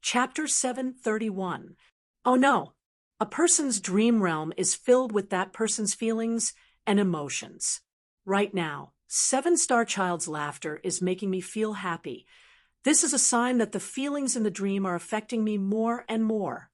Chapter 731. Oh no, a person's dream realm is filled with that person's feelings and emotions. Right now, Seven-Star Child's laughter is making me feel happy. This is a sign that the feelings in the dream are affecting me more and more.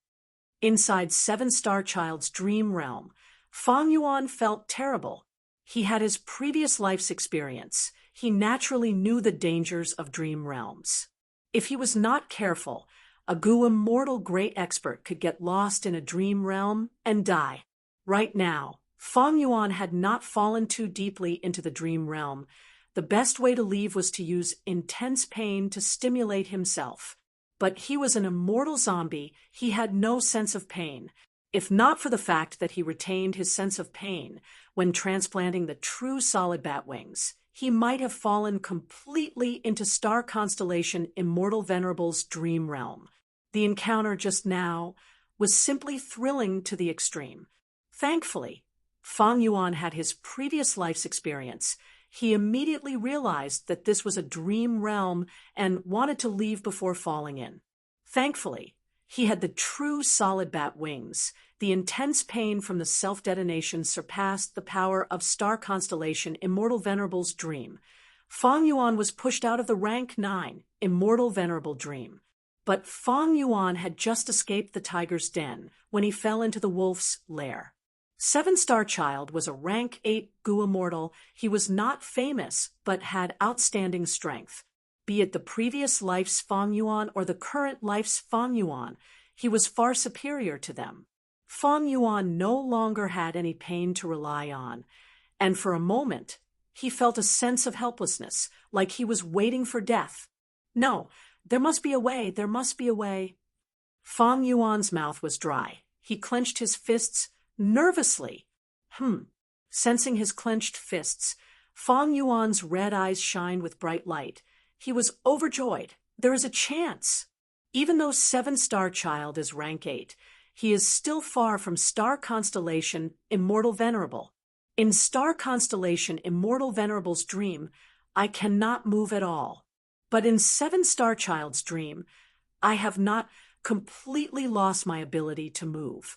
Inside Seven-Star Child's dream realm, Fang Yuan felt terrible. He had his previous life's experience. He naturally knew the dangers of dream realms. If he was not careful, a immortal great expert could get lost in a dream realm and die. Right now, Fang Yuan had not fallen too deeply into the dream realm. The best way to leave was to use intense pain to stimulate himself. But he was an immortal zombie. He had no sense of pain. If not for the fact that he retained his sense of pain when transplanting the true solid bat wings, he might have fallen completely into star constellation Immortal Venerable's dream realm. The encounter just now was simply thrilling to the extreme. Thankfully, Fang Yuan had his previous life's experience. He immediately realized that this was a dream realm and wanted to leave before falling in. Thankfully, he had the true solid bat wings. The intense pain from the self-detonation surpassed the power of star constellation Immortal Venerable's dream. Fang Yuan was pushed out of the rank 9 Immortal Venerable dream. But Fang Yuan had just escaped the tiger's den when he fell into the wolf's lair. Seven-Star Child was a rank 8 immortal. He was not famous, but had outstanding strength. Be it the previous life's Fang Yuan or the current life's Fang Yuan, he was far superior to them. Fang Yuan no longer had any pain to rely on, and for a moment, he felt a sense of helplessness, like he was waiting for death. No, there must be a way, there must be a way. Fang Yuan's mouth was dry. He clenched his fists nervously. Sensing his clenched fists, Fang Yuan's red eyes shined with bright light. He was overjoyed. There is a chance. Even though Seven-Star Child is rank 8, he is still far from star constellation Immortal Venerable. In star constellation Immortal Venerable's dream, I cannot move at all. But in Seven-Star Child's dream, I have not completely lost my ability to move.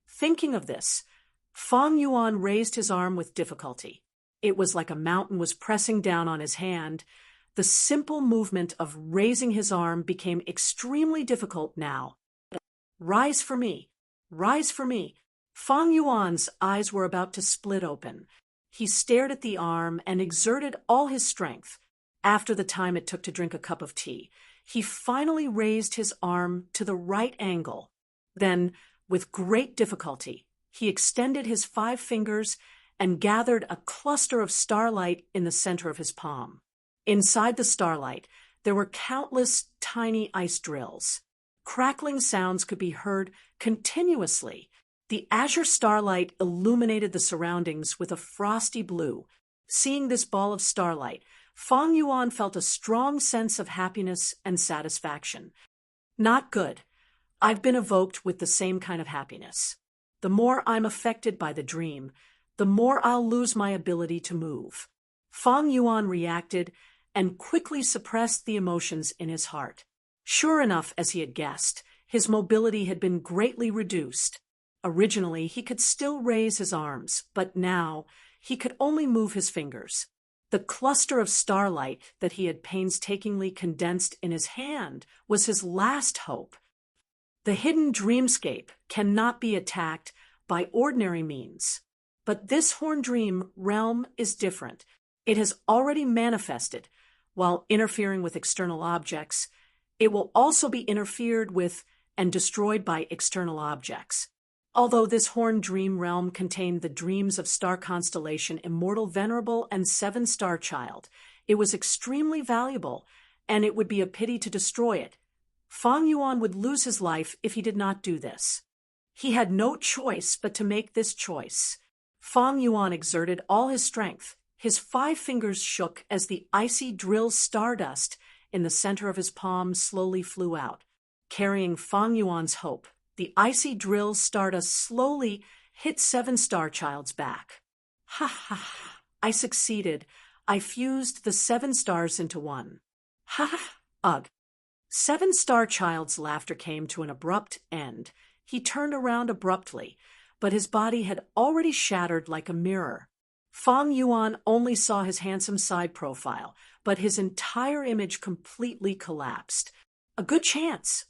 Thinking of this, Fang Yuan raised his arm with difficulty. It was like a mountain was pressing down on his hand. The simple movement of raising his arm became extremely difficult now. Rise for me, rise for me. Fang Yuan's eyes were about to split open. He stared at the arm and exerted all his strength. After the time it took to drink a cup of tea, he finally raised his arm to the right angle. Then, with great difficulty, he extended his 5 fingers and gathered a cluster of starlight in the center of his palm. Inside the starlight, there were countless tiny ice drills. Crackling sounds could be heard continuously. The azure starlight illuminated the surroundings with a frosty blue. Seeing this ball of starlight, Fang Yuan felt a strong sense of happiness and satisfaction. Not good. I've been evoked with the same kind of happiness. The more I'm affected by the dream, the more I'll lose my ability to move. Fang Yuan reacted and quickly suppressed the emotions in his heart. Sure enough, as he had guessed, his mobility had been greatly reduced. Originally, he could still raise his arms, but now he could only move his fingers. The cluster of starlight that he had painstakingly condensed in his hand was his last hope. The hidden dreamscape cannot be attacked by ordinary means. But this horn dream realm is different. It has already manifested. While interfering with external objects, it will also be interfered with and destroyed by external objects. Although this horn dream realm contained the dreams of star constellation Immortal Venerable and Seven-Star Child, it was extremely valuable, and it would be a pity to destroy it. Fang Yuan would lose his life if he did not do this. He had no choice but to make this choice. Fang Yuan exerted all his strength. His 5 fingers shook as the icy drill stardust in the center of his palm slowly flew out, carrying Fang Yuan's hope. The icy drill stardust slowly hit Seven-Star Child's back. Ha ha ha! I succeeded. I fused the 7 stars into one. Ha ha! Ugh! Seven-Star Child's laughter came to an abrupt end. He turned around abruptly, but his body had already shattered like a mirror. Fang Yuan only saw his handsome side profile, but his entire image completely collapsed. A good chance.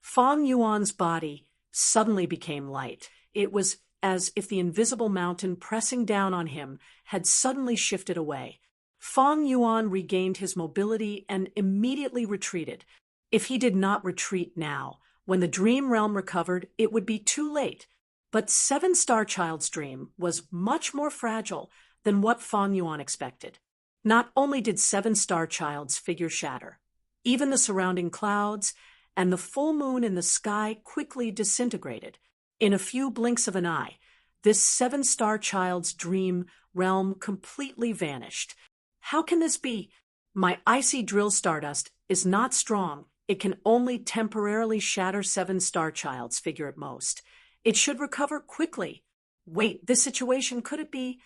Fang Yuan's body suddenly became light. It was as if the invisible mountain pressing down on him had suddenly shifted away. Fang Yuan regained his mobility and immediately retreated. If he did not retreat now, when the dream realm recovered, it would be too late. But Seven-Star Child's dream was much more fragile than what Fang Yuan expected. Not only did Seven-Star Child's figure shatter, even the surrounding clouds and the full moon in the sky quickly disintegrated. In a few blinks of an eye, this Seven-Star Child's dream realm completely vanished. How can this be? My icy drill stardust is not strong. It can only temporarily shatter Seven-Star Child's figure at most. It should recover quickly. Wait, this situation, could it be?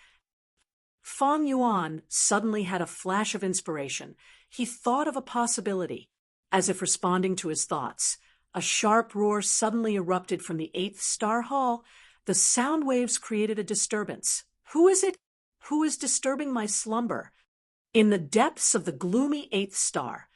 Fang Yuan suddenly had a flash of inspiration. He thought of a possibility. As if responding to his thoughts, a sharp roar suddenly erupted from the 8th star hall. The sound waves created a disturbance. Who is it? Who is disturbing my slumber? In the depths of the gloomy 8th star,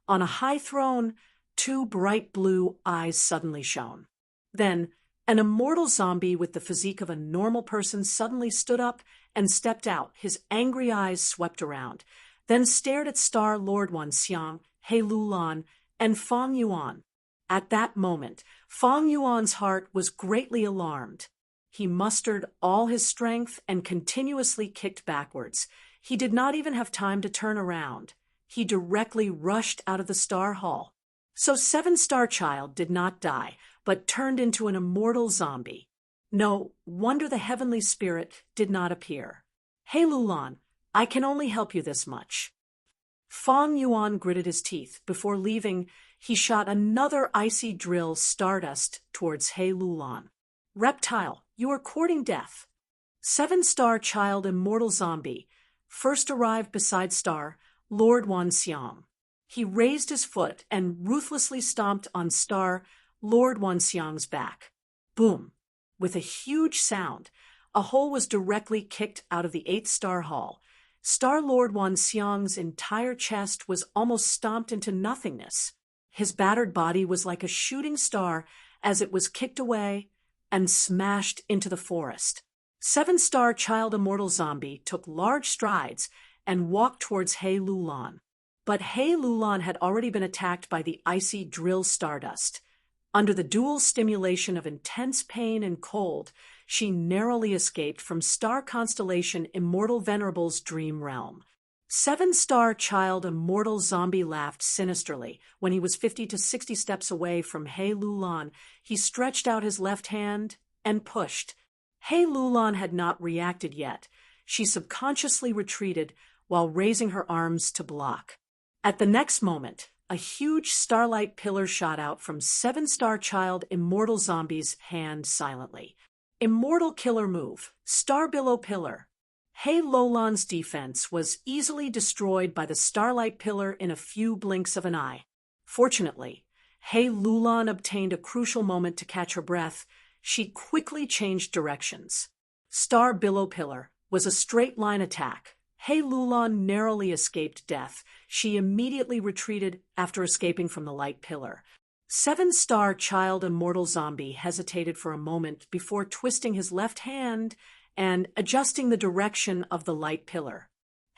on a high throne, 2 bright blue eyes suddenly shone. Then, an immortal zombie with the physique of a normal person suddenly stood up and stepped out. His angry eyes swept around, then stared at Star Lord Wanxiang, He Lulan, and Fang Yuan. At that moment, Fang Yuan's heart was greatly alarmed. He mustered all his strength and continuously kicked backwards. He did not even have time to turn around. He directly rushed out of the Star Hall. So Seven-Star Child did not die, but turned into an immortal zombie. No wonder the heavenly spirit did not appear. Hey Lulan, I can only help you this much. Fang Yuan gritted his teeth. Before leaving, he shot another icy drill stardust towards He Lulan. Reptile, you are courting death. Seven-Star Child immortal zombie first arrived beside Star Lord Wanxiang. He raised his foot and ruthlessly stomped on Star Lord Wanxiang's back. Boom! With a huge sound, a hole was directly kicked out of the 8th star hall. Star Lord Wanxiang's entire chest was almost stomped into nothingness. His battered body was like a shooting star as it was kicked away and smashed into the forest. Seven-Star Child immortal zombie took large strides and walked towards He Lulan. But He Lulan had already been attacked by the icy drill stardust. Under the dual stimulation of intense pain and cold, she narrowly escaped from star constellation Immortal Venerable's dream realm. Seven-Star Child immortal zombie laughed sinisterly. When he was 50 to 60 steps away from He Lulan, he stretched out his left hand and pushed. He Lulan had not reacted yet. She subconsciously retreated while raising her arms to block. At the next moment, a huge starlight pillar shot out from Seven-Star Child immortal zombie's hand silently. Immortal killer move, Star Billow Pillar. He Lulan's defense was easily destroyed by the starlight pillar in a few blinks of an eye. Fortunately, He Lulan obtained a crucial moment to catch her breath. She quickly changed directions. Star Billow Pillar was a straight-line attack. He Lulan narrowly escaped death. She immediately retreated after escaping from the light pillar. Seven-Star Child immortal zombie hesitated for a moment before twisting his left hand and adjusting the direction of the light pillar.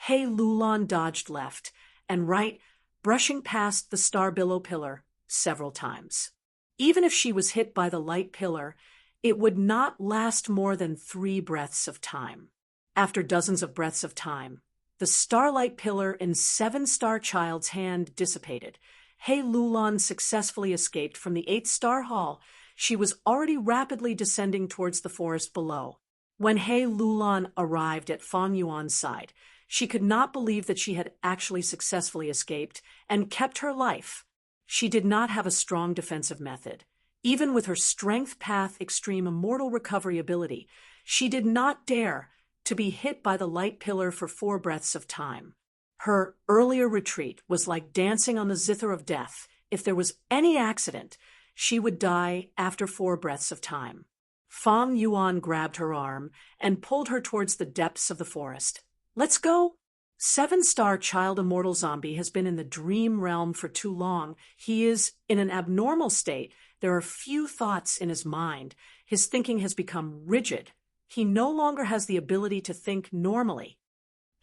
He Lulan dodged left and right, brushing past the Star Billow Pillar several times. Even if she was hit by the light pillar, it would not last more than 3 breaths of time. After dozens of breaths of time, the starlight pillar in Seven-Star Child's hand dissipated. He Lulan successfully escaped from the 8th star hall. She was already rapidly descending towards the forest below. When He Lulan arrived at Fang Yuan's side, she could not believe that she had actually successfully escaped and kept her life. She did not have a strong defensive method. Even with her Strength Path Extreme Immortal Recovery ability, she did not dare to be hit by the light pillar for 4 breaths of time. Her earlier retreat was like dancing on the zither of death. If there was any accident, she would die after 4 breaths of time. Fang Yuan grabbed her arm and pulled her towards the depths of the forest. Let's go. 7-star child immortal zombie has been in the dream realm for too long. He is in an abnormal state. There are few thoughts in his mind. His thinking has become rigid. He no longer has the ability to think normally.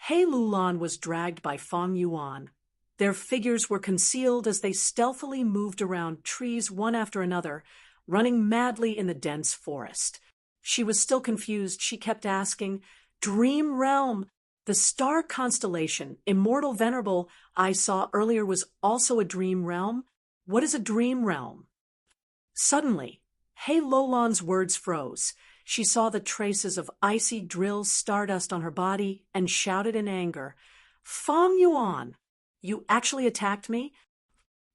He Lulan was dragged by Fang Yuan. Their figures were concealed as they stealthily moved around trees one after another, running madly in the dense forest. She was still confused. She kept asking, "Dream realm! The star constellation, Immortal Venerable, I saw earlier was also a dream realm. What is a dream realm?" Suddenly, He Lolan's words froze. She saw the traces of icy drill stardust on her body and shouted in anger, "Fang Yuan, you actually attacked me?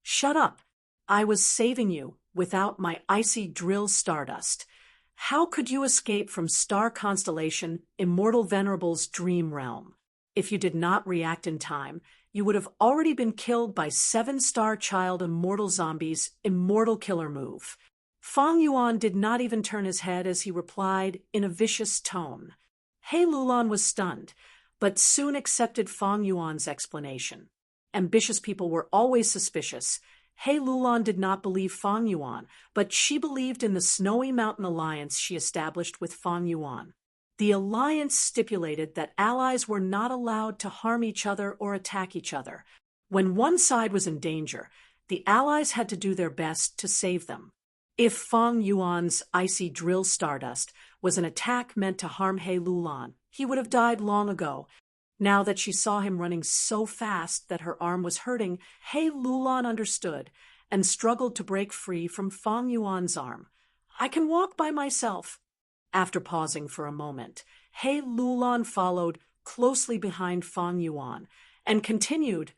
Shut up. I was saving you without my icy drill stardust. How could you escape from star constellation Immortal Venerable's dream realm? If you did not react in time, you would have already been killed by 7-star child immortal zombies' immortal killer move." Fang Yuan did not even turn his head as he replied in a vicious tone. He Lulan was stunned, but soon accepted Fang Yuan's explanation. Ambitious people were always suspicious. He Lulan did not believe Fang Yuan, but she believed in the Snowy Mountain alliance she established with Fang Yuan. The alliance stipulated that allies were not allowed to harm each other or attack each other. When one side was in danger, the allies had to do their best to save them. If Fang Yuan's icy drill stardust was an attack meant to harm He Lulan, he would have died long ago. Now that she saw him running so fast that her arm was hurting, He Lulan understood and struggled to break free from Fang Yuan's arm. "I can walk by myself." After pausing for a moment, He Lulan followed closely behind Fang Yuan and continued,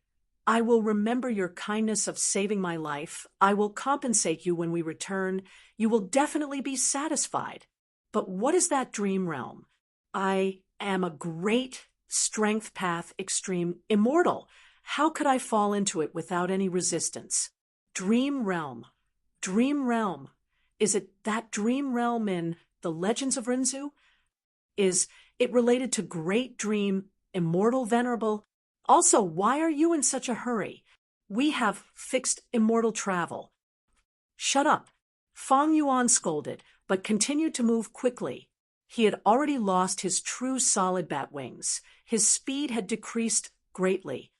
"I will remember your kindness of saving my life. I will compensate you when we return. You will definitely be satisfied. But what is that dream realm? I am a great strength path extreme immortal. How could I fall into it without any resistance? Dream realm. Dream realm. Is it that dream realm in the Legends of Rinzu? Is it related to Great Dream, Immortal Venerable? Also, why are you in such a hurry? We have fixed immortal travel." "Shut up." Fang Yuan scolded, but continued to move quickly. He had already lost his true solid bat wings. His speed had decreased greatly.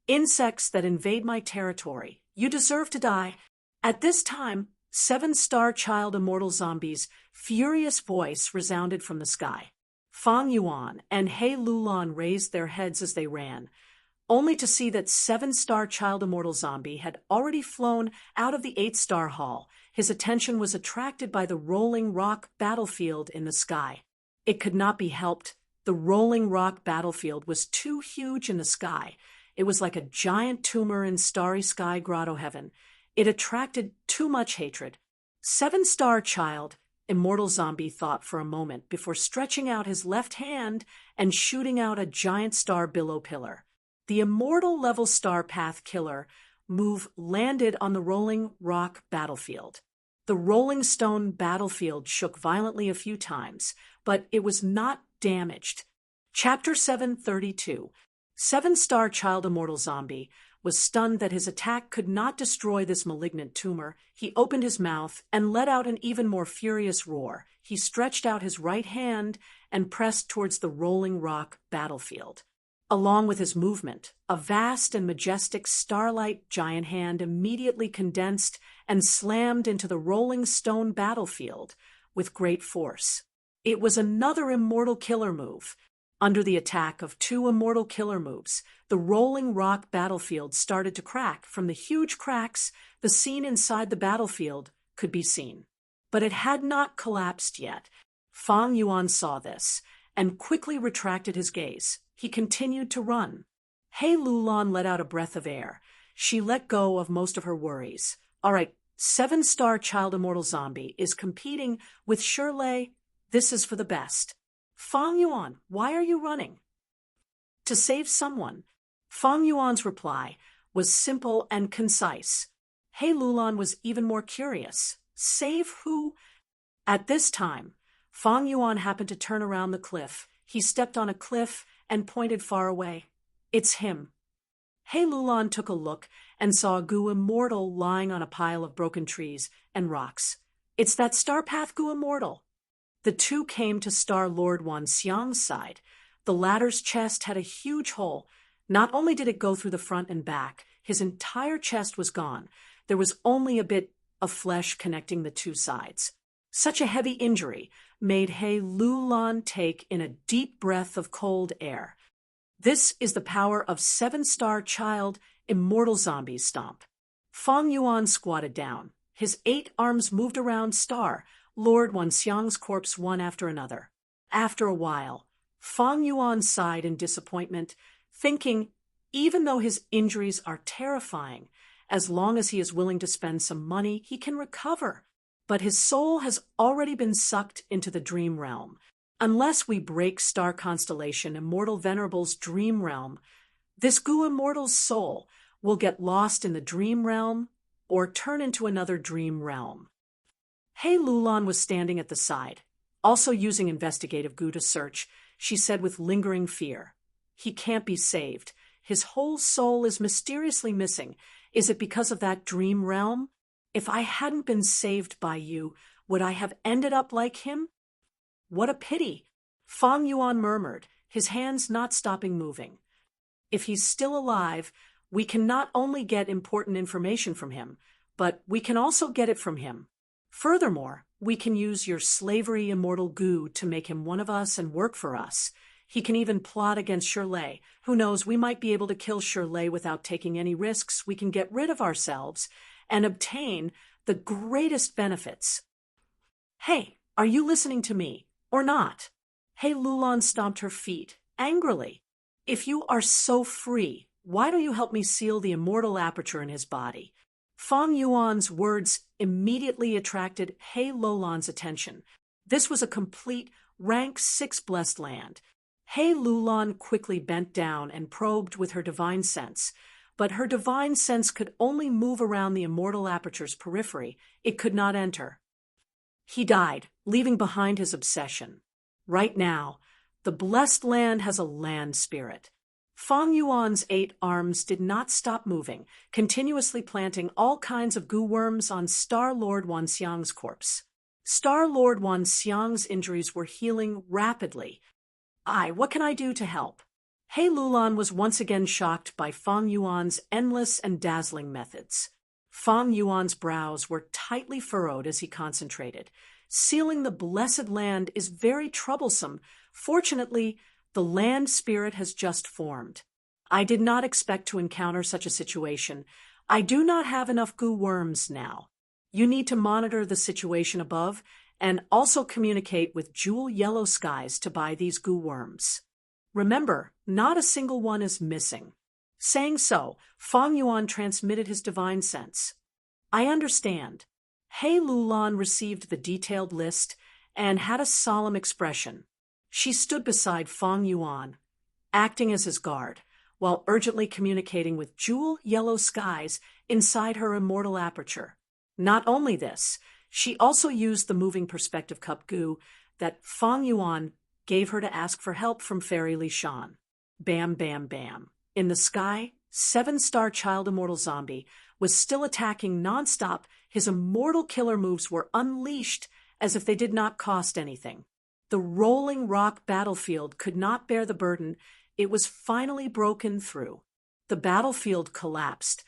"Insects that invade my territory, you deserve to die." At this time, 7-star child immortal zombie's furious voice resounded from the sky. Fang Yuan and He Lulan raised their heads as they ran, only to see that 7-star child immortal zombie had already flown out of the 8-star hall. His attention was attracted by the rolling rock battlefield in the sky. It could not be helped. The rolling rock battlefield was too huge in the sky. It was like a giant tumor in starry sky grotto heaven. It attracted too much hatred. 7-star child immortal zombie thought for a moment before stretching out his left hand and shooting out a giant star billow pillar. The immortal level star path killer move landed on the rolling rock battlefield. The rolling stone battlefield shook violently a few times, but it was not damaged. Chapter 732. 7-star child immortal zombie was stunned that his attack could not destroy this malignant tumor. He opened his mouth and let out an even more furious roar. He stretched out his right hand and pressed towards the rolling rock battlefield. Along with his movement, a vast and majestic starlight giant hand immediately condensed and slammed into the rolling stone battlefield with great force. It was another immortal killer move. Under the attack of 2 immortal killer moves, the rolling rock battlefield started to crack. From the huge cracks, the scene inside the battlefield could be seen. But it had not collapsed yet. Fang Yuan saw this and quickly retracted his gaze. He continued to run. He Lulan let out a breath of air. She let go of most of her worries. All right, 7-star child immortal zombie is competing with Shirley. This is for the best. Fang Yuan, why are you running? To save someone. Fang Yuan's reply was simple and concise. Hey Lulan was even more curious. Save who? At this time, Fang Yuan happened to turn around the cliff. He stepped on a cliff and pointed far away. It's him. Hey Lulan took a look and saw a Gu Immortal lying on a pile of broken trees and rocks. It's that Star Path Gu Immortal. The two came to Star Lord Wan Xiang's side. The latter's chest had a huge hole. Not only did it go through the front and back, his entire chest was gone. There was only a bit of flesh connecting the two sides. Such a heavy injury made He Lulan take in a deep breath of cold air. This is the power of 7-star child immortal zombie stomp. Fang Yuan squatted down. His 8 arms moved around Star Lord Wanxiang's corpse one after another. After a while, Fang Yuan sighed in disappointment, thinking, even though his injuries are terrifying, as long as he is willing to spend some money, he can recover. But his soul has already been sucked into the dream realm. Unless we break Star Constellation Immortal Venerable's dream realm, this Gu Immortal's soul will get lost in the dream realm or turn into another dream realm. He Lulan was standing at the side, also using investigative Gu to search. She said with lingering fear, "He can't be saved. His whole soul is mysteriously missing. Is it because of that dream realm? If I hadn't been saved by you, would I have ended up like him?" "What a pity," Fang Yuan murmured, his hands not stopping moving. "If he's still alive, we can not only get important information from him, but we can also get it from him. Furthermore, we can use your slavery immortal Gu to make him one of us and work for us. He can even plot against Shirley. Who knows, we might be able to kill Shirley without taking any risks. We can get rid of ourselves and obtain the greatest benefits." "Hey, are you listening to me, or not?" He Lulan stomped her feet, angrily. "If you are so free, why don't you help me seal the immortal aperture in his body?" Fang Yuan's words immediately attracted He Lulan's attention. This was a complete rank 6 blessed land. He Lulan quickly bent down and probed with her divine sense, but her divine sense could only move around the immortal aperture's periphery. It could not enter. He died, leaving behind his obsession. Right now, the blessed land has a land spirit. Fang Yuan's 8 arms did not stop moving, continuously planting all kinds of Gu worms on Star Lord Wanxiang's corpse. Star Lord Wanxiang's injuries were healing rapidly. What can I do to help?" He Lulan was once again shocked by Fang Yuan's endless and dazzling methods. Fang Yuan's brows were tightly furrowed as he concentrated. Sealing the blessed land is very troublesome. Fortunately, the land spirit has just formed. I did not expect to encounter such a situation. I do not have enough Gu worms now. You need to monitor the situation above and also communicate with Jewel Yellow Skies to buy these Gu worms. Remember, not a single one is missing. Saying so, Fang Yuan transmitted his divine sense. "I understand." He Lulan received the detailed list and had a solemn expression. She stood beside Fang Yuan, acting as his guard, while urgently communicating with Jewel Yellow Skies inside her immortal aperture. Not only this, she also used the moving perspective cup Gu that Fang Yuan gave her to ask for help from Fairy Li Shan. Bam, bam, bam. In the sky, 7-star child immortal zombie was still attacking nonstop. His immortal killer moves were unleashed as if they did not cost anything. The rolling rock battlefield could not bear the burden. It was finally broken through. The battlefield collapsed.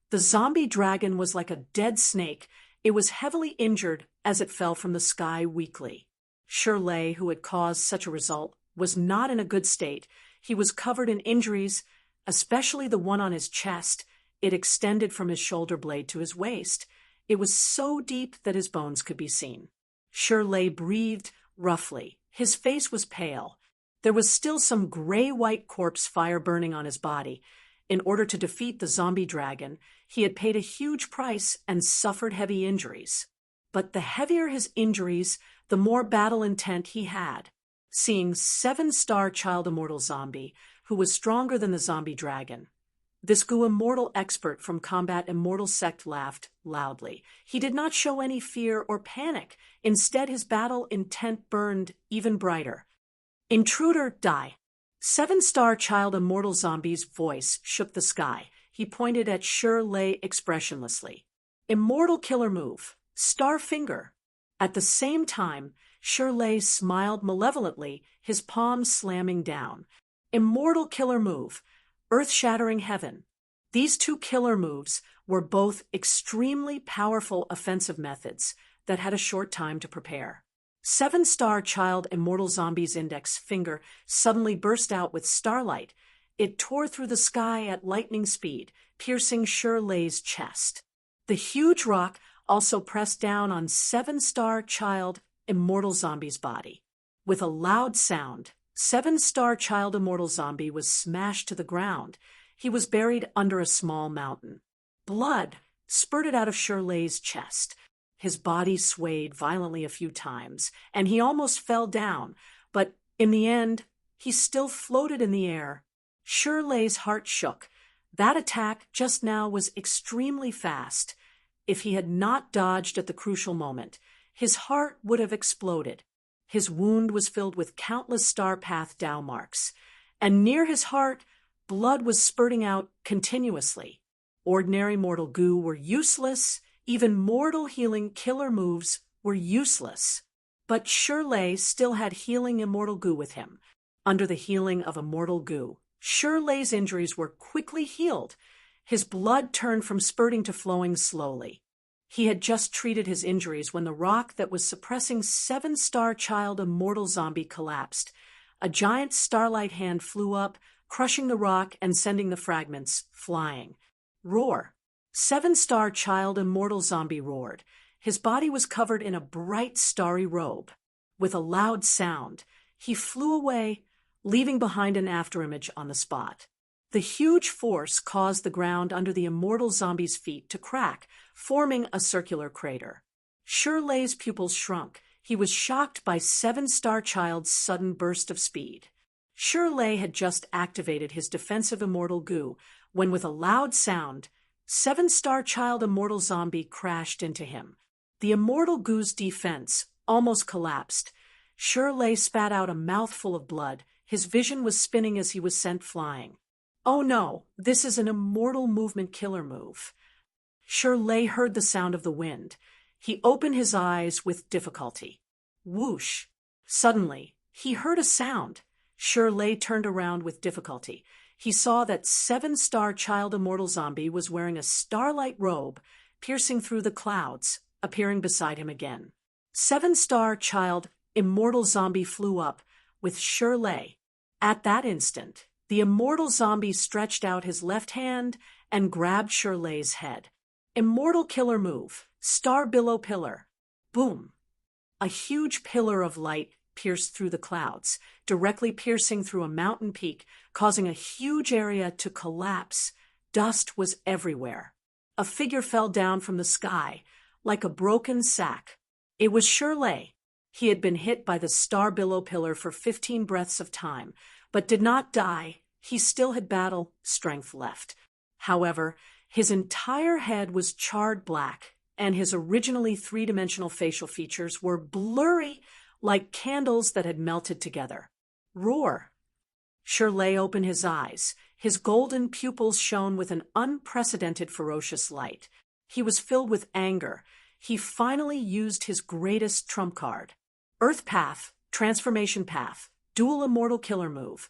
The zombie dragon was like a dead snake. It was heavily injured as it fell from the sky weakly. Shirley, who had caused such a result, was not in a good state. He was covered in injuries, especially the one on his chest. It extended from his shoulder blade to his waist. It was so deep that his bones could be seen. Shirley breathed roughly. His face was pale. There was still some gray-white corpse fire burning on his body. In order to defeat the zombie dragon, he had paid a huge price and suffered heavy injuries. But the heavier his injuries, the more battle intent he had. Seeing 7-star child immortal zombie, who was stronger than the zombie dragon, This Gu immortal expert from Combat Immortal Sect laughed loudly. He did not show any fear or panic. Instead, his battle intent burned even brighter. Intruder, die. Seven-star child immortal zombie's voice shook the sky. He pointed at Shirley expressionlessly. Immortal killer move. Star finger. At the same time, Shirley smiled malevolently, his palms slamming down. Immortal killer move. Earth-shattering heaven. These two killer moves were both extremely powerful offensive methods that had a short time to prepare. Seven-star child immortal zombie's index finger suddenly burst out with starlight. It tore through the sky at lightning speed, piercing Shirley's chest. The huge rock also pressed down on seven-star child immortal zombie's body. With a loud sound, seven-star child immortal zombie was smashed to the ground. He was buried under a small mountain. Blood spurted out of Shirley's chest. His body swayed violently a few times, and he almost fell down, but in the end, he still floated in the air. Shirley's heart shook. That attack just now was extremely fast. If he had not dodged at the crucial moment, his heart would have exploded. His wound was filled with countless star path dow marks, and near his heart, blood was spurting out continuously. Ordinary mortal goo were useless. Even mortal healing killer moves were useless. But Shirley still had healing immortal goo with him. Under the healing of immortal goo, Shirley's injuries were quickly healed. His blood turned from spurting to flowing slowly. He had just treated his injuries when the rock that was suppressing seven-star child immortal zombie collapsed. A giant starlight hand flew up, crushing the rock and sending the fragments flying. Roar! Seven-star child immortal zombie roared. His body was covered in a bright starry robe. With a loud sound, he flew away, leaving behind an afterimage on the spot. The huge force caused the ground under the immortal zombie's feet to crack, forming a circular crater. Shirley's pupils shrunk. He was shocked by seven-star child's sudden burst of speed. Shirley had just activated his defensive immortal goo when, with a loud sound, seven-star child immortal zombie crashed into him. The immortal goo's defense almost collapsed. Shirley spat out a mouthful of blood. His vision was spinning as he was sent flying. Oh no, this is an immortal movement killer move. Shirley heard the sound of the wind. He opened his eyes with difficulty. Whoosh! Suddenly, he heard a sound. Shirley turned around with difficulty. He saw that seven-star child immortal zombie was wearing a starlight robe, piercing through the clouds, appearing beside him again. Seven-star child immortal zombie flew up with Shirley. At that instant, the immortal zombie stretched out his left hand and grabbed Shirley's head. Immortal killer move, star billow pillar. Boom! A huge pillar of light pierced through the clouds, directly piercing through a mountain peak, causing a huge area to collapse. Dust was everywhere. A figure fell down from the sky, like a broken sack. It was Shirley. He had been hit by the star billow pillar for 15 breaths of time, but did not die. He still had battle strength left. However, his entire head was charred black, and his originally three-dimensional facial features were blurry, like candles that had melted together. Roar! Shirley opened his eyes. His golden pupils shone with an unprecedented ferocious light. He was filled with anger. He finally used his greatest trump card. Earth Path, Transformation Path, Dual Immortal Killer Move,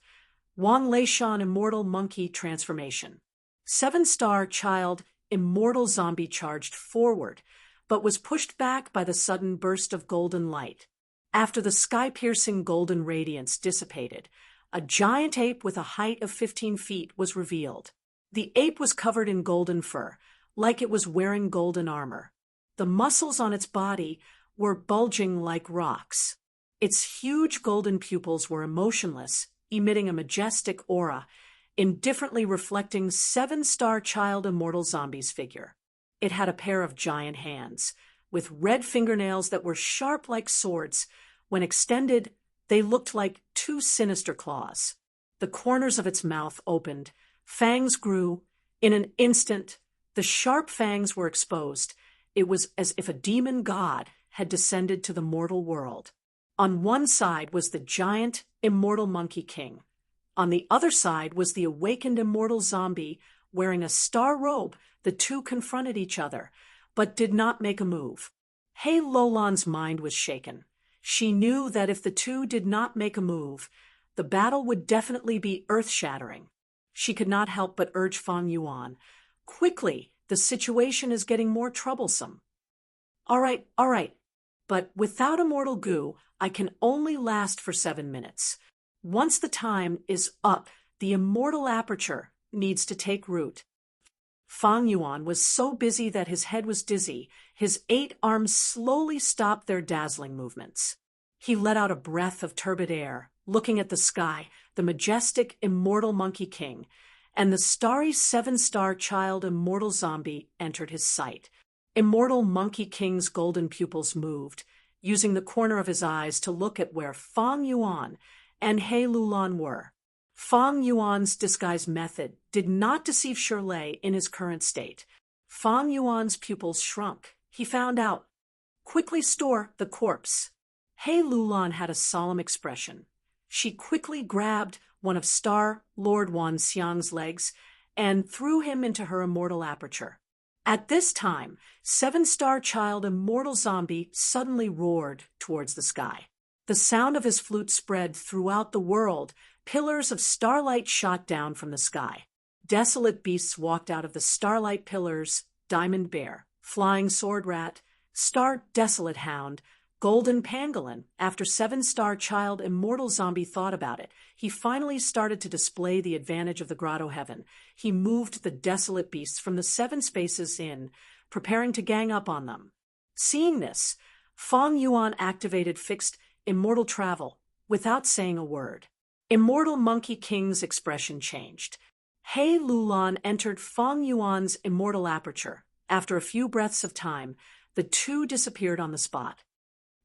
Wan Leishan Immortal Monkey Transformation. Seven-star child immortal zombie charged forward, but was pushed back by the sudden burst of golden light. After the sky-piercing golden radiance dissipated, a giant ape with a height of 15 feet was revealed. The ape was covered in golden fur, like it was wearing golden armor. The muscles on its body were bulging like rocks. Its huge golden pupils were emotionless, emitting a majestic aura, indifferently reflecting seven-star child immortal zombie's figure. It had a pair of giant hands, with red fingernails that were sharp like swords. When extended, they looked like two sinister claws. The corners of its mouth opened, fangs grew, In an instant, the sharp fangs were exposed. It was as if a demon god had descended to the mortal world. On one side was the giant, immortal Monkey King. On the other side was the awakened immortal zombie wearing a star robe. The two confronted each other, but did not make a move. Hei Lulan's mind was shaken. She knew that if the two did not make a move, the battle would definitely be earth-shattering. She could not help but urge Fang Yuan, "Quickly, the situation is getting more troublesome." All right, but without immortal goo, I can only last for 7 minutes. Once the time is up, the immortal aperture needs to take root." Fang Yuan was so busy that his head was dizzy. His 8 arms slowly stopped their dazzling movements. He let out a breath of turbid air, looking at the sky, the majestic immortal Monkey King, and the starry 7-star child immortal zombie entered his sight. Immortal Monkey King's golden pupils moved, using the corner of his eyes to look at where Fang Yuan and Hei Lulan were. Fang Yuan's disguise method did not deceive Shirley in his current state. Fang Yuan's pupils shrunk. He found out. "Quickly store the corpse." Hei Lulan had a solemn expression. She quickly grabbed one of Star Lord Wan Xiang's legs and threw him into her immortal aperture. At this time, 7-star child immortal zombie suddenly roared towards the sky. The sound of his flute spread throughout the world. Pillars of starlight shot down from the sky. Desolate beasts walked out of the starlight pillars: diamond bear, flying sword rat, star desolate hound, golden pangolin. After 7-star child immortal zombie thought about it, he finally started to display the advantage of the grotto heaven. He moved the desolate beasts from the 7 spaces in, preparing to gang up on them. Seeing this, Fang Yuan activated fixed immortal travel without saying a word. Immortal Monkey King's expression changed. Hei Lulan entered Fang Yuan's immortal aperture. After a few breaths of time, the two disappeared on the spot.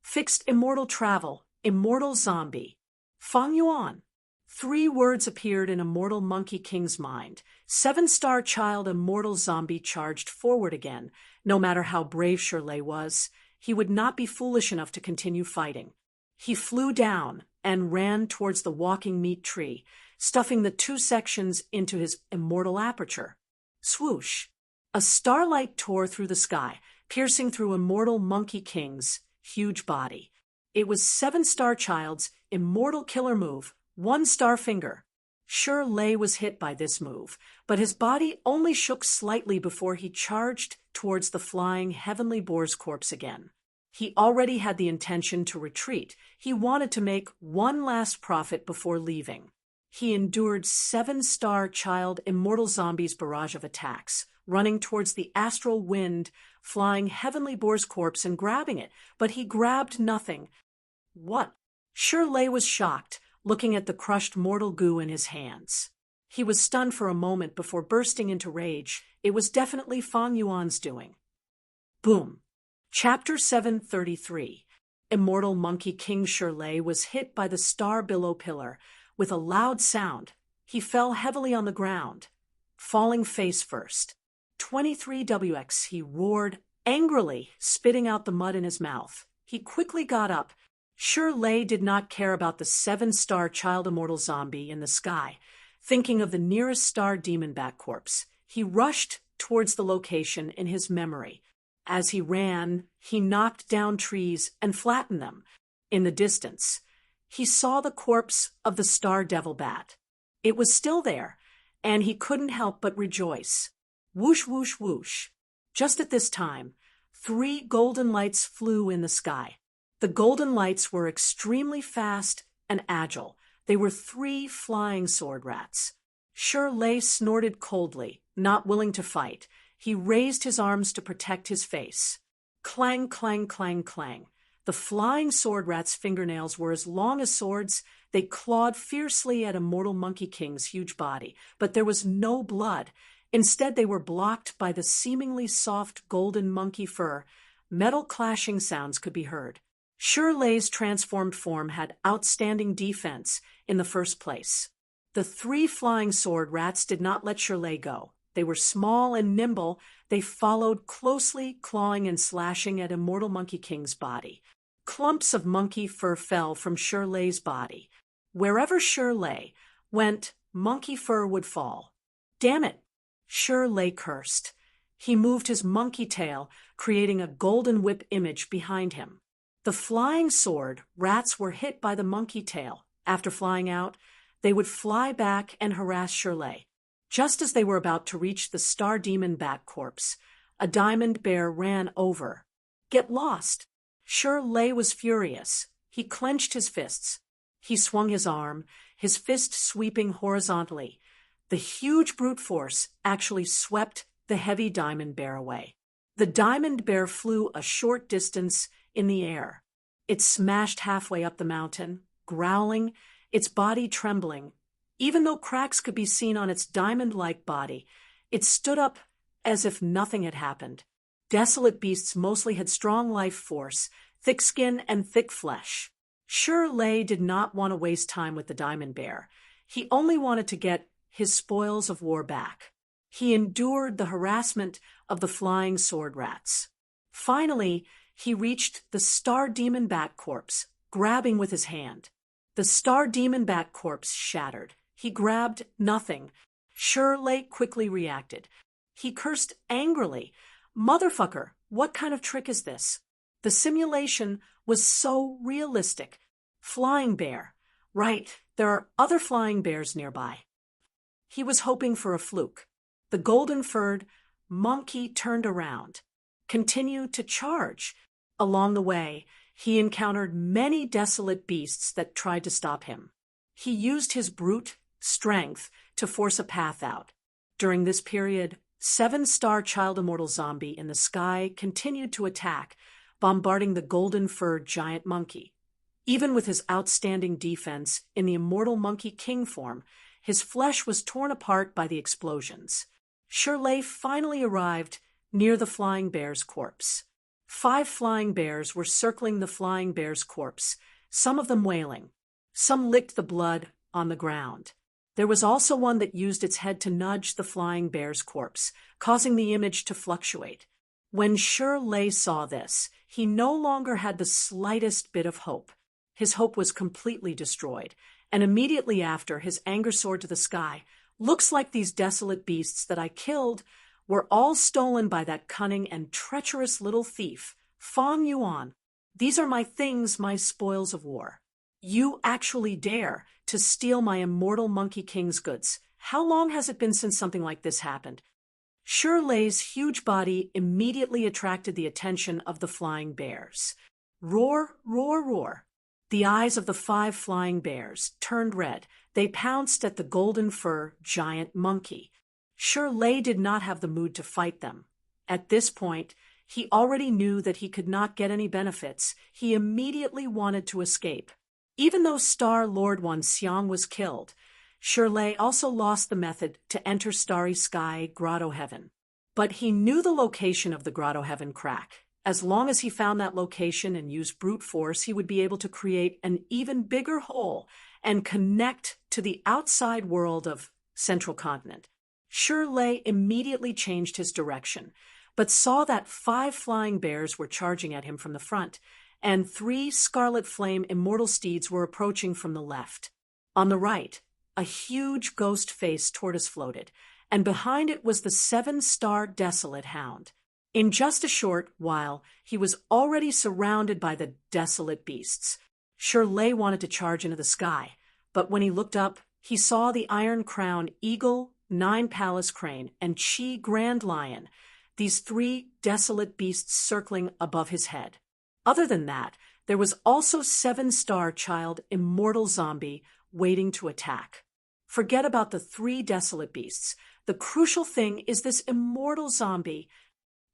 Fixed immortal travel, immortal zombie. Fang Yuan. 3 words appeared in immortal Monkey King's mind. 7-star child immortal zombie charged forward again. No matter how brave Shirley was, he would not be foolish enough to continue fighting. He flew down and ran towards the walking meat tree, stuffing the 2 sections into his immortal aperture. Swoosh! A starlight tore through the sky, piercing through immortal Monkey King's huge body. It was 7-star child's immortal killer move, 1-star finger. Shirley was hit by this move, but his body only shook slightly before he charged towards the flying heavenly boar's corpse again. He already had the intention to retreat. He wanted to make one last profit before leaving. He endured 7-star child immortal zombie's barrage of attacks, running towards the astral wind, flying heavenly boar's corpse and grabbing it, but he grabbed nothing. What? Shirley was shocked, looking at the crushed mortal goo in his hands. He was stunned for a moment before bursting into rage. It was definitely Fang Yuan's doing. Boom. Chapter 733. Immortal Monkey King Shirley was hit by the star billow pillar. With a loud sound, he fell heavily on the ground, falling face first. 23WX, he roared angrily, spitting out the mud in his mouth. He quickly got up. Shirley did not care about the 7-star child immortal zombie in the sky. Thinking of the nearest star demon bat corpse, he rushed towards the location in his memory. As he ran, he knocked down trees and flattened them. In the distance, he saw the corpse of the star devil bat. It was still there, and he couldn't help but rejoice. Whoosh, whoosh, whoosh. Just at this time, 3 golden lights flew in the sky. The golden lights were extremely fast and agile. They were 3 flying sword rats. Shirley snorted coldly, not willing to fight. He raised his arms to protect his face. Clang, clang, clang, clang. The flying sword rat's fingernails were as long as swords. They clawed fiercely at immortal Monkey King's huge body, but there was no blood. Instead, they were blocked by the seemingly soft golden monkey fur. Metal clashing sounds could be heard. Shirley's transformed form had outstanding defense in the first place. The 3 flying sword rats did not let Shirley go. They were small and nimble. They followed closely, clawing and slashing at Immortal Monkey King's body. Clumps of monkey fur fell from Shirley's body. Wherever Shirley went, monkey fur would fall. Damn it! Shirley cursed. He moved his monkey tail, creating a golden whip image behind him. The flying sword rats were hit by the monkey tail. After flying out, they would fly back and harass Shirley. Just as they were about to reach the star demon bat corpse, a diamond bear ran over. Get lost! Shirley was furious. He clenched his fists. He swung his arm, his fist sweeping horizontally. The huge brute force actually swept the heavy diamond bear away. The diamond bear flew a short distance in the air. It smashed halfway up the mountain, growling, its body trembling. Even though cracks could be seen on its diamond-like body, it stood up as if nothing had happened. Desolate beasts mostly had strong life force, thick skin and thick flesh. Shirley did not want to waste time with the diamond bear. He only wanted to get his spoils of war back. He endured the harassment of the flying sword rats. Finally, he reached the star demon bat corpse, grabbing with his hand. The star demon bat corpse shattered. He grabbed nothing. Shirley quickly reacted. He cursed angrily. Motherfucker, what kind of trick is this? The simulation was so realistic. Flying bear. Right, there are other flying bears nearby. He was hoping for a fluke. The golden-furred monkey turned around, continued to charge. Along the way, he encountered many desolate beasts that tried to stop him. He used his brute strength to force a path out. During this period, 7-star child immortal zombie in the sky continued to attack, bombarding the golden-furred giant monkey. Even with his outstanding defense in the immortal monkey king form, his flesh was torn apart by the explosions. Shirley finally arrived near the flying bear's corpse. 5 flying bears were circling the flying bear's corpse, some of them wailing. Some licked the blood on the ground. There was also one that used its head to nudge the flying bear's corpse, causing the image to fluctuate. When Shirley saw this, he no longer had the slightest bit of hope. His hope was completely destroyed, and immediately after, his anger soared to the sky. Looks like these desolate beasts that I killed were all stolen by that cunning and treacherous little thief, Fong Yuan. These are my things, my spoils of war. You actually dare to steal my immortal Monkey King's goods. How long has it been since something like this happened? Shirley's huge body immediately attracted the attention of the flying bears. Roar, roar, roar. The eyes of the 5 flying bears turned red. They pounced at the golden fur giant monkey. Shirley did not have the mood to fight them. At this point, he already knew that he could not get any benefits. He immediately wanted to escape. Even though Star Lord Wan Xiang was killed, Shirley also lost the method to enter Starry Sky Grotto Heaven. But he knew the location of the Grotto Heaven crack. As long as he found that location and used brute force, he would be able to create an even bigger hole and connect to the outside world of Central Continent. Shirley immediately changed his direction, but saw that 5 flying bears were charging at him from the front, and 3 scarlet flame immortal steeds were approaching from the left. On the right, a huge ghost face tortoise floated, and behind it was the 7-star desolate hound. In just a short while, he was already surrounded by the desolate beasts. Shirley wanted to charge into the sky, but when he looked up, he saw the Iron Crown Eagle, 9 Palace Crane, and Chi Grand Lion, these 3 desolate beasts circling above his head. Other than that, there was also 7-star child immortal zombie waiting to attack. Forget about the 3 desolate beasts. The crucial thing is this immortal zombie.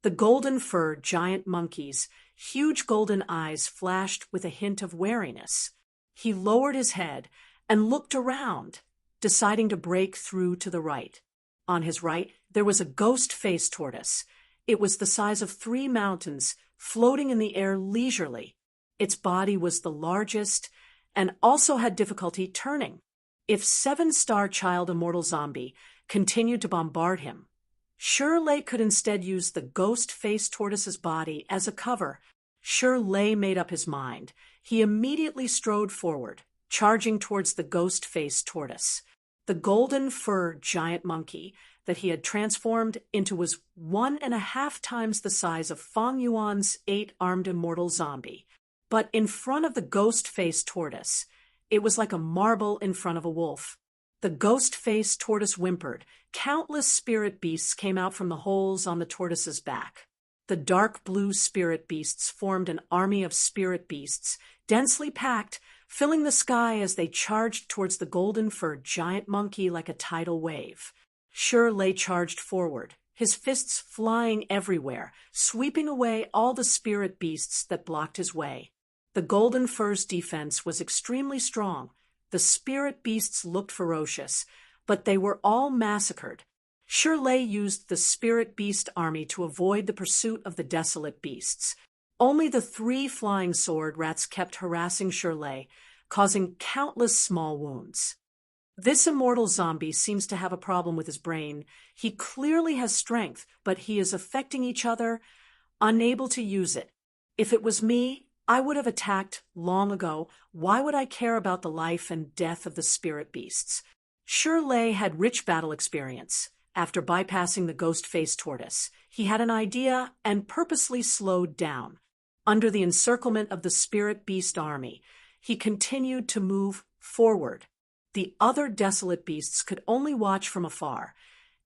The golden-furred giant monkey's huge golden eyes flashed with a hint of wariness. He lowered his head and looked around, deciding to break through to the right. On his right, there was a ghost-faced tortoise. It was the size of 3 mountains, floating in the air leisurely. Its body was the largest and also had difficulty turning. If 7-star child immortal zombie continued to bombard him, Shirley could instead use the ghost-faced tortoise's body as a cover. Shirley made up his mind. He immediately strode forward, charging towards the ghost-faced tortoise. The golden fur giant monkey that he had transformed into was 1.5 times the size of Fong Yuan's 8-armed immortal zombie. But in front of the ghost-faced tortoise, it was like a marble in front of a wolf. The ghost-faced tortoise whimpered. Countless spirit beasts came out from the holes on the tortoise's back. The dark blue spirit beasts formed an army of spirit beasts, densely packed, filling the sky as they charged towards the golden-furred giant monkey like a tidal wave. Shirley charged forward, his fists flying everywhere, sweeping away all the spirit beasts that blocked his way. The golden fur's defense was extremely strong. The spirit beasts looked ferocious, but they were all massacred. Shirley used the spirit beast army to avoid the pursuit of the desolate beasts. Only the 3 flying sword rats kept harassing Shirley, causing countless small wounds. This immortal zombie seems to have a problem with his brain. He clearly has strength, but he is affecting each other, unable to use it. If it was me, I would have attacked long ago. Why would I care about the life and death of the spirit beasts? Shirley had rich battle experience. After bypassing the ghost-faced tortoise, he had an idea and purposely slowed down. Under the encirclement of the spirit beast army, he continued to move forward. The other desolate beasts could only watch from afar.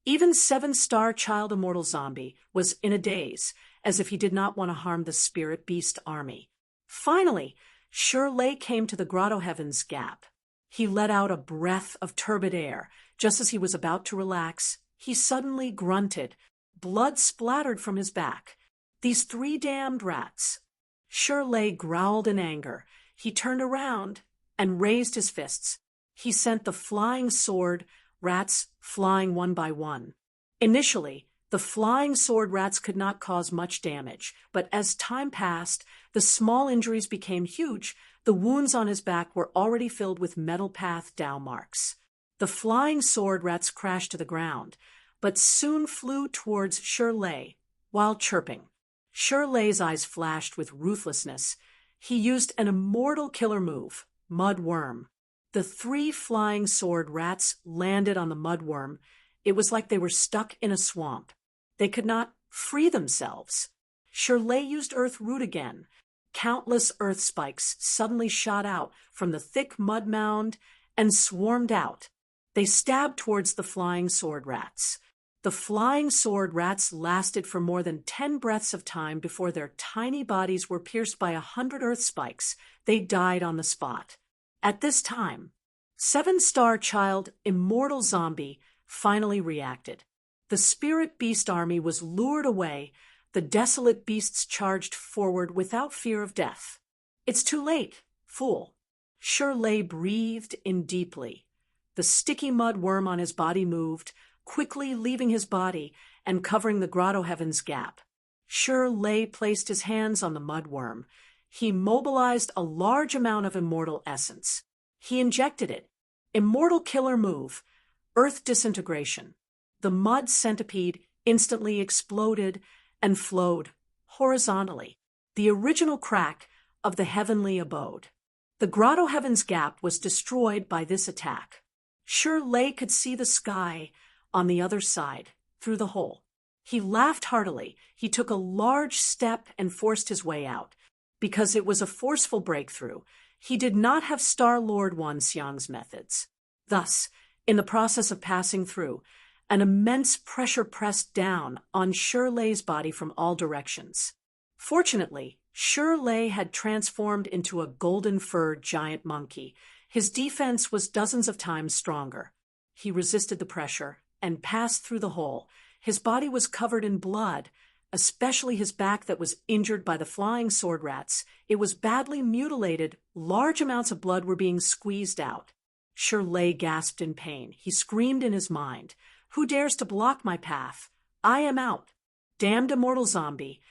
Even 7-star child immortal zombie was in a daze, as if he did not want to harm the spirit beast army. Finally, Shirley came to the grotto heaven's gap. He let out a breath of turbid air. Just as he was about to relax, he suddenly grunted. Blood splattered from his back. These 3 damned rats. Shirley growled in anger. He turned around and raised his fists. He sent the flying sword rats flying one by one. Initially, the flying sword rats could not cause much damage, but as time passed, the small injuries became huge. The wounds on his back were already filled with metal path dow marks. The flying sword rats crashed to the ground, but soon flew towards Shirley while chirping. Shirley's eyes flashed with ruthlessness. He used an immortal killer move, Mud Worm. The 3 flying sword rats landed on the mudworm. It was like they were stuck in a swamp. They could not free themselves. Shirley used Earth Root again. Countless earth spikes suddenly shot out from the thick mud mound and swarmed out. They stabbed towards the flying sword rats. The flying sword rats lasted for more than 10 breaths of time before their tiny bodies were pierced by 100 earth spikes. They died on the spot. At this time, 7-star child immortal zombie finally reacted. The spirit beast army was lured away. The desolate beasts charged forward without fear of death. It's too late, fool. Shirley breathed in deeply. The sticky mud worm on his body moved, quickly leaving his body and covering the grotto heaven's gap. Shirley placed his hands on the mud worm. He mobilized a large amount of immortal essence. He injected it. Immortal killer move, earth disintegration. The mud centipede instantly exploded and flowed horizontally, the original crack of the heavenly abode. The grotto heaven's gap was destroyed by this attack. Shirley could see the sky on the other side, through the hole. He laughed heartily. He took a large step and forced his way out. Because it was a forceful breakthrough, he did not have Star-Lord Wan Xiang's methods. Thus, in the process of passing through, an immense pressure pressed down on Shirley's body from all directions. Fortunately, Shirley had transformed into a golden-furred giant monkey. His defense was dozens of times stronger. He resisted the pressure and passed through the hole. His body was covered in blood, especially his back that was injured by the flying sword rats. It was badly mutilated. Large amounts of blood were being squeezed out. Shirley gasped in pain. He screamed in his mind, "Who dares to block my path? I am out. Damned immortal zombie,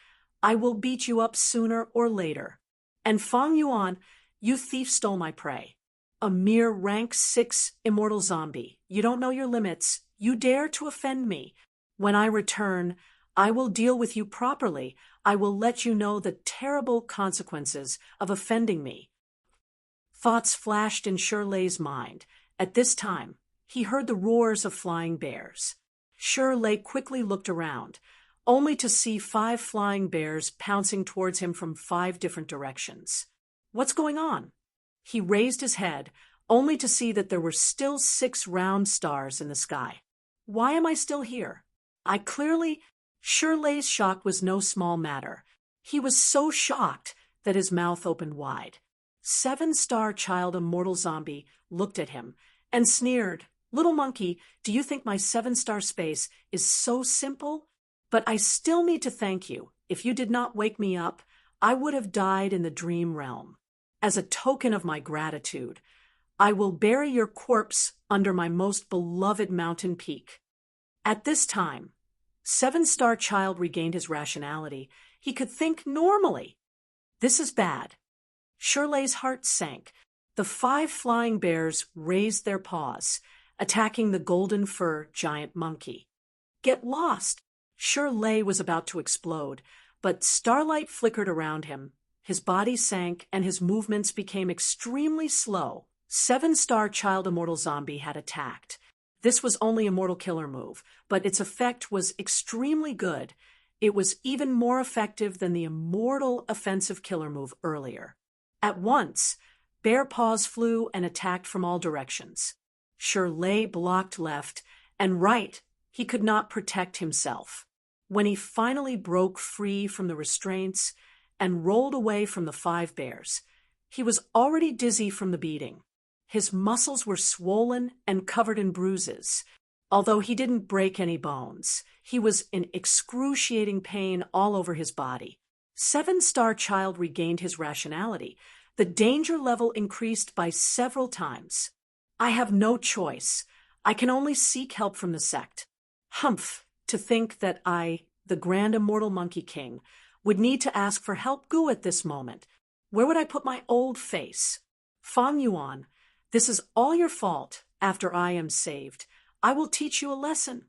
I will beat you up sooner or later. And Fong Yuan, you thief stole my prey. A mere rank 6 immortal zombie. You don't know your limits. You dare to offend me. When I return, I will deal with you properly. I will let you know the terrible consequences of offending me. Thoughts flashed in Shirley's mind. At this time, he heard the roars of flying bears. Shirley quickly looked around, only to see 5 flying bears pouncing towards him from 5 different directions. What's going on? He raised his head, only to see that there were still 6 round stars in the sky. Why am I still here? Shirley's shock was no small matter. He was so shocked that his mouth opened wide. 7-star child immortal zombie looked at him and sneered, "Little monkey, do you think my 7-star space is so simple? But I still need to thank you. If you did not wake me up, I would have died in the dream realm. As a token of my gratitude, I will bury your corpse under my most beloved mountain peak." At this time, 7-star child regained his rationality. He could think normally. This is bad. Shirley's heart sank. The 5 flying bears raised their paws, attacking the golden fur giant monkey. Get lost! Shirley was about to explode, but starlight flickered around him. His body sank and his movements became extremely slow. 7-star child immortal zombie had attacked. This was only a mortal killer move, but its effect was extremely good. It was even more effective than the immortal offensive killer move earlier. At once, bear paws flew and attacked from all directions. Shirley blocked left and right. He could not protect himself. When he finally broke free from the restraints and rolled away from the 5 bears, he was already dizzy from the beating. His muscles were swollen and covered in bruises. Although he didn't break any bones, he was in excruciating pain all over his body. 7-star child regained his rationality. The danger level increased by several times. I have no choice. I can only seek help from the sect. Humph, to think that I, the Grand Immortal Monkey King, would need to ask for help goo at this moment. Where would I put my old face? Fang Yuan, this is all your fault. After I am saved, I will teach you a lesson.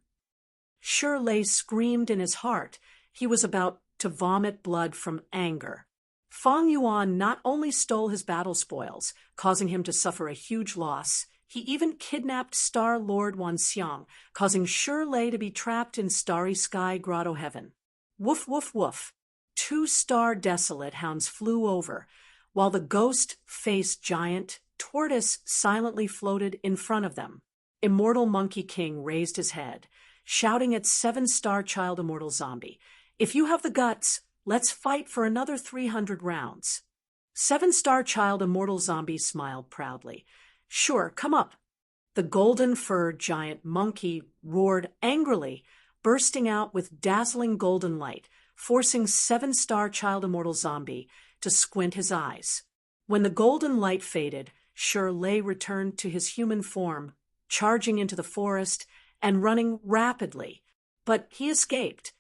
Shirley screamed in his heart. He was about to vomit blood from anger. Fang Yuan not only stole his battle spoils, causing him to suffer a huge loss, he even kidnapped Star Lord Wanxiang, causing Shirley to be trapped in Starry Sky Grotto Heaven. Woof, woof, woof. 2-star desolate hounds flew over, while the ghost-faced giant tortoise silently floated in front of them. Immortal Monkey King raised his head, shouting at 7-star child immortal zombie, "If you have the guts, let's fight for another 300 rounds." 7-star child immortal zombie smiled proudly. "Sure, come up." The golden-furred giant monkey roared angrily, bursting out with dazzling golden light, forcing 7-star child immortal zombie to squint his eyes. When the golden light faded, Shirley returned to his human form, charging into the forest and running rapidly. But he escaped.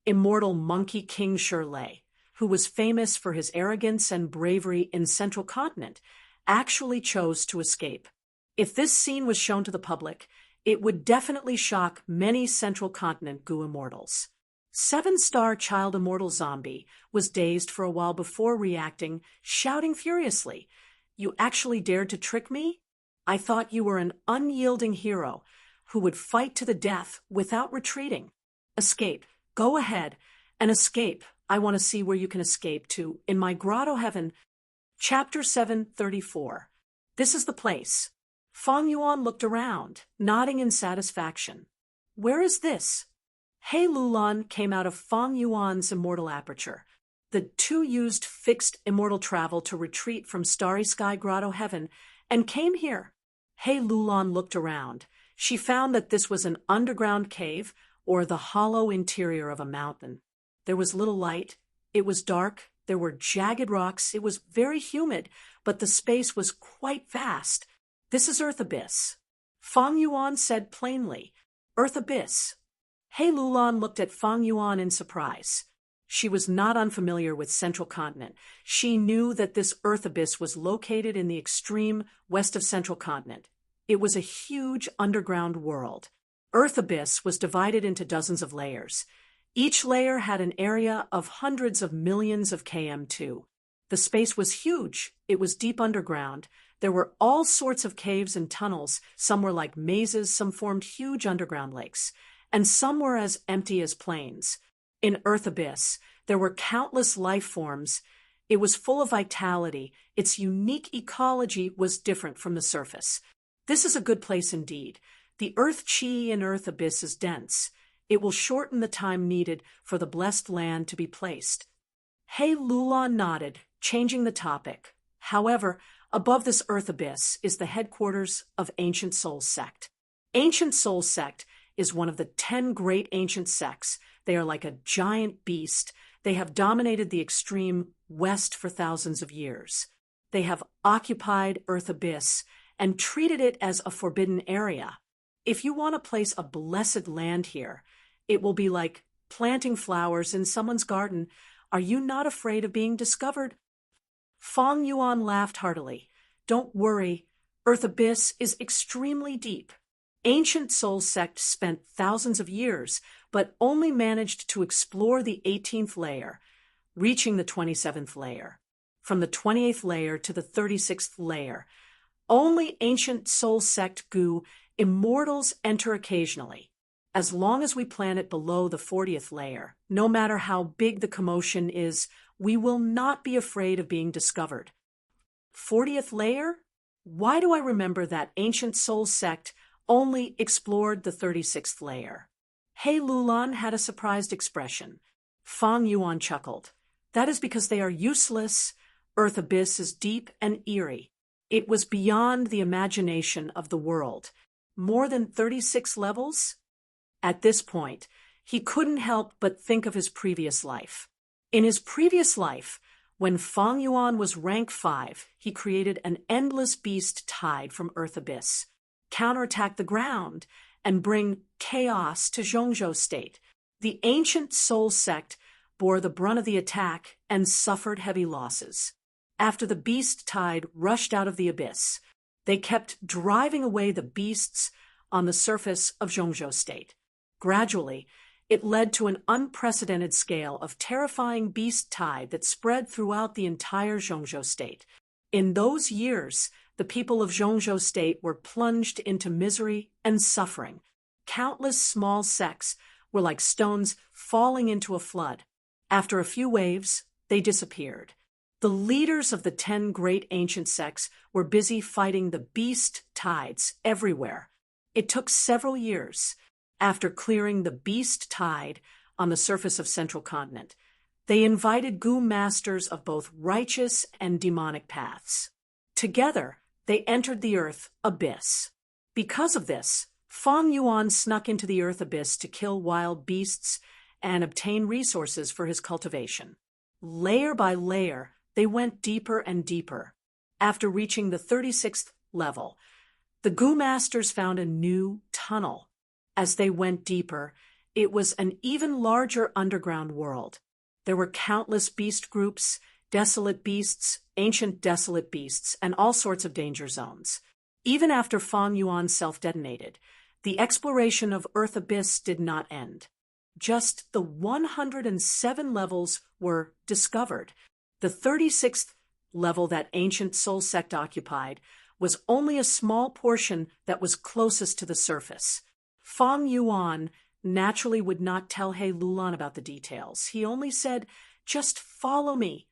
Immortal Monkey King Shirley, who was famous for his arrogance and bravery in Central Continent, actually chose to escape. If this scene was shown to the public, it would definitely shock many Central Continent goo immortals. 7-star child immortal zombie was dazed for a while before reacting, shouting furiously, "You actually dared to trick me? I thought you were an unyielding hero who would fight to the death without retreating. Escape. Go ahead and escape. I want to see where you can escape to in my grotto heaven." Chapter 734. This is the place. Fang Yuan looked around, nodding in satisfaction. Where is this? Hei Lulan came out of Fang Yuan's immortal aperture. The 2 used fixed immortal travel to retreat from Starry Sky Grotto Heaven and came here. Hei Lulan looked around. She found that this was an underground cave or the hollow interior of a mountain. There was little light. It was dark. There were jagged rocks. It was very humid, but the space was quite vast. This is Earth Abyss. Fang Yuan said plainly, Earth Abyss. Hei Lulan looked at Fang Yuan in surprise. She was not unfamiliar with Central Continent. She knew that this Earth Abyss was located in the extreme west of Central Continent. It was a huge underground world. Earth abyss was divided into dozens of layers. Each layer had an area of hundreds of millions of km2. The space was huge. It was deep underground. There were all sorts of caves and tunnels. Some were like mazes, some formed huge underground lakes, and some were as empty as plains. In Earth abyss, there were countless life forms. It was full of vitality. Its unique ecology was different from the surface. This is a good place indeed. The earth chi in Earth abyss is dense. It will shorten the time needed for the blessed land to be placed. He Lulan nodded, changing the topic. However, above this Earth abyss is the headquarters of Ancient Soul Sect. Ancient Soul Sect is one of the 10 great ancient sects. They are like a giant beast. They have dominated the extreme West for thousands of years. They have occupied Earth abyss and treated it as a forbidden area. If you want to place a blessed land here, it will be like planting flowers in someone's garden. Are you not afraid of being discovered? Fong Yuan laughed heartily. Don't worry, Earth abyss is extremely deep. Ancient Soul Sect spent thousands of years, but only managed to explore the 18th layer, reaching the 27th layer. From the 28th layer to the 36th layer, only Ancient Soul Sect Gu immortals enter occasionally. As long as we planet below the 40th layer, no matter how big the commotion is, we will not be afraid of being discovered. 40th layer? Why do I remember that Ancient Soul Sect only explored the 36th layer? He Lulan had a surprised expression. Fong Yuan chuckled. That is because they are useless. Earth abyss is deep and eerie. It was beyond the imagination of the world. More than 36 levels? At this point, he couldn't help but think of his previous life. In his previous life, when Fong Yuan was rank 5, he created an endless beast tide from Earth abyss, counterattack the ground, and bring chaos to Zhongzhou State. The Ancient Soul Sect bore the brunt of the attack and suffered heavy losses. After the beast tide rushed out of the abyss, they kept driving away the beasts on the surface of Zhongzhou State. Gradually, it led to an unprecedented scale of terrifying beast tide that spread throughout the entire Zhongzhou State. In those years, the people of Zhongzhou State were plunged into misery and suffering. Countless small sects were like stones falling into a flood. After a few waves, they disappeared. The leaders of the 10 great ancient sects were busy fighting the beast tides everywhere. It took several years. After clearing the beast tide on the surface of Central Continent, they invited Gu masters of both righteous and demonic paths. Together, they entered the Earth abyss. Because of this, Fong Yuan snuck into the Earth abyss to kill wild beasts and obtain resources for his cultivation. Layer by layer, they went deeper and deeper. After reaching the 36th level, the Gu masters found a new tunnel. As they went deeper, it was an even larger underground world. There were countless beast groups, desolate beasts, ancient desolate beasts, and all sorts of danger zones. Even after Fong Yuan self-detonated, the exploration of Earth abyss did not end. Just the 107 levels were discovered. The 36th level that Ancient Soul Sect occupied was only a small portion that was closest to the surface. Fong Yuan naturally would not tell He Lulan about the details. He only said, "Just follow me."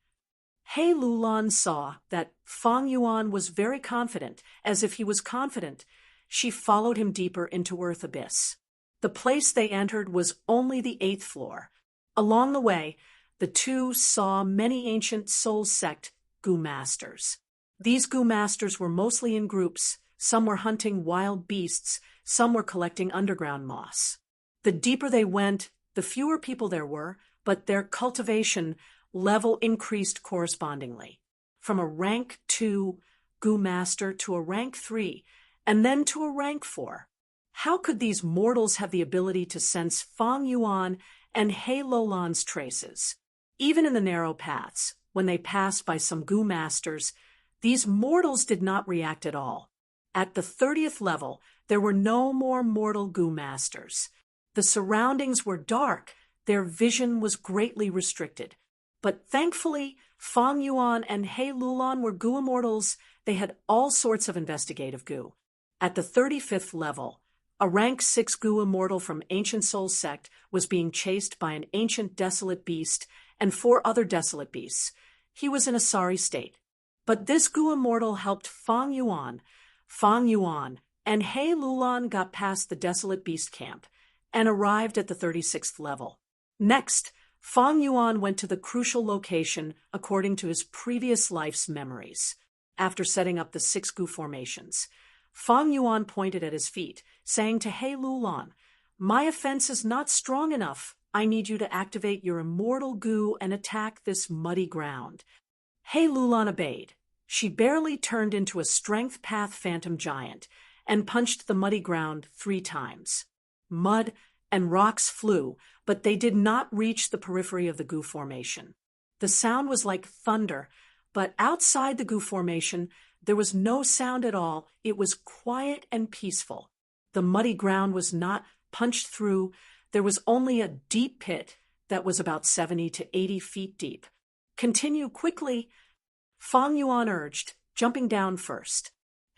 He Lulan saw that Fong Yuan was very confident. As if he was confident, she followed him deeper into Earth abyss. The place they entered was only the 8th floor. Along the way, the two saw many Ancient Soul Sect Gu masters. These Gu masters were mostly in groups. Some were hunting wild beasts, some were collecting underground moss. The deeper they went, the fewer people there were, but their cultivation level increased correspondingly. From a rank 2 Gu master to a rank 3, and then to a rank 4. How could these mortals have the ability to sense Fong Yuan and He Lulan's traces? Even in the narrow paths, when they passed by some Gu masters, these mortals did not react at all. At the 30th level, There were no more mortal goo masters. The surroundings were dark, their vision was greatly restricted. But thankfully, Fang Yuan and He Lulan were goo immortals. They had all sorts of investigative goo. At the 35th level, a rank 6 goo immortal from Ancient Soul Sect was being chased by an ancient desolate beast and 4 other desolate beasts. He was in a sorry state. But this goo immortal helped Fang Yuan. Fang Yuan and He Lulan got past the desolate beast camp and arrived at the 36th level. Next, Fang Yuan went to the crucial location according to his previous life's memories. After setting up the 6 goo formations, Fang Yuan pointed at his feet, saying to He Lulan, "My offense is not strong enough. I need you to activate your immortal goo and attack this muddy ground." He Lulan obeyed. She barely turned into a strength path phantom giant and punched the muddy ground 3 times. Mud and rocks flew, but they did not reach the periphery of the goo formation. The sound was like thunder, but outside the goo formation, there was no sound at all. It was quiet and peaceful. The muddy ground was not punched through. There was only a deep pit that was about 70 to 80 feet deep. "Continue quickly," Fang Yuan urged, jumping down first.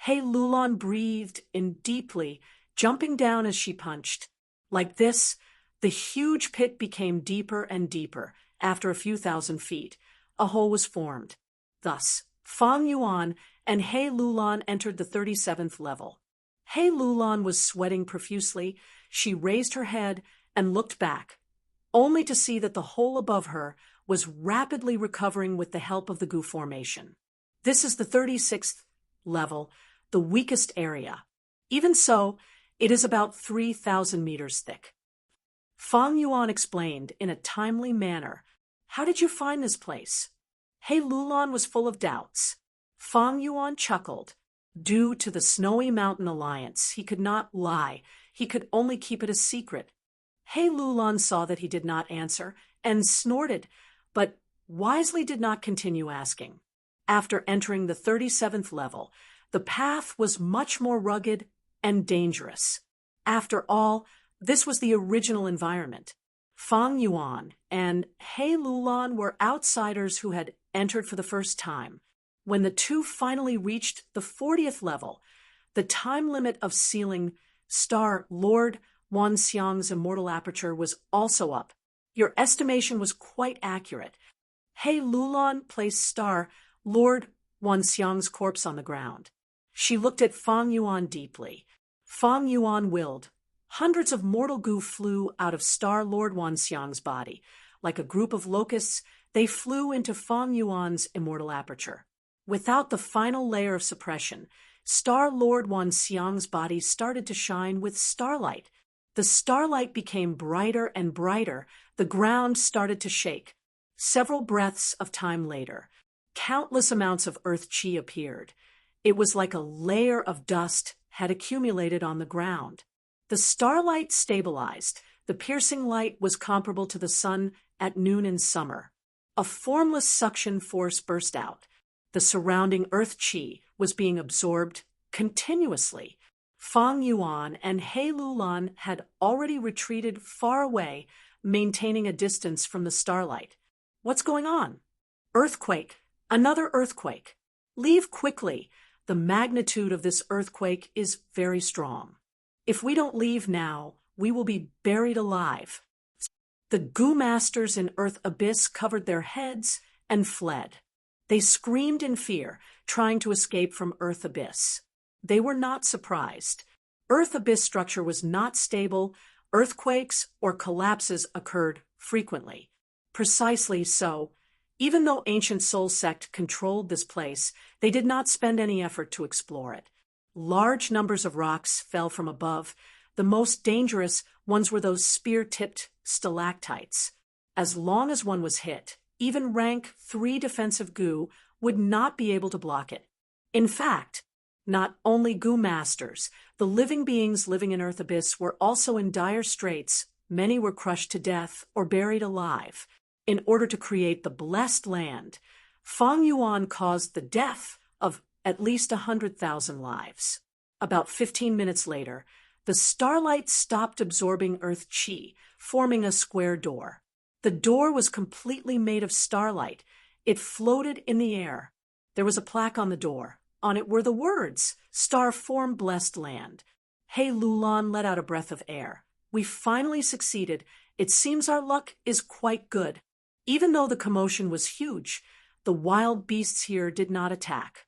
He Lulan breathed in deeply, jumping down as she punched. Like this, the huge pit became deeper and deeper. After a few thousand feet, a hole was formed. Thus, Fang Yuan and He Lulan entered the 37th level. He Lulan was sweating profusely. She raised her head and looked back, only to see that the hole above her was rapidly recovering with the help of the goo formation. This is the 36th level, the weakest area. Even so, it is about 3,000 meters thick. Fang Yuan explained in a timely manner, "How did you find this place?" He Lulan was full of doubts. Fang Yuan chuckled. Due to the Snowy Mountain Alliance, he could not lie. He could only keep it a secret. He Lulan saw that he did not answer and snorted, but wisely did not continue asking. After entering the 37th level, the path was much more rugged and dangerous. After all, this was the original environment. Fang Yuan and He Lulan were outsiders who had entered for the first time. When the two finally reached the 40th level, the time limit of sealing Star Lord Wanxiang's immortal aperture was also up. Your estimation was quite accurate. He Lulan placed Star Lord Wanxiang's corpse on the ground. She looked at Fang Yuan deeply. Fang Yuan willed. Hundreds of mortal goo flew out of Star Lord Wanxiang's body. Like a group of locusts, they flew into Fang Yuan's immortal aperture. Without the final layer of suppression, Star Lord Wanxiang's body started to shine with starlight. The starlight became brighter and brighter. The ground started to shake. Several breaths of time later, countless amounts of earth chi appeared. It was like a layer of dust had accumulated on the ground. The starlight stabilized. The piercing light was comparable to the sun at noon in summer. A formless suction force burst out. The surrounding earth chi was being absorbed continuously. Fang Yuan and He Lulan had already retreated far away, maintaining a distance from the starlight. What's going on? Earthquake. Another earthquake. Leave quickly. The magnitude of this earthquake is very strong. If we don't leave now, we will be buried alive. The goo masters in Earth Abyss covered their heads and fled. They screamed in fear, trying to escape from Earth Abyss. They were not surprised. Earth Abyss structure was not stable. Earthquakes or collapses occurred frequently. Precisely so, even though Ancient Soul Sect controlled this place, they did not spend any effort to explore it. Large numbers of rocks fell from above. The most dangerous ones were those spear-tipped stalactites. As long as one was hit, even rank 3 defensive goo would not be able to block it. In fact, not only goo masters, the living beings living in Earth Abyss were also in dire straits. Many were crushed to death or buried alive. In order to create the blessed land, Fang Yuan caused the death of at least 100,000 lives. About 15 minutes later, the starlight stopped absorbing Earth chi, forming a square door. The door was completely made of starlight. It floated in the air. There was a plaque on the door. On it were the words, "Star form blessed land." Hey Lulan let out a breath of air. We finally succeeded. It seems our luck is quite good. Even though the commotion was huge, the wild beasts here did not attack.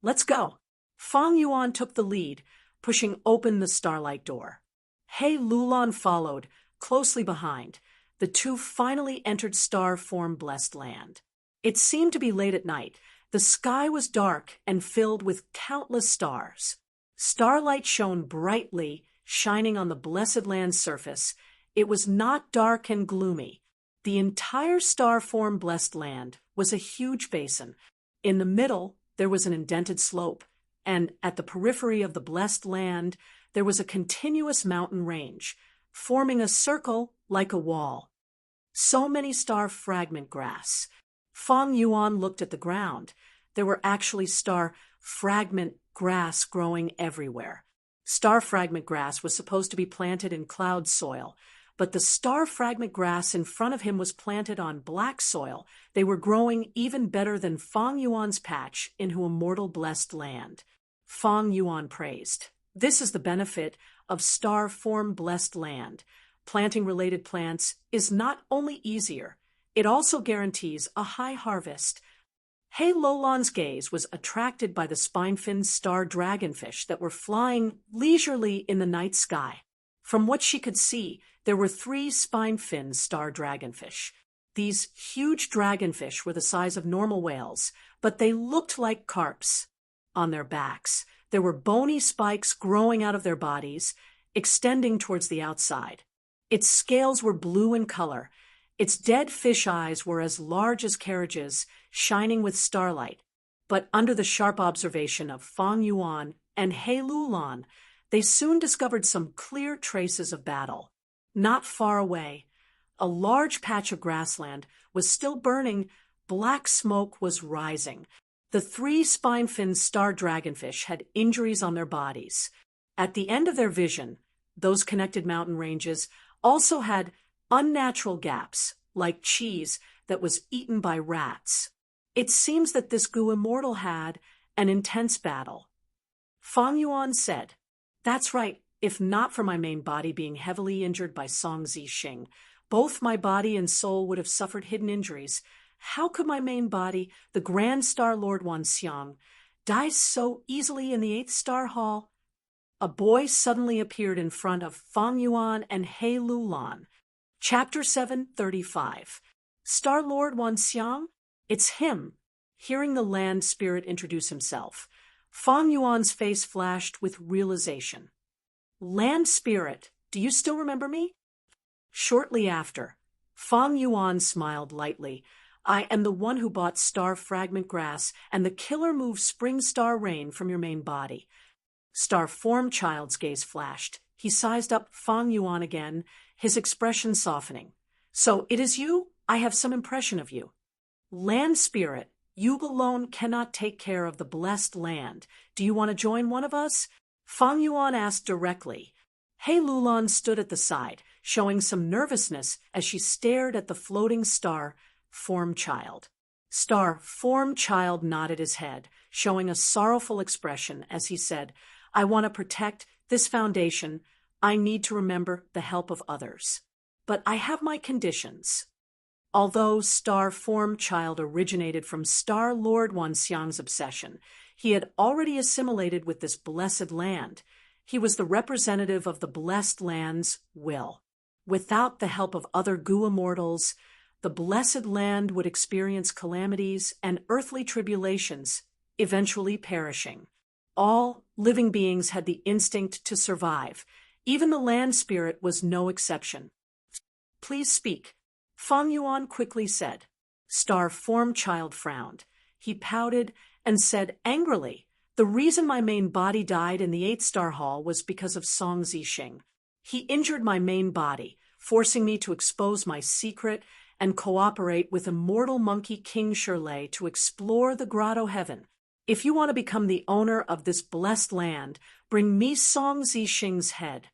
Let's go. Fang Yuan took the lead, pushing open the starlight door. Hey Lulan followed, closely behind. The two finally entered star-form-blessed land. It seemed to be late at night. The sky was dark and filled with countless stars. Starlight shone brightly, shining on the blessed land's surface. It was not dark and gloomy. The entire star-form-blessed land was a huge basin. In the middle, there was an indented slope, and at the periphery of the blessed land, there was a continuous mountain range, forming a circle like a wall. So many star fragment grass. Fang Yuan looked at the ground. There were actually star fragment grass growing everywhere. Star fragment grass was supposed to be planted in cloud soil, but the star fragment grass in front of him was planted on black soil. They were growing even better than Fang Yuan's patch into immortal blessed land. Fang Yuan praised. This is the benefit of star-form blessed land. Planting related plants is not only easier, it also guarantees a high harvest. Hey Lolan's gaze was attracted by the spine-finned star dragonfish that were flying leisurely in the night sky. From what she could see, there were 3 spine-finned star dragonfish. These huge dragonfish were the size of normal whales, but they looked like carps. On their backs, there were bony spikes growing out of their bodies, extending towards the outside. Its scales were blue in color. Its dead fish eyes were as large as carriages, shining with starlight. But under the sharp observation of Fang Yuan and He Lulan, they soon discovered some clear traces of battle. Not far away, a large patch of grassland was still burning. Black smoke was rising. The 3 spine-finned star dragonfish had injuries on their bodies. At the end of their vision, those connected mountain ranges also had unnatural gaps, like cheese that was eaten by rats. It seems that this Gu immortal had an intense battle. Fang Yuan said, "That's right. If not for my main body being heavily injured by Song Zixing, both my body and soul would have suffered hidden injuries. How could my main body, the Grand Star Lord Wanxiang, die so easily in the 8th Star Hall?" A boy suddenly appeared in front of Fang Yuan and He Lulan. Chapter 735. Star Lord Wanxiang? It's him. Hearing the land spirit introduce himself, Fang Yuan's face flashed with realization. Land spirit, do you still remember me? Shortly after, Fang Yuan smiled lightly. I am the one who bought star fragment grass and the killer move spring star rain from your main body. Star form child's gaze flashed. He sized up Fang Yuan again, his expression softening. So it is you? I have some impression of you. Land spirit, you alone cannot take care of the blessed land. Do you want to join one of us? Fang Yuan asked directly. He Lulan stood at the side, showing some nervousness as she stared at the floating star form child. Star form child nodded his head, showing a sorrowful expression as he said, I want to protect this foundation. I need to remember the help of others. But I have my conditions. Although Star Form Child originated from Star Lord Wanxiang's obsession, he had already assimilated with this blessed land. He was the representative of the blessed land's will. Without the help of other Gu immortals, the blessed land would experience calamities and earthly tribulations, eventually perishing. All living beings had the instinct to survive. Even the land spirit was no exception. Please speak, Fang Yuan quickly said. Star Form Child frowned. He pouted and said angrily, the reason my main body died in the 8th Star Hall was because of Song Zixing. He injured my main body, forcing me to expose my secret and cooperate with immortal monkey King Shirley to explore the grotto heaven. If you want to become the owner of this blessed land, bring me Song Zixing's head.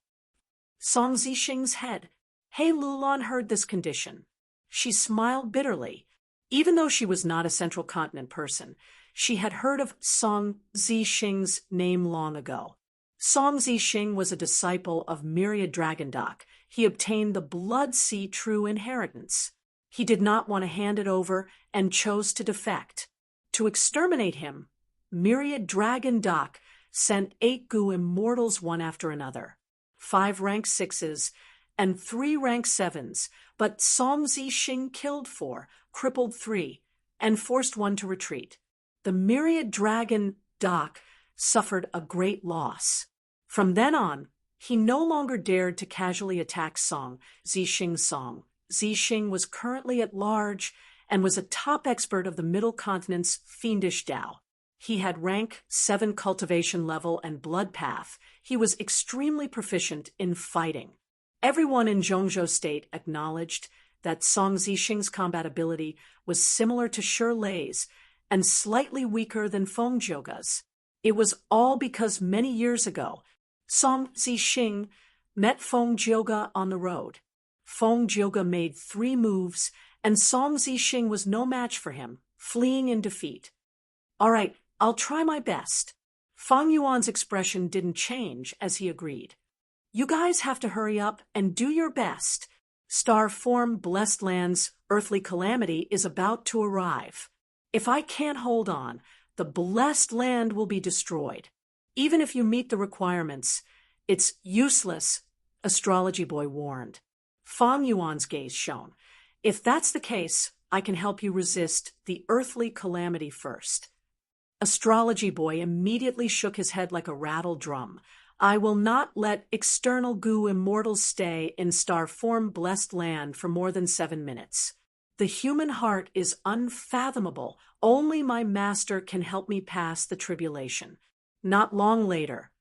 Song Zixing's head. He Lulan heard this condition. She smiled bitterly. Even though she was not a Central Continent person, she had heard of Song Zixing's name long ago. Song Zixing was a disciple of Myriad Dragondock. He obtained the Blood Sea true inheritance. He did not want to hand it over and chose to defect. To exterminate him, Myriad Dragondock sent 8 Gu immortals one after another, 5 rank 6s and 3 rank 7s, but Song Zixing killed 4, crippled 3, and forced 1 to retreat. The Myriad Dragondock suffered a great loss. From then on, he no longer dared to casually attack Song Zixing's song. Zixing was currently at large and was a top expert of the Middle Continent's fiendish Tao. He had rank 7 cultivation level and blood path. He was extremely proficient in fighting. Everyone in Zhongzhou State acknowledged that Song Zixing's combat ability was similar to Shirley's and slightly weaker than Feng Zhouge's. It was all because many years ago, Song Zixing met Feng Zhouge on the road. Feng Zhouge made 3 moves, and Song Zixing was no match for him, fleeing in defeat. All right, I'll try my best. Fang Yuan's expression didn't change as he agreed. You guys have to hurry up and do your best. Star form Blessed Land's earthly calamity is about to arrive. If I can't hold on, the Blessed Land will be destroyed. Even if you meet the requirements, it's useless, Astrology Boy warned. Fang Yuan's gaze shone. If that's the case, I can help you resist the earthly calamity first. Astrology Boy immediately shook his head like a rattled drum. I will not let external Gu immortals stay in star form Blessed Land for more than 7 minutes. The human heart is unfathomable. Only my master can help me pass the tribulation. Not long later,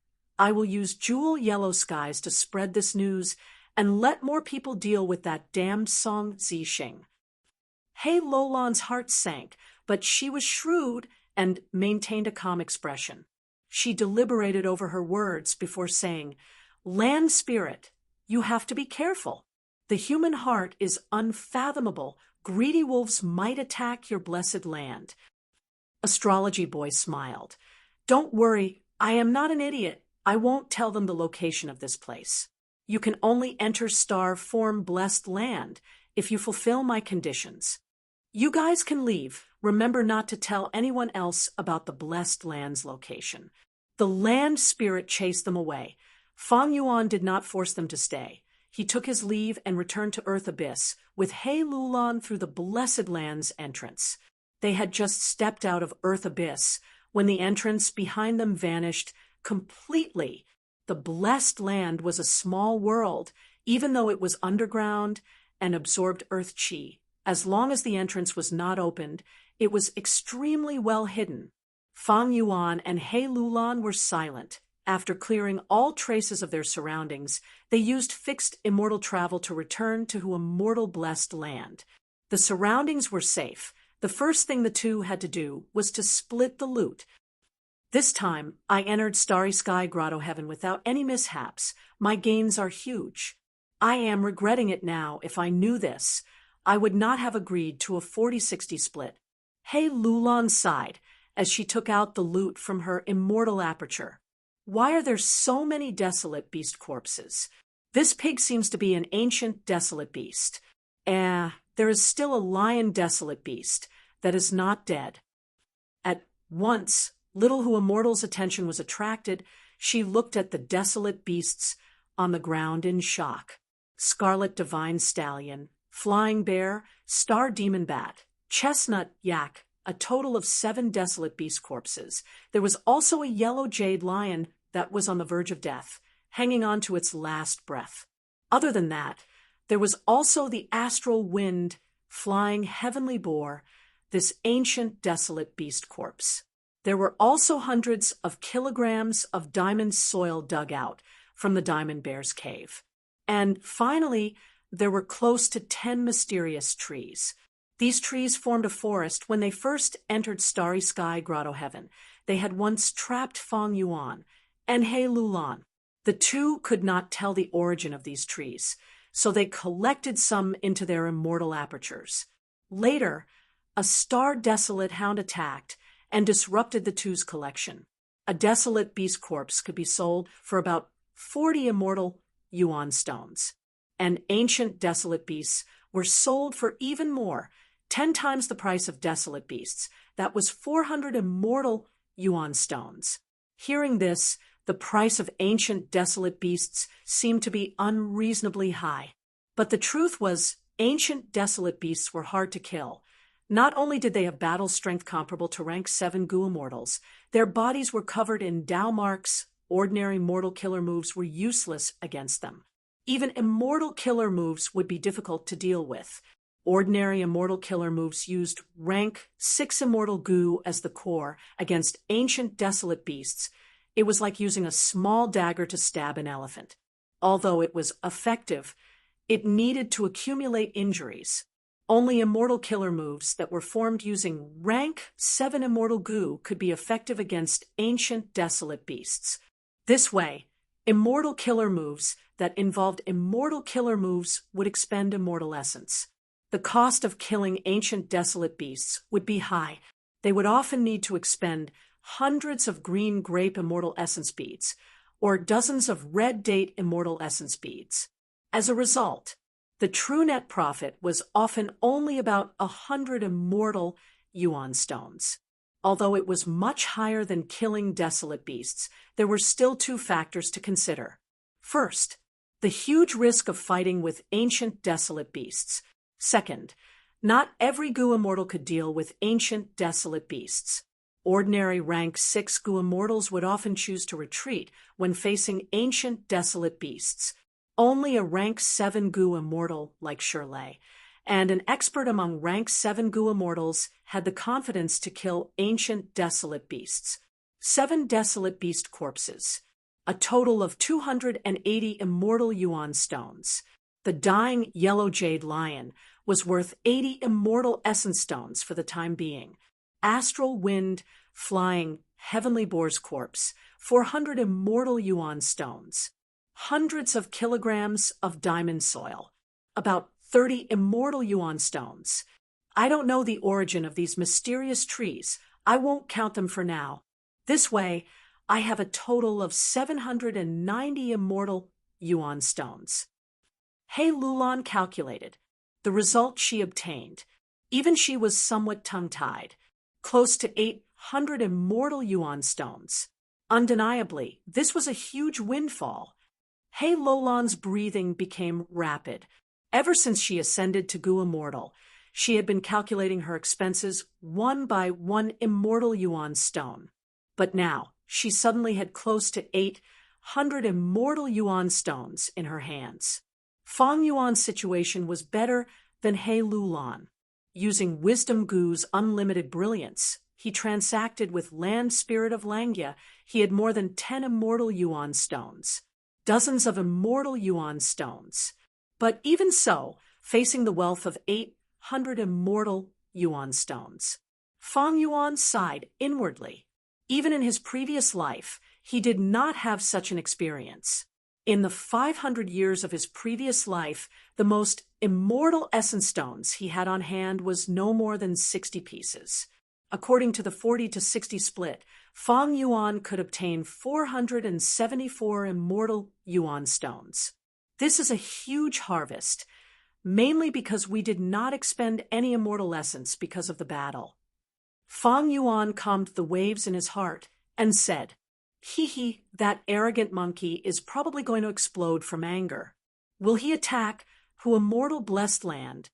I will use jewel yellow skies to spread this news and let more people deal with that damned Song Zixing. He Lulan's heart sank, but she was shrewd and maintained a calm expression. She deliberated over her words before saying, Land Spirit, you have to be careful. The human heart is unfathomable. Greedy wolves might attack your blessed land. Astrology Boy smiled. Don't worry, I am not an idiot. I won't tell them the location of this place. You can only enter star form Blessed Land if you fulfill my conditions. You guys can leave. Remember not to tell anyone else about the Blessed Land's location. The land spirit chased them away. Fang Yuan did not force them to stay. He took his leave and returned to Earth Abyss with He Lulan through the Blessed Land's entrance. They had just stepped out of Earth Abyss when the entrance behind them vanished completely. The Blessed Land was a small world, even though it was underground and absorbed Earth Chi. As long as the entrance was not opened, it was extremely well hidden. Fang Yuan and He Lulan were silent. After clearing all traces of their surroundings, they used fixed immortal travel to return to immortal Blessed Land. The surroundings were safe. The first thing the two had to do was to split the loot. This time, I entered Starry Sky Grotto Heaven without any mishaps. My gains are huge. I am regretting it now. If I knew this, I would not have agreed to a 40-60 split. He Lulan sighed as she took out the loot from her immortal aperture. Why are there so many desolate beast corpses? This pig seems to be an ancient desolate beast. There is still a lion desolate beast that is not dead. At once, Little Who Immortal's attention was attracted. She looked at the desolate beasts on the ground in shock. Scarlet Divine Stallion, Flying Bear, Star Demon Bat, Chestnut Yak, a total of 7 desolate beast corpses. There was also a yellow jade lion that was on the verge of death, hanging on to its last breath. Other than that, there was also the astral wind flying heavenly boar, this ancient desolate beast corpse. There were also hundreds of kilograms of diamond soil dug out from the Diamond Bear's cave. And finally, there were close to 10 mysterious trees. These trees formed a forest when they first entered Starry Sky Grotto Heaven. They had once trapped Feng Yuan and He Lulan. The two could not tell the origin of these trees, so they collected some into their immortal apertures. Later, a star-desolate hound attacked and disrupted the two's collection. A desolate beast corpse could be sold for about 40 immortal yuan stones, and ancient desolate beasts were sold for even more, 10 times the price of desolate beasts. That was 400 immortal yuan stones. Hearing this, the price of ancient desolate beasts seemed to be unreasonably high. But the truth was, ancient desolate beasts were hard to kill. Not only did they have battle strength comparable to rank 7 Gu immortals, their bodies were covered in Dao marks. Ordinary mortal killer moves were useless against them. Even immortal killer moves would be difficult to deal with. Ordinary immortal killer moves used rank 6 immortal Gu as the core against ancient desolate beasts. It was like using a small dagger to stab an elephant. Although it was effective, it needed to accumulate injuries. Only immortal killer moves that were formed using rank 7 immortal Gu could be effective against ancient desolate beasts. This way, immortal killer moves that involved immortal killer moves would expend immortal essence. The cost of killing ancient desolate beasts would be high. They would often need to expend hundreds of green grape immortal essence beads, or dozens of red date immortal essence beads. As a result, the true net profit was often only about 100 immortal yuan stones. Although it was much higher than killing desolate beasts, there were still 2 factors to consider. First, the huge risk of fighting with ancient desolate beasts. Second, not every Gu immortal could deal with ancient desolate beasts. Ordinary rank 6 Gu immortals would often choose to retreat when facing ancient desolate beasts. Only a rank 7 Gu immortal like Shirley and an expert among rank 7 Gu immortals had the confidence to kill ancient desolate beasts. 7 desolate beast corpses, a total of 280 immortal yuan stones. The dying yellow jade lion was worth 80 immortal essence stones for the time being. Astral wind flying heavenly boar's corpse, 400 immortal yuan stones. Hundreds of kilograms of diamond soil, about 30 immortal yuan stones. I don't know the origin of these mysterious trees. I won't count them for now. This way, I have a total of 790 immortal yuan stones. He Lulan calculated. The result she obtained. Even she was somewhat tongue-tied. Close to 800 immortal yuan stones. Undeniably, this was a huge windfall. He Lulan's breathing became rapid. Ever since she ascended to Gu Immortal, she had been calculating her expenses 1 by 1 immortal yuan stone. But now, she suddenly had close to 800 immortal yuan stones in her hands. Feng Yuan's situation was better than He Lulan. Using Wisdom Gu's unlimited brilliance, he transacted with Land Spirit of Langya. He had more than 10 immortal yuan stones. Dozens of immortal yuan stones. But even so, facing the wealth of 800 immortal yuan stones, Feng Yuan sighed inwardly. Even in his previous life, he did not have such an experience. In the 500 years of his previous life, the most immortal essence stones he had on hand was no more than 60 pieces. According to the 40 to 60 split, Feng Yuan could obtain 474 immortal yuan stones. This is a huge harvest, mainly because we did not expend any immortal essence because of the battle. Feng Yuan calmed the waves in his heart and said, "Hee, that arrogant monkey is probably going to explode from anger. Will he attack who immortal blessed land?"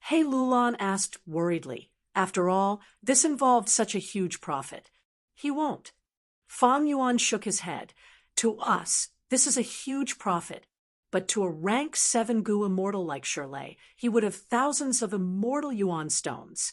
He Lulan asked worriedly. After all, this involved such a huge profit. He won't. Feng Yuan shook his head. To us, this is a huge profit. But to a rank 7 Gu immortal like Shirley, he would have thousands of immortal yuan stones.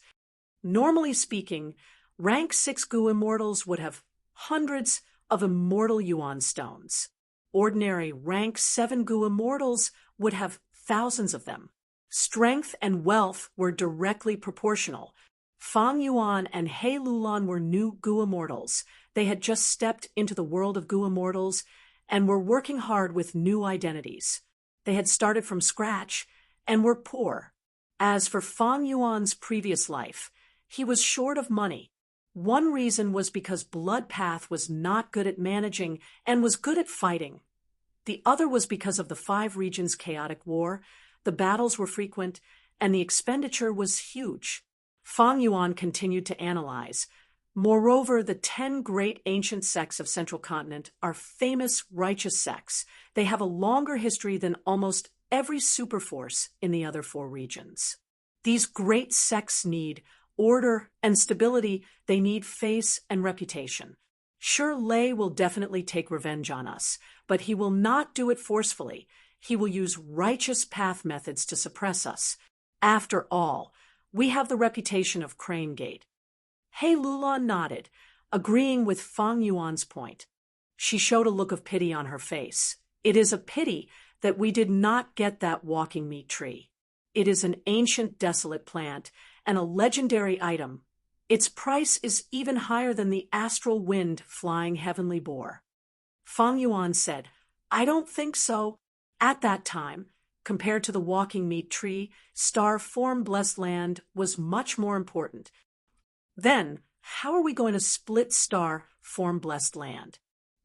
Normally speaking, rank 6 Gu immortals would have hundreds of immortal yuan stones. Ordinary rank 7 Gu immortals would have thousands of them. Strength and wealth were directly proportional. Fang Yuan and He Lulan were new Gu immortals. They had just stepped into the world of Gu immortals and were working hard with new identities. They had started from scratch and were poor. As for Fang Yuan's previous life, he was short of money. One reason was because Blood Path was not good at managing and was good at fighting. The other was because of the 5 regions' chaotic war. The battles were frequent, and the expenditure was huge. Fang Yuan continued to analyze. Moreover, the 10 great ancient sects of Central Continent are famous righteous sects. They have a longer history than almost every superforce in the other 4 regions. These great sects need order and stability. They need face and reputation. Sure, Lei will definitely take revenge on us, but he will not do it forcefully. He will use righteous path methods to suppress us. After all, we have the reputation of Crane Gate. He Lulan nodded, agreeing with Fang Yuan's point. She showed a look of pity on her face. It is a pity that we did not get that walking meat tree. It is an ancient desolate plant and a legendary item. Its price is even higher than the astral wind flying heavenly boar. Fang Yuan said, I don't think so. At that time, compared to the walking meat tree, star form blessed land was much more important. Then, how are we going to split star form blessed land?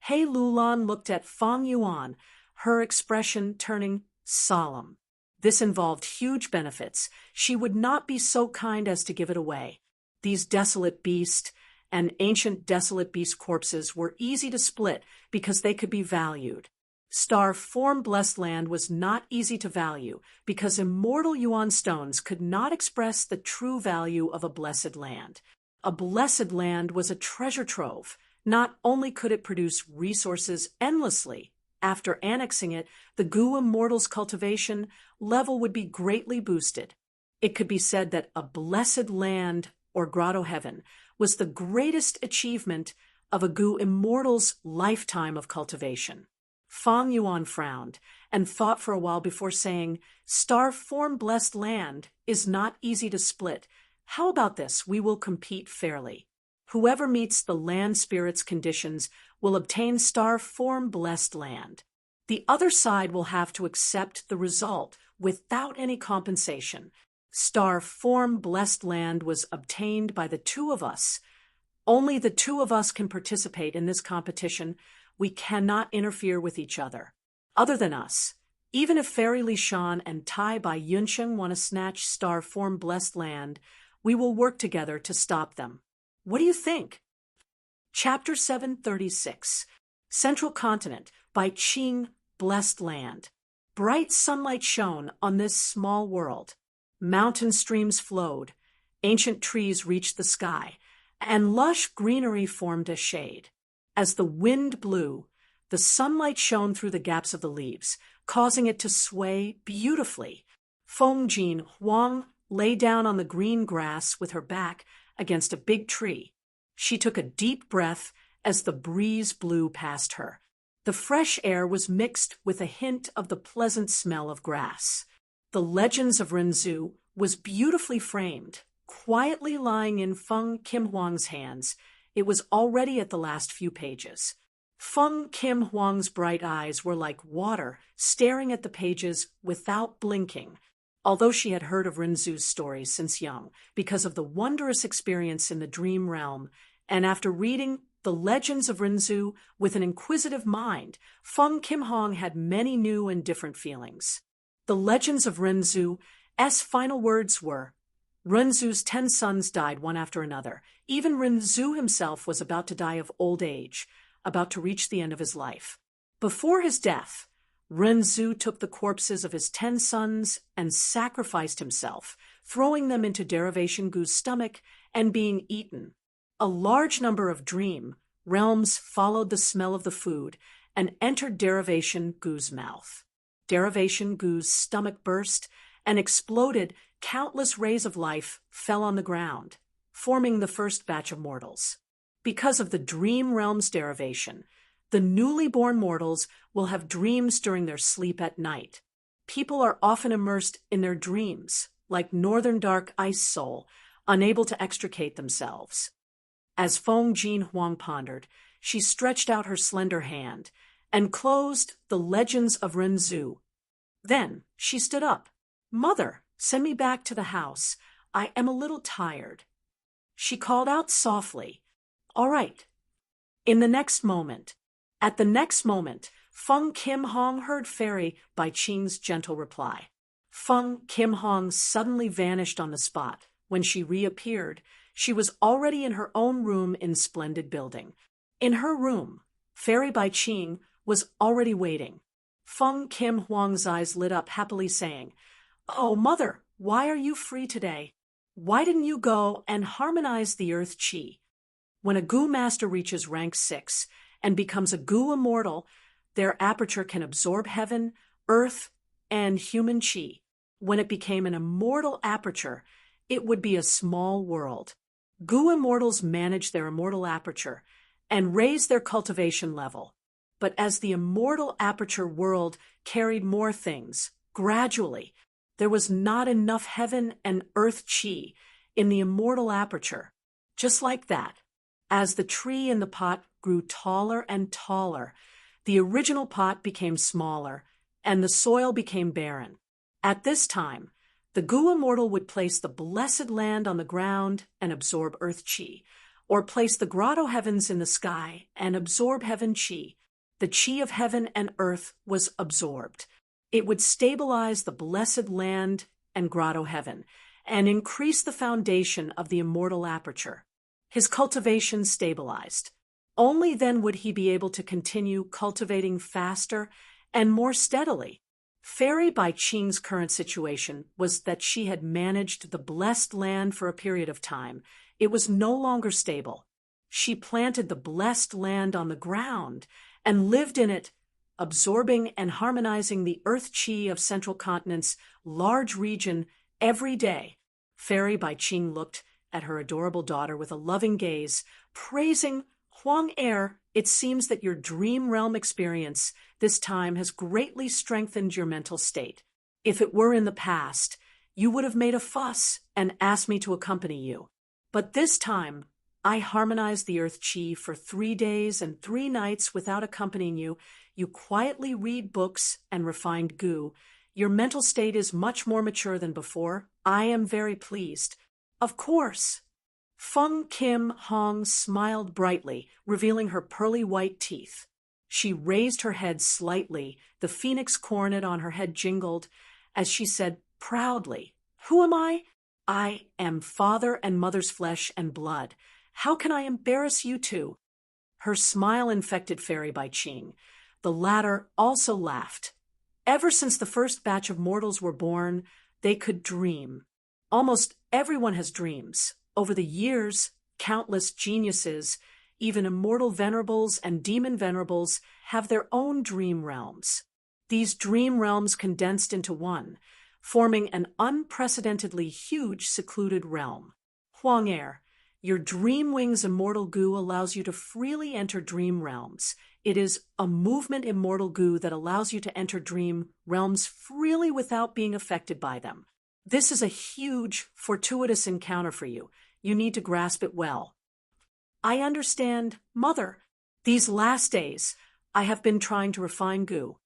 He Lulan looked at Fang Yuan, her expression turning solemn. This involved huge benefits. She would not be so kind as to give it away. These desolate beast and ancient desolate beast corpses were easy to split because they could be valued. Star form blessed land was not easy to value because immortal Yuan stones could not express the true value of a blessed land. A blessed land was a treasure trove. Not only could it produce resources endlessly, after annexing it, the Gu immortals' cultivation level would be greatly boosted. It could be said that a blessed land, or grotto heaven, was the greatest achievement of a Gu immortal's lifetime of cultivation. Fang Yuan frowned and thought for a while before saying, Star form blessed land is not easy to split. How about this? We will compete fairly. Whoever meets the land spirit's conditions will obtain star form blessed land. The other side will have to accept the result without any compensation. Star form blessed land was obtained by the 2 of us. Only the 2 of us can participate in this competition. We cannot interfere with each other. Other than us, even if Fairy Li Shan and Tai Bai Yunsheng want to snatch star form blessed land, we will work together to stop them. What do you think? Chapter 736, Central Continent by Qing, Blessed Land. Bright sunlight shone on this small world. Mountain streams flowed, ancient trees reached the sky, and lush greenery formed a shade. As the wind blew, the sunlight shone through the gaps of the leaves, causing it to sway beautifully. Fongjin Huang lay down on the green grass with her back against a big tree. She took a deep breath as the breeze blew past her. The fresh air was mixed with a hint of the pleasant smell of grass. The Legends of Renzu was beautifully framed, quietly lying in Feng Kim Huang's hands. It was already at the last few pages. Feng Kim Huang's bright eyes were like water, staring at the pages without blinking. Although she had heard of Renzu's stories since young, because of the wondrous experience in the dream realm, and after reading The Legends of Renzu with an inquisitive mind, Feng Kim Huang had many new and different feelings. The Legends of Renzu's final words were, Renzu's 10 sons died one after another. Even Renzu himself was about to die of old age, about to reach the end of his life. Before his death, Renzu took the corpses of his 10 sons and sacrificed himself, throwing them into Derivation Gu's stomach and being eaten. A large number of dream realms followed the smell of the food and entered Derivation Gu's mouth. Derivation Gu's stomach burst and exploded. Countless rays of life fell on the ground, forming the first batch of mortals. Because of the dream realm's derivation, the newly born mortals will have dreams during their sleep at night. people are often immersed in their dreams, like northern dark ice soul, unable to extricate themselves. As Feng Jin Huang pondered, she stretched out her slender hand and closed the Legends of Renzu. Then she stood up. "Mother, send me back to the house. I am a little tired." She called out softly, "All right." In the next moment, At the next moment, Feng Kim Hong heard Fairy Bai Qing's gentle reply. Feng Kim Hong suddenly vanished on the spot. When she reappeared, she was already in her own room in splendid building. In her room, Fairy Bai Qing was already waiting. Feng Kim Huang's eyes lit up happily, saying, "Oh, Mother, why are you free today? Why didn't you go and harmonize the earth qi?" When a Gu master reaches rank 6 and becomes a Gu immortal, their aperture can absorb heaven, earth, and human qi. When it became an immortal aperture, it would be a small world. Gu immortals manage their immortal aperture and raise their cultivation level. But as the immortal aperture world carried more things, gradually, there was not enough heaven and earth qi in the immortal aperture. Just like that, as the tree in the pot grew taller and taller, the original pot became smaller, and the soil became barren. At this time, the Gu immortal would place the blessed land on the ground and absorb earth qi, or place the grotto heavens in the sky and absorb heaven qi. The qi of heaven and earth was absorbed. It would stabilize the blessed land and grotto heaven and increase the foundation of the immortal aperture. His cultivation stabilized. Only then would he be able to continue cultivating faster and more steadily. Fairy Bai Qing's current situation was that she had managed the blessed land for a period of time. It was no longer stable. She planted the blessed land on the ground and lived in it, absorbing and harmonizing the earth qi of Central Continent's large region every day. Fairy Bai Qing looked at her adorable daughter with a loving gaze, praising Huang Er. "It seems that your dream realm experience this time has greatly strengthened your mental state. If it were in the past, you would have made a fuss and asked me to accompany you. But this time, I harmonized the earth qi for 3 days and 3 nights without accompanying you. You quietly read books and refined Gu. Your mental state is much more mature than before. I am very pleased." "Of course." Feng Kim Hong smiled brightly, revealing her pearly white teeth. She raised her head slightly. The phoenix coronet on her head jingled as she said proudly, "Who am I? I am father and mother's flesh and blood. How can I embarrass you two?" Her smile infected Fairy Bai Qing. The latter also laughed. Ever since the first batch of mortals were born, they could dream. Almost everyone has dreams. Over the years, countless geniuses, even immortal venerables and demon venerables, have their own dream realms. These dream realms condensed into one, forming an unprecedentedly huge secluded realm. Huang Er, your Dream Wings Immortal Gu allows you to freely enter dream realms. It is a movement immortal Gu that allows you to enter dream realms freely without being affected by them. This is a huge, fortuitous encounter for you. You need to grasp it well. "I understand, Mother. These last days, I have been trying to refine Gu.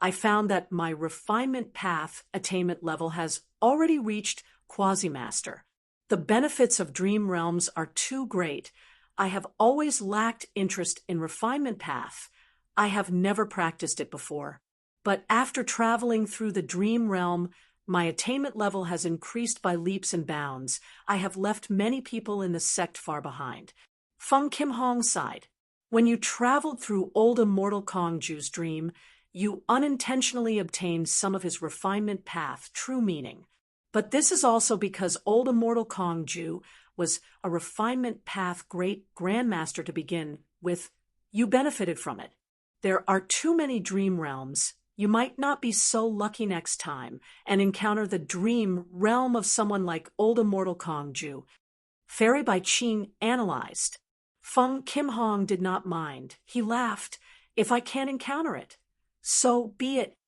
I found that my refinement path attainment level has already reached Quasi-Master. The benefits of dream realms are too great. I have always lacked interest in refinement path. I have never practiced it before. But after traveling through the dream realm, my attainment level has increased by leaps and bounds. I have left many people in the sect far behind." Feng Kim Hong sighed. "When you traveled through old immortal Kongju's dream, you unintentionally obtained some of his refinement path true meaning. But this is also because old immortal Kongju was a refinement path great grandmaster to begin with. You benefited from it. There are too many dream realms. You might not be so lucky next time and encounter the dream realm of someone like old immortal Kongju." Fairy Bai Qing analyzed. Feng Kim Hong did not mind. He laughed. "If I can't encounter it, so be it.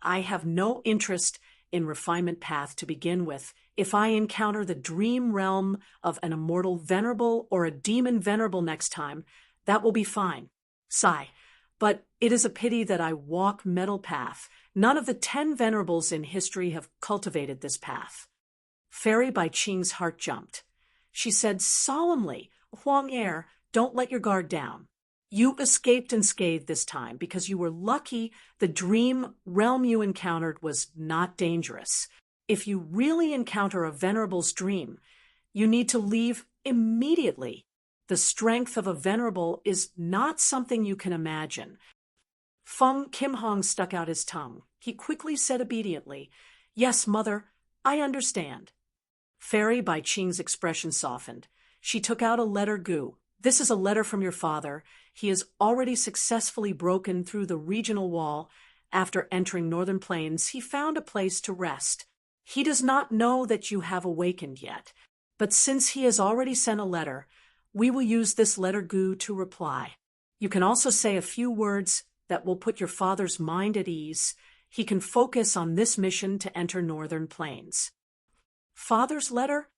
I have no interest in refinement path to begin with. If I encounter the dream realm of an immortal venerable or a demon venerable next time, that will be fine. Sigh. But it is a pity that I walk metal path. None of the 10 venerables in history have cultivated this path. Fairy Bai Qing's heart jumped. She said solemnly, Huang Er, don't let your guard down. You escaped unscathed this time because you were lucky the dream realm you encountered was not dangerous. If you really encounter a venerable's dream, you need to leave immediately. The strength of a venerable is not something you can imagine. Feng Kim Hong stuck out his tongue. He quickly said obediently, Yes, mother, I understand. Fairy Bai Qing's expression softened. She took out a letter Gu. This is a letter from your father. He has already successfully broken through the regional wall. After entering Northern Plains, he found a place to rest. He does not know that you have awakened yet, but since he has already sent a letter, we will use this letter Gu to reply. You can also say a few words that will put your father's mind at ease. He can focus on this mission to enter Northern Plains. Father's letter?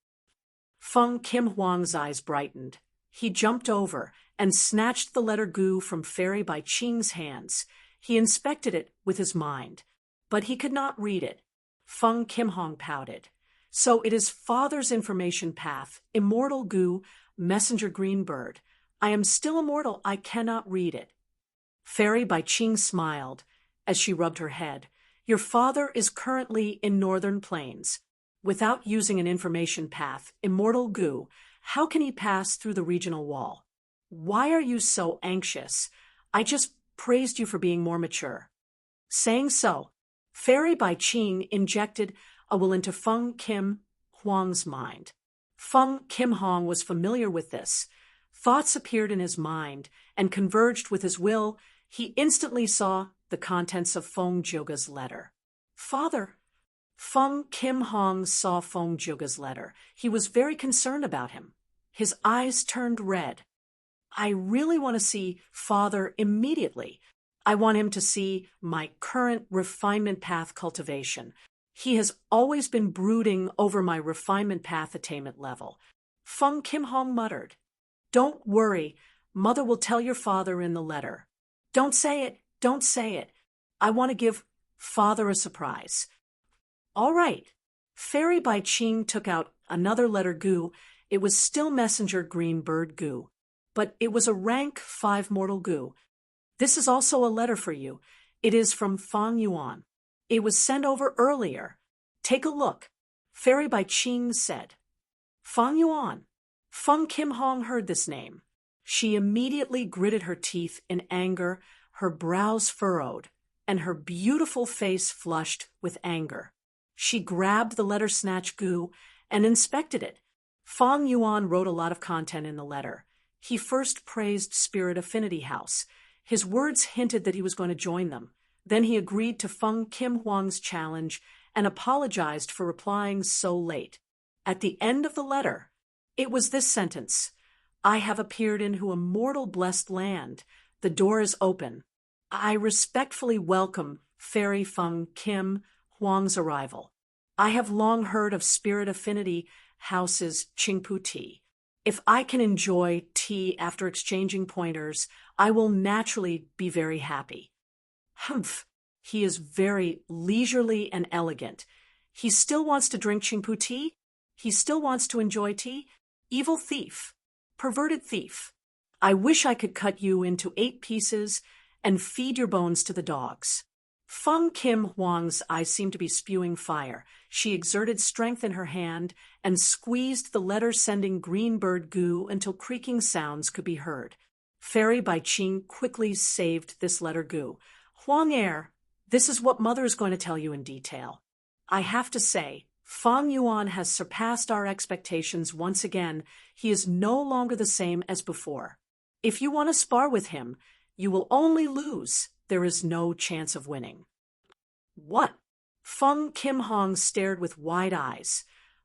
Feng Kim Huang's eyes brightened. He jumped over and snatched the letter Gu from Fairy Bai Qing's hands. He inspected it with his mind, but he could not read it. Feng Kim Hong pouted. So it is father's information path, immortal Gu, messenger green bird. I am still immortal, I cannot read it. Fairy Bai Qing smiled as she rubbed her head. Your father is currently in Northern Plains. Without using an information path, immortal Gu, how can he pass through the regional wall? Why are you so anxious? I just praised you for being more mature. Saying so, Fairy Bai Qing injected a will into Feng Kim Huang's mind. Feng Kim Hong was familiar with this. Thoughts appeared in his mind and converged with his will. He instantly saw the contents of Feng Jiuge's letter. Father! Feng Kim Hong saw Feng Jiuge's letter. He was very concerned about him. His eyes turned red. I really want to see Father immediately. I want him to see my current refinement path cultivation. He has always been brooding over my refinement path attainment level. Feng Kim Hong muttered. Don't worry, Mother will tell your father in the letter. Don't say it, don't say it. I want to give Father a surprise. All right. Fairy Bai Qing took out another letter Gu. It was still messenger green bird Gu, but it was a rank 5 mortal Gu. This is also a letter for you. It is from Fang Yuan. It was sent over earlier. Take a look. Fairy Bai Qing said. Fang Yuan. Feng Kim Hong heard this name. She immediately gritted her teeth in anger, her brows furrowed, and her beautiful face flushed with anger. She grabbed the letter snatch Gu and inspected it. Fang Yuan wrote a lot of content in the letter. He first praised Spirit Affinity House. His words hinted that he was going to join them. Then he agreed to Feng Kim Huang's challenge and apologized for replying so late. At the end of the letter, it was this sentence. I have appeared into a mortal blessed land. The door is open. I respectfully welcome Fairy Feng Kim Huang's arrival. I have long heard of Spirit Affinity House's Qingpu tea. If I can enjoy tea after exchanging pointers, I will naturally be very happy. Humph, he is very leisurely and elegant. He still wants to drink Qingpu tea? He still wants to enjoy tea? Evil thief. Perverted thief. I wish I could cut you into 8 pieces and feed your bones to the dogs. Feng Kim Huang's eyes seemed to be spewing fire. She exerted strength in her hand and squeezed the letter-sending green bird Gu until creaking sounds could be heard. Fairy Bai Qing quickly saved this letter Gu. Huang Er, this is what Mother is going to tell you in detail. I have to say, Fang Yuan has surpassed our expectations once again. He is no longer the same as before. If you want to spar with him, you will only lose. There is no chance of winning. What? Feng Kim Hong stared with wide eyes,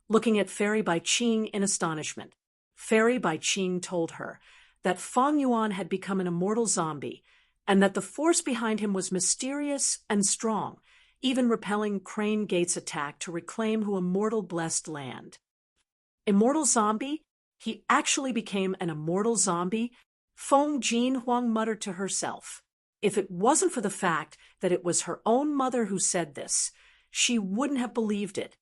looking at Fairy Bai Qing in astonishment. Fairy Bai Qing told her that Fang Yuan had become an immortal zombie, and that the force behind him was mysterious and strong. even repelling Crane Gate's attack to reclaim who immortal blessed land. Immortal zombie? He actually became an immortal zombie? Feng Jin Huang muttered to herself. If it wasn't for the fact that it was her own mother who said this, she wouldn't have believed it.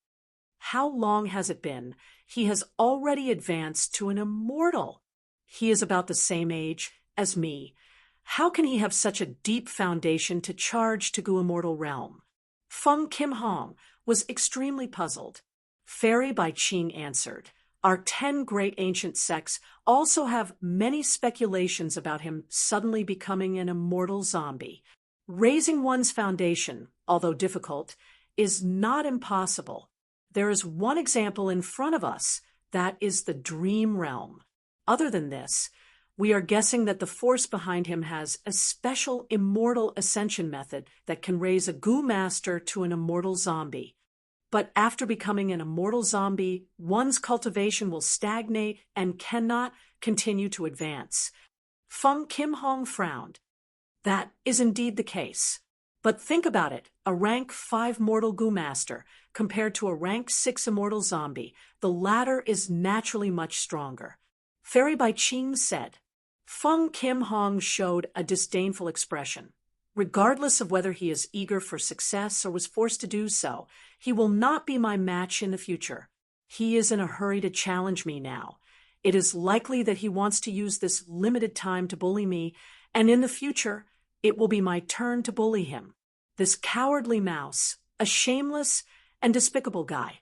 How long has it been? He has already advanced to an immortal. He is about the same age as me. How can he have such a deep foundation to charge to Gu immortal realm? Feng Kim Hong was extremely puzzled. Fairy Bai Qing answered. Our 10 great ancient sects also have many speculations about him suddenly becoming an immortal zombie. Raising one's foundation, although difficult, is not impossible. There is one example in front of us, that is the dream realm. Other than this, we are guessing that the force behind him has a special immortal ascension method that can raise a Gu master to an immortal zombie. But after becoming an immortal zombie, one's cultivation will stagnate and cannot continue to advance. Feng Kim Hong frowned. That is indeed the case. But think about it, a rank 5 mortal Gu master compared to a rank 6 immortal zombie. The latter is naturally much stronger. Fairy Bai Qing said. Feng Kim Hong showed a disdainful expression. Regardless of whether he is eager for success or was forced to do so, he will not be my match in the future. He is in a hurry to challenge me now. It is likely that he wants to use this limited time to bully me, and in the future, it will be my turn to bully him. This cowardly mouse, a shameless and despicable guy.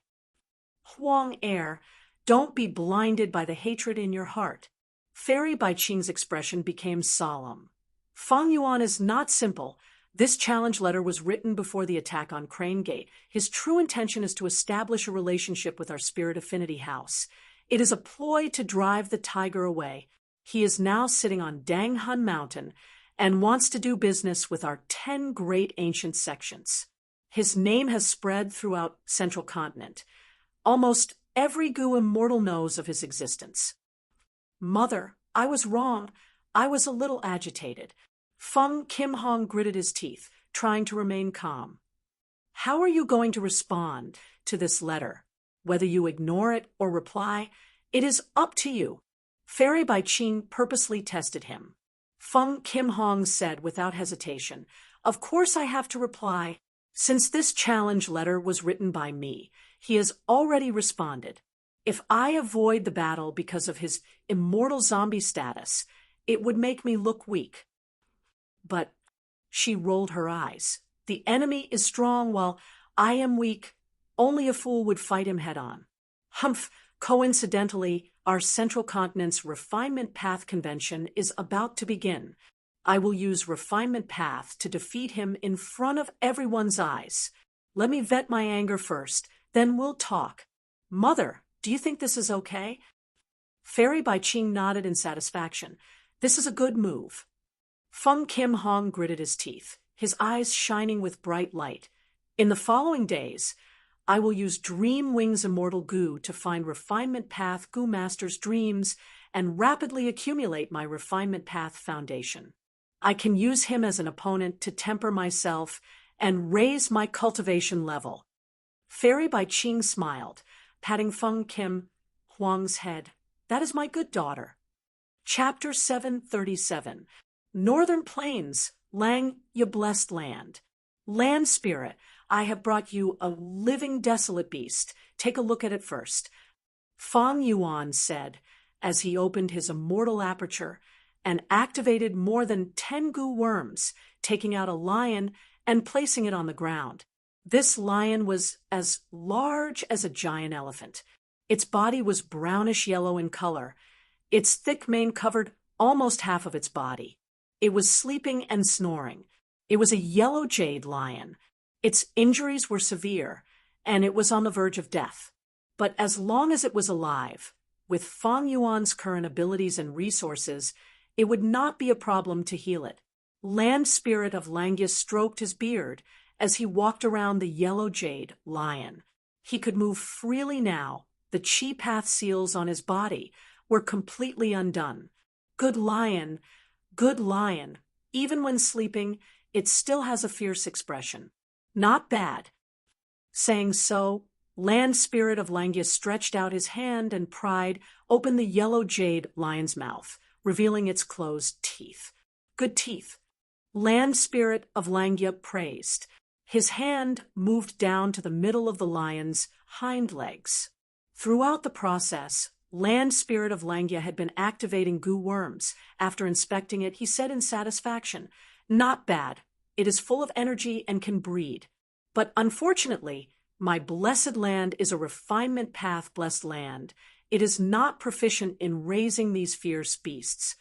Huang Air, don't be blinded by the hatred in your heart. Fairy Bai Qing's expression became solemn. Feng Yuan is not simple. This challenge letter was written before the attack on Crane Gate. His true intention is to establish a relationship with our Spirit Affinity House. It is a ploy to drive the tiger away. He is now sitting on Dang Hun Mountain and wants to do business with our 10 great ancient sections. His name has spread throughout Central Continent. Almost every Gu immortal knows of his existence. Mother, I was wrong. I was a little agitated. Feng Kim Hong gritted his teeth, trying to remain calm. How are you going to respond to this letter? Whether you ignore it or reply, it is up to you. Fairy Bai Qing purposely tested him. Feng Kim Hong said without hesitation, Of course I have to reply. Since this challenge letter was written by me, he has already responded. If I avoid the battle because of his immortal zombie status, it would make me look weak. But she rolled her eyes. The enemy is strong while I am weak. Only a fool would fight him head-on. Humph! Coincidentally, our Central Continent's Refinement Path Convention is about to begin. I will use Refinement Path to defeat him in front of everyone's eyes. Let me vet my anger first, then we'll talk. Mother, do you think this is okay? Fairy Bai Qing nodded in satisfaction. This is a good move. Feng Kim Hong gritted his teeth, his eyes shining with bright light. In the following days, I will use Dream Wings Immortal Gu to find Refinement Path Gu Master's dreams and rapidly accumulate my Refinement Path foundation. I can use him as an opponent to temper myself and raise my cultivation level. Fairy Bai Qing smiled, patting Feng Kim Huang's head. That is my good daughter. Chapter 737. Northern Plains, Lang, you blessed land. Land spirit, I have brought you a living desolate beast. Take a look at it first. Feng Yuan said, as he opened his immortal aperture and activated more than 10 Gu worms, taking out a lion and placing it on the ground. This lion was as large as a giant elephant. Its body was brownish yellow in color. Its thick mane covered almost half of its body. It was sleeping and snoring. It was a yellow jade lion. Its injuries were severe, and it was on the verge of death. But as long as it was alive, with Feng Yuan's current abilities and resources, it would not be a problem to heal it. Land Spirit of Langia stroked his beard as he walked around the yellow jade lion. He could move freely now. The chi path seals on his body were completely undone. Good lion, even when sleeping, it still has a fierce expression. Not bad. Saying so, Land Spirit of Langya stretched out his hand and pried open the yellow jade lion's mouth, revealing its closed teeth. Good teeth. Land Spirit of Langya praised. His hand moved down to the middle of the lion's hind legs. Throughout the process, Land Spirit of Langya had been activating goo worms. After inspecting it, he said in satisfaction, "Not bad. It is full of energy and can breed. But unfortunately, my blessed land is a refinement path blessed land. It is not proficient in raising these fierce beasts."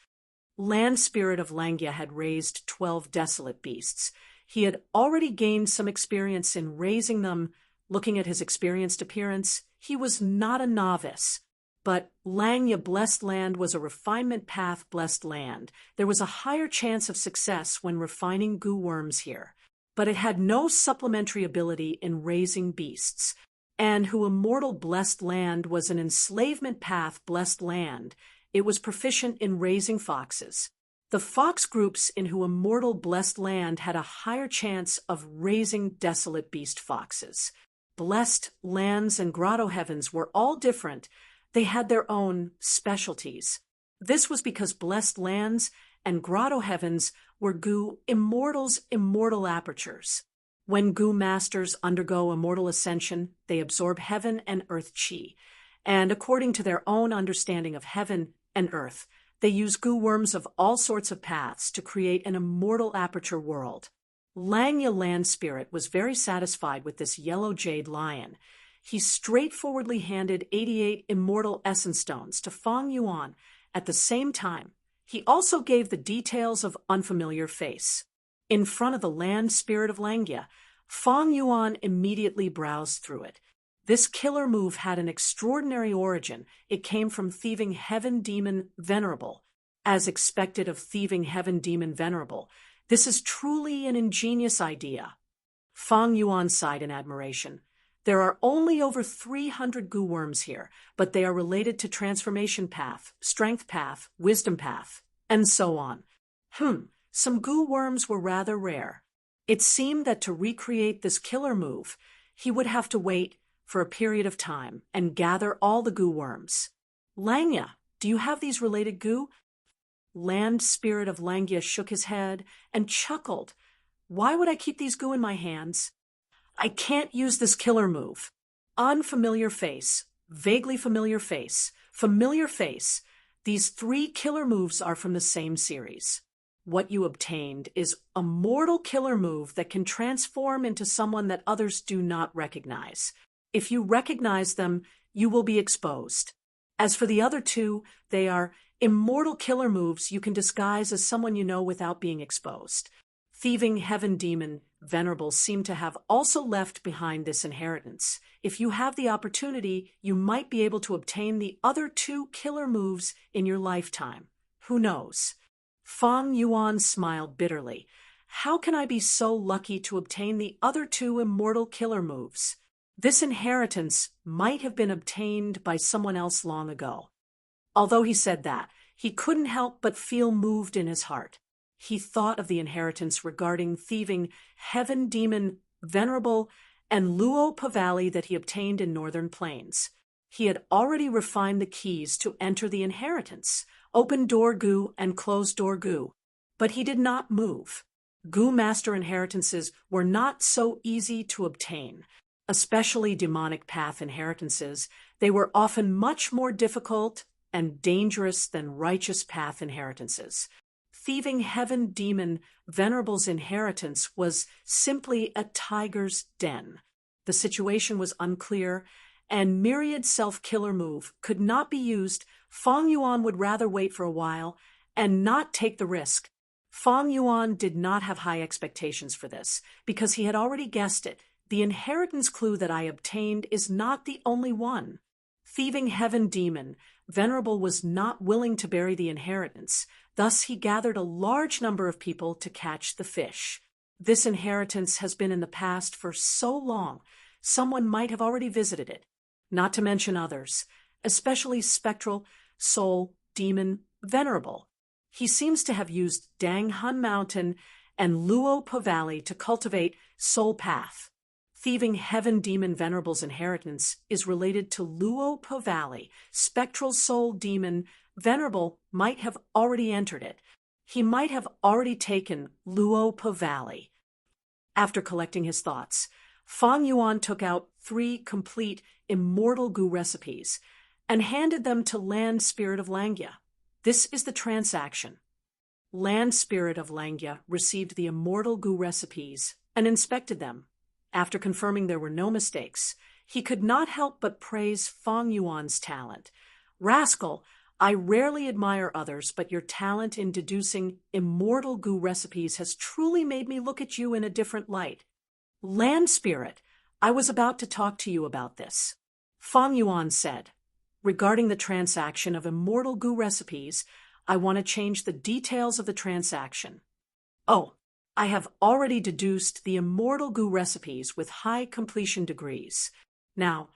Land Spirit of Langya had raised 12 desolate beasts. He had already gained some experience in raising them. Looking at his experienced appearance, he was not a novice. But Langya blessed land was a refinement path blessed land. There was a higher chance of success when refining goo worms here. But it had no supplementary ability in raising beasts. And who immortal blessed land was an enslavement path blessed land. It was proficient in raising foxes. The fox groups in who immortal blessed land had a higher chance of raising desolate beast foxes. Blessed lands and grotto heavens were all different. They had their own specialties. This was because blessed lands and grotto heavens were goo immortals' immortal apertures. When goo masters undergo immortal ascension, they absorb heaven and earth chi, and according to their own understanding of heaven and earth, they use goo worms of all sorts of paths to create an immortal aperture world. Langya Land Spirit was very satisfied with this yellow jade lion. He straightforwardly handed 88 immortal essence stones to Feng Yuan. At the same time, he also gave the details of unfamiliar face. In front of the Land Spirit of Langya, Feng Yuan immediately browsed through it. This killer move had an extraordinary origin. It came from Thieving Heaven Demon Venerable. As expected of Thieving Heaven Demon Venerable, this is truly an ingenious idea. Feng Yuan sighed in admiration. There are only over 300 goo worms here, but they are related to Transformation Path, Strength Path, Wisdom Path, and so on. Some goo worms were rather rare. It seemed that to recreate this killer move, he would have to wait for a period of time and gather all the goo worms. Langya, do you have these related goo? Land Spirit of Langya shook his head and chuckled. Why would I keep these goo in my hands? I can't use this killer move. Unfamiliar face, vaguely familiar face, familiar face. These 3 killer moves are from the same series. What you obtained is a mortal killer move that can transform into someone that others do not recognize. If you recognize them, you will be exposed. As for the other 2, they are immortal killer moves you can disguise as someone you know without being exposed. Thieving Heaven Demon Venerable seem to have also left behind this inheritance. If you have the opportunity, you might be able to obtain the other 2 killer moves in your lifetime. Who knows? Feng Yuan smiled bitterly. How can I be so lucky to obtain the other 2 immortal killer moves? This inheritance might have been obtained by someone else long ago. Although he said that, he couldn't help but feel moved in his heart. He thought of the inheritance regarding Thieving Heaven Demon Venerable and Luo Pavali that he obtained in Northern Plains. He had already refined the keys to enter the inheritance, open door goo and closed door goo, but he did not move. Goo master inheritances were not so easy to obtain. Especially demonic path inheritances, they were often much more difficult and dangerous than righteous path inheritances. Thieving Heaven Demon Venerable's inheritance was simply a tiger's den. The situation was unclear, and myriad self-killer move could not be used. Feng Yuan would rather wait for a while and not take the risk. Feng Yuan did not have high expectations for this, because he had already guessed it. The inheritance clue that I obtained is not the only one. Thieving Heaven Demon Venerable was not willing to bury the inheritance. Thus he gathered a large number of people to catch the fish. This inheritance has been in the past for so long, someone might have already visited it. Not to mention others, especially Spectral Soul Demon Venerable. He seems to have used Dang Hun Mountain and Luopa Valley to cultivate soul path. Thieving Heaven Demon Venerable's inheritance is related to Luopa Valley. Spectral Soul Demon Venerable might have already entered it. He might have already taken Luopa Valley. After collecting his thoughts, Fang Yuan took out 3 complete immortal goo recipes and handed them to Land Spirit of Langya. This is the transaction. Land Spirit of Langya received the immortal goo recipes and inspected them. After confirming there were no mistakes, he could not help but praise Fang Yuan's talent. Rascal, I rarely admire others, but your talent in deducing immortal goo recipes has truly made me look at you in a different light. Land Spirit, I was about to talk to you about this. Fang Yuan said, regarding the transaction of immortal goo recipes, I want to change the details of the transaction. Oh, I have already deduced the immortal goo recipes with high completion degrees. Now,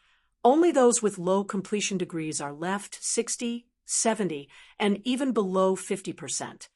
only those with low completion degrees are left, 60, 70, and even below 50%.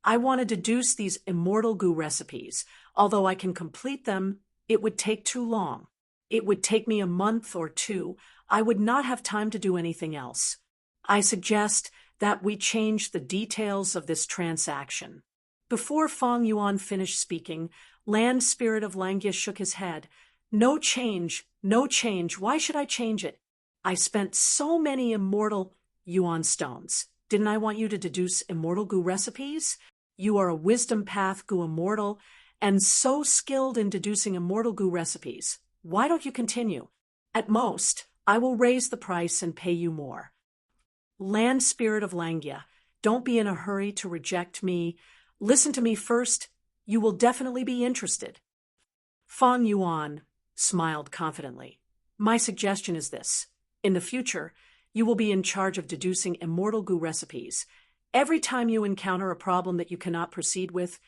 I want to deduce these immortal goo recipes. Although I can complete them, it would take too long. It would take me a month or 2. I would not have time to do anything else. I suggest that we change the details of this transaction. Before Fang Yuan finished speaking, Land Spirit of Langya shook his head. No change, no change. Why should I change it? I spent so many immortal Yuan stones. Didn't I want you to deduce immortal goo recipes? You are a wisdom path goo immortal and so skilled in deducing immortal goo recipes. Why don't you continue? At most, I will raise the price and pay you more. Land Spirit of Langya, don't be in a hurry to reject me. Listen to me first. You will definitely be interested. Fang Yuan smiled confidently. My suggestion is this. In the future, you will be in charge of deducing immortal goo recipes. Every time you encounter a problem that you cannot proceed with,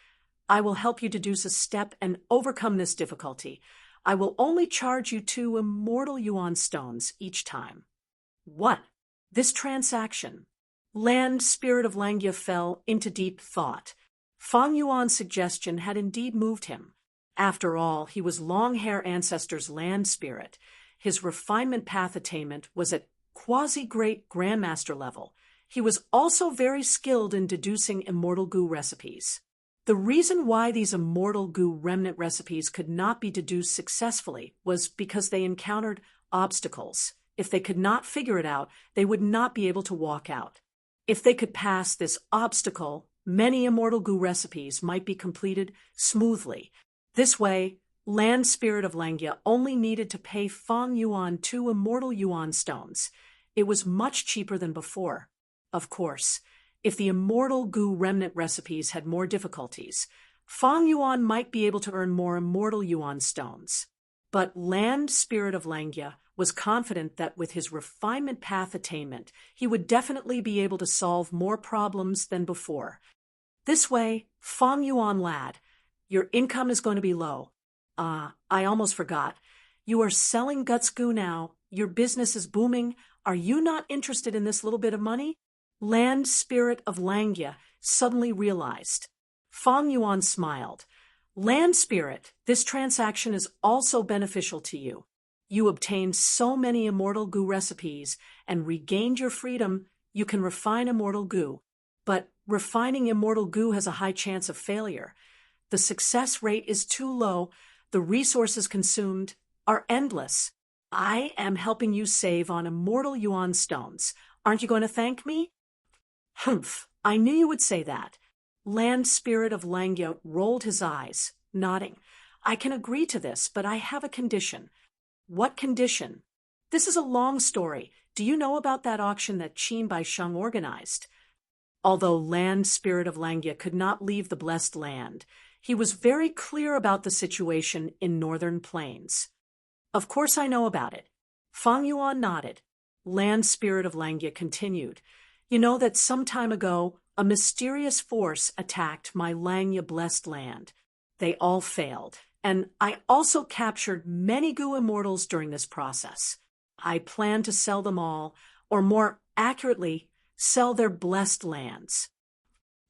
I will help you deduce a step and overcome this difficulty. I will only charge you 2 immortal Yuan stones each time. What? This transaction? Land Spirit of Langya fell into deep thought. Fang Yuan's suggestion had indeed moved him. After all, he was Longhair Ancestor's land spirit. His refinement path attainment was at quasi-great grandmaster level. He was also very skilled in deducing immortal goo recipes. The reason why these immortal goo remnant recipes could not be deduced successfully was because they encountered obstacles. If they could not figure it out, they would not be able to walk out. If they could pass this obstacle, many immortal goo recipes might be completed smoothly. This way, Land Spirit of Langya only needed to pay Fang Yuan 2 immortal Yuan stones. It was much cheaper than before. Of course, if the immortal goo remnant recipes had more difficulties, Fang Yuan might be able to earn more immortal Yuan stones. But Land Spirit of Langya was confident that with his refinement path attainment, he would definitely be able to solve more problems than before. This way, Fang Yuan lad, your income is going to be low. I almost forgot. You are selling Guts Goo now. Your business is booming. Are you not interested in this little bit of money? Land Spirit of Langya suddenly realized. Fang Yuan smiled. Land Spirit, this transaction is also beneficial to you. You obtained so many immortal goo recipes and regained your freedom, you can refine immortal goo. But refining immortal goo has a high chance of failure. The success rate is too low. The resources consumed are endless. I am helping you save on immortal Yuan stones. Aren't you going to thank me? Humph, I knew you would say that. Land Spirit of Langya rolled his eyes, nodding. I can agree to this, but I have a condition. What condition? This is a long story. Do you know about that auction that Qin Bai Sheng organized? Although Land Spirit of Langya could not leave the blessed land, he was very clear about the situation in Northern Plains. Of course I know about it. Fang Yuan nodded. Land Spirit of Langya continued. You know that some time ago, a mysterious force attacked my Langya blessed land. They all failed, and I also captured many Goo Immortals during this process. I plan to sell them all, or more accurately, sell their blessed lands.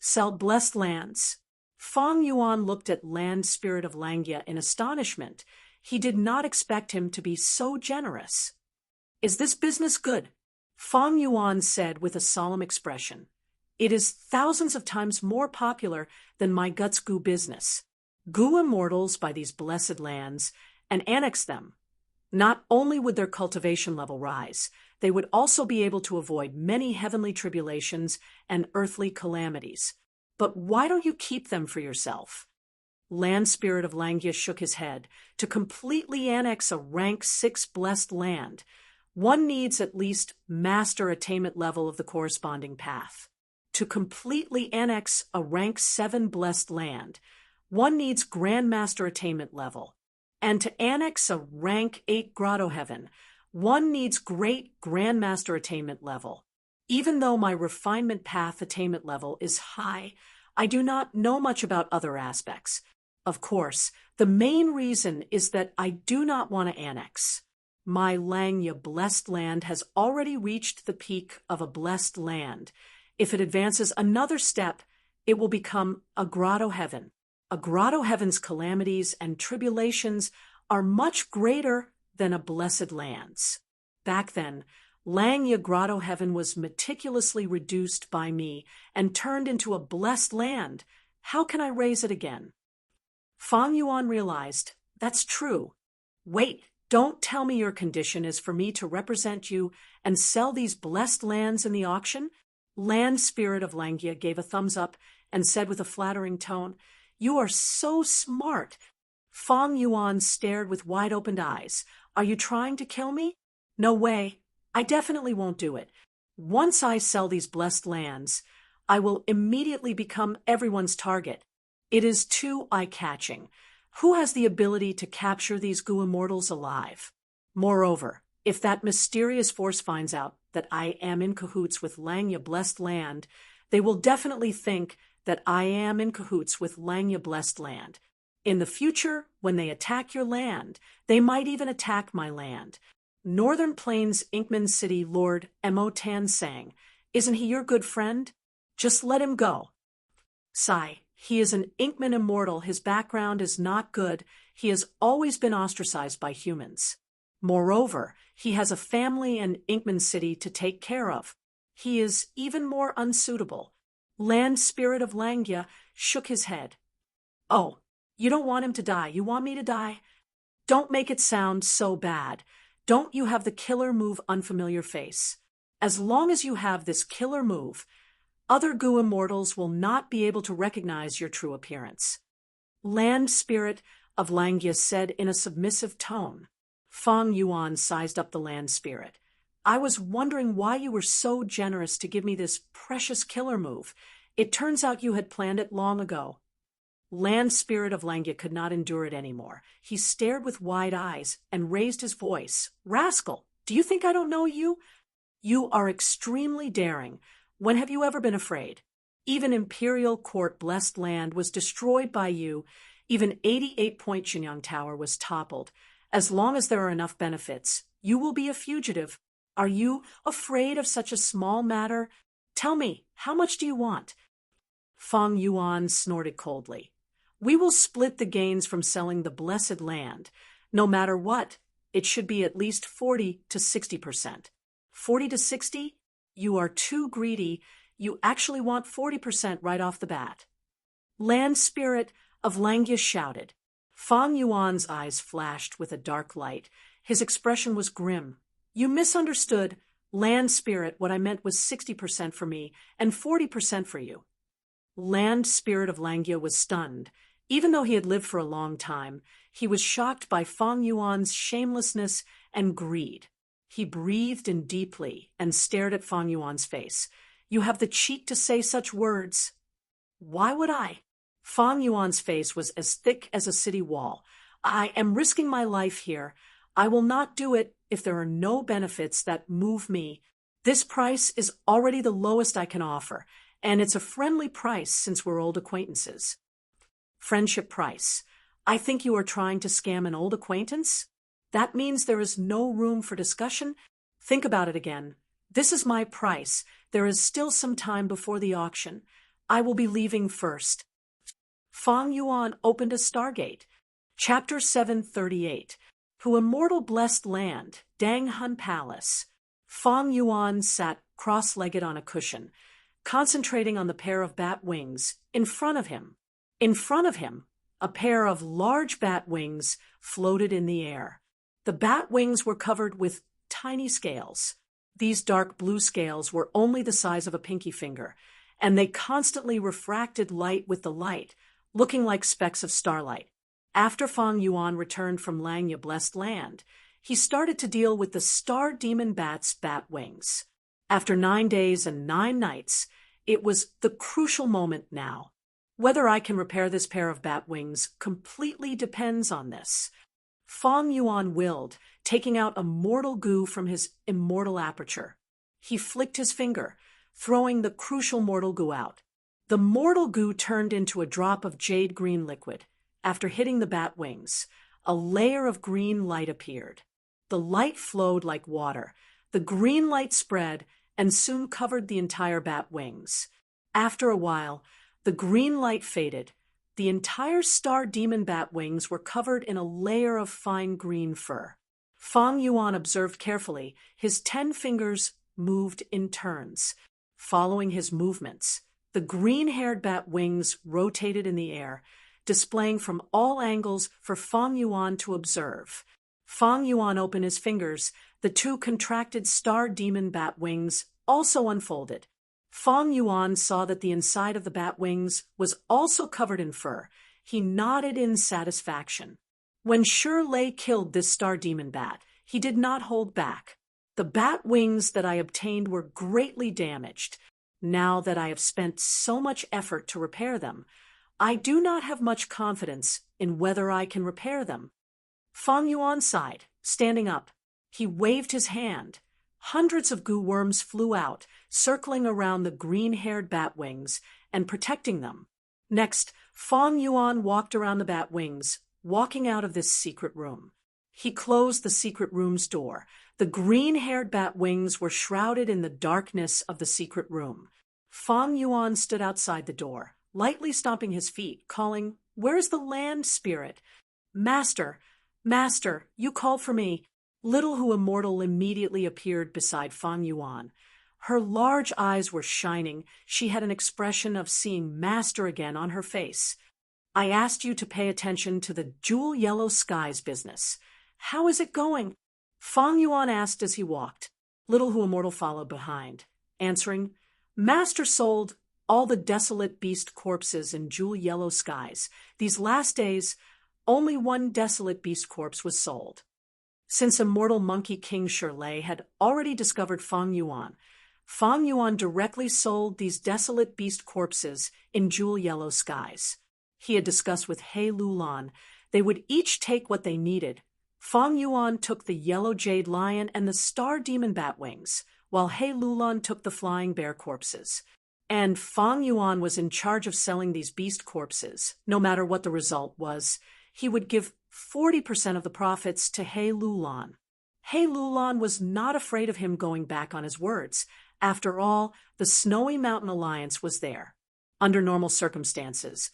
Sell blessed lands. Fang Yuan looked at Land Spirit of Langya in astonishment. He did not expect him to be so generous. Is this business good? Fang Yuan said with a solemn expression. It is thousands of times more popular than my Guts Gu business. Gu immortals by these blessed lands and annex them. Not only would their cultivation level rise, they would also be able to avoid many heavenly tribulations and earthly calamities. But why don't you keep them for yourself? Land Spirit of Langya shook his head. To completely annex a rank 6 blessed land, one needs at least master attainment level of the corresponding path. To completely annex a rank 7 blessed land, one needs grandmaster attainment level. And to annex a rank 8 grotto heaven, one needs great grandmaster attainment level. Even though my refinement path attainment level is high, I do not know much about other aspects. Of course, the main reason is that I do not want to annex. My Langya blessed land has already reached the peak of a blessed land. If it advances another step, it will become a grotto heaven. A grotto heaven's calamities and tribulations are much greater than a blessed land's. Back then, Langya grotto heaven was meticulously reduced by me and turned into a blessed land. How can I raise it again? Fang Yuan realized, that's true. Wait, don't tell me your condition is for me to represent you and sell these blessed lands in the auction? Land Spirit of Langya gave a thumbs up and said with a flattering tone, You are so smart. Fang Yuan stared with wide-opened eyes. Are you trying to kill me? No way. I definitely won't do it. Once I sell these blessed lands, I will immediately become everyone's target. It is too eye-catching. Who has the ability to capture these Gu immortals alive? Moreover, if that mysterious force finds out that I am in cahoots with Langya blessed land, they will definitely think that I am in cahoots with Langya blessed land. In the future, when they attack your land, they might even attack my land. Northern Plains Inkman City Lord Mo Tan sang, isn't he your good friend? Just let him go. Sigh, he is an Inkman immortal. His background is not good. He has always been ostracized by humans. Moreover, he has a family in Inkman City to take care of. He is even more unsuitable. Land Spirit of Langya shook his head. Oh, you don't want him to die. You want me to die? Don't make it sound so bad. Don't you have the killer move Unfamiliar Face? As long as you have this killer move, other Gu immortals will not be able to recognize your true appearance. Land Spirit of Langya said in a submissive tone. Fang Yuan sized up the Land Spirit. I was wondering why you were so generous to give me this precious killer move. It turns out you had planned it long ago. Land Spirit of Langya could not endure it anymore. He stared with wide eyes and raised his voice. Rascal, do you think I don't know you? You are extremely daring. When have you ever been afraid? Even Imperial Court blessed land was destroyed by you. Even 88-point Shenyang Tower was toppled. As long as there are enough benefits, you will be a fugitive. Are you afraid of such a small matter? Tell me, how much do you want? Fang Yuan snorted coldly. We will split the gains from selling the blessed land. No matter what, it should be at least 40 to 60%. 40 to 60? You are too greedy. You actually want 40% right off the bat. Land Spirit of Langya shouted. Fang Yuan's eyes flashed with a dark light. His expression was grim. You misunderstood. Land Spirit, what I meant was 60% for me and 40% for you. Land Spirit of Langya was stunned. Even though he had lived for a long time, he was shocked by Fang Yuan's shamelessness and greed. He breathed in deeply and stared at Fang Yuan's face. You have the cheek to say such words. Why would I? Fang Yuan's face was as thick as a city wall. I am risking my life here. I will not do it if there are no benefits that move me. This price is already the lowest I can offer, and it's a friendly price since we're old acquaintances. Friendship price. I think you are trying to scam an old acquaintance? That means there is no room for discussion? Think about it again. This is my price. There is still some time before the auction. I will be leaving first. Fang Yuan opened a stargate. Chapter 738. Who Immortal Blessed Land, Dang Hun Palace. Fang Yuan sat cross-legged on a cushion, concentrating on the pair of bat wings in front of him. In front of him, a pair of large bat wings floated in the air. The bat wings were covered with tiny scales. These dark blue scales were only the size of a pinky finger, and they constantly refracted light with the light, looking like specks of starlight. After Fang Yuan returned from Langya Blessed Land, he started to deal with the star demon bat's bat wings. After 9 days and 9 nights, it was the crucial moment now. Whether I can repair this pair of bat wings completely depends on this. Fang Yuan willed, taking out a mortal goo from his immortal aperture. He flicked his finger, throwing the crucial mortal goo out. The mortal goo turned into a drop of jade green liquid. After hitting the bat wings, a layer of green light appeared. The light flowed like water. The green light spread and soon covered the entire bat wings. After a while, the green light faded. The entire star demon bat wings were covered in a layer of fine green fur. Fang Yuan observed carefully. His 10 fingers moved in turns. Following his movements, the green-haired bat wings rotated in the air, displaying from all angles for Fang Yuan to observe. Fang Yuan opened his fingers. The 2 contracted star demon bat wings also unfolded. Fang Yuan saw that the inside of the bat wings was also covered in fur. He nodded in satisfaction. When Shi Lei killed this star demon bat, he did not hold back. The bat wings that I obtained were greatly damaged. Now that I have spent so much effort to repair them, I do not have much confidence in whether I can repair them. Fang Yuan sighed, standing up. He waved his hand. Hundreds of goo worms flew out, circling around the green-haired bat wings and protecting them. Next, Fang Yuan walked around the bat wings, walking out of this secret room. He closed the secret room's door. The green-haired bat wings were shrouded in the darkness of the secret room. Fang Yuan stood outside the door, lightly stomping his feet, calling, "Where's the land spirit? Master, Master, you called for me." Little Who Immortal immediately appeared beside Fang Yuan. Her large eyes were shining. She had an expression of seeing Master again on her face. "I asked you to pay attention to the jewel yellow skies business. How is it going?" Fang Yuan asked as he walked. Little Who Immortal followed behind, answering, "Master sold all the desolate beast corpses in jewel yellow skies. These last days, only 1 desolate beast corpse was sold." Since Immortal Monkey King Shi Lei had already discovered Fang Yuan directly sold these desolate beast corpses in jewel yellow skies. He had discussed with He Lulan they would each take what they needed. Fang Yuan took the yellow jade lion and the star demon bat wings, while He Lulan took the flying bear corpses. And Fang Yuan was in charge of selling these beast corpses. No matter what the result was, he would give 40% of the profits to He Lulan. He Lulan was not afraid of him going back on his words. After all, the Snowy Mountain Alliance was there. Under normal circumstances,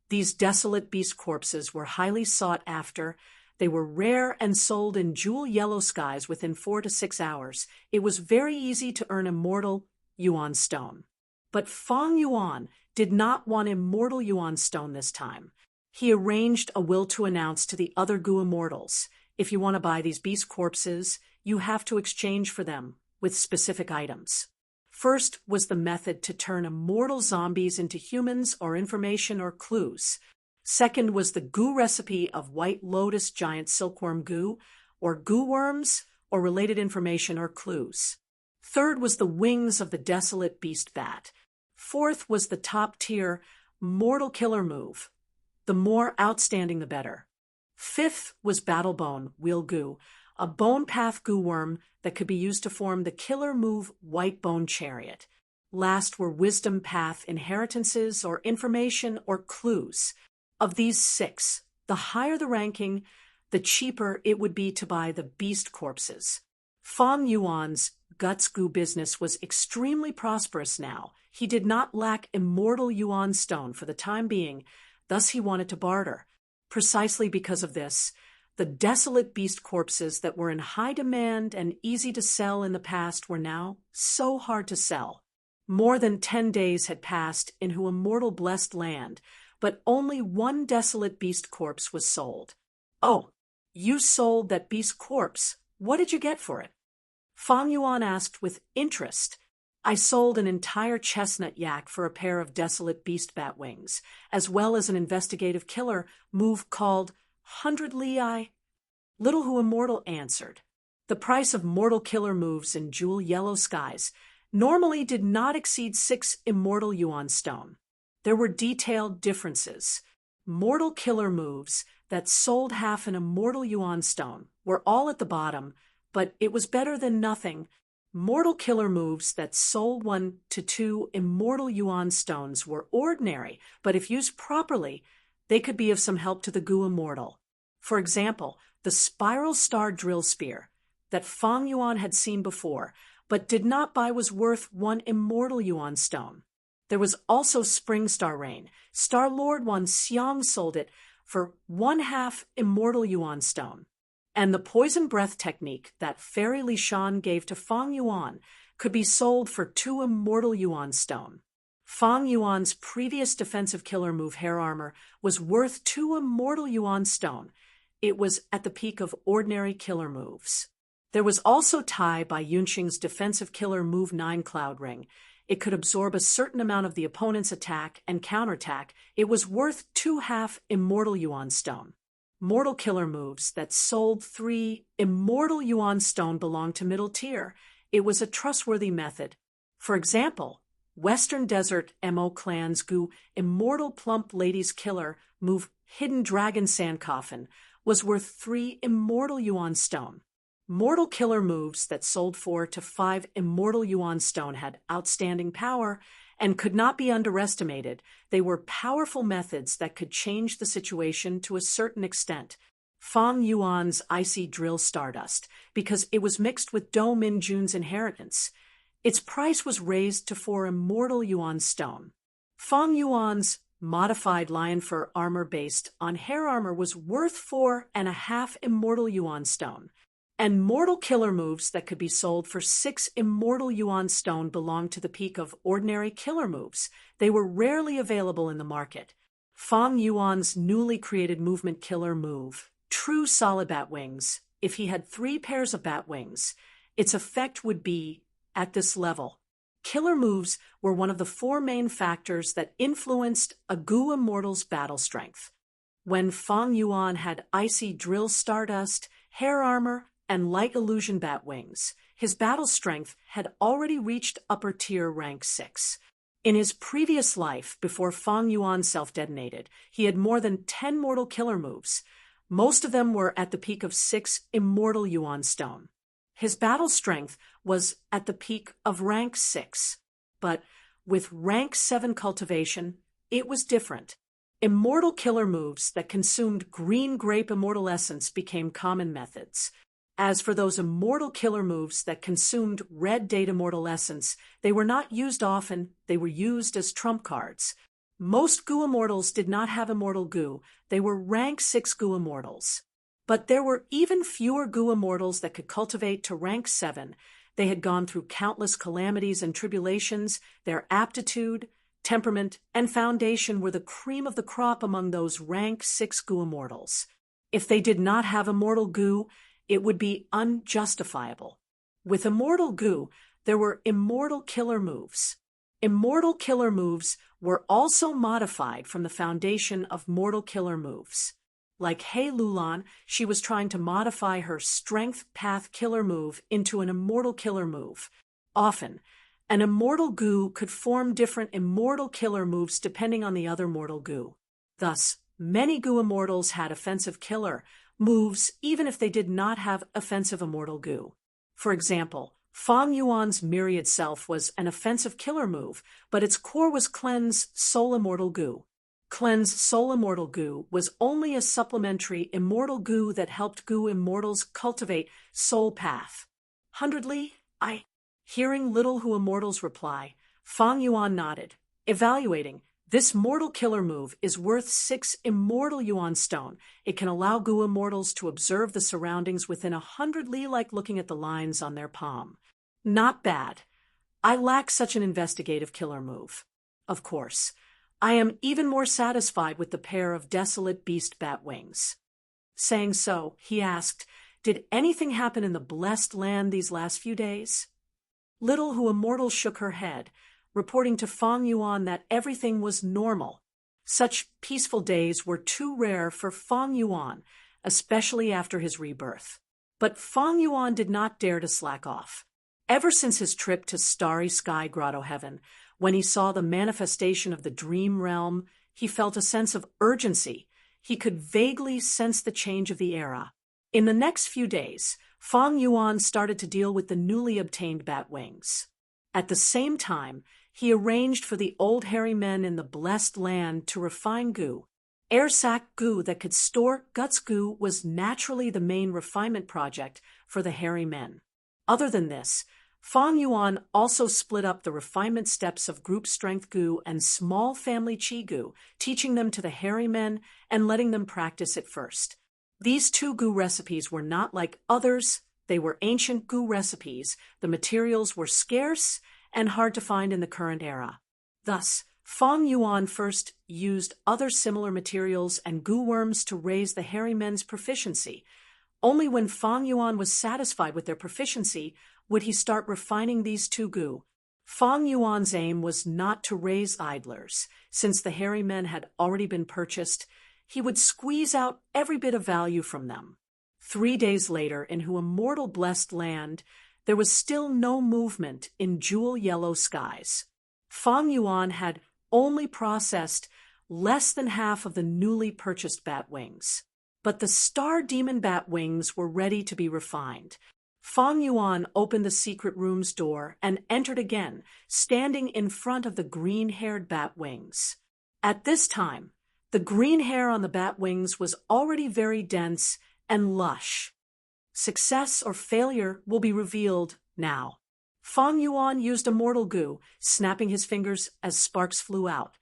these desolate beast corpses were highly sought after. They were rare and sold in jewel yellow skies within 4 to 6 hours. It was very easy to earn immortal Yuan Stone. But Fang Yuan did not want immortal Yuan Stone this time. He arranged a will to announce to the other Goo Immortals, "If you want to buy these beast corpses, you have to exchange for them with specific items." First was the method to turn immortal zombies into humans or information or clues. Second was the goo recipe of white lotus giant silkworm goo, or goo worms, or related information or clues. Third was the wings of the desolate beast bat. Fourth was the top-tier mortal killer move. The more outstanding, the better. Fifth was Battle Bone Wheel Goo, a bone path goo worm that could be used to form the killer move White Bone Chariot. Last were Wisdom Path inheritances or information or clues. Of these 6, the higher the ranking, the cheaper it would be to buy the beast corpses. Fang Yuan's Guts Goo business was extremely prosperous now. He did not lack immortal Yuan Stone for the time being. thus he wanted to barter. Precisely because of this, the desolate beast corpses that were in high demand and easy to sell in the past were now so hard to sell. More than 10 days had passed into a mortal blessed land, but only one desolate beast corpse was sold. "Oh, you sold that beast corpse. What did you get for it?" Fang Yuan asked with interest. "I sold an entire chestnut yak for a pair of desolate beast bat wings, as well as an investigative killer move called 100 Li." Little Who Immortal answered. The price of mortal killer moves in jewel yellow skies normally did not exceed 6 immortal yuan stone. There were detailed differences. Mortal killer moves that sold half an immortal yuan stone were all at the bottom, but it was better than nothing. Mortal killer moves that sold 1 to 2 immortal yuan stones were ordinary, but if used properly, they could be of some help to the Gu Immortal. For example, the spiral star drill spear that Fang Yuan had seen before, but did not buy, was worth 1 immortal yuan stone. There was also Spring Star Rain. Star Lord Wan Xiang sold it for 1/2 immortal yuan stone. And the poison breath technique that Fairy Li Shan gave to Fang Yuan could be sold for 2 immortal yuan stone. Fang Yuan's previous defensive killer move, Hair Armor, was worth 2 immortal yuan stone. It was at the peak of ordinary killer moves. There was also Tai by Yunxing's defensive killer move 9 Cloud Ring. It could absorb a certain amount of the opponent's attack and counterattack. It was worth 2/2 immortal yuan stone. Mortal killer moves that sold 3 immortal yuan stone belonged to middle tier. It was a trustworthy method. For example, Western Desert MO Clan's Gu Immortal Plump Ladies Killer move Hidden Dragon Sand Coffin was worth 3 immortal yuan stone. Mortal killer moves that sold 4 to 5 immortal yuan stone had outstanding power and could not be underestimated. They were powerful methods that could change the situation to a certain extent. Fang Yuan's Icy Drill Stardust, because it was mixed with Do Min Jun's inheritance. Its price was raised to 4 immortal yuan stone. Fang Yuan's modified lion fur armor based on hair armor was worth 4.5 immortal yuan stone. And mortal killer moves that could be sold for 6 immortal yuan stone belonged to the peak of ordinary killer moves. They were rarely available in the market. Fang Yuan's newly created movement killer move, True Solid Bat Wings. If he had 3 pairs of bat wings, its effect would be at this level. Killer moves were one of the 4 main factors that influenced a Gu Immortal's battle strength. When Fang Yuan had Icy Drill Stardust, Hair Armor, and Light Illusion Bat Wings, his battle strength had already reached upper tier rank 6. In his previous life, before Fang Yuan self-detonated, he had more than 10 mortal killer moves. Most of them were at the peak of 6 immortal yuan stone. His battle strength was at the peak of rank 6, but with rank 7 cultivation, it was different. Immortal killer moves that consumed green grape immortal essence became common methods. As for those immortal killer moves that consumed red date immortal essence, they were not used often, they were used as trump cards. Most Gu Immortals did not have Immortal Gu, they were rank 6 Gu Immortals. But there were even fewer Gu Immortals that could cultivate to rank 7. They had gone through countless calamities and tribulations. Their aptitude, temperament, and foundation were the cream of the crop among those rank 6 Gu Immortals. If they did not have Immortal Gu, it would be unjustifiable. With Immortal Gu, there were immortal killer moves. Immortal killer moves were also modified from the foundation of mortal killer moves. Like Hei Lulan, she was trying to modify her Strength Path killer move into an immortal killer move. Often, an immortal Gu could form different immortal killer moves depending on the other mortal Gu. Thus, many Gu Immortals had offensive killer moves even if they did not have offensive immortal Gu. For example, Fang Yuan's Myriad Self was an offensive killer move, but its core was Cleanse Soul Immortal Gu. Cleanse Soul Immortal Gu was only a supplementary immortal Gu that helped Gu Immortals cultivate Soul Path. 100 Li, Hearing Little Who Immortals reply, Fang Yuan nodded, evaluating This mortal killer move is worth 6 immortal yuan stone. It can allow Gu immortals to observe the surroundings within 100 li, like looking at the lines on their palm. Not bad. I lack such an investigative killer move. Of course, I am even more satisfied with the pair of desolate beast bat wings. Saying so, he asked, "Did anything happen in the blessed land these last few days?" Little Hu Immortal shook her head, reporting to Fang Yuan that everything was normal. Such peaceful days were too rare for Fang Yuan, especially after his rebirth. But Fang Yuan did not dare to slack off. Ever since his trip to Starry Sky Grotto Heaven, when he saw the manifestation of the dream realm, he felt a sense of urgency. He could vaguely sense the change of the era. In the next few days, Fang Yuan started to deal with the newly obtained bat wings. At the same time, he arranged for the old hairy men in the blessed land to refine Gu. Air sac Gu that could store guts Gu was naturally the main refinement project for the hairy men. Other than this, Fang Yuan also split up the refinement steps of group strength Gu and small family Qi Gu, teaching them to the hairy men and letting them practice it first. These 2 Gu recipes were not like others. They were ancient Gu recipes. The materials were scarce and hard to find in the current era. Thus, Fang Yuan first used other similar materials and Gu worms to raise the hairy men's proficiency. Only when Fang Yuan was satisfied with their proficiency would he start refining these 2 Gu. Fang Yuan's aim was not to raise idlers. Since the hairy men had already been purchased, he would squeeze out every bit of value from them. 3 days later, in Hu Immortal blessed land, there was still no movement in jewel-yellow skies. Fang Yuan had only processed less than half of the newly purchased bat wings. But the star demon bat wings were ready to be refined. Fang Yuan opened the secret room's door and entered again, standing in front of the green-haired bat wings. At this time, the green hair on the bat wings was already very dense and lush. Success or failure will be revealed now. Fang Yuan used Immortal Gu, snapping his fingers as sparks flew out.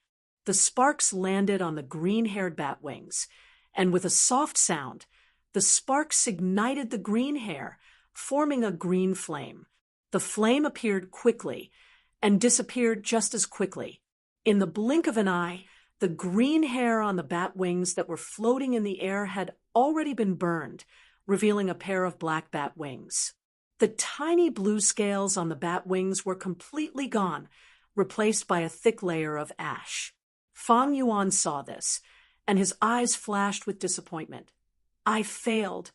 The sparks landed on the green-haired bat wings, and with a soft sound, the sparks ignited the green hair, forming a green flame. The flame appeared quickly and disappeared just as quickly. In the blink of an eye, the green hair on the bat wings that were floating in the air had already been burned, revealing a pair of black bat wings. The tiny blue scales on the bat wings were completely gone, replaced by a thick layer of ash. Fang Yuan saw this, and his eyes flashed with disappointment. "I failed."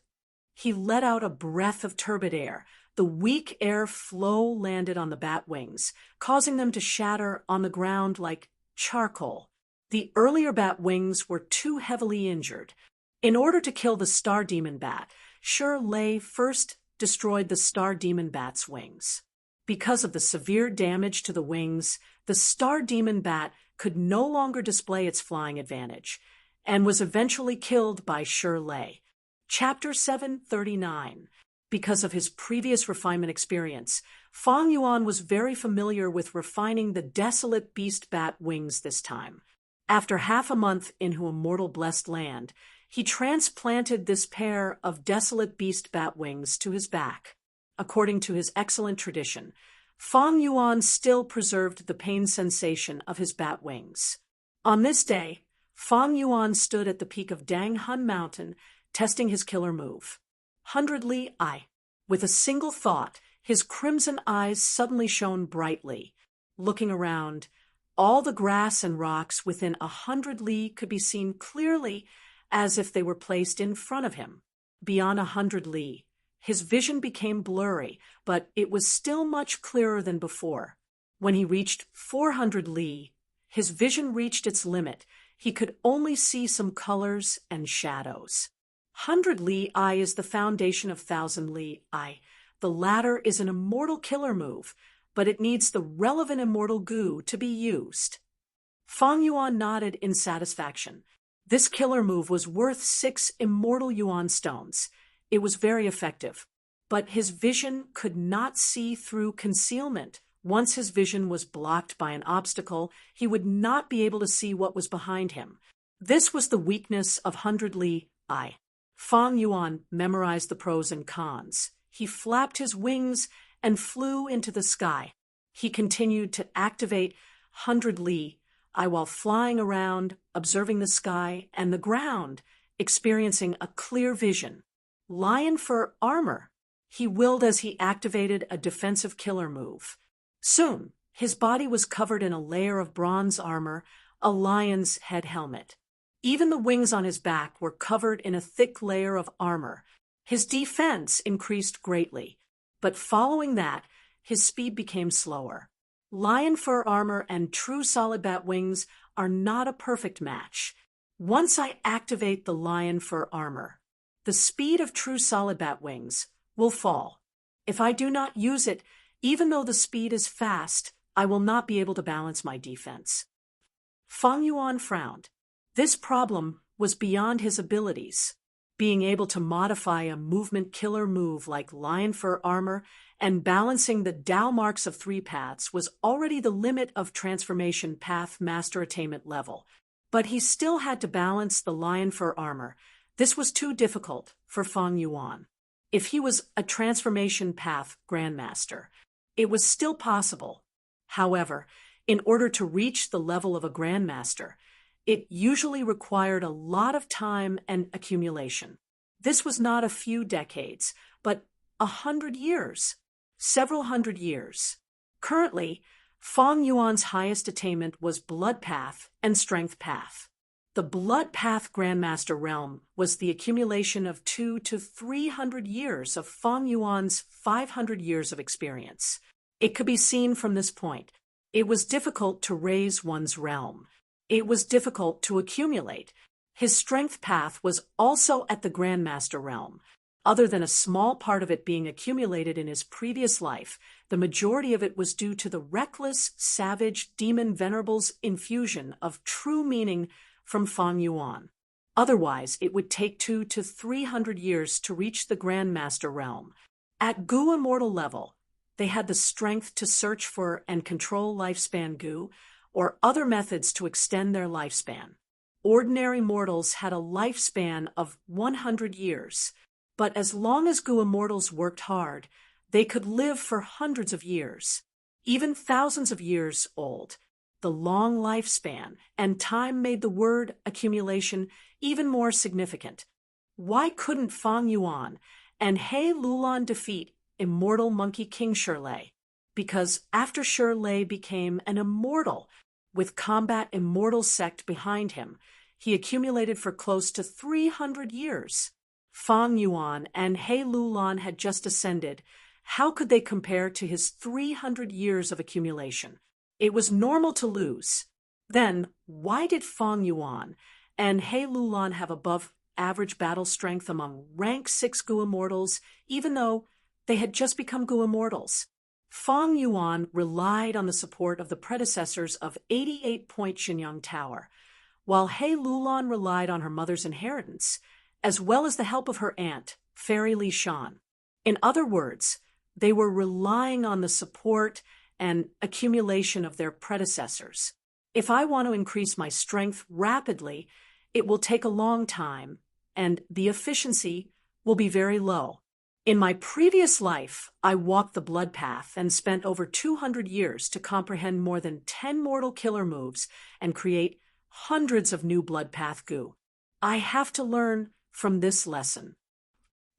He let out a breath of turbid air. The weak air flow landed on the bat wings, causing them to shatter on the ground like charcoal. The earlier bat wings were too heavily injured. In order to kill the star demon bat, Shi Lei first destroyed the star demon bat's wings. Because of the severe damage to the wings, the star demon bat could no longer display its flying advantage, and was eventually killed by Shi Lei. Chapter 739. Because of his previous refinement experience, Fang Yuan was very familiar with refining the desolate beast bat wings this time. After half a month in Hu Immortal blessed land, he transplanted this pair of desolate beast bat wings to his back. According to his excellent tradition, Fang Yuan still preserved the pain sensation of his bat wings. On this day, Fang Yuan stood at the peak of Dang Hun Mountain, testing his killer move. 100 Li I. With a single thought, his crimson eyes suddenly shone brightly. Looking around, all the grass and rocks within 100 li could be seen clearly, as if they were placed in front of him. Beyond 100 li, his vision became blurry, but it was still much clearer than before. When he reached 400 li, his vision reached its limit. He could only see some colors and shadows. 100 li I is the foundation of 1000 li I. The latter is an immortal killer move, but it needs the relevant immortal Gu to be used. Fang Yuan nodded in satisfaction. This killer move was worth 6 immortal yuan stones. It was very effective, but his vision could not see through concealment, Once his vision was blocked by an obstacle, he would not be able to see what was behind him. This was the weakness of 100 Li Eye. Fang Yuan memorized the pros and cons. He flapped his wings and flew into the sky. He continued to activate 100 Li Eye while flying around, observing the sky and the ground, experiencing a clear vision. Lion fur armor. He willed as he activated a defensive killer move. Soon, his body was covered in a layer of bronze armor, a lion's head helmet. Even the wings on his back were covered in a thick layer of armor. His defense increased greatly, but following that, his speed became slower. Lion fur armor and true solid bat wings are not a perfect match. Once I activate the lion fur armor, the speed of true solid bat wings will fall. If I do not use it, even though the speed is fast, I will not be able to balance my defense. Fang Yuan frowned. This problem was beyond his abilities. Being able to modify a movement killer move like lion fur armor and balancing the Tao marks of 3 paths was already the limit of transformation path master attainment level. But he still had to balance the lion fur armor. This was too difficult for Fang Yuan. If he was a transformation path grandmaster, it was still possible. However, in order to reach the level of a grandmaster, it usually required a lot of time and accumulation. This was not a few decades, but 100 years, several hundred years. Currently, Fang Yuan's highest attainment was Blood Path and Strength Path. The Blood Path Grandmaster realm was the accumulation of 200 to 300 years of Fang Yuan's 500 years of experience. It could be seen from this point. It was difficult to raise one's realm. It was difficult to accumulate. His strength path was also at the Grandmaster realm. Other than a small part of it being accumulated in his previous life, the majority of it was due to the reckless, savage demon venerable's infusion of true meaning from Fang Yuan. Otherwise, it would take 200 to 300 years to reach the Grandmaster realm. At Gu Immortal level, they had the strength to search for and control lifespan Gu, or other methods to extend their lifespan. Ordinary mortals had a lifespan of 100 years, but as long as Gu Immortals worked hard, they could live for hundreds of years, even thousands of years old. The long lifespan and time made the word accumulation even more significant. Why couldn't Fang Yuan and He Lulan defeat Immortal Monkey King Shirlei? Because after Shirlei became an immortal, with Combat Immortal sect behind him, he accumulated for close to 300 years. Fang Yuan and He Lulan had just ascended. How could they compare to his 300 years of accumulation? It was normal to lose. Then, why did Fang Yuan and He Lulan have above average battle strength among rank 6 Gu Immortals, even though they had just become Gu Immortals? Fang Yuan relied on the support of the predecessors of 88-point Xinyang Tower, while He Lulan relied on her mother's inheritance, as well as the help of her aunt, Fairy Li Shan. In other words, they were relying on the support and accumulation of their predecessors. If I want to increase my strength rapidly, it will take a long time, and the efficiency will be very low. In my previous life, I walked the blood path and spent over 200 years to comprehend more than 10 mortal killer moves and create hundreds of new blood path Gu. I have to learn from this lesson.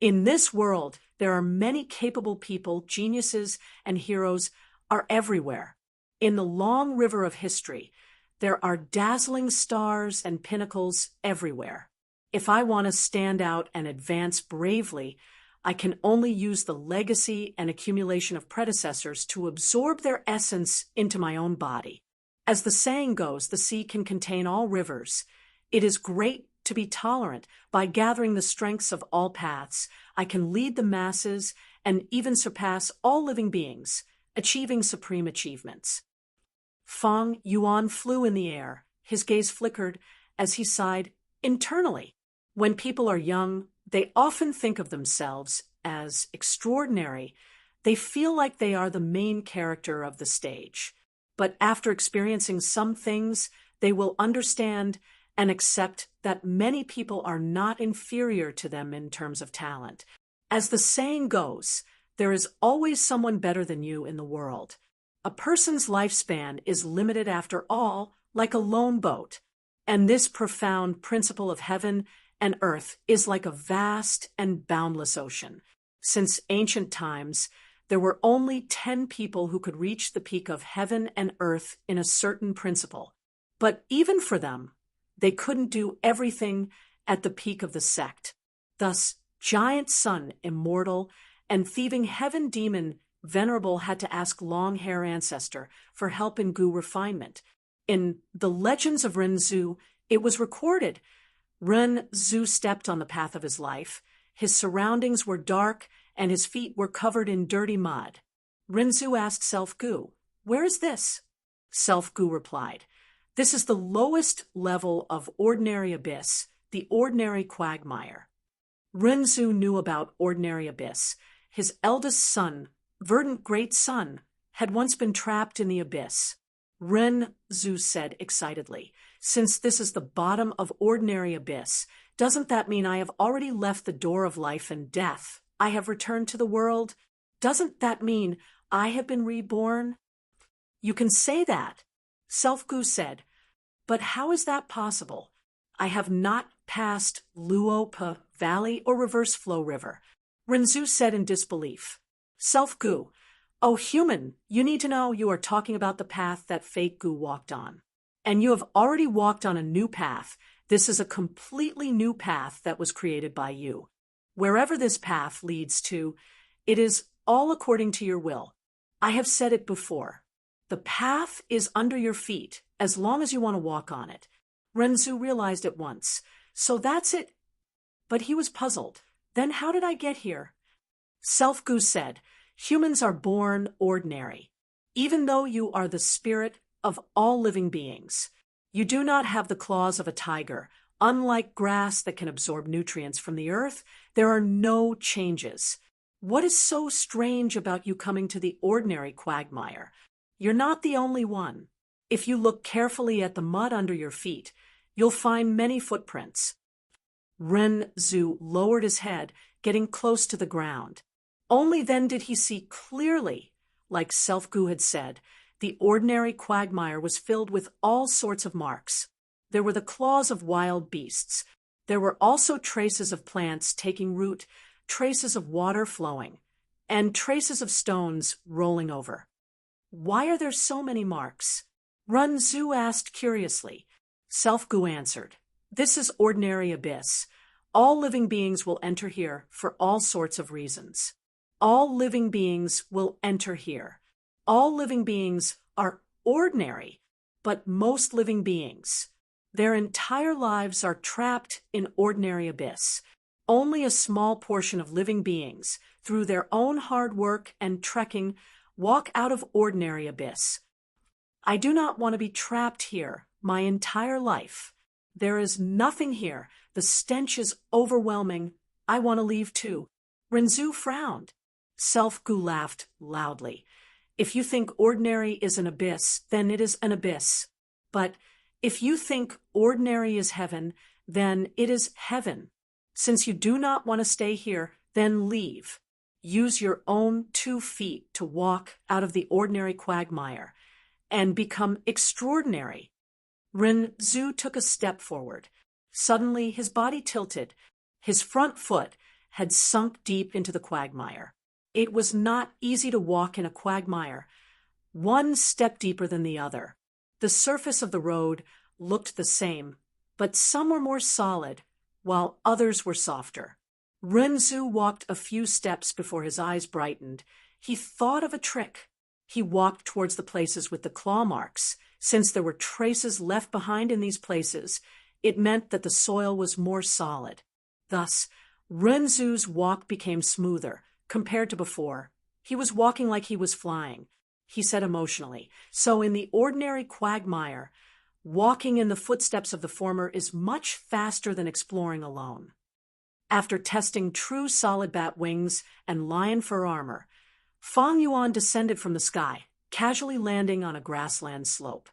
In this world, there are many capable people, geniuses, and heroes are everywhere. In the long river of history, there are dazzling stars and pinnacles everywhere. If I want to stand out and advance bravely, I can only use the legacy and accumulation of predecessors to absorb their essence into my own body. As the saying goes, the sea can contain all rivers. It is great to be tolerant. By gathering the strengths of all paths, I can lead the masses and even surpass all living beings, achieving supreme achievements. Fang Yuan flew in the air. His gaze flickered as he sighed internally. When people are young, they often think of themselves as extraordinary. They feel like they are the main character of the stage. But after experiencing some things, they will understand and accept that many people are not inferior to them in terms of talent. As the saying goes, there is always someone better than you in the world. A person's lifespan is limited after all, like a lone boat. And this profound principle of heaven and earth is like a vast and boundless ocean. Since ancient times, there were only 10 people who could reach the peak of heaven and earth in a certain principle. But even for them, they couldn't do everything at the peak of the sect. Thus, giant sun, immortal, and thieving heaven demon Venerable had to ask long-hair ancestor for help in Gu refinement. In the Legends of Ren Zhu, it was recorded. Ren Zhu stepped on the path of his life. His surroundings were dark, and his feet were covered in dirty mud. Ren Zhu asked Self Gu, "Where is this?" Self Gu replied, "This is the lowest level of ordinary abyss, the ordinary quagmire." Ren Zhu knew about ordinary abyss. His eldest son, verdant great son, had once been trapped in the abyss. Ren Zhu said excitedly, "Since this is the bottom of ordinary abyss, doesn't that mean I have already left the door of life and death? I have returned to the world? Doesn't that mean I have been reborn?" "You can say that," Self Gu said, "but how is that possible? I have not passed Luo Pa Valley or Reverse Flow River." Ren Zhu said in disbelief. Self Gu, "Oh, human, you need to know you are talking about the path that fake Gu walked on. And you have already walked on a new path. This is a completely new path that was created by you. Wherever this path leads to, it is all according to your will. I have said it before. The path is under your feet as long as you want to walk on it." Ren Zhu realized at once. So that's it. But he was puzzled. Then how did I get here? Self Gu said, "Humans are born ordinary. Even though you are the spirit of all living beings, you do not have the claws of a tiger. Unlike grass that can absorb nutrients from the earth, there are no changes. What is so strange about you coming to the ordinary quagmire? You're not the only one. If you look carefully at the mud under your feet, you'll find many footprints." Ren Zhu lowered his head, getting close to the ground. Only then did he see clearly. Like Self Gu had said, the ordinary quagmire was filled with all sorts of marks. There were the claws of wild beasts. There were also traces of plants taking root, traces of water flowing, and traces of stones rolling over. "Why are there so many marks?" Ren Zhu asked curiously. Self Gu answered, "This is ordinary abyss. All living beings will enter here for all sorts of reasons. All living beings will enter here. All living beings are ordinary, but most living beings, their entire lives are trapped in ordinary abyss. Only a small portion of living beings, through their own hard work and trekking, walk out of ordinary abyss. I do not want to be trapped here my entire life. There is nothing here. The stench is overwhelming. I want to leave too." Ren Zhu frowned. Self Gu laughed loudly. "If you think ordinary is an abyss, then it is an abyss. But if you think ordinary is heaven, then it is heaven. Since you do not want to stay here, then leave. Use your own 2 feet to walk out of the ordinary quagmire and become extraordinary." Ren Zhu took a step forward. Suddenly his body tilted. His front foot had sunk deep into the quagmire. It was not easy to walk in a quagmire, one step deeper than the other. The surface of the road looked the same, but some were more solid, while others were softer. Ren Zhu walked a few steps before his eyes brightened. He thought of a trick. He walked towards the places with the claw marks. Since there were traces left behind in these places, it meant that the soil was more solid. Thus, Ren Zhu's walk became smoother compared to before. He was walking like he was flying. He said emotionally, "So in the ordinary quagmire, walking in the footsteps of the former is much faster than exploring alone." After testing true solid bat wings and lion fur armor, Fang Yuan descended from the sky, casually landing on a grassland slope.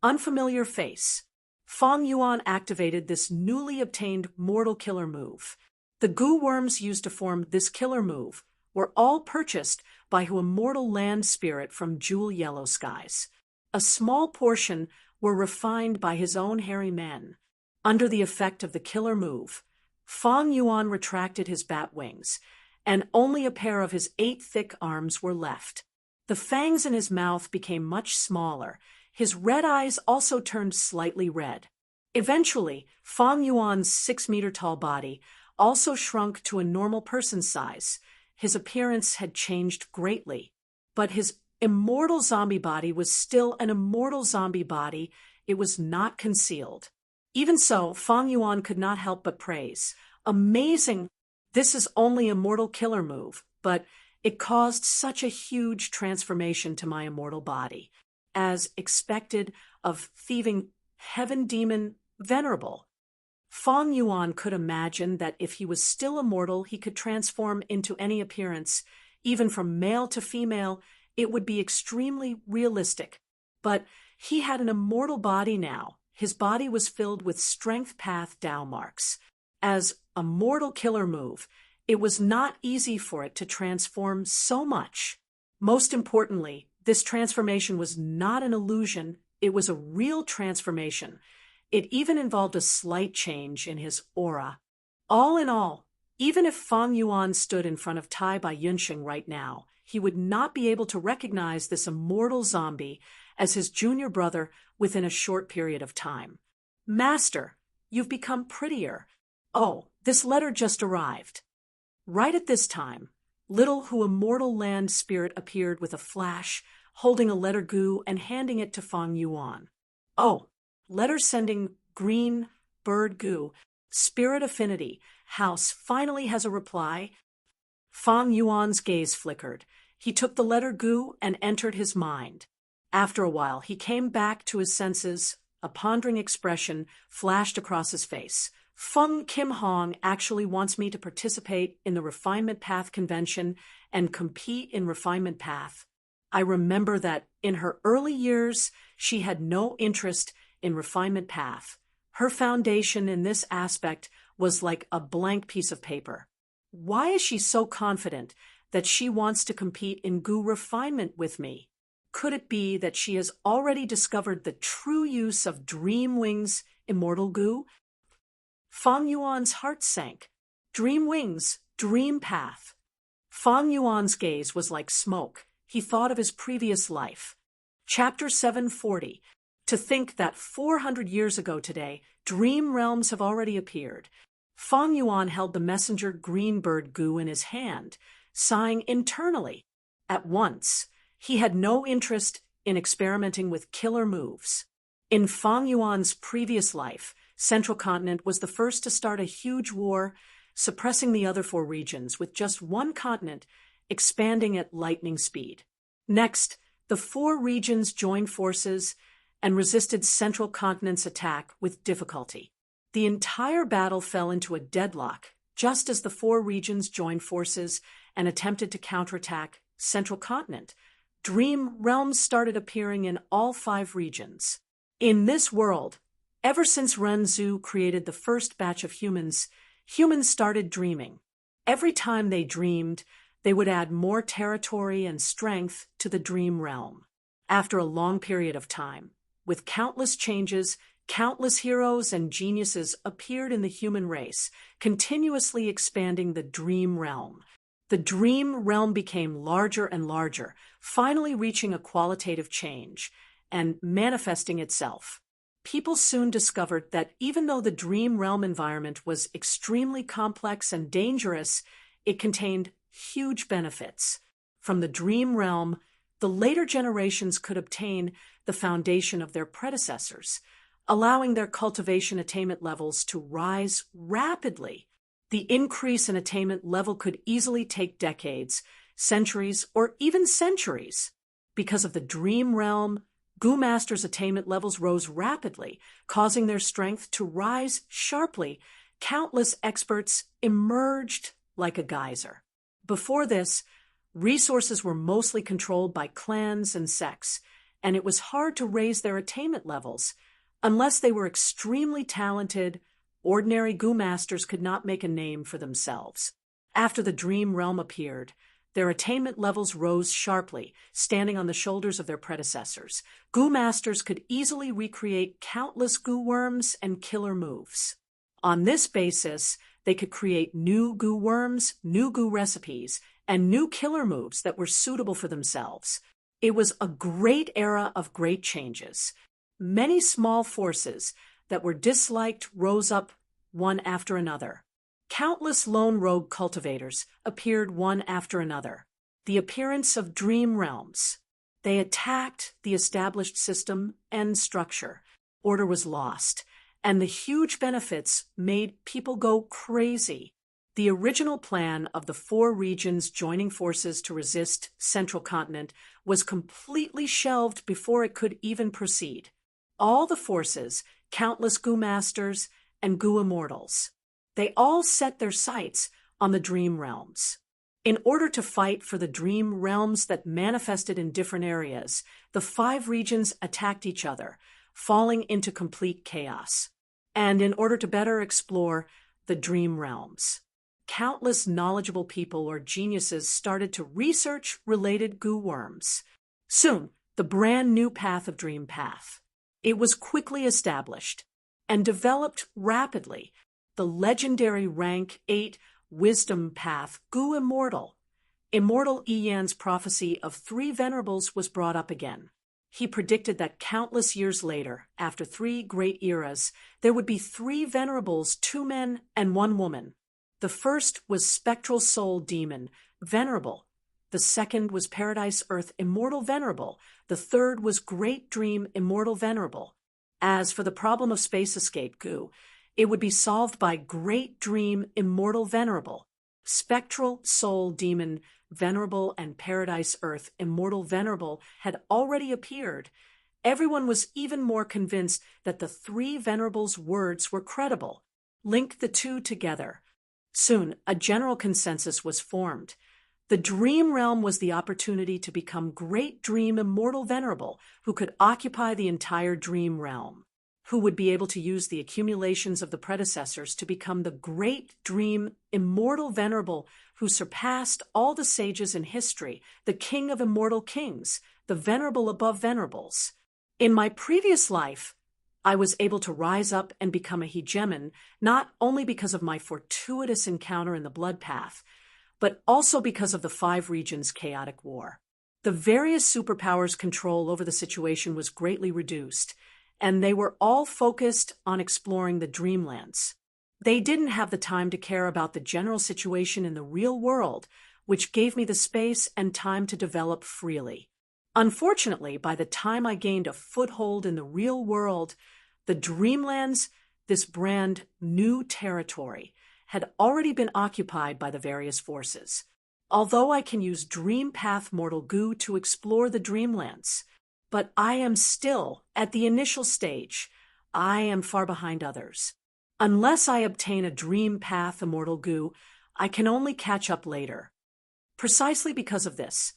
Unfamiliar face. Fang Yuan activated this newly obtained mortal killer move. The goo worms used to form this killer move were all purchased by a mortal land spirit from jewel yellow skies. A small portion were refined by his own hairy men. Under the effect of the killer move, Fang Yuan retracted his bat wings, and only a pair of his 8 thick arms were left. The fangs in his mouth became much smaller. His red eyes also turned slightly red. Eventually, Fang Yuan's 6-meter-tall body also shrunk to a normal person's size. His appearance had changed greatly, but his immortal zombie body was still an immortal zombie body. It was not concealed. Even so, Fang Yuan could not help but praise. Amazing! This is only a mortal killer move, but it caused such a huge transformation to my immortal body, as expected of thieving heaven demon Venerable. Fang Yuan could imagine that if he was still immortal, he could transform into any appearance, even from male to female. It would be extremely realistic. But he had an immortal body now. His body was filled with strength path Dao marks. As a mortal killer move, it was not easy for it to transform so much. Most importantly, this transformation was not an illusion. It was a real transformation. It even involved a slight change in his aura. All in all, even if Fang Yuan stood in front of Tai Bai Yunsheng right now, he would not be able to recognize this immortal zombie as his junior brother within a short period of time. Master, you've become prettier. Oh, this letter just arrived. Right at this time, little Hu immortal land spirit appeared with a flash, holding a letter goo and handing it to Fang Yuan. Oh, letter sending green bird goo. Spirit affinity. House finally has a reply. Fang Yuan's gaze flickered. He took the letter goo and entered his mind. After a while, he came back to his senses. A pondering expression flashed across his face. Feng Kim Hong actually wants me to participate in the Refinement Path convention and compete in Refinement Path. I remember that in her early years, she had no interest in Refinement Path. Her foundation in this aspect was like a blank piece of paper. Why is she so confident that she wants to compete in goo refinement with me? Could it be that she has already discovered the true use of Dream Wings immortal goo? Fang Yuan's heart sank. Dream Wings, Dream Path. Fang Yuan's gaze was like smoke. He thought of his previous life. Chapter 740. To think that 400 years ago today, dream realms have already appeared. Fang Yuan held the messenger green bird goo in his hand, sighing internally. At once, he had no interest in experimenting with killer moves. In Fang Yuan's previous life, Central Continent was the first to start a huge war, suppressing the other 4 regions, with just one continent expanding at lightning speed. Next, the 4 regions joined forces and resisted Central Continent's attack with difficulty. The entire battle fell into a deadlock, just as the 4 regions joined forces and attempted to counterattack Central Continent. Dream realms started appearing in all 5 regions. In this world, ever since Ren Zhu created the first batch of humans, humans started dreaming. Every time they dreamed, they would add more territory and strength to the dream realm. After a long period of time, with countless changes, countless heroes and geniuses appeared in the human race, continuously expanding the dream realm. The dream realm became larger and larger, finally reaching a qualitative change and manifesting itself. People soon discovered that even though the dream realm environment was extremely complex and dangerous, it contained huge benefits. From the dream realm, the later generations could obtain the foundation of their predecessors, allowing their cultivation attainment levels to rise rapidly. The increase in attainment level could easily take decades, centuries, or even centuries. Because of the dream realm, Goo Masters' attainment levels rose rapidly, causing their strength to rise sharply. Countless experts emerged like a geyser. Before this, Resources were mostly controlled by clans and sects, and it was hard to raise their attainment levels. Unless they were extremely talented, ordinary Goo masters could not make a name for themselves. After the Dream Realm appeared, their attainment levels rose sharply, standing on the shoulders of their predecessors. Goo masters could easily recreate countless goo worms and killer moves. On this basis, they could create new goo worms, new goo recipes, and new killer moves that were suitable for themselves. It was a great era of great changes. Many small forces that were disliked rose up one after another. Countless lone rogue cultivators appeared one after another. The appearance of dream realms. They attacked the established system and structure. Order was lost, and the huge benefits made people go crazy. The original plan of the 4 regions joining forces to resist Central Continent was completely shelved before it could even proceed. All the forces, countless Goo masters, and Goo immortals, they all set their sights on the Dream Realms. In order to fight for the Dream Realms that manifested in different areas, the 5 regions attacked each other, falling into complete chaos. And in order to better explore the Dream Realms, countless knowledgeable people or geniuses started to research related Goo worms. Soon, the brand new path of Dream Path. It was quickly established and developed rapidly. The legendary rank 8 Wisdom Path Goo Immortal. Immortal Iyan's prophecy of 3 venerables was brought up again. He predicted that countless years later, after 3 great eras, there would be 3 venerables, 2 men and 1 woman. The first was Spectral Soul Demon, Venerable. The second was Paradise Earth Immortal Venerable. The third was Great Dream Immortal Venerable. As for the problem of space escape Goo, it would be solved by Great Dream Immortal Venerable. Spectral Soul Demon Venerable and Paradise Earth Immortal Venerable had already appeared. Everyone was even more convinced that the 3 venerables' words were credible. Link the 2 together. Soon, a general consensus was formed. The Dream Realm was the opportunity to become Great Dream Immortal Venerable, who could occupy the entire Dream Realm, who would be able to use the accumulations of the predecessors to become the Great Dream Immortal Venerable who surpassed all the sages in history, the King of Immortal Kings, the Venerable above Venerables. In my previous life, I was able to rise up and become a hegemon, not only because of my fortuitous encounter in the Blood Path, but also because of the 5 regions' chaotic war. The various superpowers' control over the situation was greatly reduced, and they were all focused on exploring the Dreamlands. They didn't have the time to care about the general situation in the real world, which gave me the space and time to develop freely. Unfortunately, by the time I gained a foothold in the real world, the Dreamlands, this brand new territory, had already been occupied by the various forces. Although I can use Dream Path Mortal Goo to explore the Dreamlands, but I am still at the initial stage. I am far behind others. Unless I obtain a Dream Path Immortal Goo, I can only catch up later. Precisely because of this,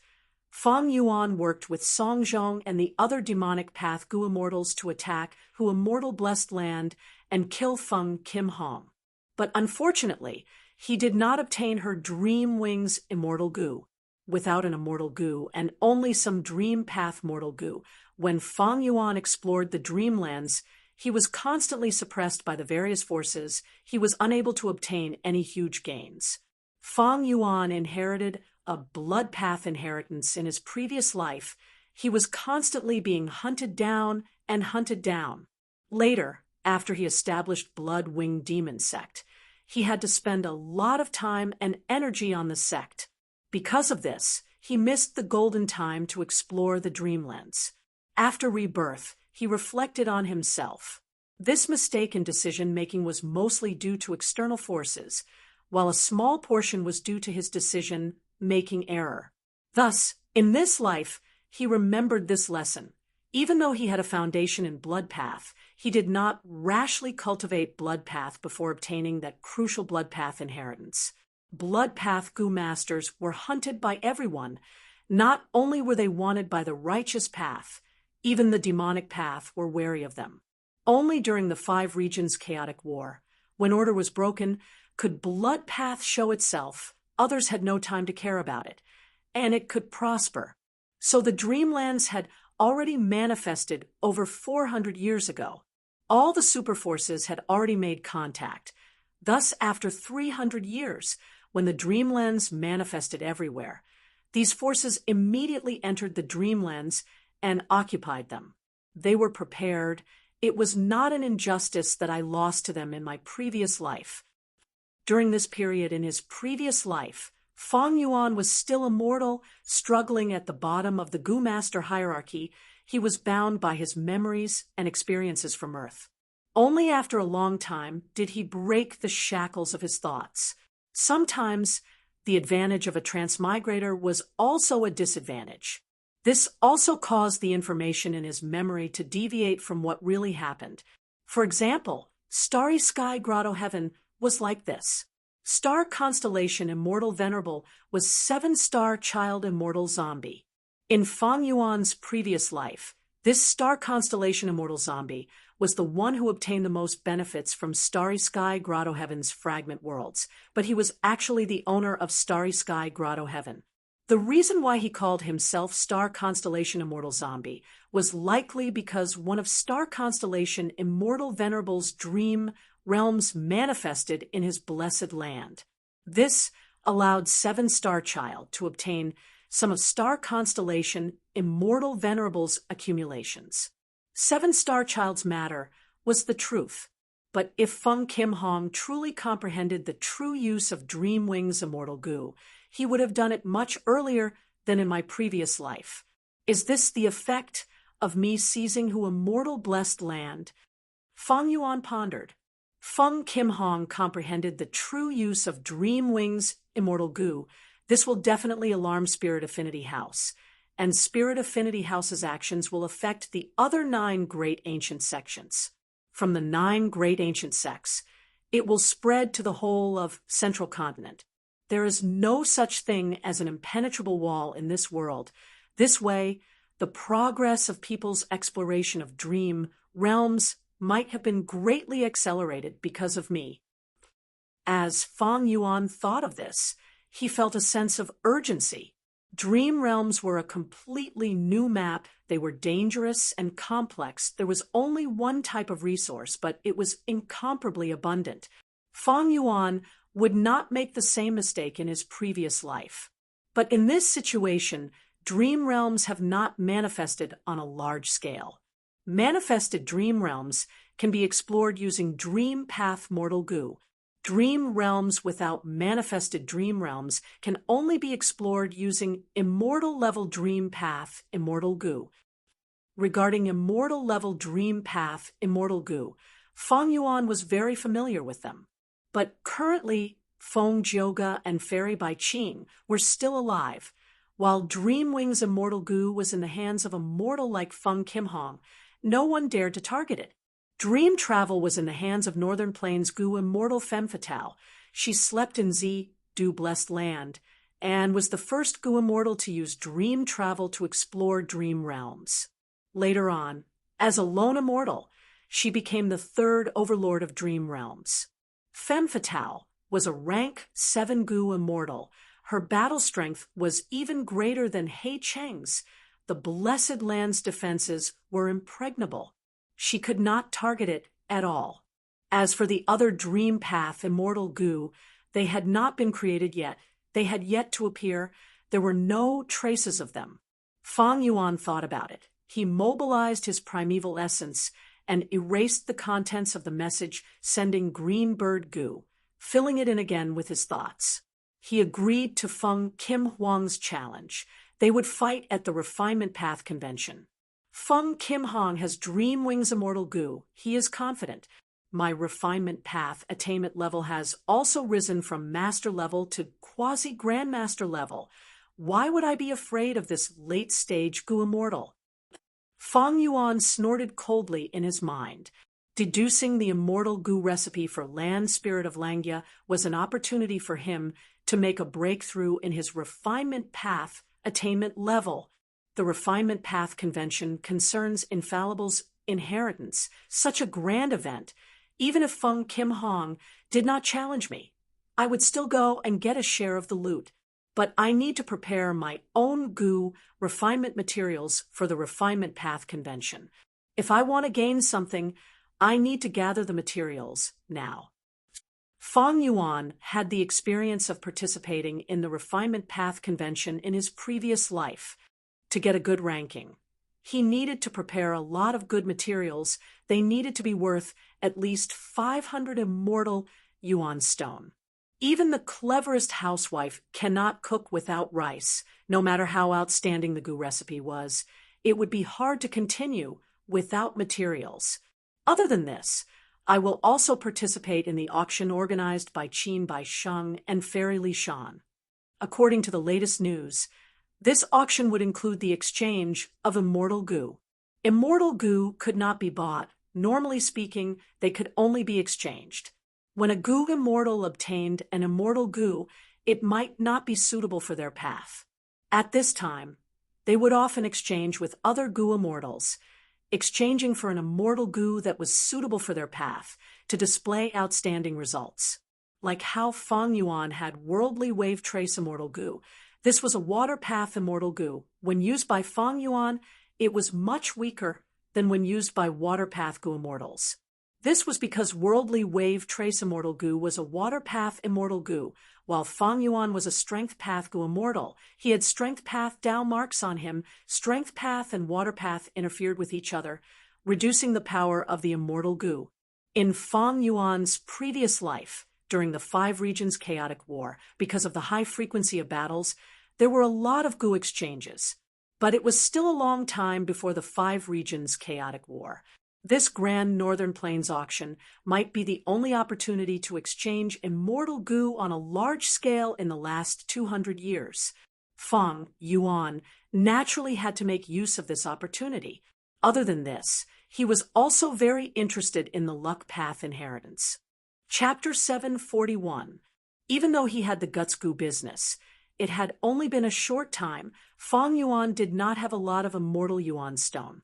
Feng Yuan worked with Song Zhong and the other demonic path Goo immortals to attack Hu Immortal Blessed Land and kill Feng Kim Hong. But unfortunately, he did not obtain her Dream Wings Immortal Goo. Without an Immortal Goo and only some Dream Path Mortal Goo, when Feng Yuan explored the Dreamlands, he was constantly suppressed by the various forces. He was unable to obtain any huge gains. Feng Yuan inherited a Blood Path inheritance in his previous life. He was constantly being hunted down and hunted down. Later, after he established Blood Wing Demon Sect, he had to spend a lot of time and energy on the sect. Because of this, he missed the golden time to explore the Dreamlands. After rebirth, he reflected on himself. This mistake in decision-making was mostly due to external forces, while a small portion was due to his decision-making error. Thus, in this life, he remembered this lesson. Even though he had a foundation in Blood Path, he did not rashly cultivate Blood Path before obtaining that crucial Blood Path inheritance. Blood Path Goo Masters were hunted by everyone. Not only were they wanted by the righteous path, even the demonic path were wary of them. Only during the Five Regions chaotic war, when order was broken, could Blood Path show itself. Others had no time to care about it, and it could prosper. So the Dreamlands had already manifested over 400 years ago. All the superforces had already made contact. Thus, after 300 years, when the Dreamlands manifested everywhere, these forces immediately entered the Dreamlands and occupied them. They were prepared. It was not an injustice that I lost to them in my previous life. During this period in his previous life, Feng Yuan was still immortal, struggling at the bottom of the Goo Master hierarchy. He was bound by his memories and experiences from Earth. Only after a long time did he break the shackles of his thoughts. Sometimes the advantage of a transmigrator was also a disadvantage. This also caused the information in his memory to deviate from what really happened. For example, Starry Sky Grotto Heaven was like this. Star Constellation Immortal Venerable was 7-star Child Immortal Zombie. In Feng Yuan's previous life, this Star Constellation Immortal Zombie was the one who obtained the most benefits from Starry Sky Grotto Heaven's fragment worlds, but he was actually the owner of Starry Sky Grotto Heaven. The reason why he called himself Star Constellation Immortal Zombie was likely because one of Star Constellation Immortal Venerable's dream realms manifested in his blessed land. This allowed 7-star Child to obtain some of Star Constellation Immortal Venerable's accumulations. 7-star Child's matter was the truth, but if Feng Kim Hong truly comprehended the true use of Dreamwing's immortal goo, he would have done it much earlier than in my previous life. Is this the effect of me seizing who immortal blessed land? Feng Yuan pondered. Feng Kim Hong comprehended the true use of Dreamwing's immortal goo. This will definitely alarm Spirit Affinity House, and Spirit Affinity House's actions will affect the other 9 great ancient sections. From the 9 great ancient sects, it will spread to the whole of Central Continent. There is no such thing as an impenetrable wall in this world. This way, the progress of people's exploration of dream realms might have been greatly accelerated because of me. As Feng Yuan thought of this, he felt a sense of urgency. Dream realms were a completely new map. They were dangerous and complex. There was only one type of resource, but it was incomparably abundant. Feng Yuan would not make the same mistake in his previous life. But in this situation, dream realms have not manifested on a large scale. Manifested dream realms can be explored using Dream Path Mortal Goo. Dream realms without manifested dream realms can only be explored using Immortal Level Dream Path Immortal Goo. Regarding Immortal Level Dream Path Immortal Goo, Feng Yuan was very familiar with them. But currently, Feng Jioga and Fairy Bai Qing were still alive, while Dreamwing's immortal goo was in the hands of a mortal like Feng Kim Hong. No one dared to target it. Dream travel was in the hands of Northern Plains Goo immortal Femme Fatale. She slept in Du Blessed Land, and was the first Goo immortal to use dream travel to explore dream realms. Later on, as a lone immortal, she became the 3rd overlord of dream realms. Femme Fatale was a rank 7 Goo immortal. Her battle strength was even greater than Hei Cheng's. The Blessed Land's defenses were impregnable. She could not target it at all. As for the other Dream Path Immortal Goo, they had not been created yet. They had yet to appear. There were no traces of them. Feng Yuan thought about it. He mobilized his primeval essence and erased the contents of the message sending Green Bird Goo, filling it in again with his thoughts. He agreed to Feng Kim Huang's challenge. They would fight at the Refinement Path Convention. Feng Kim Hong has Dreamwing's immortal goo. He is confident. My Refinement Path attainment level has also risen from Master level to Quasi-Grandmaster level. Why would I be afraid of this late-stage Goo Immortal? Feng Yuan snorted coldly in his mind. Deducing the immortal Goo recipe for Land Spirit of Langya was an opportunity for him to make a breakthrough in his refinement path attainment level. The refinement path convention concerns Infallible's inheritance, such a grand event. Even if Feng Kim Hong did not challenge me, I would still go and get a share of the loot. But I need to prepare my own goo refinement materials for the refinement path convention. If I want to gain something, I need to gather the materials now. Feng Yuan had the experience of participating in the refinement path convention in his previous life. To get a good ranking, he needed to prepare a lot of good materials. They needed to be worth at least 500 immortal yuan stone. Even the cleverest housewife cannot cook without rice, no matter how outstanding the goo recipe was. It would be hard to continue without materials. Other than this, I will also participate in the auction organized by Qin Bai Sheng and Fairy Li Shan. According to the latest news, this auction would include the exchange of immortal goo. Immortal goo could not be bought. Normally speaking, they could only be exchanged. When a goo immortal obtained an immortal goo, it might not be suitable for their path. At this time, they would often exchange with other goo immortals, exchanging for an immortal goo that was suitable for their path to display outstanding results. Like how Feng Yuan had worldly wave trace immortal goo, this was a water path immortal goo. When used by Feng Yuan, it was much weaker than when used by water path goo immortals. This was because worldly wave trace immortal goo was a water path immortal goo, while Feng Yuan was a strength path goo immortal. He had strength path Dao marks on him. Strength path and water path interfered with each other, reducing the power of the immortal goo. In Feng Yuan's previous life, during the Five Regions Chaotic War, because of the high frequency of battles, there were a lot of goo exchanges. But it was still a long time before the Five Regions Chaotic War. This Grand Northern Plains auction might be the only opportunity to exchange immortal goo on a large scale in the last 200 years. Feng Yuan naturally had to make use of this opportunity. Other than this, he was also very interested in the luck path inheritance. Chapter 741. Even though he had the guts goo business, it had only been a short time. Feng Yuan did not have a lot of immortal yuan stone.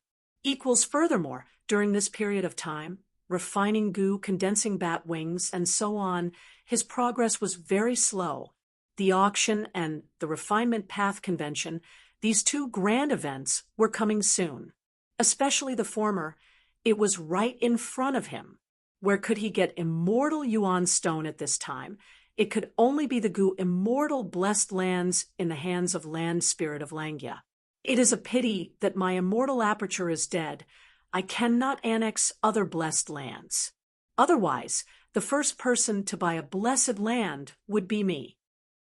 Furthermore, during this period of time, refining goo, condensing bat wings, and so on, his progress was very slow. The auction and the refinement path convention, these two grand events, were coming soon. Especially the former, it was right in front of him. Where could he get immortal yuan stone at this time? It could only be the goo immortal blessed lands in the hands of land spirit of Langya. It is a pity that my immortal aperture is dead. I cannot annex other blessed lands. Otherwise, the first person to buy a blessed land would be me.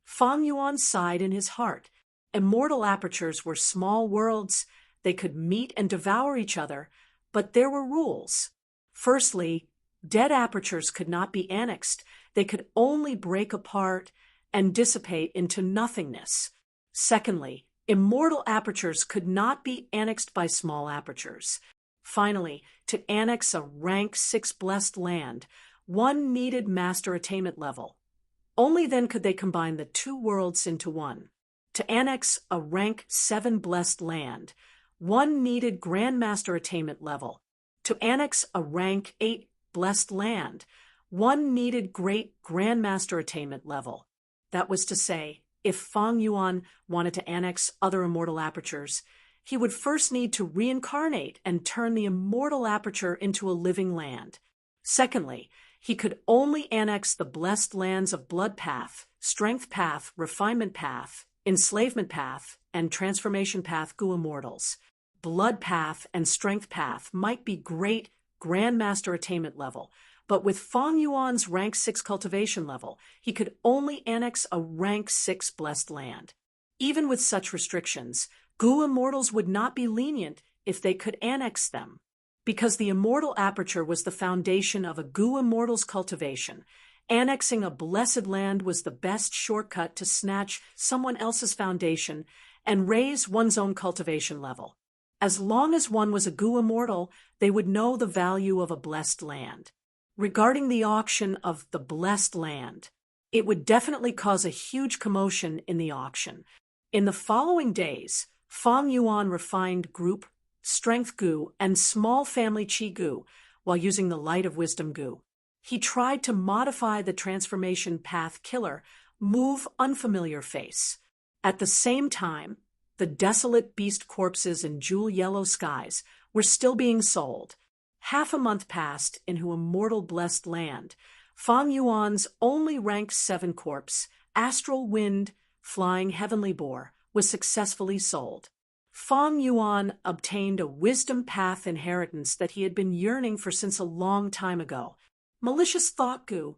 Feng Yuan sighed in his heart. Immortal apertures were small worlds. They could meet and devour each other, but there were rules. Firstly, dead apertures could not be annexed. They could only break apart and dissipate into nothingness. Secondly, immortal apertures could not be annexed by small apertures. Finally, to annex a rank 6 blessed land, one needed master attainment level. Only then could they combine the two worlds into one. To annex a rank 7 blessed land, one needed grandmaster attainment level. To annex a rank 8 blessed land, one needed great grandmaster attainment level. That was to say, if Feng Yuan wanted to annex other immortal apertures, he would first need to reincarnate and turn the immortal aperture into a living land. Secondly, he could only annex the blessed lands of blood path, strength path, refinement path, enslavement path, and transformation path goo immortals. Blood path and strength path might be great grandmaster attainment level, but with Feng Yuan's rank 6 cultivation level, he could only annex a rank 6 blessed land. Even with such restrictions, goo immortals would not be lenient if they could annex them. Because the immortal aperture was the foundation of a goo immortal's cultivation, annexing a blessed land was the best shortcut to snatch someone else's foundation and raise one's own cultivation level. As long as one was a goo immortal, they would know the value of a blessed land. Regarding the auction of the blessed land, It would definitely cause a huge commotion in the auction. In the following days, Fang Yuan refined group strength goo and small family chi goo while using the light of wisdom goo. He tried to modify the transformation path killer, move unfamiliar face. At the same time, the desolate beast corpses in jewel yellow skies were still being sold. Half a month passed into immortal blessed land. Fang Yuan's only rank 7 corpse, astral wind, flying heavenly boar, was successfully sold. Fang Yuan obtained a wisdom path inheritance that he had been yearning for since a long time ago. Malicious thought goo.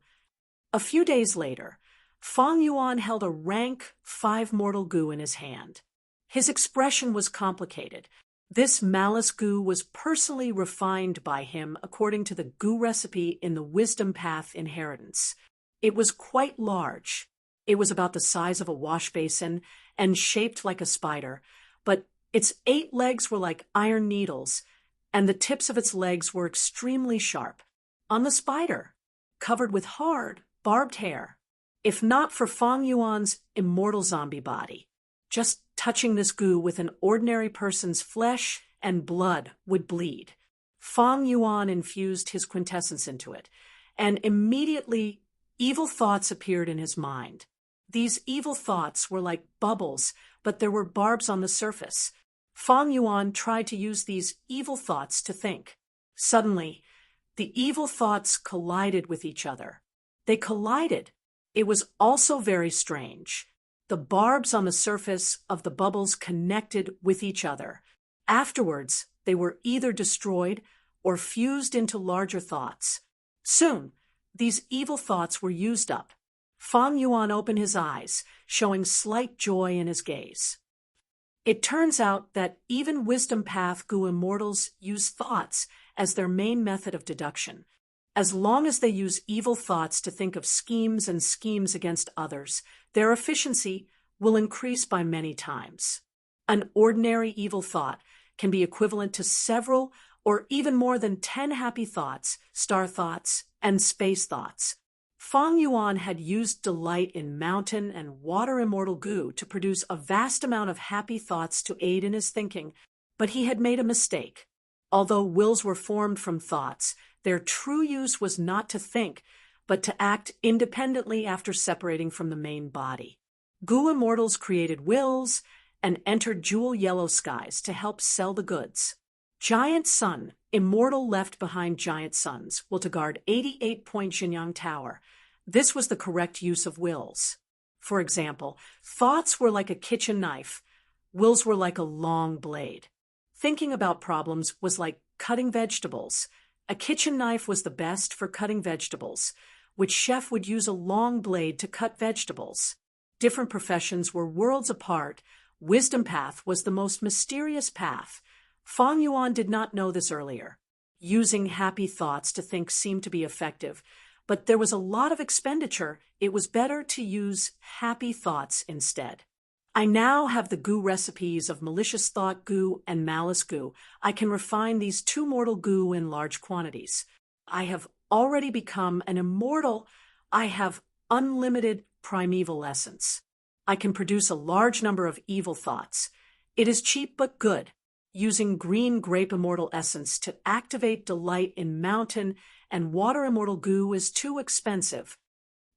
A few days later, Fang Yuan held a rank 5 mortal goo in his hand. His expression was complicated. This malice goo was personally refined by him according to the goo recipe in the wisdom path inheritance. It was quite large. It was about the size of a wash basin and shaped like a spider, but its 8 legs were like iron needles, and the tips of its legs were extremely sharp. On the spider, covered with hard, barbed hair. If not for Fang Yuan's immortal zombie body, just touching this goo with an ordinary person's flesh and blood would bleed. Fang Yuan infused his quintessence into it, and immediately evil thoughts appeared in his mind. These evil thoughts were like bubbles, but there were barbs on the surface. Fang Yuan tried to use these evil thoughts to think. Suddenly, the evil thoughts collided with each other. They collided. It was also very strange. The barbs on the surface of the bubbles connected with each other. Afterwards, they were either destroyed or fused into larger thoughts. Soon, these evil thoughts were used up. Fang Yuan opened his eyes, showing slight joy in his gaze. It turns out that even wisdom path goo immortals use thoughts as their main method of deduction. As long as they use evil thoughts to think of schemes and schemes against others, their efficiency will increase by many times. An ordinary evil thought can be equivalent to several or even more than 10 happy thoughts, star thoughts, and space thoughts. Fang Yuan had used delight in mountain and water immortal goo to produce a vast amount of happy thoughts to aid in his thinking, but he had made a mistake. Although wills were formed from thoughts, their true use was not to think, but to act independently after separating from the main body. Goo immortals created wills and entered jewel yellow skies to help sell the goods. Giant Sun, immortal left behind giant suns, will to guard 88-point Jinyang Tower. This was the correct use of wills. For example, thoughts were like a kitchen knife. Wills were like a long blade. Thinking about problems was like cutting vegetables. A kitchen knife was the best for cutting vegetables, which chef would use a long blade to cut vegetables. Different professions were worlds apart. Wisdom path was the most mysterious path. Fang Yuan did not know this earlier. Using happy thoughts to think seemed to be effective, but there was a lot of expenditure. It was better to use happy thoughts instead. I now have the goo recipes of malicious thought goo and malice goo. I can refine these 2 mortal goo in large quantities. I have already become an immortal. I have unlimited primeval essence. I can produce a large number of evil thoughts. It is cheap but good. Using green grape immortal essence to activate delight in mountain and water immortal goo is too expensive.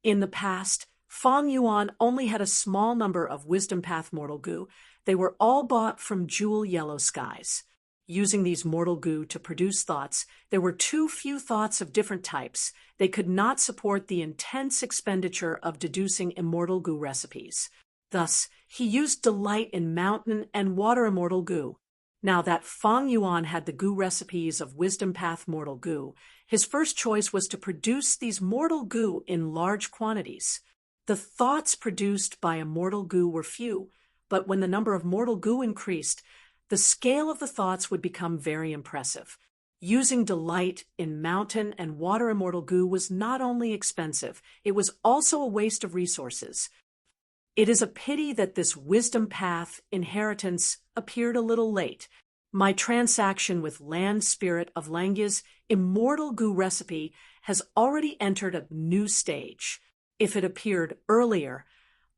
In the past, Fang Yuan only had a small number of wisdom path mortal goo. They were all bought from jewel yellow skies. Using these mortal goo to produce thoughts, there were too few thoughts of different types. They could not support the intense expenditure of deducing immortal goo recipes. Thus, he used delight in mountain and water immortal goo. Now that Fang Yuan had the goo recipes of wisdom path mortal goo, his first choice was to produce these mortal goo in large quantities. The thoughts produced by immortal goo were few, but when the number of mortal goo increased, the scale of the thoughts would become very impressive. Using delight in mountain and water immortal goo was not only expensive, it was also a waste of resources. It is a pity that this wisdom path inheritance appeared a little late. My transaction with Land Spirit of Langya's immortal goo recipe has already entered a new stage. if it appeared earlier,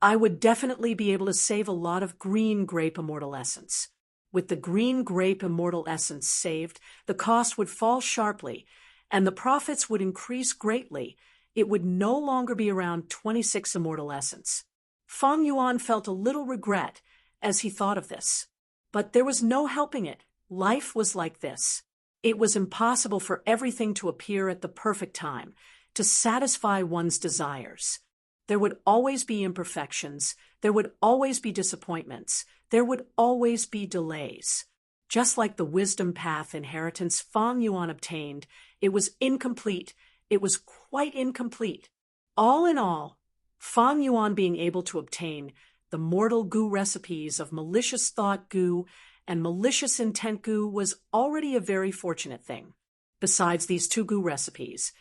I would definitely be able to save a lot of green grape immortal essence. With the green grape immortal essence saved, the cost would fall sharply, and the profits would increase greatly. It would no longer be around 26 immortal essence. Fang Yuan felt a little regret as he thought of this. But there was no helping it. Life was like this. It was impossible for everything to appear at the perfect time, to satisfy one's desires. There would always be imperfections, there would always be disappointments, there would always be delays. Just like the wisdom path inheritance Fang Yuan obtained, it was incomplete, it was quite incomplete. All in all, Fang Yuan being able to obtain the mortal goo recipes of malicious thought goo and malicious intent goo was already a very fortunate thing. Besides these two goo recipes,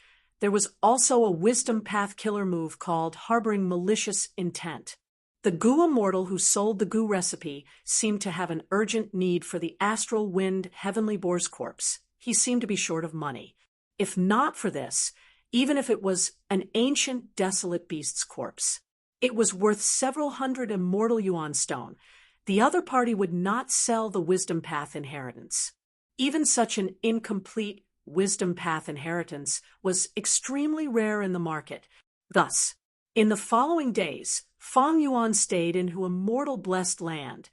there was also a wisdom path killer move called harboring malicious intent. The goo immortal who sold the goo recipe seemed to have an urgent need for the astral wind heavenly boar's corpse. He seemed to be short of money. If not for this, even if it was an ancient desolate beast's corpse, it was worth several hundred immortal yuan stone. The other party would not sell the wisdom path inheritance. Even such an incomplete wisdom path inheritance was extremely rare in the market. Thus, in the following days, Fang Yuan stayed in her immortal blessed land,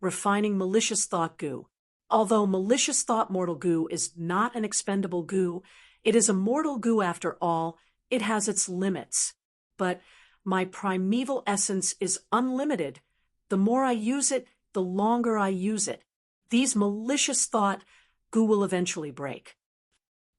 refining malicious thought goo. Although malicious thought mortal goo is not an expendable goo, it is a mortal goo after all. It has its limits. But my primeval essence is unlimited. The more I use it, the longer I use it. These malicious thought goo will eventually break.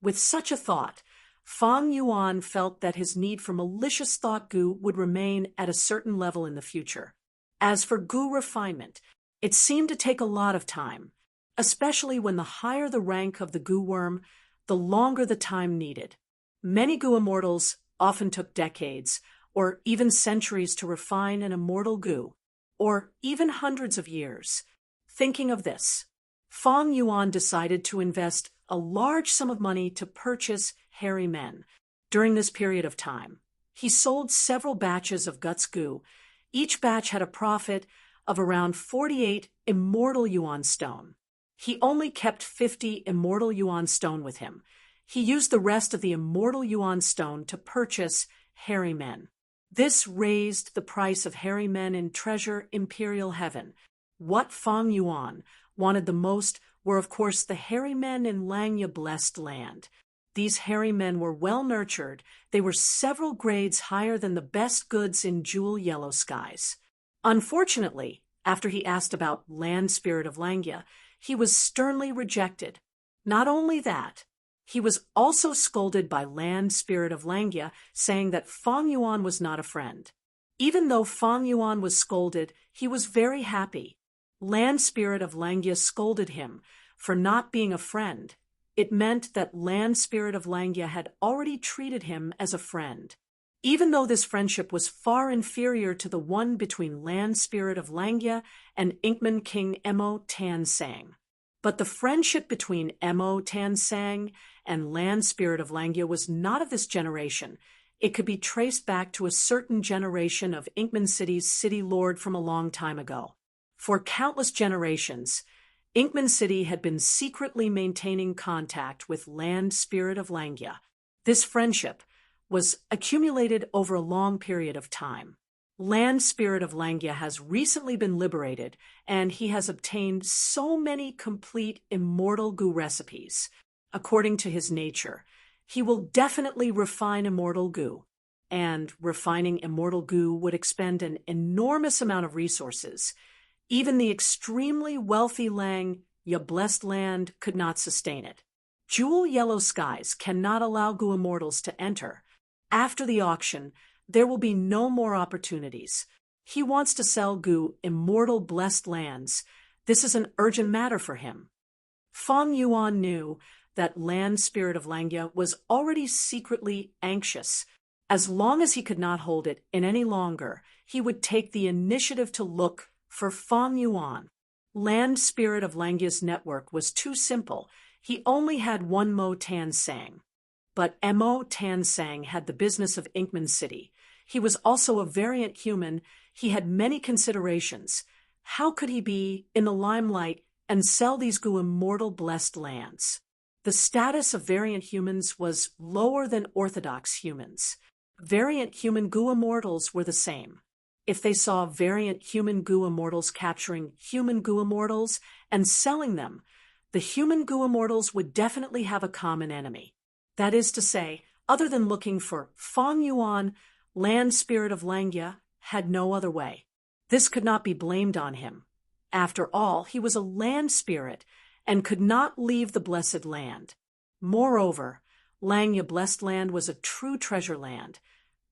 With such a thought, Fang Yuan felt that his need for malicious thought goo would remain at a certain level in the future. As for goo refinement, it seemed to take a lot of time, especially when the higher the rank of the goo worm, the longer the time needed. Many goo immortals often took decades, or even centuries to refine an immortal goo, or even hundreds of years. Thinking of this, Fang Yuan decided to invest a large sum of money to purchase hairy men. During this period of time, he sold several batches of guts goo. Each batch had a profit of around 48 immortal yuan stone. He only kept 50 immortal yuan stone with him. He used the rest of the immortal yuan stone to purchase hairy men. This raised the price of hairy men in treasure imperial heaven. What Fang Yuan wanted the most were, of course, the hairy men in Langya blessed land. These hairy men were well nurtured. They were several grades higher than the best goods in jewel yellow skies. Unfortunately, after he asked about land spirit of Langya, he was sternly rejected. Not only that, he was also scolded by land spirit of Langya, saying that Fang Yuan was not a friend. Even though Fang Yuan was scolded, he was very happy. Land spirit of Langya scolded him for not being a friend. It meant that land spirit of Langya had already treated him as a friend. Even though this friendship was far inferior to the one between land spirit of Langya and Inkman King Mo Tan Sang. But the friendship between Mo Tan Sang and land spirit of Langya was not of this generation. It could be traced back to a certain generation of Inkman City's city lord from a long time ago. For countless generations, Inkman City had been secretly maintaining contact with land spirit of Langya. This friendship was accumulated over a long period of time. Land spirit of Langya has recently been liberated, and he has obtained so many complete immortal goo recipes. According to his nature, he will definitely refine immortal goo, and refining immortal goo would expend an enormous amount of resources. Even the extremely wealthy Ya blessed land could not sustain it. Jewel yellow skies cannot allow goo immortals to enter. After the auction, there will be no more opportunities. He wants to sell goo immortal blessed lands. This is an urgent matter for him. Fang Yuan knew that land spirit of Langya was already secretly anxious. As long as he could not hold it in any longer, he would take the initiative to look for Fang Yuan. Land spirit of Langya's network was too simple. He only had one Mo Tan Sang. But Mo Tan Sang had the business of Inkman City. He was also a variant human. He had many considerations. How could he be in the limelight and sell these Gu immortal blessed lands? The status of variant humans was lower than orthodox humans. Variant human Gu immortals were the same. If they saw variant human Gu immortals capturing human Gu immortals and selling them, the human Gu immortals would definitely have a common enemy. That is to say, other than looking for Feng Yuan, land spirit of Langya had no other way. This could not be blamed on him. After all, he was a land spirit and could not leave the blessed land. Moreover, Langya blessed land was a true treasure land.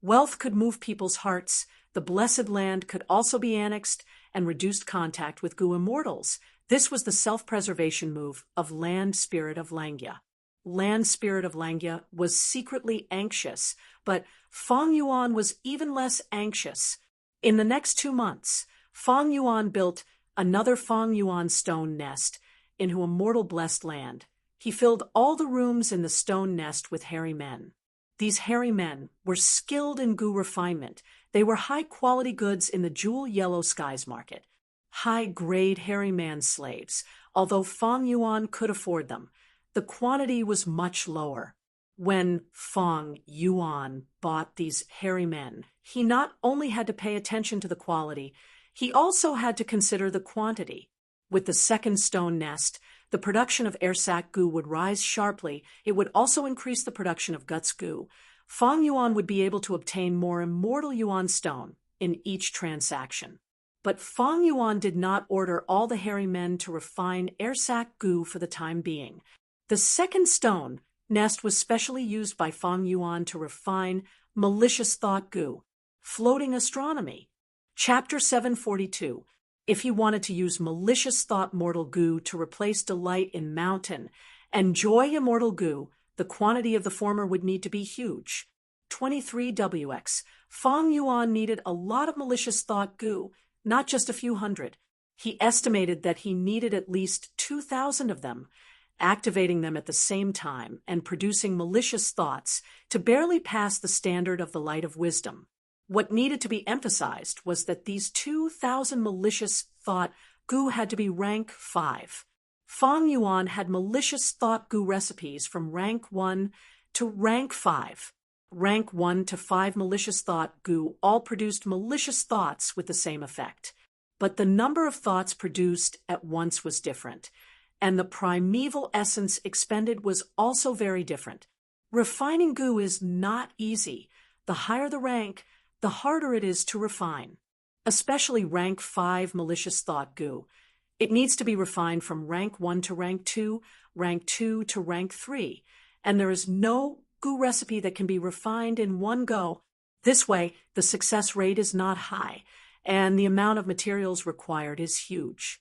Wealth could move people's hearts. The blessed land could also be annexed and reduced contact with Gu immortals. This was the self-preservation move of land spirit of Langya. Land spirit of Langya was secretly anxious, but Feng Yuan was even less anxious. In the next 2 months, Feng Yuan built another Feng Yuan stone nest into immortal blessed land. He filled all the rooms in the stone nest with hairy men. These hairy men were skilled in Gu refinement. They were high-quality goods in the jewel yellow skies market. High-grade hairy man slaves, although Feng Yuan could afford them. The quantity was much lower. When Feng Yuan bought these hairy men, he not only had to pay attention to the quality, he also had to consider the quantity. With the second stone nest, the production of airsac Gu would rise sharply. It would also increase the production of guts Gu. Feng Yuan would be able to obtain more immortal Yuan stone in each transaction. But Feng Yuan did not order all the hairy men to refine airsac Gu for the time being. The second stone nest was specially used by Feng Yuan to refine malicious thought Gu, floating astronomy. Chapter 742. If he wanted to use malicious thought mortal Gu to replace delight in mountain and joy immortal Gu, the quantity of the former would need to be huge. 23WX. Feng Yuan needed a lot of malicious thought Gu, not just a few hundred. He estimated that he needed at least 2,000 of them. Activating them at the same time and producing malicious thoughts to barely pass the standard of the light of wisdom. What needed to be emphasized was that these 2,000 malicious thought Gu had to be rank 5. Feng Yuan had malicious thought Gu recipes from rank 1 to rank 5. Rank 1 to 5 malicious thought Gu all produced malicious thoughts with the same effect. But the number of thoughts produced at once was different, and the primeval essence expended was also very different. Refining Gu is not easy. The higher the rank, the harder it is to refine. Especially rank 5 malicious thought Gu. It needs to be refined from rank 1 to rank 2 to rank 3, and there is no Gu recipe that can be refined in one go. This way, the success rate is not high, and the amount of materials required is huge.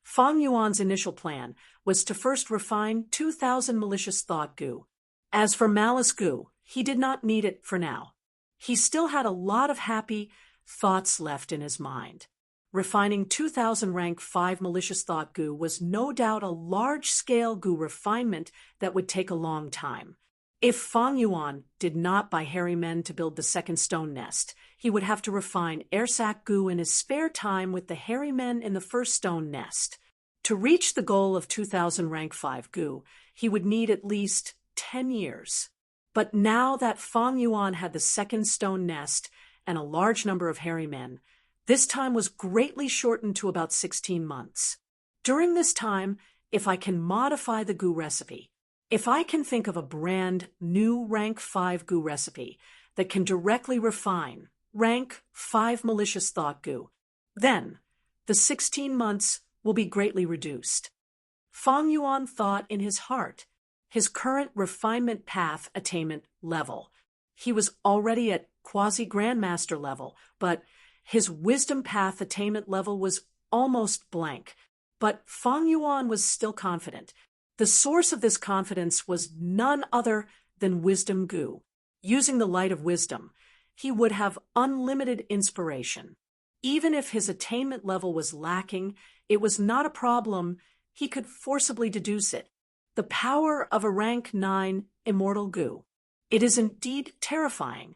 Feng Yuan's initial plan was to first refine 2,000 malicious thought Gu. As for malice Gu, he did not need it for now. He still had a lot of happy thoughts left in his mind. Refining 2,000 rank 5 malicious thought Gu was no doubt a large-scale Gu refinement that would take a long time. If Feng Yuan did not buy hairy men to build the second stone nest, he would have to refine airsac Gu in his spare time with the hairy men in the first stone nest. To reach the goal of 2,000 rank 5 Gu, he would need at least 10 years. But now that Feng Yuan had the second stone nest and a large number of hairy men, this time was greatly shortened to about 16 months. During this time, if I can modify the Gu recipe, if I can think of a brand new rank 5 Gu recipe that can directly refine rank 5 malicious thought Gu, then the 16 months will be greatly reduced. Feng Yuan thought in his heart, his current refinement path attainment level. He was already at quasi-grandmaster level, but his wisdom path attainment level was almost blank. But Feng Yuan was still confident. The source of this confidence was none other than wisdom Gu. Using the light of wisdom, he would have unlimited inspiration. Even if his attainment level was lacking, it was not a problem. He could forcibly deduce it. The power of a rank 9 immortal Gu. It is indeed terrifying.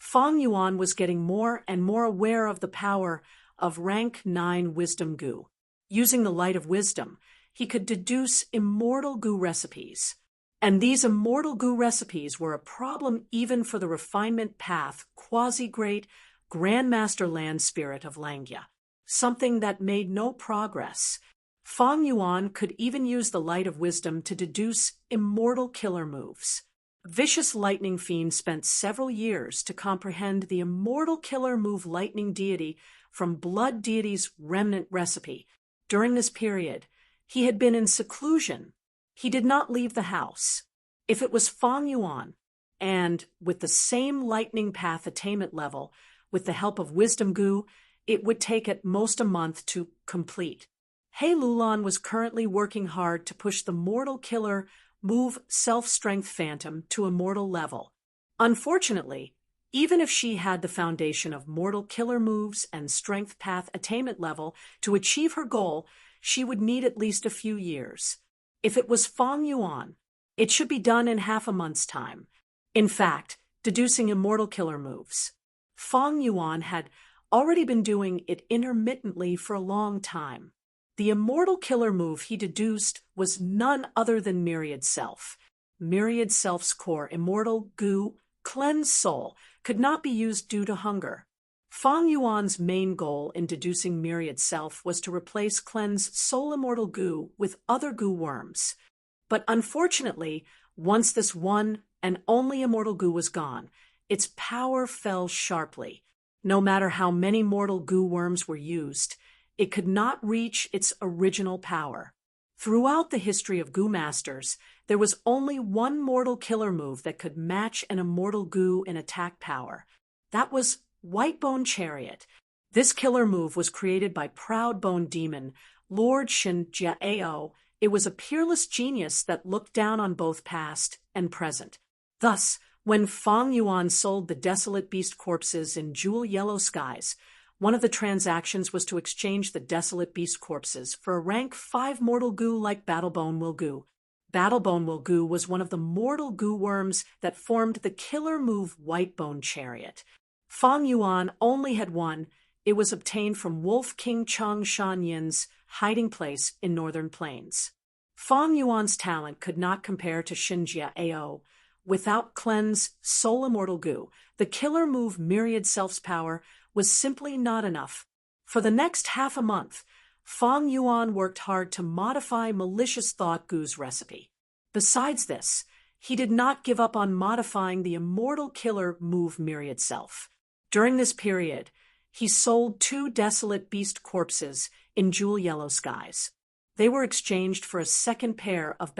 Fang Yuan was getting more and more aware of the power of rank 9 wisdom goo. Using the light of wisdom, he could deduce immortal goo recipes. And these immortal goo recipes were a problem even for the refinement path quasi-great Grandmaster Land Spirit of Langya, something that made no progress. Fang Yuan could even use the light of wisdom to deduce immortal killer moves. Vicious Lightning Fiend spent several years to comprehend the immortal killer move Lightning Deity from Blood Deity's remnant recipe. During this period, he had been in seclusion. He did not leave the house. If it was Fang Yuan, and with the same lightning path attainment level, with the help of Wisdom Goo, it would take at most a month to complete. He Lulan was currently working hard to push the mortal killer move Self-Strength Phantom to a mortal level. Unfortunately, even if she had the foundation of mortal killer moves and strength path attainment level to achieve her goal, she would need at least a few years. If it was Fang Yuan, it should be done in half a month's time. In fact, deducing immortal killer moves. Fang Yuan had already been doing it intermittently for a long time. The immortal killer move he deduced was none other than Myriad Self. Myriad Self's core, immortal goo, cleanse soul, could not be used due to hunger. Fang Yuan's main goal in deducing Myriad Self was to replace cleanse soul immortal goo with other goo worms. But unfortunately, once this one and only immortal goo was gone, its power fell sharply. No matter how many mortal goo worms were used, it could not reach its original power. Throughout the history of Goo Masters, there was only one mortal killer move that could match an immortal goo in attack power. That was Whitebone Chariot. This killer move was created by Proudbone Demon, Lord Shin Jiao. It was a peerless genius that looked down on both past and present. Thus, when Fang Yuan sold the desolate beast corpses in Jewel Yellow Skies, one of the transactions was to exchange the desolate beast corpses for a rank 5 mortal goo like Battlebone Will Goo. Battlebone Will Goo was one of the mortal goo worms that formed the killer move Whitebone Chariot. Fang Yuan only had one. It was obtained from Wolf King Chang Shan Yin's hiding place in Northern Plains. Fang Yuan's talent could not compare to Shinjia Ao. Without Cleanse Soul Immortal Goo, the killer move Myriad Self's power was simply not enough. For the next half a month, Fang Yuan worked hard to modify Malicious Thought Goo's recipe. Besides this, he did not give up on modifying the immortal killer move Myriad Self. During this period, he sold 2 desolate beast corpses in Jewel Yellow Skies. They were exchanged for a second pair of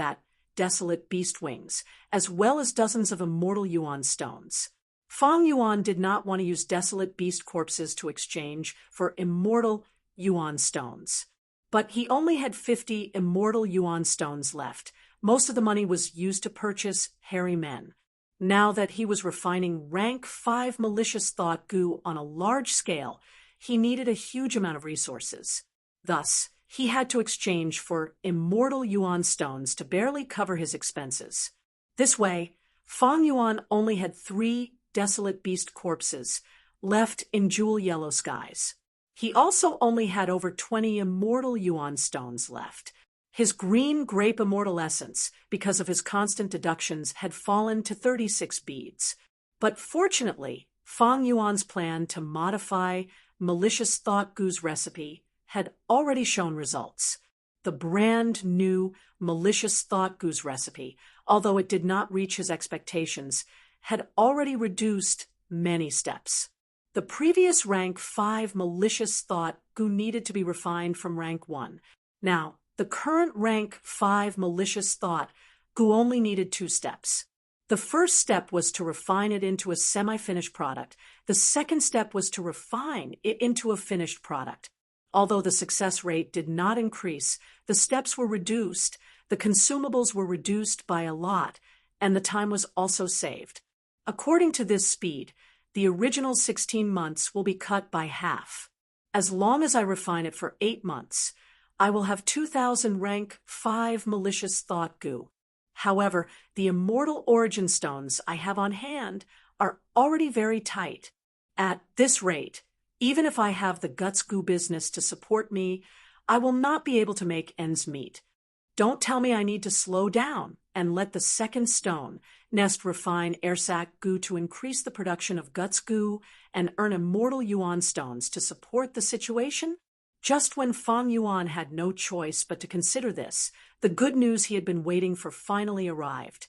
desolate beast wings, as well as dozens of immortal Yuan stones. Fang Yuan did not want to use desolate beast corpses to exchange for immortal Yuan stones. But he only had 50 immortal Yuan stones left. Most of the money was used to purchase hairy men. Now that he was refining rank 5 malicious thought goo on a large scale, he needed a huge amount of resources. Thus, he had to exchange for immortal Yuan stones to barely cover his expenses. This way, Fang Yuan only had 3 desolate beast corpses left in Jewel Yellow Skies. He also only had over 20 immortal Yuan stones left. His green grape immortal essence, because of his constant deductions, had fallen to 36 beads. But fortunately, Fang Yuan's plan to modify Malicious Thought Goo's recipe had already shown results. The brand new Malicious Thought Goo's recipe, although it did not reach his expectations, had already reduced many steps. The previous rank 5 Malicious Thought Goo needed to be refined from rank 1. Now, the current rank 5 Malicious Thought Goo only needed 2 steps. The first step was to refine it into a semi-finished product. The second step was to refine it into a finished product. Although the success rate did not increase, the steps were reduced, the consumables were reduced by a lot, and the time was also saved. According to this speed, the original 16 months will be cut by half. As long as I refine it for 8 months, I will have 2,000 rank 5 Malicious Thought Goo. However, the immortal origin stones I have on hand are already very tight. At this rate, even if I have the guts goo business to support me, I will not be able to make ends meet. Don't tell me I need to slow down and let the second stone nest refine airsac goo to increase the production of guts goo and earn immortal yuan stones to support the situation? Just when Fang Yuan had no choice but to consider this, the good news he had been waiting for finally arrived.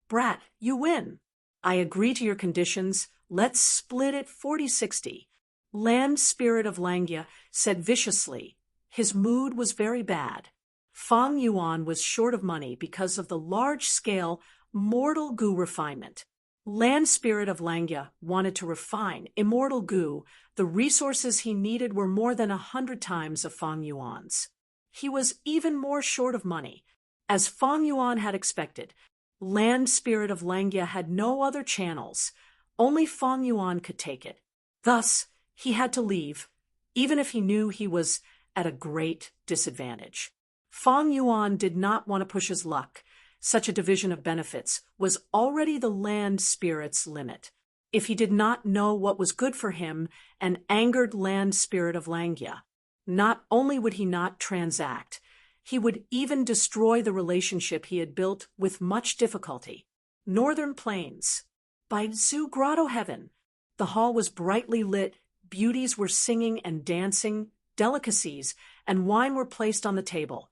Brat, you win. I agree to your conditions. Let's split it 40-60. Land Spirit of Langya said viciously. His mood was very bad. Fang Yuan was short of money because of the large-scale mortal goo refinement. Land Spirit of Langya wanted to refine immortal goo. The resources he needed were more than 100 times of Fang Yuan's. He was even more short of money. As Fang Yuan had expected, Land Spirit of Langya had no other channels. Only Fang Yuan could take it. Thus, he had to leave, even if he knew he was at a great disadvantage. Fang Yuan did not want to push his luck. Such a division of benefits was already the land spirit's limit. If he did not know what was good for him and angered Land Spirit of Langya, not only would he not transact, he would even destroy the relationship he had built with much difficulty. Northern Plains. By Zhu Grotto Heaven. The hall was brightly lit, beauties were singing and dancing, delicacies and wine were placed on the table.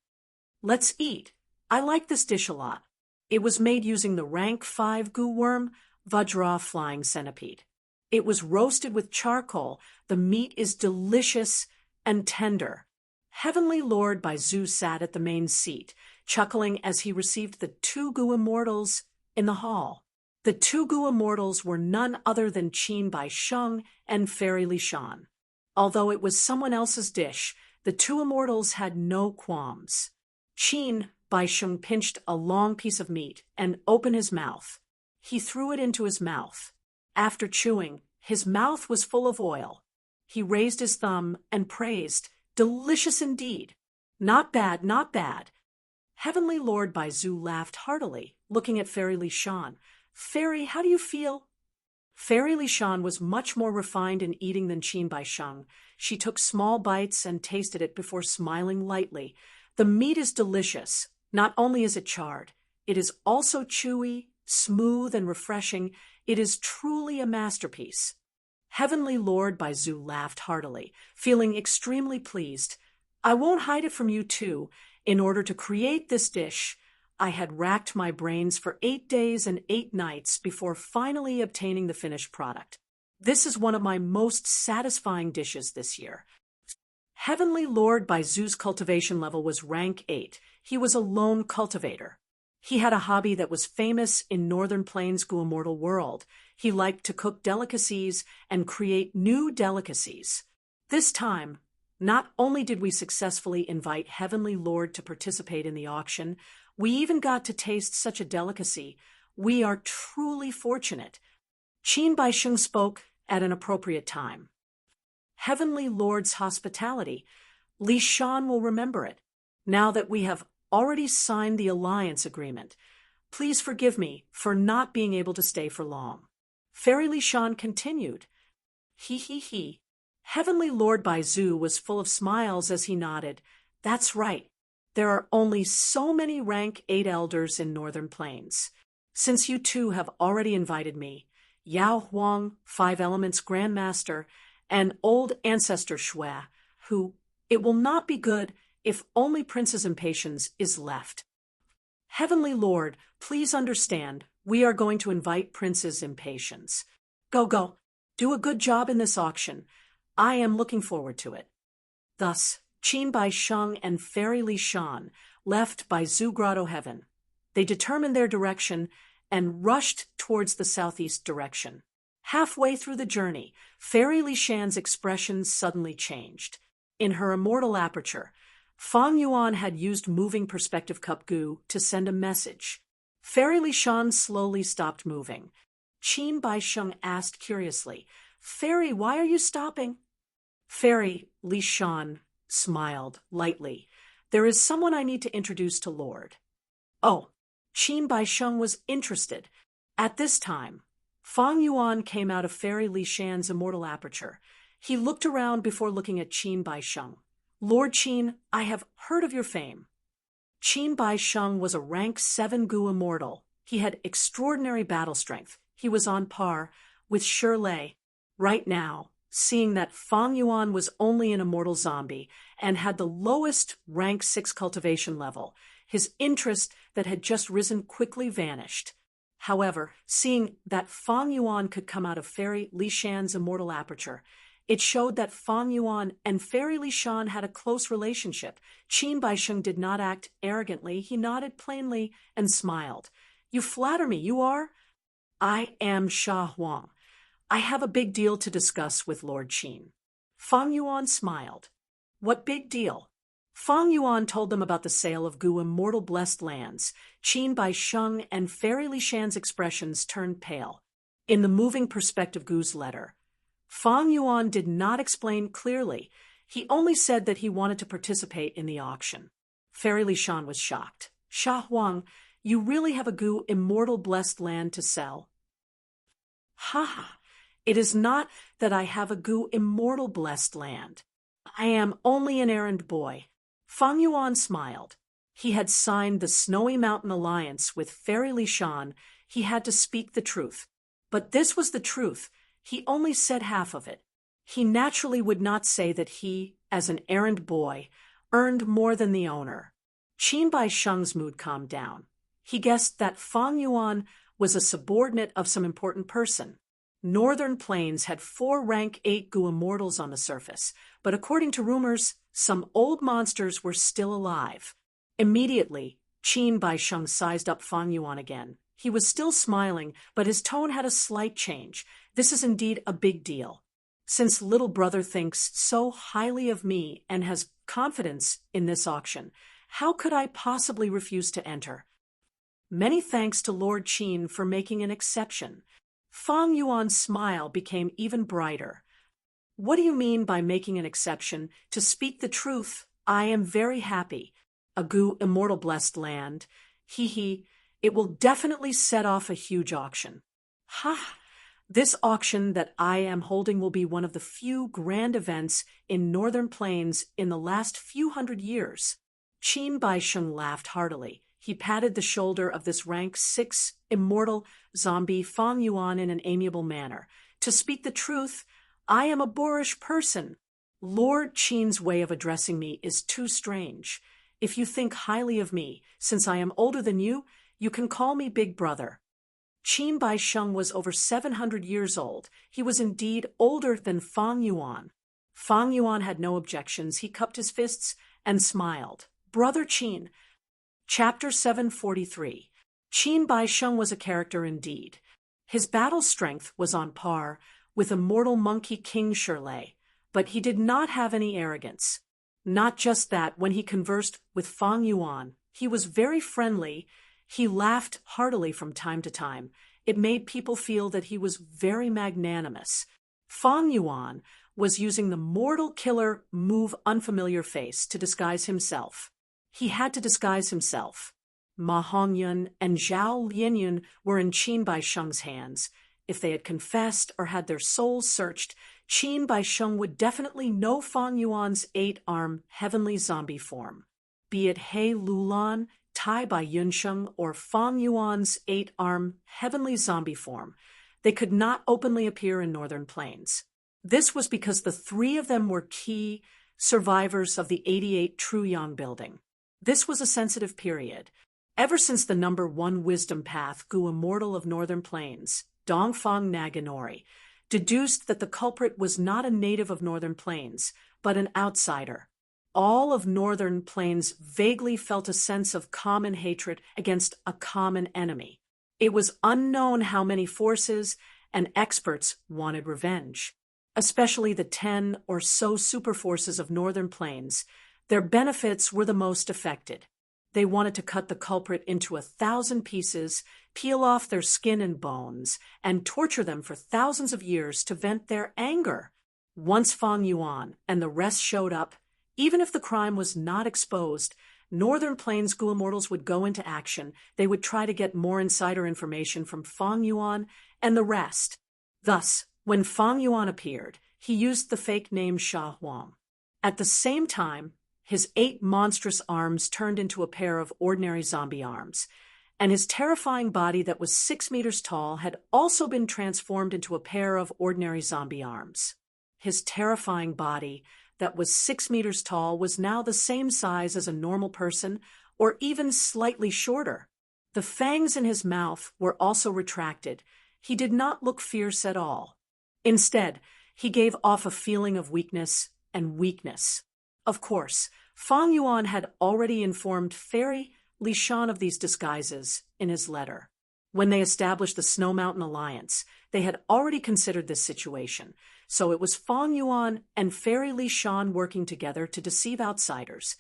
Let's eat. I like this dish a lot. It was made using the rank 5 goo worm, Vajra flying centipede. It was roasted with charcoal. The meat is delicious and tender. Heavenly Lord Baizu sat at the main seat, chuckling as he received the 2 goo immortals in the hall. The 2 goo immortals were none other than Qin Bai Sheng and Fairy Li Shan. Although it was someone else's dish, the 2 immortals had no qualms. Qin Bai Sheng pinched a long piece of meat and opened his mouth. He threw it into his mouth. After chewing, his mouth was full of oil. He raised his thumb and praised, "Delicious indeed. Not bad, not bad." Heavenly Lord Baizu laughed heartily, looking at Fairy Li Shan. "Fairy, how do you feel?" Fairy Li Shan was much more refined in eating than Qin Bai Sheng. She took small bites and tasted it before smiling lightly. The meat is delicious. Not only is it charred, it is also chewy, smooth, and refreshing. It is truly a masterpiece. Heavenly Lord Baizu laughed heartily, feeling extremely pleased. "I won't hide it from you too. In order to create this dish, I had racked my brains for 8 days and 8 nights before finally obtaining the finished product. This is one of my most satisfying dishes this year." Heavenly Lord Baizu's cultivation level was rank 8. He was a lone cultivator. He had a hobby that was famous in Northern Plains' Goo Immortal world. He liked to cook delicacies and create new delicacies. This time, not only did we successfully invite Heavenly Lord to participate in the auction, we even got to taste such a delicacy. We are truly fortunate. Qin Bai Sheng spoke at an appropriate time. Heavenly Lord's hospitality. Li Shan will remember it. Now that we have already signed the alliance agreement, please forgive me for not being able to stay for long. Fairy Li Shan continued. He. Heavenly Lord Baizu was full of smiles as he nodded. That's right. There are only so many rank 8 elders in Northern Plains. Since you two have already invited me, Yao Huang, 5 Elements Grandmaster, and old ancestor Shui, who, it will not be good if only Princess Impatience is left. Heavenly Lord, please understand, we are going to invite Princess Impatience. Go. Do a good job in this auction. I am looking forward to it. Thus, Qin Bai Sheng and Fairy Li Shan left by Zhu Grotto Heaven. They determined their direction and rushed towards the southeast direction. Halfway through the journey, Fairy Li Shan's expression suddenly changed. In her immortal aperture, Fang Yuan had used moving perspective cup goo to send a message. Fairy Li Shan slowly stopped moving. Qin Bai Sheng asked curiously, "Fairy, why are you stopping?" Fairy Li Shan smiled lightly. "There is someone I need to introduce to Lord." Oh, Qin Bai Sheng was interested. At this time, Fang Yuan came out of Fairy Li Shan's immortal aperture. He looked around before looking at Qin Baisheng. Lord Qin, I have heard of your fame. Qin Baisheng was a rank 7 Gu immortal. He had extraordinary battle strength. He was on par with Shi Lei. Right now, seeing that Fang Yuan was only an immortal zombie and had the lowest rank 6 cultivation level, his interest that had just risen quickly vanished. However, seeing that Fang Yuan could come out of Fairy Li Shan's immortal aperture, it showed that Fang Yuan and Fairy Li Shan had a close relationship. Qin Baisheng did not act arrogantly. He nodded plainly and smiled. You flatter me, you are? I am Sha Huang. I have a big deal to discuss with Lord Qin. Fang Yuan smiled. What big deal? Fang Yuan told them about the sale of Gu immortal blessed lands. Qin Baisheng and Fairy Li Shan's expressions turned pale. In the moving perspective Gu's letter, Fang Yuan did not explain clearly. He only said that he wanted to participate in the auction. Fairy Li Shan was shocked. Sha Huang, you really have a Gu immortal blessed land to sell? Ha ha! It is not that I have a Gu immortal blessed land. I am only an errand boy. Fang Yuan smiled. He had signed the Snowy Mountain Alliance with Fairy Li Shan. He had to speak the truth. But this was the truth. He only said half of it. He naturally would not say that he, as an errand boy, earned more than the owner. Qin Baisheng's mood calmed down. He guessed that Fang Yuan was a subordinate of some important person. Northern Plains had 4 rank 8 Gu immortals on the surface, but according to rumors, some old monsters were still alive. Immediately, Qin Baisheng sized up Fang Yuan again. He was still smiling, but his tone had a slight change. This is indeed a big deal. Since little brother thinks so highly of me and has confidence in this auction, how could I possibly refuse to enter? Many thanks to Lord Qin for making an exception. Fang Yuan's smile became even brighter. What do you mean by making an exception? To speak the truth, I am very happy. A Gu immortal blessed land. He. It will definitely set off a huge auction. Ha! This auction that I am holding will be one of the few grand events in Northern Plains in the last few hundred years. Qin Baisheng laughed heartily. He patted the shoulder of this rank 6 immortal zombie Fang Yuan in an amiable manner. To speak the truth, I am a boorish person. Lord Qin's way of addressing me is too strange. If you think highly of me, since I am older than you can call me Big Brother. Qin Baisheng was over 700 years old. He was indeed older than Fang Yuan. Fang Yuan had no objections. He cupped his fists and smiled. Brother Qin. Chapter 743. Qin Baisheng was a character indeed. His battle strength was on par with immortal monkey King Shi Lei, but he did not have any arrogance. Not just that, when he conversed with Fang Yuan, he was very friendly. He laughed heartily from time to time. It made people feel that he was very magnanimous. Fang Yuan was using the mortal killer move unfamiliar face to disguise himself. He had to disguise himself. Ma Hongyun and Zhao Lianyun were in Qin Baisheng's hands. If they had confessed or had their souls searched, Qin Baisheng would definitely know Fang Yuan's 8-arm heavenly zombie form. Be it He Lulan, Tai Bai Yunsheng, or Fang Yuan's 8-arm heavenly zombie form, they could not openly appear in Northern Plains. This was because the 3 of them were key survivors of the 88 True Yang building. This was a sensitive period. Ever since the number 1 wisdom path Gu Immortal of Northern Plains, Dongfang Naganori, deduced that the culprit was not a native of Northern Plains, but an outsider. All of Northern Plains vaguely felt a sense of common hatred against a common enemy. It was unknown how many forces and experts wanted revenge, especially the 10 or so superforces of Northern Plains. Their benefits were the most affected. They wanted to cut the culprit into 1,000 pieces, peel off their skin and bones, and torture them for thousands of years to vent their anger. Once Fang Yuan and the rest showed up, even if the crime was not exposed, Northern Plains Gu Immortals would go into action. They would try to get more insider information from Fang Yuan and the rest. Thus, when Fang Yuan appeared, he used the fake name Sha Huang. At the same time, his 8 monstrous arms turned into a pair of ordinary zombie arms, and his terrifying body that was 6 meters tall had also been transformed into a pair of ordinary zombie arms. His terrifying body that was 6 meters tall was now the same size as a normal person, or even slightly shorter. The fangs in his mouth were also retracted. He did not look fierce at all. Instead, he gave off a feeling of weakness and weakness. Of course, Fang Yuan had already informed Fairy Li Shan of these disguises in his letter. When they established the Snow Mountain Alliance, they had already considered this situation, so it was Fang Yuan and Fairy Li Shan working together to deceive outsiders.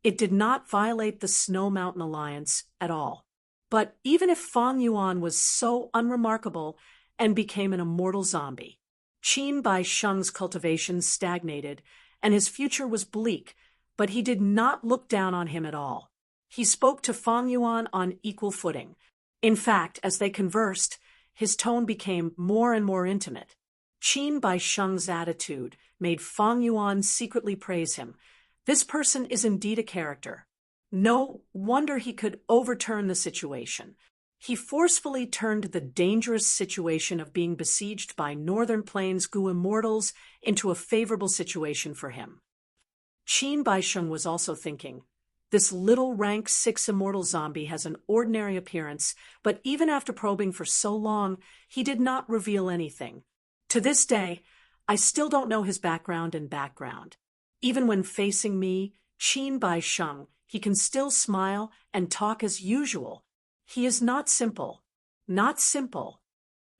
It did not violate the Snow Mountain Alliance at all. But even if Fang Yuan was so unremarkable and became an immortal zombie, Qin Bai Sheng's cultivation stagnated, and his future was bleak, but he did not look down on him at all. He spoke to Fang Yuan on equal footing. In fact, as they conversed, his tone became more and more intimate. Qin Bai Sheng's attitude made Fang Yuan secretly praise him. This person is indeed a character. No wonder he could overturn the situation. He forcefully turned the dangerous situation of being besieged by Northern Plains Gu immortals into a favorable situation for him. Qin Baisheng was also thinking, this little rank 6 immortal zombie has an ordinary appearance, but even after probing for so long, he did not reveal anything. To this day, I still don't know his background. Even when facing me, Qin Baisheng, he can still smile and talk as usual. He is not simple. Not simple.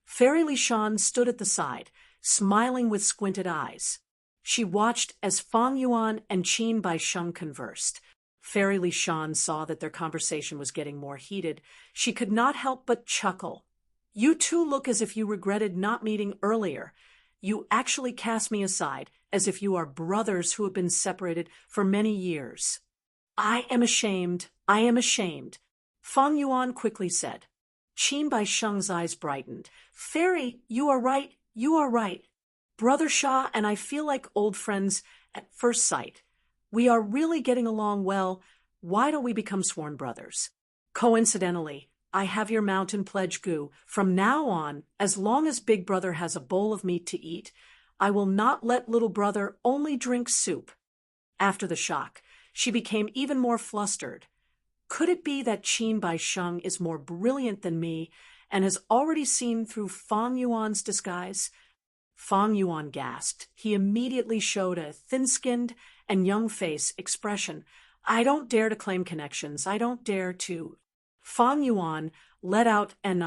Fairy Li Shan stood at the side, smiling with squinted eyes. She watched as Fang Yuan and Qin Baisheng conversed. Fairy Li Shan saw that their conversation was getting more heated. She could not help but chuckle. You two look as if you regretted not meeting earlier. You actually cast me aside, as if you are brothers who have been separated for many years. I am ashamed. Fang Yuan quickly said. Qin Baisheng's eyes brightened. Fairy, you are right. Brother Sha and I feel like old friends at first sight. We are really getting along well. Why don't we become sworn brothers? Coincidentally, I have your mountain pledge, Gu. From now on, as long as Big Brother has a bowl of meat to eat, I will not let little brother only drink soup. After the shock, she became even more flustered. Could it be that Qin Baisheng is more brilliant than me and has already seen through Fang Yuan's disguise? Fang Yuan gasped. He immediately showed a thin-skinned and young-face expression. I don't dare to claim connections. I don't dare to. Fang Yuan let out an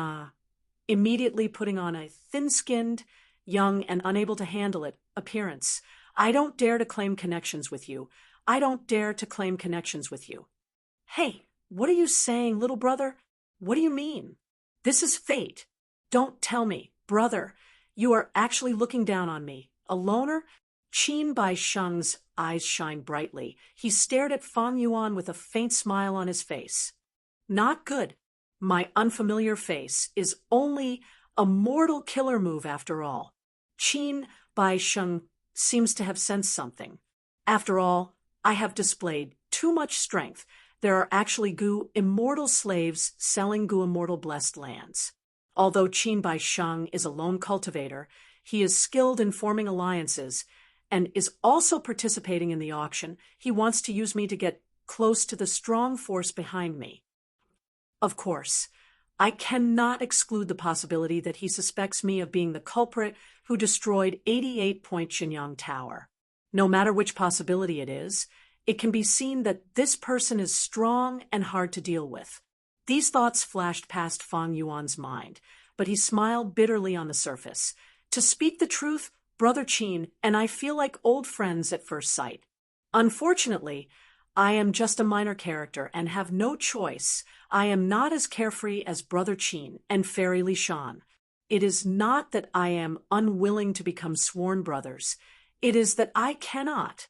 immediately putting on a thin-skinned, young, and unable to handle it appearance. I don't dare to claim connections with you. Hey, what are you saying, little brother? What do you mean? This is fate. Don't tell me, brother. You are actually looking down on me. A loner? Qin Baisheng's eyes shined brightly. He stared at Fang Yuan with a faint smile on his face. Not good. My unfamiliar face is only a mortal killer move after all. Qin Baisheng seems to have sensed something. After all, I have displayed too much strength. There are actually Gu immortal slaves selling Gu immortal blessed lands. Although Qin Baisheng is a lone cultivator, he is skilled in forming alliances and is also participating in the auction. He wants to use me to get close to the strong force behind me. Of course, I cannot exclude the possibility that he suspects me of being the culprit who destroyed 88 Point Shinyang Tower. No matter which possibility it is, it can be seen that this person is strong and hard to deal with. These thoughts flashed past Fang Yuan's mind, but he smiled bitterly on the surface. To speak the truth, Brother Qin and I feel like old friends at first sight. Unfortunately, I am just a minor character and have no choice. I am not as carefree as Brother Qin and Fairy Li Shan. It is not that I am unwilling to become sworn brothers. It is that I cannot.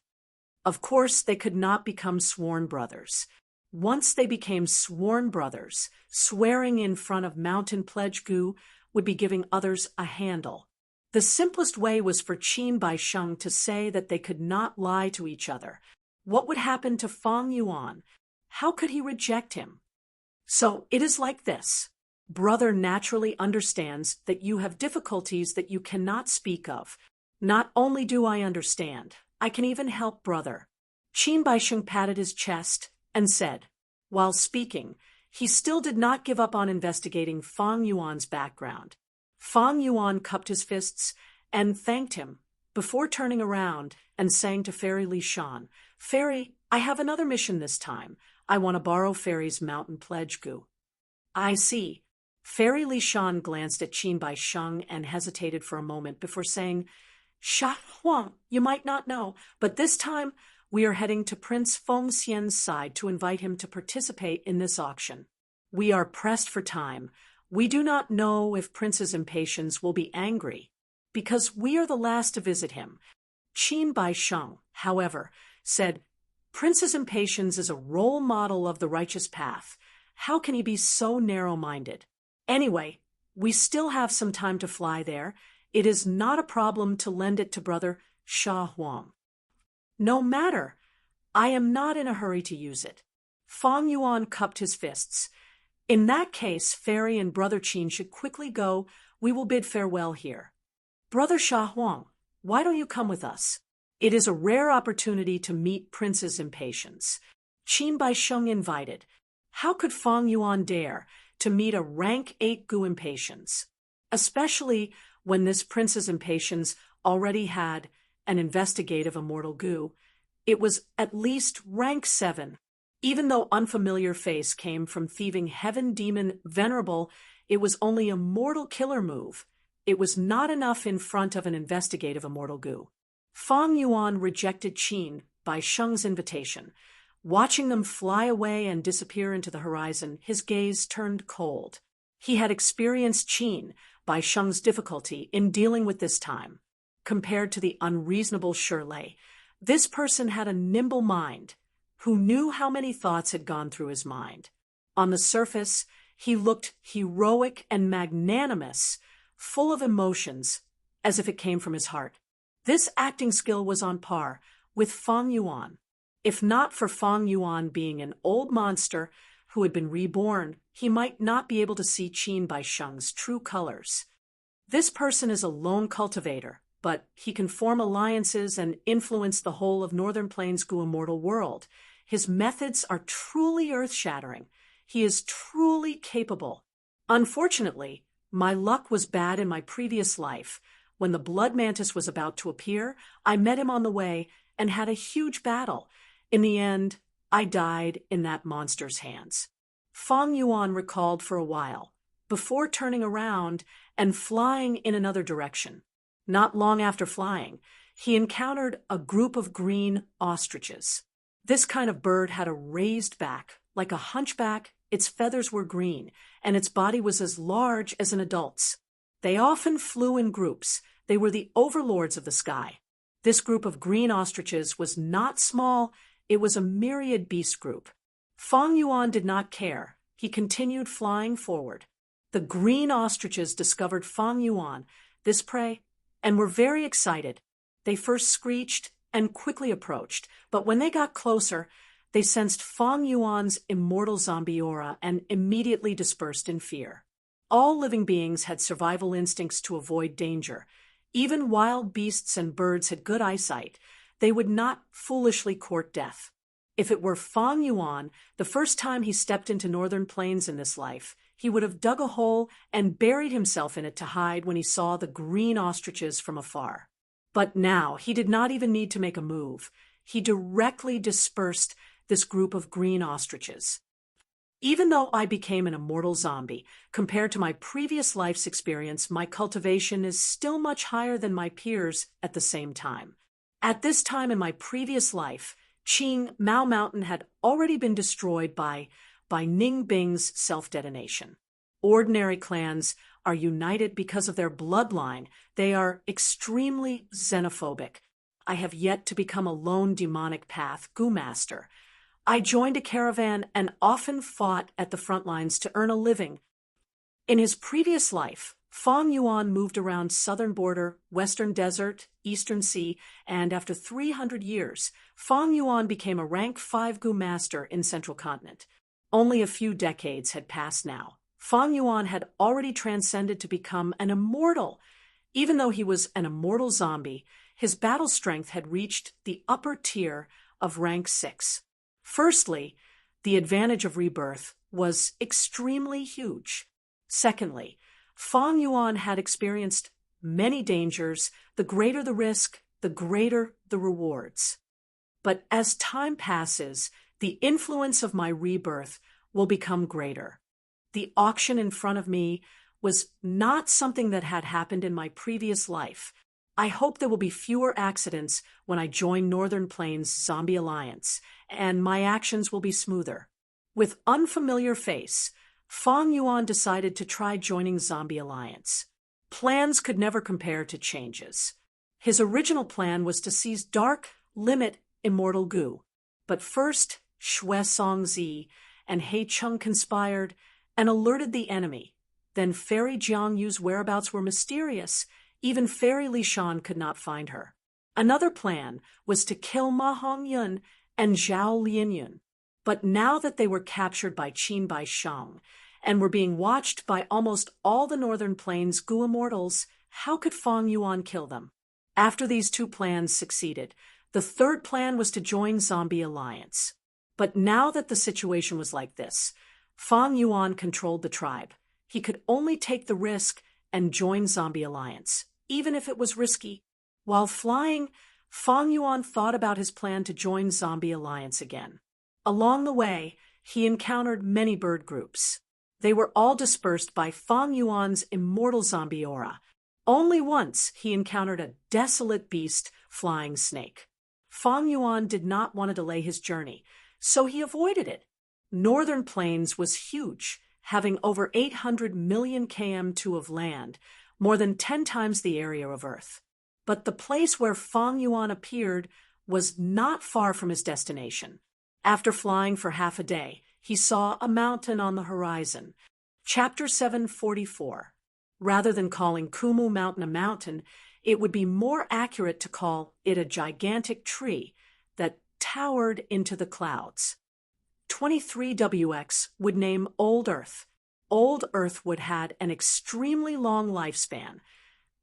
Of course, they could not become sworn brothers. Once they became sworn brothers, swearing in front of Mountain Pledge Gu, would be giving others a handle. The simplest way was for Qin Baisheng to say that they could not lie to each other. What would happen to Fang Yuan? How could he reject him? So it is like this. Brother naturally understands that you have difficulties that you cannot speak of. Not only do I understand, I can even help brother. Qin Baisheng patted his chest and said, while speaking, he still did not give up on investigating Fang Yuan's background. Fang Yuan cupped his fists and thanked him before turning around and saying to Fairy Li Shan, "Fairy, I have another mission this time. I want to borrow Fairy's mountain pledge goo." "I see." Fairy Li Shan glanced at Qin Baisheng and hesitated for a moment before saying, "Sha Huang, you might not know, but this time we are heading to Prince Feng Xian's side to invite him to participate in this auction. We are pressed for time. We do not know if Prince's impatience will be angry, because we are the last to visit him." Qin Baisheng, however, said, "Prince's impatience is a role model of the righteous path. How can he be so narrow-minded? Anyway, we still have some time to fly there. It is not a problem to lend it to brother Sha Huang." "No matter. I am not in a hurry to use it." Fang Yuan cupped his fists. "In that case, Fairy and Brother Qin should quickly go. We will bid farewell here. Brother Sha Huang, why don't you come with us? It is a rare opportunity to meet Prince's impatience." Qin Baisheng invited. How could Fang Yuan dare to meet a rank 8 gu impatience? Especially when this Prince's impatience already had an investigative immortal gu. It was at least rank 7. Even though unfamiliar face came from thieving heaven demon Venerable, it was only a mortal killer move. It was not enough in front of an investigative immortal gu. Fang Yuan rejected Qin Baisheng's invitation. Watching them fly away and disappear into the horizon, his gaze turned cold. He had experienced Qin Baisheng's difficulty in dealing with this time. Compared to the unreasonable Shirley, this person had a nimble mind, who knew how many thoughts had gone through his mind. On the surface, he looked heroic and magnanimous, full of emotions, as if it came from his heart. This acting skill was on par with Fang Yuan. If not for Fang Yuan being an old monster who had been reborn, he might not be able to see Qin Baisheng's true colors. This person is a lone cultivator, but he can form alliances and influence the whole of Northern Plains' gu immortal world. His methods are truly earth-shattering. He is truly capable. Unfortunately, my luck was bad in my previous life. When the blood mantis was about to appear, I met him on the way and had a huge battle. In the end, I died in that monster's hands. Fang Yuan recalled for a while, before turning around and flying in another direction. Not long after flying, he encountered a group of green ostriches. This kind of bird had a raised back, like a hunchback. Its feathers were green, and its body was as large as an adult's. They often flew in groups. They were the overlords of the sky. This group of green ostriches was not small. It was a myriad beast group. Fang Yuan did not care. He continued flying forward. The green ostriches discovered Fang Yuan, this prey, and were very excited. They first screeched and quickly approached, but when they got closer, they sensed Fang Yuan's immortal zombie aura and immediately dispersed in fear. All living beings had survival instincts to avoid danger. Even wild beasts and birds had good eyesight. They would not foolishly court death. If it were Fang Yuan, the first time he stepped into Northern Plains in this life, he would have dug a hole and buried himself in it to hide when he saw the green ostriches from afar. But now he did not even need to make a move. He directly dispersed this group of green ostriches. Even though I became an immortal zombie, compared to my previous life's experience, my cultivation is still much higher than my peers at the same time. At this time in my previous life, Qing Mao Mountain had already been destroyed by Ning Bing's self-detonation. Ordinary clans are united because of their bloodline. They are extremely xenophobic. I have yet to become a lone demonic path gu master. I joined a caravan and often fought at the front lines to earn a living. In his previous life, Fang Yuan moved around southern border, western desert, eastern sea, and after 300 years, Fang Yuan became a rank 5 Gu master in central continent. Only a few decades had passed now. Fang Yuan had already transcended to become an immortal. Even though he was an immortal zombie, his battle strength had reached the upper tier of rank 6. Firstly, the advantage of rebirth was extremely huge. Secondly, Fang Yuan had experienced many dangers. The greater the risk, the greater the rewards. But as time passes, the influence of my rebirth will become greater. The auction in front of me was not something that had happened in my previous life. I hope there will be fewer accidents when I join Northern Plains Zombie Alliance, and my actions will be smoother. With unfamiliar face, Fang Yuan decided to try joining Zombie Alliance. Plans could never compare to changes. His original plan was to seize Dark Limit Immortal Gu. But first, Xue Songzi and He Chung conspired and alerted the enemy. Then Fairy Jiang Yu's whereabouts were mysterious. Even Fairy Li Shan could not find her. Another plan was to kill Ma Hongyun and Zhao Lianyun. But now that they were captured by Qin Bai Shang and were being watched by almost all the Northern Plains Gu immortals, how could Fang Yuan kill them? After these two plans succeeded, the third plan was to join Zombie Alliance. But now that the situation was like this, Fang Yuan controlled the tribe. He could only take the risk and join Zombie Alliance, even if it was risky. While flying, Fang Yuan thought about his plan to join Zombie Alliance again. Along the way, he encountered many bird groups. They were all dispersed by Fang Yuan's immortal zombie aura. Only once he encountered a desolate beast flying snake. Fang Yuan did not want to delay his journey, so he avoided it. Northern Plains was huge, having over 800 million km2 of land, more than 10 times the area of Earth. But the place where Fang Yuan appeared was not far from his destination. After flying for half a day, he saw a mountain on the horizon. Chapter 744. Rather than calling Kumu Mountain a mountain, it would be more accurate to call it a gigantic tree that towered into the clouds. 23WX would name Old Earth. Old Earth would had an extremely long lifespan.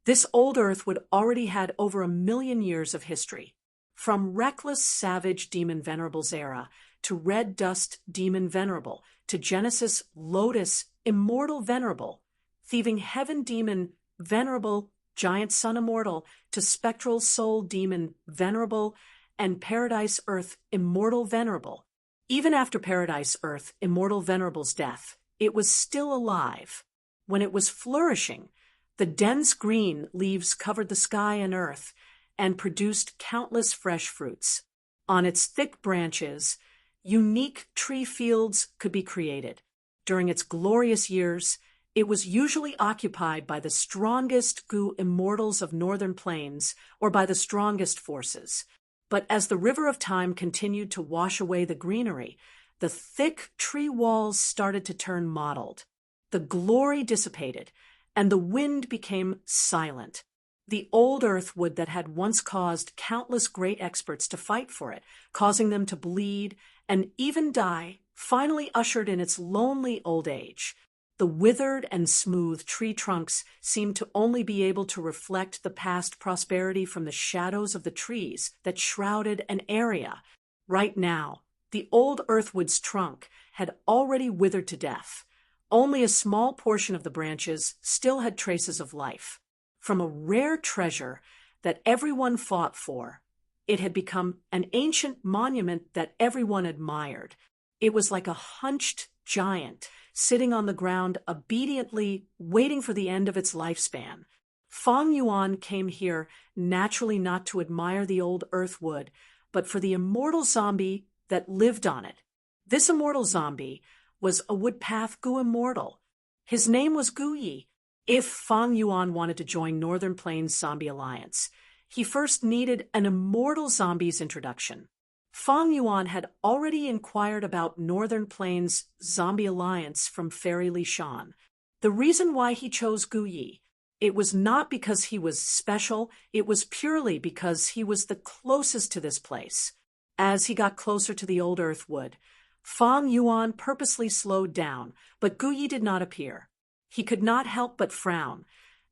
This old Earth would already had over 1 million years of history. From reckless, savage Demon Venerable's era, to Red Dust Demon Venerable, to Genesis Lotus Immortal Venerable, Thieving Heaven Demon Venerable, Giant Sun Immortal, to Spectral Soul Demon Venerable, and Paradise Earth Immortal Venerable. Even after Paradise Earth Immortal Venerable's death, it was still alive. When it was flourishing, the dense green leaves covered the sky and earth and produced countless fresh fruits. On its thick branches, unique tree fields could be created. During its glorious years, it was usually occupied by the strongest Gu immortals of Northern Plains or by the strongest forces. But as the river of time continued to wash away the greenery, the thick tree walls started to turn mottled. The glory dissipated, and the wind became silent. The old earthwood that had once caused countless great experts to fight for it, causing them to bleed and even die, finally ushered in its lonely old age. The withered and smooth tree trunks seemed to only be able to reflect the past prosperity from the shadows of the trees that shrouded an area. Right now, the old earthwood's trunk had already withered to death. Only a small portion of the branches still had traces of life. From a rare treasure that everyone fought for, it had become an ancient monument that everyone admired. It was like a hunched giant sitting on the ground obediently waiting for the end of its lifespan. Fang Yuan came here naturally not to admire the old earthwood, but for the immortal zombie that lived on it. This immortal zombie was a Woodpath Gu immortal. His name was Gu Yi. If Fang Yuan wanted to join Northern Plains Zombie Alliance, he first needed an immortal zombie's introduction. Fang Yuan had already inquired about Northern Plains Zombie Alliance from Fairy Li Shan. The reason why he chose Gu Yi, it was not because he was special, it was purely because he was the closest to this place. As he got closer to the old earth wood, Fang Yuan purposely slowed down, but Gu Yi did not appear. He could not help but frown.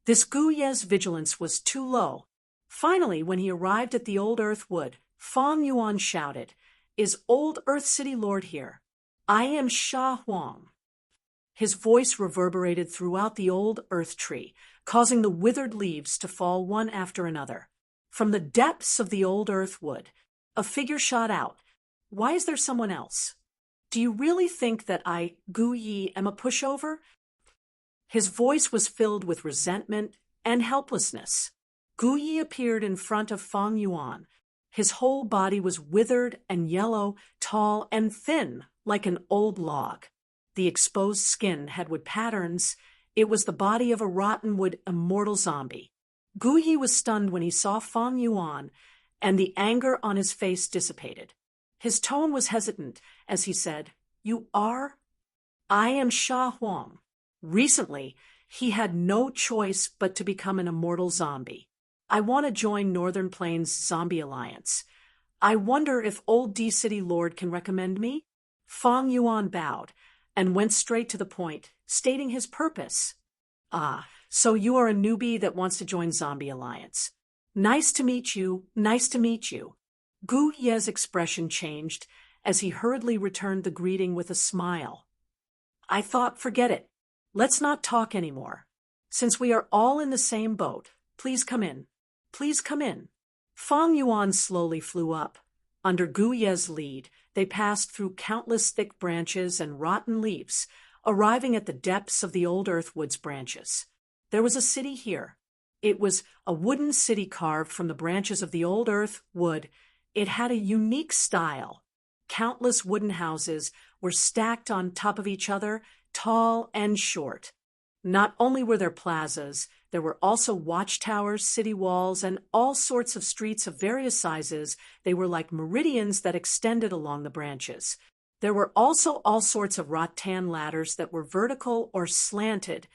This Gu Ye's vigilance was too low. Finally, when he arrived at the old earth wood, Fang Yuan shouted, "Is old Earth City Lord here? I am Sha Huang." His voice reverberated throughout the old earth tree, causing the withered leaves to fall one after another. From the depths of the old earth wood, a figure shot out. "Why is there someone else? Do you really think that I, Gu Yi, am a pushover?" His voice was filled with resentment and helplessness. Gu Yi appeared in front of Fang Yuan. His whole body was withered and yellow, tall and thin, like an old log. The exposed skin had wood patterns. It was the body of a rottenwood immortal zombie. Gu Yi was stunned when he saw Fang Yuan, and the anger on his face dissipated. His tone was hesitant as he said, "You are?" "I am Sha Huang." Recently, he had no choice but to become an immortal zombie. "I want to join Northern Plains Zombie Alliance. I wonder if old D-City Lord can recommend me?" Fang Yuan bowed and went straight to the point, stating his purpose. "Ah, so you are a newbie that wants to join Zombie Alliance. Nice to meet you, nice to meet you." Gu Ye's expression changed as he hurriedly returned the greeting with a smile. "I thought, forget it. Let's not talk anymore. Since we are all in the same boat, please come in. Please come in." Fang Yuan slowly flew up. Under Gu Ye's lead, they passed through countless thick branches and rotten leaves, arriving at the depths of the old earthwood's branches. There was a city here. It was a wooden city carved from the branches of the old earth wood. It had a unique style. Countless wooden houses were stacked on top of each other, tall and short. Not only were there plazas, there were also watchtowers, city walls, and all sorts of streets of various sizes. They were like meridians that extended along the branches. There were also all sorts of rattan ladders that were vertical or slanted,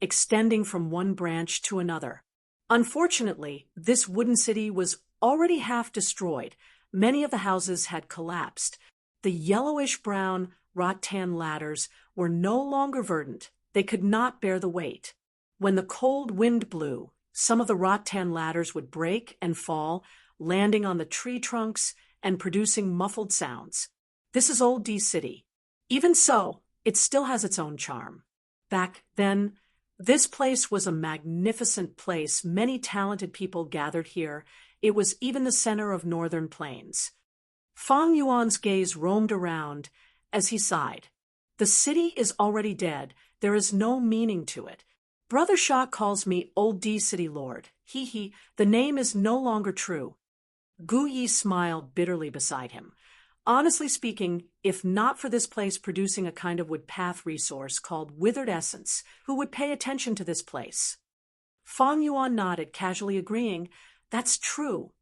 extending from one branch to another. Unfortunately, this wooden city was already half destroyed. Many of the houses had collapsed. The yellowish-brown rattan ladders were no longer verdant. They could not bear the weight. When the cold wind blew, some of the rattan ladders would break and fall, landing on the tree trunks and producing muffled sounds. This is old D-City. Even so, it still has its own charm. Back then, this place was a magnificent place. Many talented people gathered here. It was even the center of Northern Plains. Fang Yuan's gaze roamed around as he sighed. The city is already dead. There is no meaning to it. Brother Sha calls me Old D-City Lord. The name is no longer true. Gu Yi smiled bitterly beside him. Honestly speaking, if not for this place producing a kind of wood path resource called withered essence, who would pay attention to this place? Fang Yuan nodded, casually agreeing, "That's true."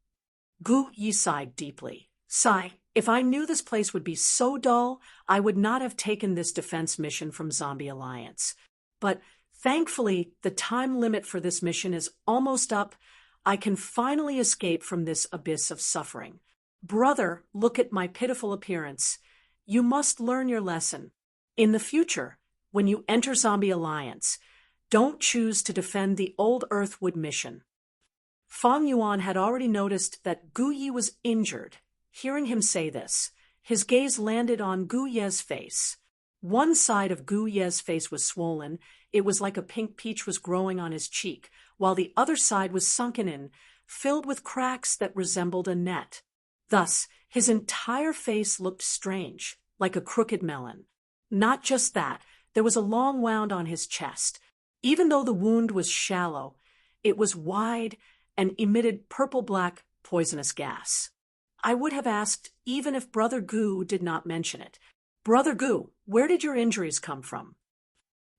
Gu Yi sighed deeply. "Sigh, if I knew this place would be so dull, I would not have taken this defense mission from Zombie Alliance. But thankfully, the time limit for this mission is almost up. I can finally escape from this abyss of suffering. Brother, look at my pitiful appearance. You must learn your lesson. In the future, when you enter Zombie Alliance, don't choose to defend the old Earthwood mission." Fang Yuan had already noticed that Gu Yi was injured. Hearing him say this, his gaze landed on Gu Ye's face. One side of Gu Ye's face was swollen. It was like a pink peach was growing on his cheek, while the other side was sunken in, filled with cracks that resembled a net. Thus, his entire face looked strange, like a crooked melon. Not just that, there was a long wound on his chest. Even though the wound was shallow, it was wide and emitted purple-black poisonous gas. I would have asked even if Brother Gu did not mention it. "Brother Gu, where did your injuries come from?"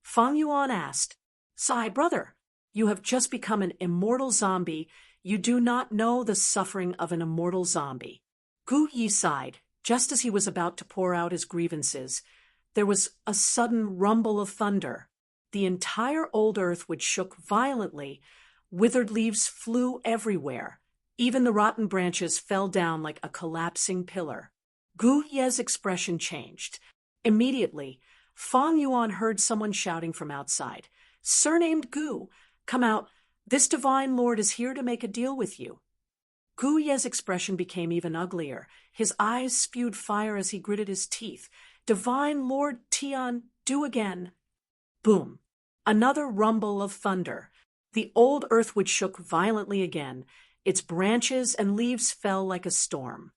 Fang Yuan asked. "Sigh, brother, you have just become an immortal zombie. You do not know the suffering of an immortal zombie." Gu Yi sighed. Just as he was about to pour out his grievances, there was a sudden rumble of thunder. the entire old earthwood shook violently. Withered leaves flew everywhere. Even the rotten branches fell down like a collapsing pillar. Gu Ye's expression changed. Immediately, Fang Yuan heard someone shouting from outside. "Surnamed Gu, come out. This divine lord is here to make a deal with you." Gu Ye's expression became even uglier. His eyes spewed fire as he gritted his teeth. "Divine Lord Tian, do again." Boom! Another rumble of thunder. The old earthwood shook violently again. Its branches and leaves fell like a storm.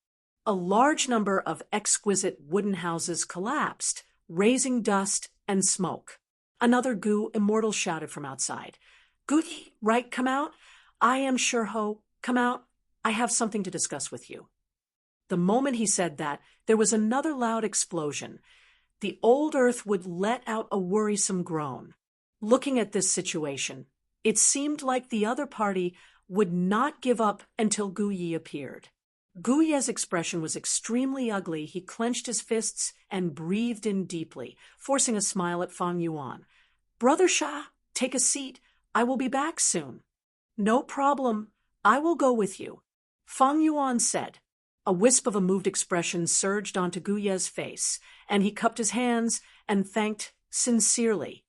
A large number of exquisite wooden houses collapsed, raising dust and smoke. Another Gu immortal shouted from outside. "Gu Yi, right, come out? I am Shurho, come out. I have something to discuss with you." The moment he said that, there was another loud explosion. The old earthwood let out a worrisome groan. Looking at this situation, it seemed like the other party would not give up until Gu Yi appeared. Gu Ye's expression was extremely ugly. He clenched his fists and breathed in deeply, forcing a smile at Fang Yuan. "Brother Sha, take a seat. I will be back soon." "No problem. I will go with you," Fang Yuan said. A wisp of a moved expression surged onto Gu Ye's face, and he cupped his hands and thanked sincerely.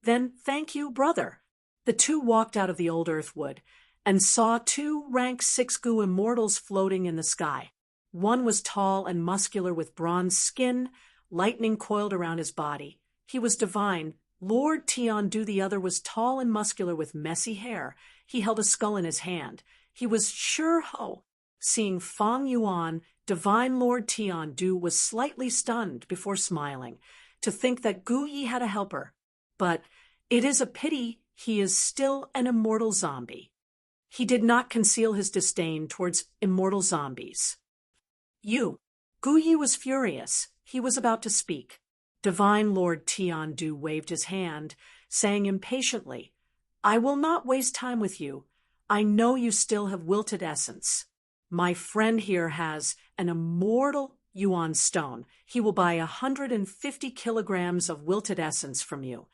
"Then thank you, brother." The two walked out of the old earthwood and saw two rank 6 Gu immortals floating in the sky. One was tall and muscular with bronze skin, lightning coiled around his body. He was divine. Lord Tiandu. The other was tall and muscular with messy hair. He held a skull in his hand. He was Shurho. Seeing Fang Yuan, divine Lord Tiandu was slightly stunned before smiling, to think that Gu Yi had a helper. But it is a pity he is still an immortal zombie. He did not conceal his disdain towards immortal zombies. "You." Gu Yi was furious. He was about to speak. Divine Lord Tiandu waved his hand, saying impatiently, "I will not waste time with you. I know you still have wilted essence. My friend here has an immortal Yuan stone. He will buy 150 kilograms of wilted essence from you."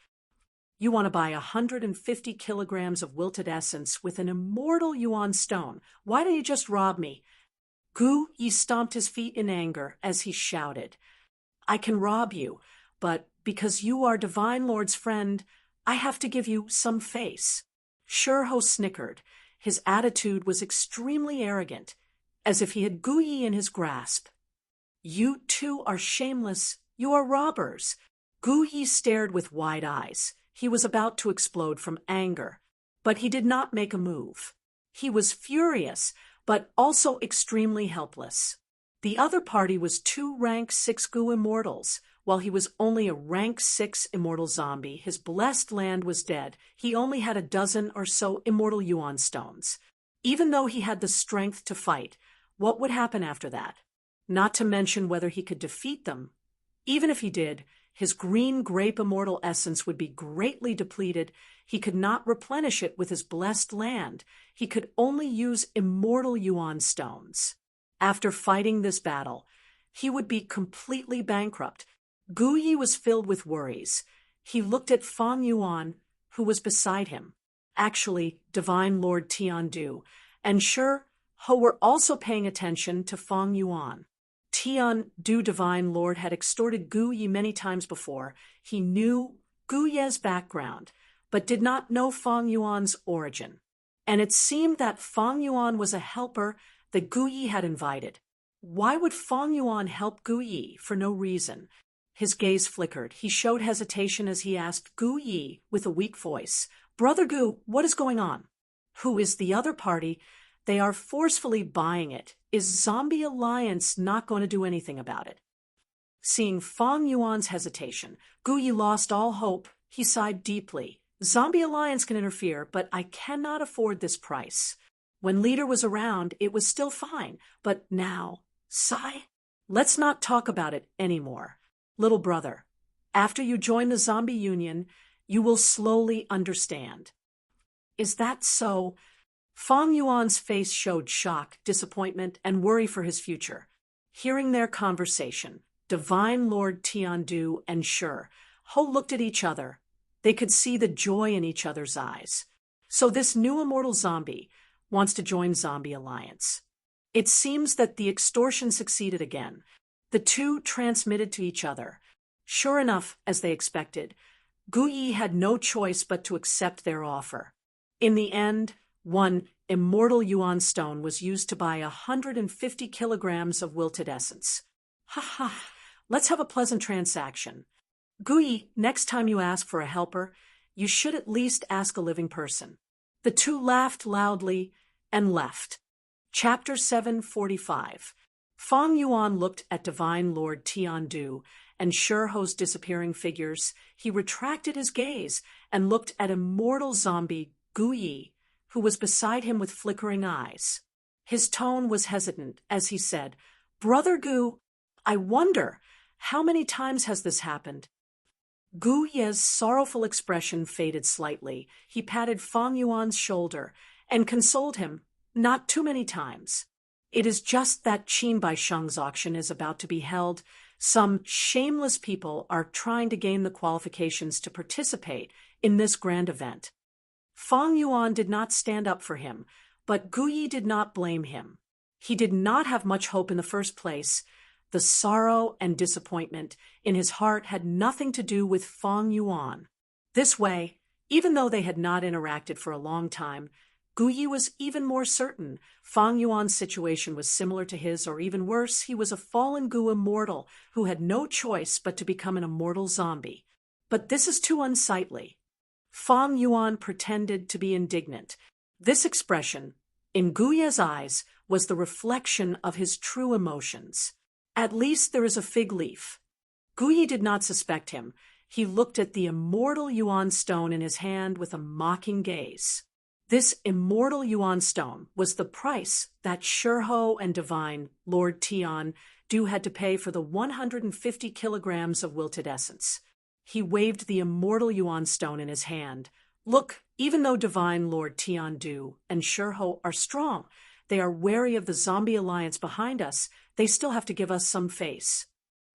"You want to buy 150 kilograms of wilted essence with an immortal Yuan stone? Why don't you just rob me?" Gu Yi stomped his feet in anger as he shouted. "I can rob you, but because you are Divine Lord's friend, I have to give you some face." Shurho snickered. His attitude was extremely arrogant, as if he had Gu Yi in his grasp. "You two are shameless. You are robbers." Gu Yi stared with wide eyes. He was about to explode from anger, but he did not make a move. He was furious, but also extremely helpless. The other party was 2 rank 6 Gu immortals. While he was only a rank 6 immortal zombie, his blessed land was dead. He only had a dozen or so immortal Yuan stones. Even though he had the strength to fight, what would happen after that? Not to mention whether he could defeat them. Even if he did, his green grape immortal essence would be greatly depleted. He could not replenish it with his blessed land. He could only use immortal Yuan stones. After fighting this battle, he would be completely bankrupt. Gu Yi was filled with worries. He looked at Fang Yuan, who was beside him. Actually, Divine Lord Tiandu and Shurho were also paying attention to Fang Yuan. Tiandu, Divine Lord, had extorted Gu Yi many times before. He knew Gu Ye's background, but did not know Fang Yuan's origin. And it seemed that Fang Yuan was a helper that Gu Yi had invited. Why would Fang Yuan help Gu Yi for no reason? His gaze flickered. He showed hesitation as he asked Gu Yi with a weak voice, "Brother Gu, what is going on?" "Who is the other party? They are forcefully buying it. Is Zombie Alliance not going to do anything about it?" Seeing Fang Yuan's hesitation, Gu Yi lost all hope. He sighed deeply. "Zombie Alliance can interfere, but I cannot afford this price. When Leader was around, it was still fine, but now, sigh. Let's not talk about it anymore. Little brother, after you join the Zombie Union, you will slowly understand." "Is that so?" Fang Yuan's face showed shock, disappointment, and worry for his future. Hearing their conversation, Divine Lord Tiandu and Shurho looked at each other. They could see the joy in each other's eyes. So this new immortal zombie wants to join Zombie Alliance. It seems that the extortion succeeded again. The two transmitted to each other. Sure enough, as they expected, Guyi had no choice but to accept their offer. In the end, one immortal yuan stone was used to buy 150 kilograms of wilted essence. Ha ha, let's have a pleasant transaction. Guyi, next time you ask for a helper, you should at least ask a living person. The two laughed loudly and left. Chapter 745. Fang Yuan looked at Divine Lord Tiandu and Shurho's disappearing figures. He retracted his gaze and looked at immortal zombie Guyi, who was beside him with flickering eyes. His tone was hesitant as he said, "Brother Gu, I wonder, how many times has this happened?" Gu Ye's sorrowful expression faded slightly. He patted Fang Yuan's shoulder and consoled him, "Not too many times. It is just that Qin Bai Sheng's auction is about to be held. Some shameless people are trying to gain the qualifications to participate in this grand event." Fang Yuan did not stand up for him, but Guyi did not blame him. He did not have much hope in the first place. The sorrow and disappointment in his heart had nothing to do with Fang Yuan. This way, even though they had not interacted for a long time, Guyi was even more certain Fang Yuan's situation was similar to his, or even worse, he was a fallen Gu immortal who had no choice but to become an immortal zombie. But this is too unsightly. Fang Yuan pretended to be indignant. This expression, in Guyi's eyes, was the reflection of his true emotions. At least there is a fig leaf. Guyi did not suspect him. He looked at the immortal yuan stone in his hand with a mocking gaze. This immortal yuan stone was the price that Shurho and Divine Lord Tiandu had to pay for the 150 kilograms of wilted essence. He waved the immortal yuan stone in his hand. "Look, even though Divine Lord Tiandu and Shurho are strong, they are wary of the Zombie Alliance behind us. They still have to give us some face.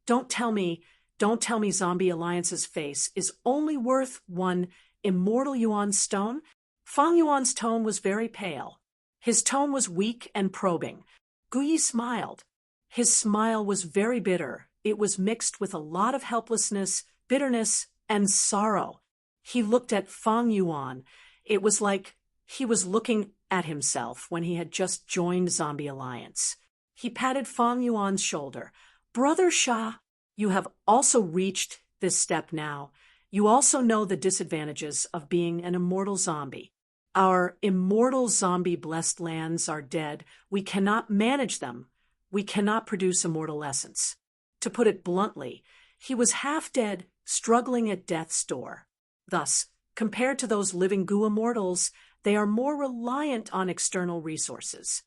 Don't tell me Zombie Alliance's face is only worth one immortal yuan stone?" Fang Yuan's tone was very pale. His tone was weak and probing. Guyi smiled. His smile was very bitter. It was mixed with a lot of helplessness, bitterness, and sorrow. He looked at Fang Yuan. It was like he was looking at himself when he had just joined Zombie Alliance. He patted Fang Yuan's shoulder. "Brother Sha, you have also reached this step now. You also know the disadvantages of being an immortal zombie. Our immortal zombie-blessed lands are dead. We cannot manage them. We cannot produce immortal essence." To put it bluntly, he was half dead, struggling at death's door. Thus, compared to those living Gu immortals, they are more reliant on external resources.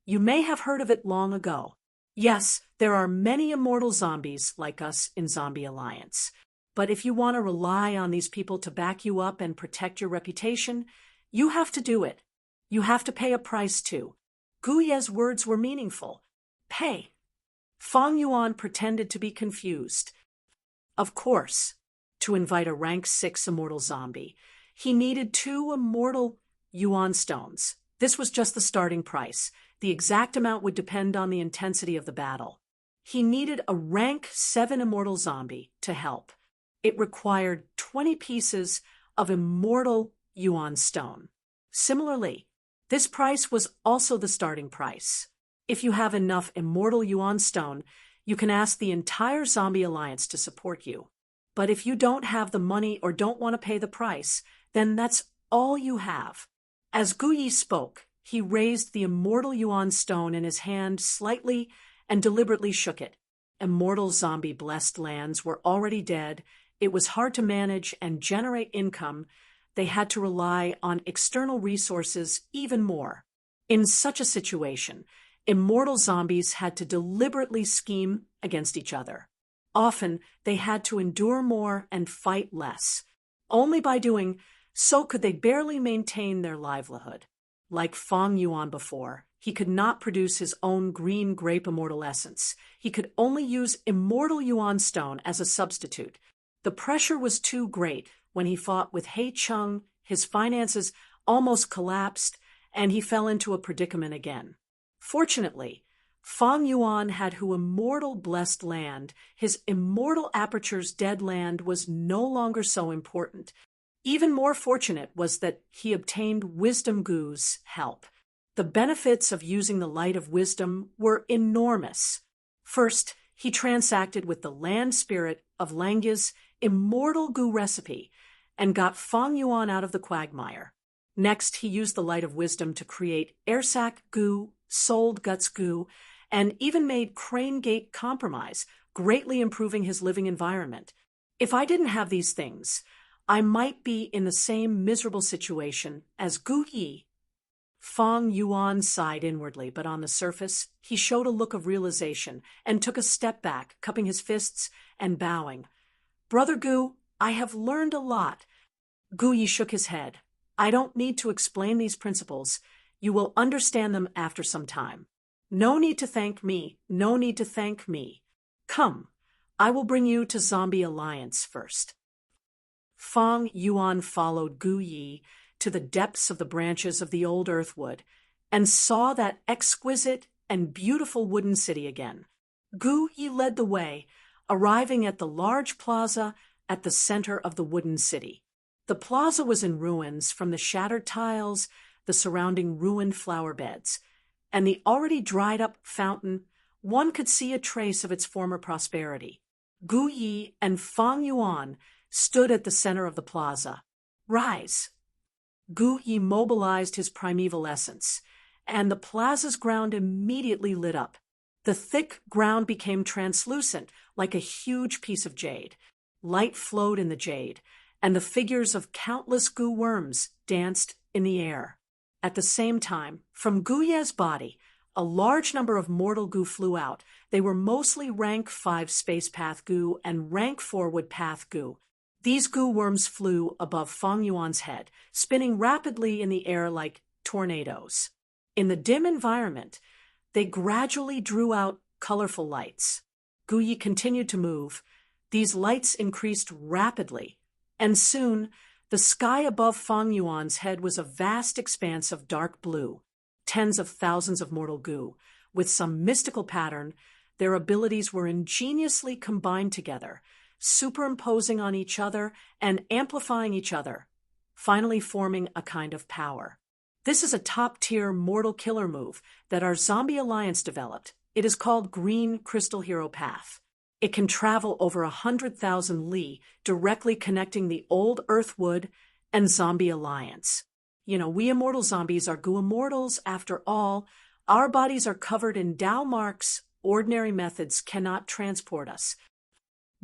You may have heard of it long ago. Yes, there are many immortal zombies like us in Zombie Alliance. But if you want to rely on these people to back you up and protect your reputation, you have to do it. You have to pay a price too. Gu Ye's words were meaningful. Pay. Fang Yuan pretended to be confused. Of course, to invite a rank 6 immortal zombie, he needed 2 immortal yuan stones. This was just the starting price. The exact amount would depend on the intensity of the battle. He needed a rank 7 immortal zombie to help. It required 20 pieces of immortal yuan stone. Similarly, this price was also the starting price. If you have enough immortal yuan stone, you can ask the entire Zombie Alliance to support you. But if you don't have the money or don't want to pay the price, then that's all you have. As Guyi spoke, he raised the immortal yuan stone in his hand slightly and deliberately shook it. Immortal zombie-blessed lands were already dead. It was hard to manage and generate income. They had to rely on external resources even more. In such a situation, immortal zombies had to deliberately scheme against each other. Often, they had to endure more and fight less. Only by doing so could they barely maintain their livelihood. Like Fang Yuan before, he could not produce his own green grape immortal essence. He could only use immortal yuan stone as a substitute. The pressure was too great. when he fought with Hei Chung, his finances almost collapsed, and he fell into a predicament again. Fortunately, Fang Yuan had who immortal blessed land. His immortal aperture's dead land was no longer so important. Even more fortunate was that he obtained Wisdom Gu's help. The benefits of using the light of wisdom were enormous. First, he transacted with the land spirit of Langya's immortal Gu recipe and got Fang Yuan out of the quagmire. Next, he used the light of wisdom to create Airsac Gu, Sold Guts Gu, and even made Crane Gate Compromise, greatly improving his living environment. If I didn't have these things, I might be in the same miserable situation as Gu Yi. Fang Yuan sighed inwardly, but on the surface, he showed a look of realization and took a step back, cupping his fists and bowing. Brother Gu, I have learned a lot. Gu Yi shook his head. I don't need to explain these principles. You will understand them after some time. No need to thank me. No need to thank me. Come, I will bring you to Zombie Alliance first. Fang Yuan followed Gu Yi to the depths of the branches of the old earthwood and saw that exquisite and beautiful wooden city again. Gu Yi led the way, arriving at the large plaza at the center of the wooden city. The plaza was in ruins from the shattered tiles, the surrounding ruined flower beds, and the already dried-up fountain. One could see a trace of its former prosperity. Gu Yi and Fang Yuan stood at the center of the plaza. Rise! Gu Yi mobilized his primeval essence, and the plaza's ground immediately lit up. The thick ground became translucent, like a huge piece of jade. Light flowed in the jade, and the figures of countless Gu worms danced in the air. At the same time, from Gu Ye's body, a large number of mortal Gu flew out. They were mostly rank 5 space path Gu and rank 4 wood path Gu. These Gu worms flew above Fang Yuan's head, spinning rapidly in the air like tornadoes. In the dim environment, they gradually drew out colorful lights. Gu Yi continued to move. These lights increased rapidly, and soon the sky above Fang Yuan's head was a vast expanse of dark blue. Tens of thousands of mortal Gu, with some mystical pattern, their abilities were ingeniously combined together, superimposing on each other and amplifying each other, finally forming a kind of power. This is a top-tier mortal killer move that our Zombie Alliance developed. It is called Green Crystal Hero Path. It can travel over 100,000 li, directly connecting the old Earthwood and Zombie Alliance. We immortal zombies are Gu immortals after all. Our bodies are covered in Dao marks. Ordinary methods cannot transport us.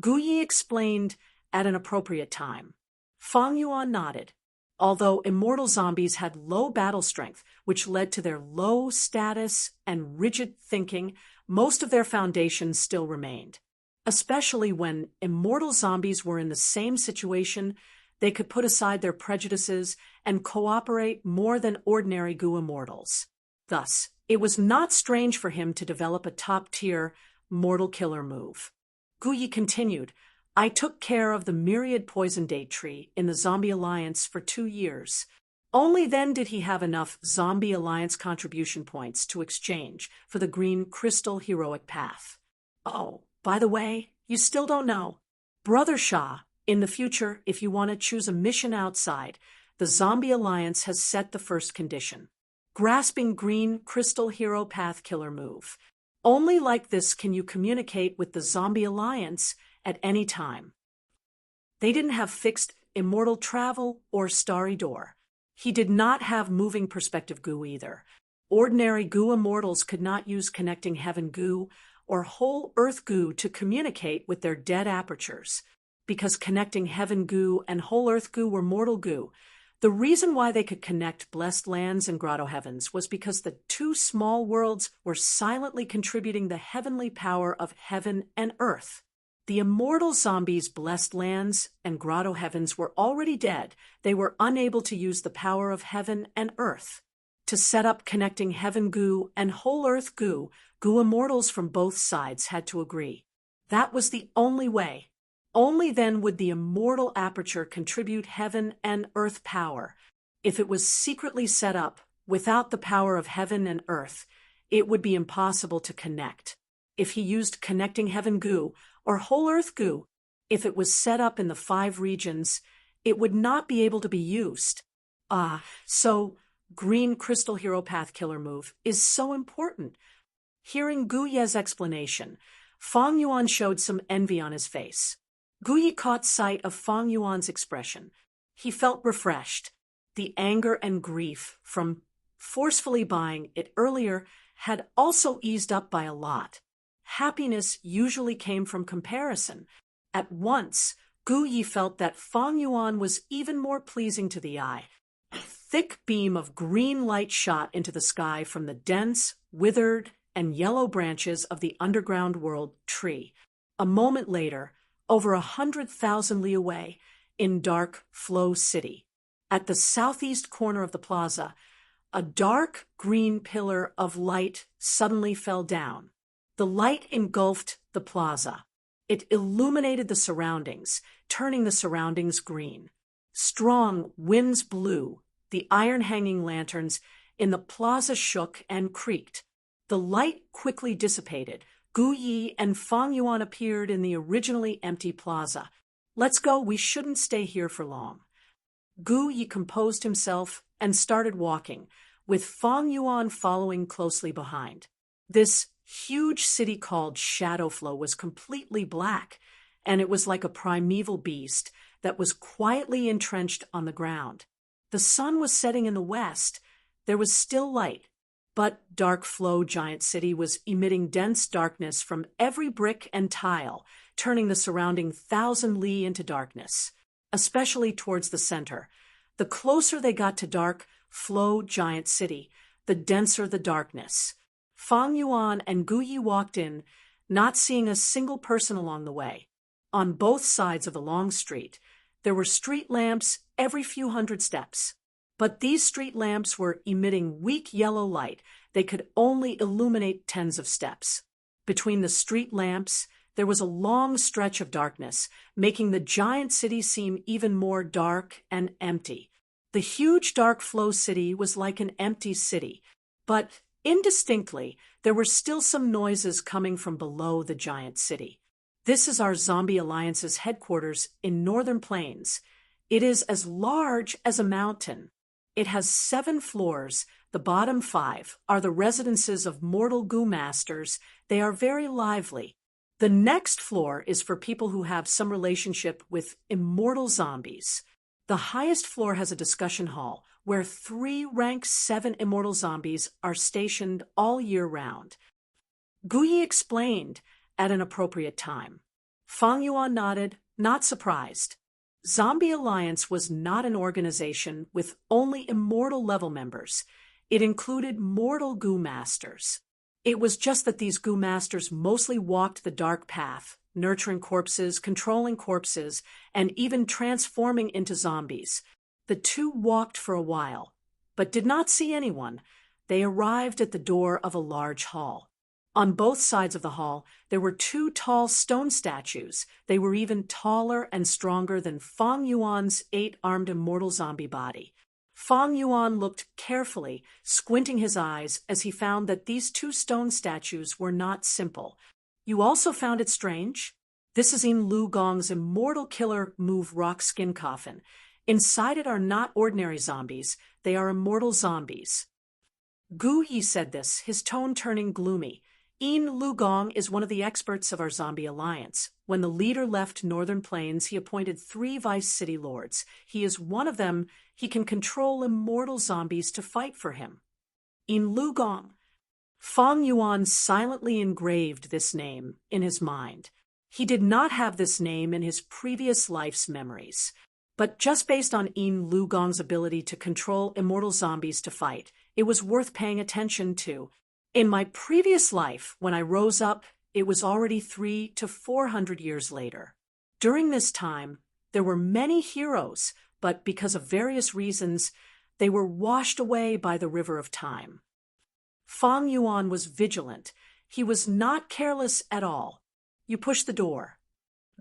Gu Yi explained at an appropriate time. Fang Yuan nodded. Although immortal zombies had low battle strength, which led to their low status and rigid thinking, most of their foundations still remained. Especially when immortal zombies were in the same situation, they could put aside their prejudices and cooperate more than ordinary Gu immortals. Thus, it was not strange for him to develop a top-tier mortal killer move. Gu Yi continued, I took care of the myriad poison date tree in the Zombie Alliance for 2 years. Only then did he have enough Zombie Alliance contribution points to exchange for the Green Crystal Heroic Path. Oh, by the way, you still don't know. Brother Shah, in the future, if you want to choose a mission outside, the Zombie Alliance has set the first condition. Grasping Green Crystal Hero Path killer move. Only like this can you communicate with the Zombie Alliance at any time. They didn't have fixed immortal travel or starry door. He did not have moving perspective Gu either. Ordinary Gu immortals could not use connecting heaven Gu or whole earth Gu to communicate with their dead apertures. Because connecting heaven Gu and whole earth Gu were mortal Gu, the reason why they could connect blessed lands and grotto heavens was because the 2 small worlds were silently contributing the heavenly power of heaven and earth. The immortal zombies' blessed lands and grotto heavens were already dead. They were unable to use the power of heaven and earth. To set up connecting heaven Gu and whole earth Gu, Gu immortals from both sides had to agree. That was the only way. Only then would the immortal aperture contribute heaven and earth power. If it was secretly set up without the power of heaven and earth, it would be impossible to connect. If he used connecting heaven goo or whole earth goo, if it was set up in the 5 regions, it would not be able to be used. So green crystal hero path killer move is so important. Hearing Gu Ye's explanation, Fang Yuan showed some envy on his face. Gu Ye caught sight of Fang Yuan's expression. He felt refreshed. The anger and grief from forcefully buying it earlier had also eased up by a lot. Happiness usually came from comparison. At once, Gu Ye felt that Fang Yuan was even more pleasing to the eye. A thick beam of green light shot into the sky from the dense, withered, and yellow branches of the underground world tree. A moment later, over 100,000 li away, in dark Flow City, at the southeast corner of the plaza, a dark green pillar of light suddenly fell down. The light engulfed the plaza. It illuminated the surroundings, turning the surroundings green. Strong winds blew. The iron-hanging lanterns in the plaza shook and creaked. The light quickly dissipated. Gu Ye and Fang Yuan appeared in the originally empty plaza. "Let's go, we shouldn't stay here for long." Gu Ye composed himself and started walking, with Fang Yuan following closely behind. This huge city called Shadowflow was completely black, and it was like a primeval beast that was quietly entrenched on the ground. The sun was setting in the west. There was still light, but Dark Flow Giant City was emitting dense darkness from every brick and tile, turning the surrounding 1,000 li into darkness, especially towards the center. The closer they got to Dark Flow Giant City, the denser the darkness. Fang Yuan and Gu Ye walked in, not seeing a single person along the way. On both sides of the long street, there were street lamps every few hundred steps. But these street lamps were emitting weak yellow light. They could only illuminate tens of steps. Between the street lamps, there was a long stretch of darkness, making the giant city seem even more dark and empty. The huge Dark Flow City was like an empty city, but indistinctly, there were still some noises coming from below the giant city. This is our Zombie Alliance's headquarters in Northern Plains. It is as large as a mountain. It has 7 floors. The bottom 5 are the residences of mortal goo masters. They are very lively. The next floor is for people who have some relationship with immortal zombies. The highest floor has a discussion hall where 3 rank 7 immortal zombies are stationed all year round. Gu Ye explained at an appropriate time. Fang Yuan nodded, not surprised. Zombie Alliance was not an organization with only immortal level members. It included mortal goo masters. It was just that these goo masters mostly walked the dark path, nurturing corpses, controlling corpses, and even transforming into zombies. The 2 walked for a while, but did not see anyone. They arrived at the door of a large hall. On both sides of the hall, there were 2 tall stone statues. They were even taller and stronger than Fang Yuan's 8-armed immortal zombie body. Fang Yuan looked carefully, squinting his eyes as he found that these 2 stone statues were not simple. You also found it strange? This is Yin Lu Gong's immortal killer move rock skin coffin. Inside it are not ordinary zombies. They are immortal zombies. Gu Ye said this, his tone turning gloomy. Yin Lu Gong is one of the experts of our Zombie Alliance. When the leader left Northern Plains, he appointed 3 vice city lords. He is one of them. He can control immortal zombies to fight for him. Yin Lu Gong. Fang Yuan silently engraved this name in his mind. He did not have this name in his previous life's memories. But just based on Yin Lu Gong's ability to control immortal zombies to fight, it was worth paying attention to. In my previous life, when I rose up, it was already 300 to 400 years later. During this time, there were many heroes, but because of various reasons, they were washed away by the river of time. Fang Yuan was vigilant. He was not careless at all. You push the door.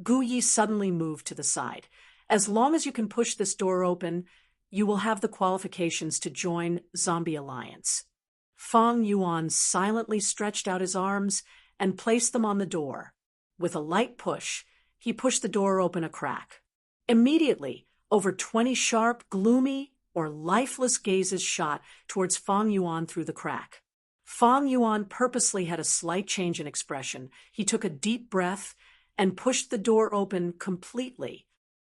Gu Yi suddenly moved to the side. As long as you can push this door open, you will have the qualifications to join Zombie Alliance. Feng Yuan silently stretched out his arms and placed them on the door. With a light push, he pushed the door open a crack. Immediately, over 20 sharp, gloomy, or lifeless gazes shot towards Feng Yuan through the crack. Feng Yuan purposely had a slight change in expression. He took a deep breath and pushed the door open completely.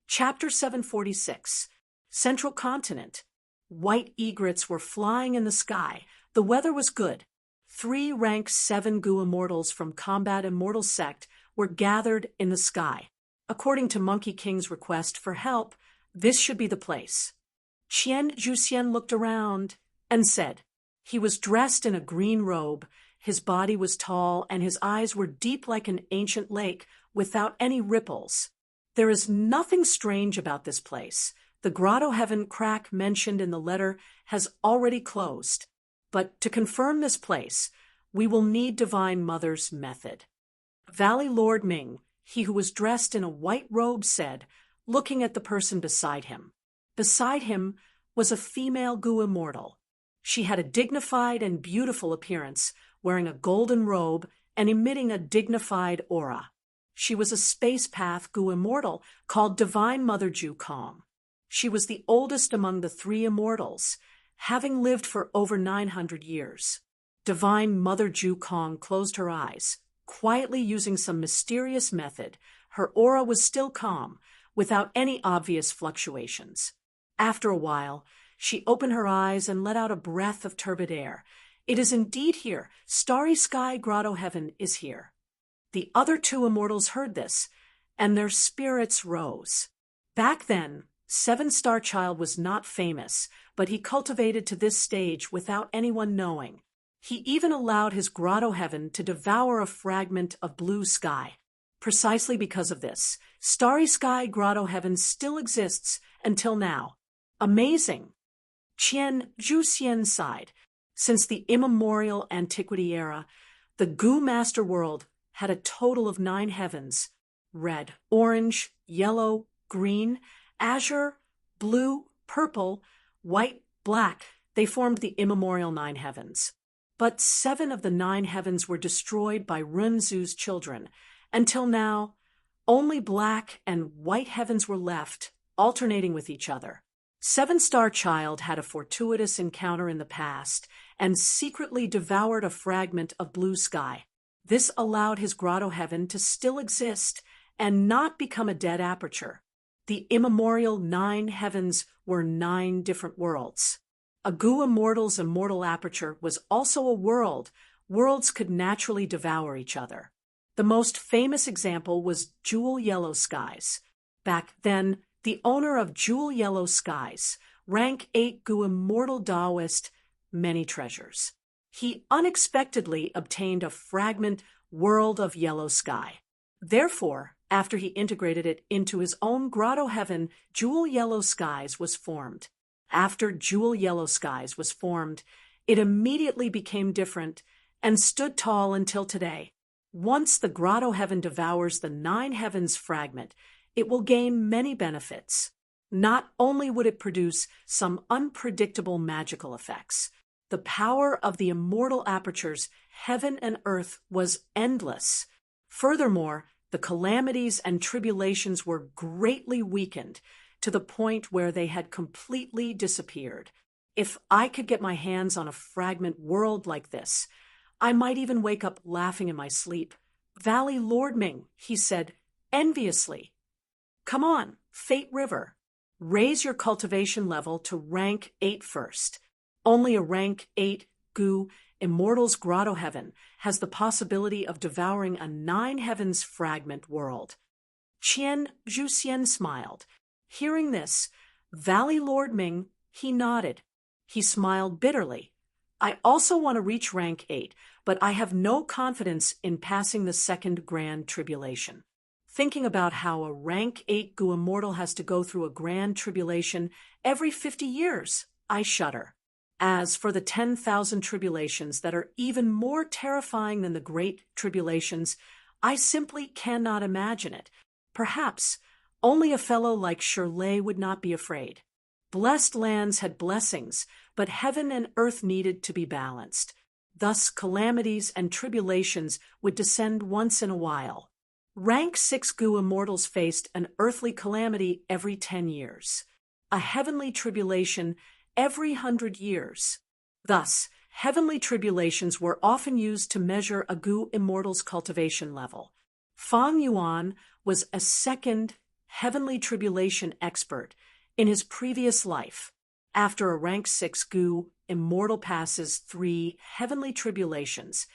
Chapter 746. Central Continent. White egrets were flying in the sky. The weather was good. 3 rank 7 Gu immortals from Combat Immortal Sect were gathered in the sky. According to Monkey King's request for help, this should be the place. Qian Juxian looked around and said, he was dressed in a green robe, his body was tall, and his eyes were deep like an ancient lake without any ripples. There is nothing strange about this place. The Grotto Heaven crack mentioned in the letter has already closed. But to confirm this place, we will need Divine Mother's method. Valley Lord Ming, he who was dressed in a white robe, said, looking at the person beside him. Beside him was a female Gu immortal. She had a dignified and beautiful appearance, wearing a golden robe and emitting a dignified aura. She was a space path Gu immortal called Divine Mother Ju Kong. She was the oldest among the 3 immortals, having lived for over 900 years. Divine Mother Ju Kong closed her eyes. Quietly using some mysterious method, her aura was still calm, without any obvious fluctuations. After a while, she opened her eyes and let out a breath of turbid air. It is indeed here. Starry Sky Grotto Heaven is here. The other 2 immortals heard this, and their spirits rose. Back then, 7-Star Child was not famous, but he cultivated to this stage without anyone knowing. He even allowed his Grotto Heaven to devour a fragment of blue sky. Precisely because of this, Starry Sky Grotto Heaven still exists until now. Amazing! Qian Juxian sighed. Since the immemorial antiquity era, the Gu Master World had a total of 9 heavens: red, orange, yellow, green, azure, blue, purple, white, black. They formed the immemorial 9 heavens. But 7 of the 9 heavens were destroyed by Runzu's children. Until now, only black and white heavens were left, alternating with each other. 7-Star Child had a fortuitous encounter in the past and secretly devoured a fragment of blue sky. This allowed his Grotto Heaven to still exist and not become a dead aperture. The immemorial 9 heavens were 9 different worlds. A Gu Immortal's immortal aperture was also a world. Worlds could naturally devour each other. The most famous example was Jewel Yellow Skies. Back then, the owner of Jewel Yellow Skies, rank 8 Gu Immortal Taoist, many treasures. He unexpectedly obtained a fragment world of yellow sky. Therefore, after he integrated it into his own Grotto Heaven, Jewel Yellow Skies was formed. After Jewel Yellow Skies was formed, it immediately became different and stood tall until today. Once the Grotto Heaven devours the 9 heavens fragment, it will gain many benefits. Not only would it produce some unpredictable magical effects, the power of the immortal apertures, heaven and earth, was endless. Furthermore, the calamities and tribulations were greatly weakened to the point where they had completely disappeared. If I could get my hands on a fragment world like this, I might even wake up laughing in my sleep. Valley Lord Ming, he said enviously. Come on, Fate River. Raise your cultivation level to rank 8 first. Only a rank 8 Gu Immortal's Grotto Heaven has the possibility of devouring a 9 heavens fragment world. Qian Juxian smiled. Hearing this, Valley Lord Ming, he nodded. He smiled bitterly. I also want to reach rank 8, but I have no confidence in passing the second grand tribulation. Thinking about how a rank 8 Gu Immortal has to go through a grand tribulation every 50 years, I shudder. As for the 10,000 tribulations that are even more terrifying than the great tribulations, I simply cannot imagine it. Perhaps only a fellow like Shirley would not be afraid. Blessed lands had blessings, but heaven and earth needed to be balanced. Thus calamities and tribulations would descend once in a while. Rank 6 Gu immortals faced an earthly calamity every 10 years, a heavenly tribulation every 100 years. Thus, heavenly tribulations were often used to measure a Gu immortal's cultivation level. Fang Yuan was a second heavenly tribulation expert in his previous life. After a rank 6 Gu immortal passes 3 heavenly tribulations,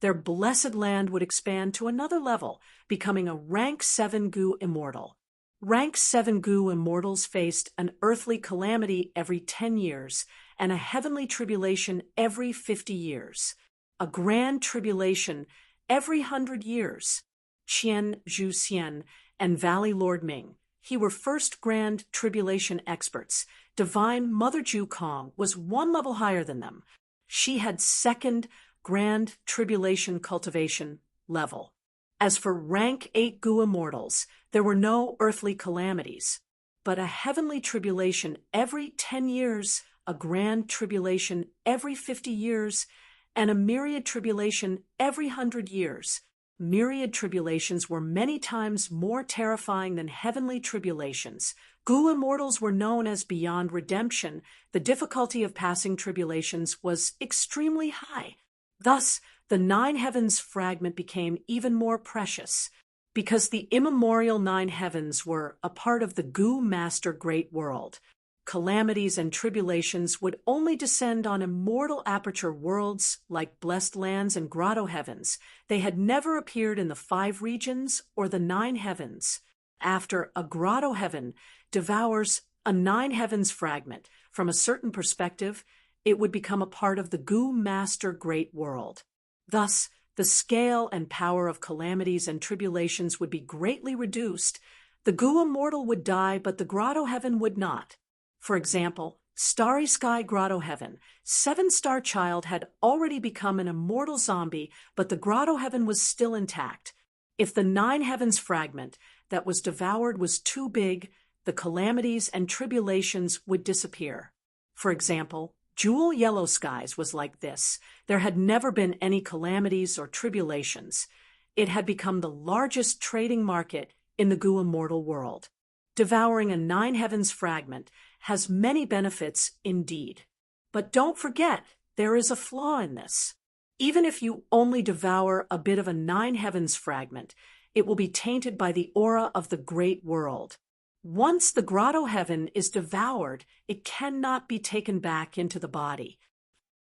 their blessed land would expand to another level, becoming a rank 7 Gu immortal. Rank 7 Gu immortals faced an earthly calamity every 10 years and a heavenly tribulation every 50 years, a grand tribulation every 100 years. Qian Zhu Xian and Valley Lord Ming, he were first grand tribulation experts. Divine Mother Ju Kong was one level higher than them. She had second grand tribulation cultivation level. As for rank 8 Gu immortals, there were no earthly calamities, but a heavenly tribulation every 10 years, a grand tribulation every 50 years, and a myriad tribulation every 100 years. Myriad tribulations were many times more terrifying than heavenly tribulations. Gu immortals were known as beyond redemption. The difficulty of passing tribulations was extremely high. Thus, the 9 heavens fragment became even more precious, because the immemorial 9 heavens were a part of the Gu Master Great World. Calamities and tribulations would only descend on immortal aperture worlds like blessed lands and grotto heavens. They had never appeared in the 5 regions or the 9 heavens. After a grotto heaven devours a 9 heavens fragment, from a certain perspective, it would become a part of the Gu Master Great World. Thus, the scale and power of calamities and tribulations would be greatly reduced. The Gu immortal would die, but the grotto heaven would not. For example, Starry Sky Grotto Heaven, 7-star child had already become an immortal zombie, but the grotto heaven was still intact. If the 9 heavens fragment that was devoured was too big, the calamities and tribulations would disappear. For example, Jewel Yellow Skies was like this. There had never been any calamities or tribulations. It had become the largest trading market in the Gu immortal world. Devouring a 9 heavens fragment has many benefits indeed. But don't forget, there is a flaw in this. Even if you only devour a bit of a 9 heavens fragment, it will be tainted by the aura of the great world. Once the grotto heaven is devoured, it cannot be taken back into the body.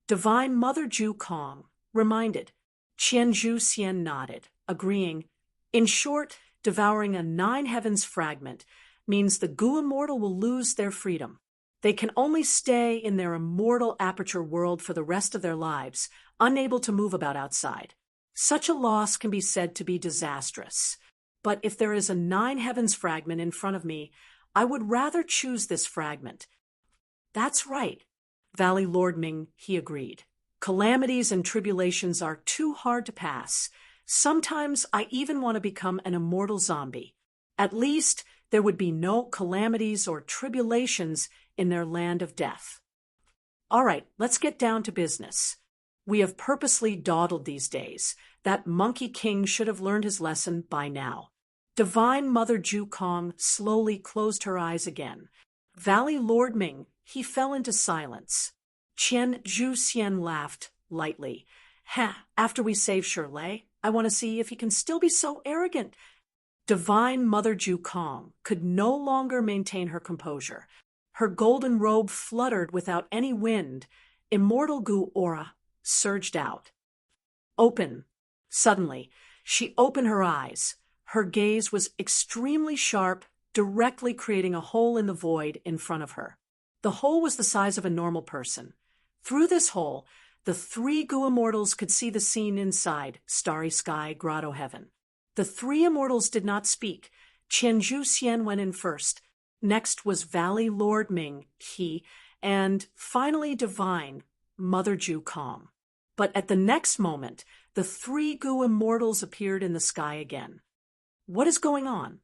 Divine Mother Ju Kong reminded. Qian Zhu Xian nodded, agreeing. In short, devouring a 9 heavens fragment means the Gu immortal will lose their freedom. They can only stay in their immortal aperture world for the rest of their lives, unable to move about outside. Such a loss can be said to be disastrous. But if there is a 9 heavens fragment in front of me, I would rather choose this fragment. That's right, Valley Lord Ming, he agreed. Calamities and tribulations are too hard to pass. Sometimes I even want to become an immortal zombie. At least there would be no calamities or tribulations in their land of death. All right, let's get down to business. We have purposely dawdled these days. That Monkey King should have learned his lesson by now. Divine Mother Ju Kong slowly closed her eyes again. Valley Lord Ming, he fell into silence. Qian Zhu Xian laughed lightly. After we save Shirley, I want to see if he can still be so arrogant. Divine Mother Ju Kong could no longer maintain her composure. Her golden robe fluttered without any wind. Immortal Gu aura surged out. Open. Suddenly, she opened her eyes. Her gaze was extremely sharp, directly creating a hole in the void in front of her. The hole was the size of a normal person. Through this hole, the 3 Gu immortals could see the scene inside Starry Sky Grotto Heaven. The 3 immortals did not speak. Qian Zhu Xian went in first. Next was Valley Lord Ming, and finally Divine Mother Ju Kong. But at the next moment, the 3 Gu immortals appeared in the sky again. What is going on?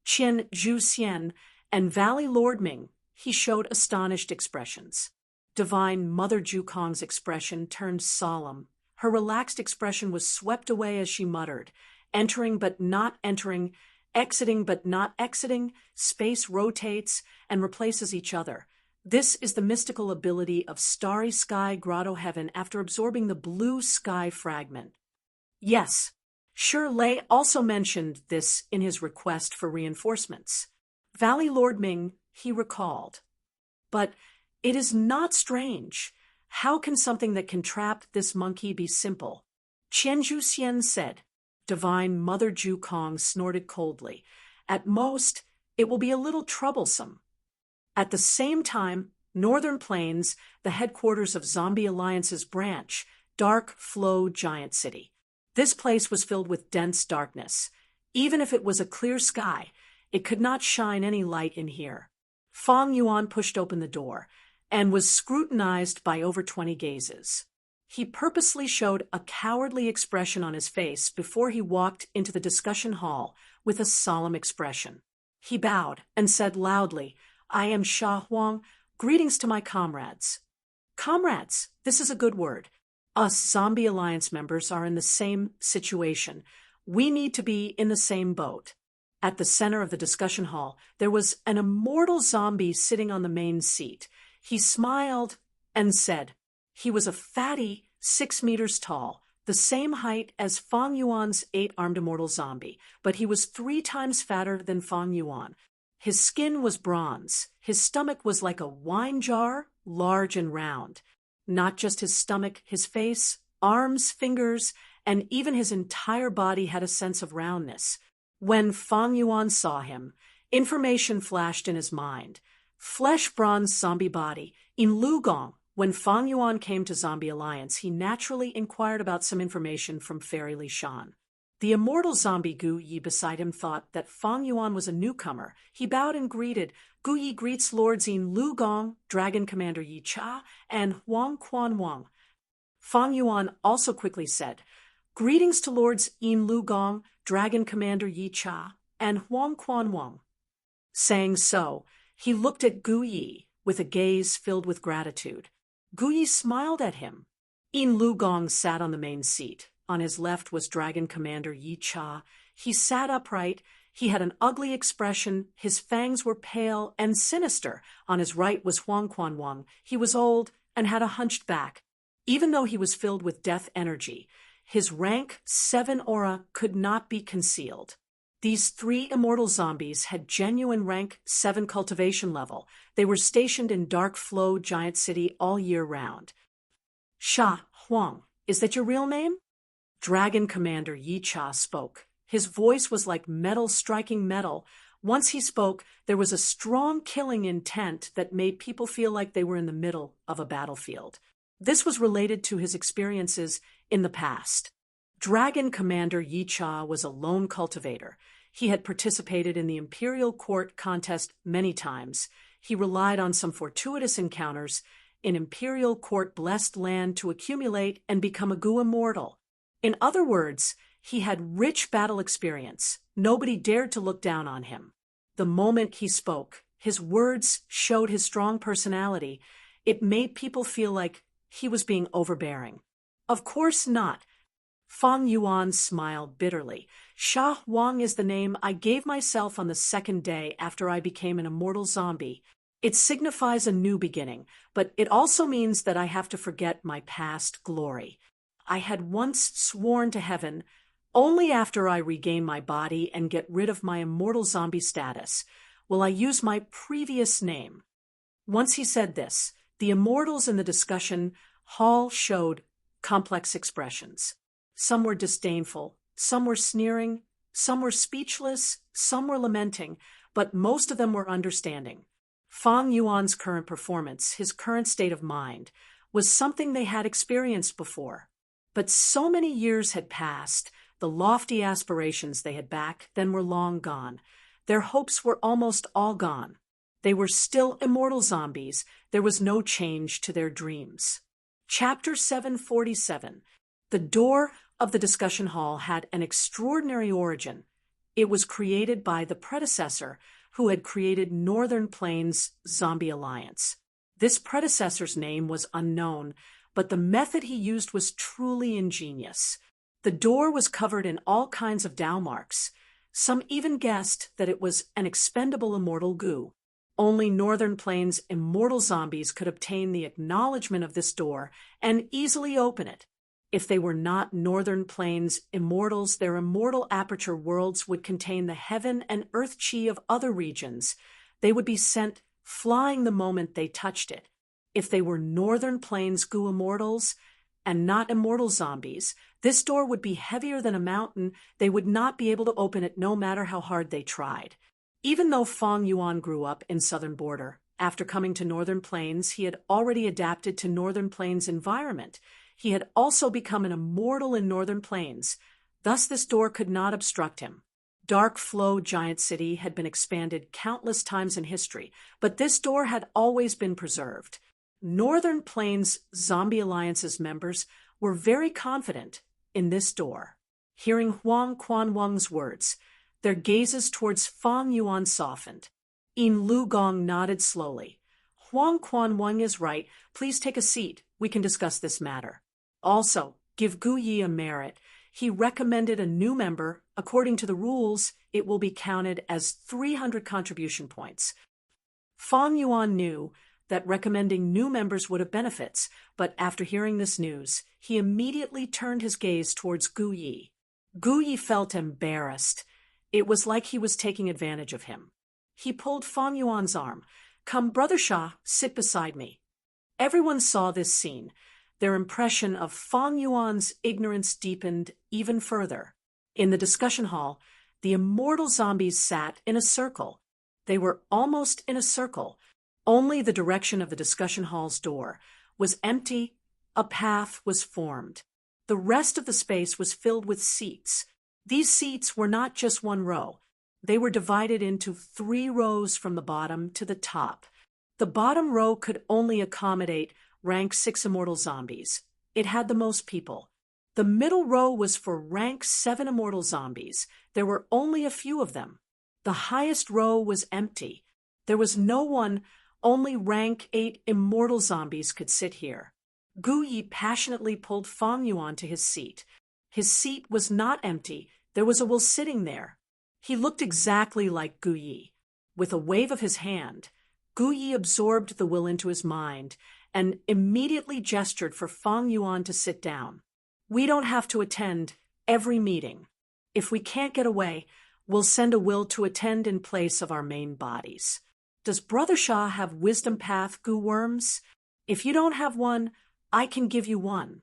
Qian Zhuxian, and Valley Lord Ming, he showed astonished expressions. Divine Mother Jukong's expression turned solemn. Her relaxed expression was swept away as she muttered, entering but not entering, exiting but not exiting, space rotates and replaces each other. This is the mystical ability of starry sky grotto heaven after absorbing the blue sky fragment. Yes, Shi Lei also mentioned this in his request for reinforcements. Valley Lord Ming, he recalled. But it is not strange. How can something that can trap this monkey be simple? Qian Zhuxian said. Divine Mother Jukong snorted coldly. At most, it will be a little troublesome. At the same time, Northern Plains, the headquarters of Zombie Alliance's branch, Dark Flow Giant City. This place was filled with dense darkness. Even if it was a clear sky, it could not shine any light in here. Fang Yuan pushed open the door and was scrutinized by over 20 gazes. He purposely showed a cowardly expression on his face before he walked into the discussion hall with a solemn expression. He bowed and said loudly, I am Sha Huang. Greetings to my comrades. Comrades, this is a good word. Us Zombie Alliance members are in the same situation. We need to be in the same boat. At the center of the discussion hall, there was an immortal zombie sitting on the main seat. He smiled and said, he was a fatty 6 meters tall, the same height as Fang Yuan's 8-armed immortal zombie, but he was 3 times fatter than Fang Yuan. His skin was bronze. His stomach was like a wine jar, large and round. Not just his stomach, his face, arms, fingers, and even his entire body had a sense of roundness. When Fang Yuan saw him, information flashed in his mind. Flesh bronze zombie body. In Lugong, when Fang Yuan came to Zombie Alliance, he naturally inquired about some information from Fairy Li Shan. The immortal zombie Gu Yi beside him thought that Fang Yuan was a newcomer. He bowed and greeted. Gu Yi greets Lords in Lugong, Dragon Commander Yi Cha, and Huang Quan Wang. Fang Yuan also quickly said, Greetings to Lords in Lugong, Dragon Commander Yi Cha, and Huang Quan Wang. Saying so, he looked at Gu Yi with a gaze filled with gratitude. Gu Yi smiled at him. In Lugong sat on the main seat. On his left was Dragon Commander Yi Cha. He sat upright. He had an ugly expression. His fangs were pale and sinister. On his right was Huang Quan Wang. He was old and had a hunched back. Even though he was filled with death energy, his rank 7 aura could not be concealed. These 3 immortal zombies had genuine rank 7 cultivation level. They were stationed in Dark Flow Giant City all year round. Sha Huang, is that your real name? Dragon Commander Yi Cha spoke. His voice was like metal striking metal. Once he spoke, there was a strong killing intent that made people feel like they were in the middle of a battlefield. This was related to his experiences in the past. Dragon Commander Yi Cha was a lone cultivator. He had participated in the Imperial Court contest many times. He relied on some fortuitous encounters in Imperial Court blessed land to accumulate and become a Gu immortal. In other words, he had rich battle experience. Nobody dared to look down on him. The moment he spoke, his words showed his strong personality. It made people feel like he was being overbearing. Of course not. Fang Yuan smiled bitterly. Sha Huang is the name I gave myself on the 2nd day after I became an immortal zombie. It signifies a new beginning, but it also means that I have to forget my past glory. I had once sworn to heaven, only after I regain my body and get rid of my immortal zombie status will I use my previous name. Once he said this, the immortals in the discussion hall showed complex expressions. Some were disdainful, some were sneering, some were speechless, some were lamenting, but most of them were understanding. Fang Yuan's current performance, his current state of mind, was something they had experienced before. But so many years had passed, the lofty aspirations they had back then were long gone. Their hopes were almost all gone. They were still immortal zombies. There was no change to their dreams. Chapter 747. The door of the discussion hall had an extraordinary origin. It was created by the predecessor who had created Northern Plains Zombie Alliance. This predecessor's name was unknown, but the method he used was truly ingenious. The door was covered in all kinds of Dow marks. Some even guessed that it was an expendable immortal goo. Only Northern Plains immortal zombies could obtain the acknowledgement of this door and easily open it. If they were not Northern Plains immortals, their immortal aperture worlds would contain the heaven and earth chi of other regions. They would be sent flying the moment they touched it. If they were Northern Plains goo immortals and not immortal zombies, this door would be heavier than a mountain. They would not be able to open it no matter how hard they tried. Even though Fong Yuan grew up in Southern Border, after coming to Northern Plains, he had already adapted to Northern Plains' environment. He had also become an immortal in Northern Plains. Thus this door could not obstruct him. Dark Flow Giant City had been expanded countless times in history, but this door had always been preserved. Northern Plains Zombie Alliance's members were very confident in this door. Hearing Huang Quanwang's words, their gazes towards Fong Yuan softened. Yin Lu Gong nodded slowly. Huang Quanwang is right. Please take a seat. We can discuss this matter. Also, give Gu Yi a merit. He recommended a new member. According to the rules, it will be counted as 300 contribution points. Fong Yuan knew that recommending new members would have benefits, but after hearing this news, he immediately turned his gaze towards Gu Yi. Gu Yi felt embarrassed. It was like he was taking advantage of him. He pulled Fong Yuan's arm. Come, Brother Sha, sit beside me. Everyone saw this scene. Their impression of Fong Yuan's ignorance deepened even further. In the discussion hall, the immortal zombies sat in a circle. They were almost in a circle. Only the direction of the discussion hall's door was empty. A path was formed. The rest of the space was filled with seats. These seats were not just one row. They were divided into 3 rows from the bottom to the top. The bottom row could only accommodate rank 6 immortal zombies. It had the most people. The middle row was for rank 7 immortal zombies. There were only a few of them. The highest row was empty. There was no one. Only rank 8 immortal zombies could sit here. Gu Yi passionately pulled Fong Yuan to his seat. His seat was not empty. There was a will sitting there. He looked exactly like Gu Yi. With a wave of his hand, Gu Yi absorbed the will into his mind and immediately gestured for Fong Yuan to sit down. We don't have to attend every meeting. If we can't get away, we'll send a will to attend in place of our main bodies. Does Brother Shah have wisdom path goo worms? If you don't have one, I can give you one.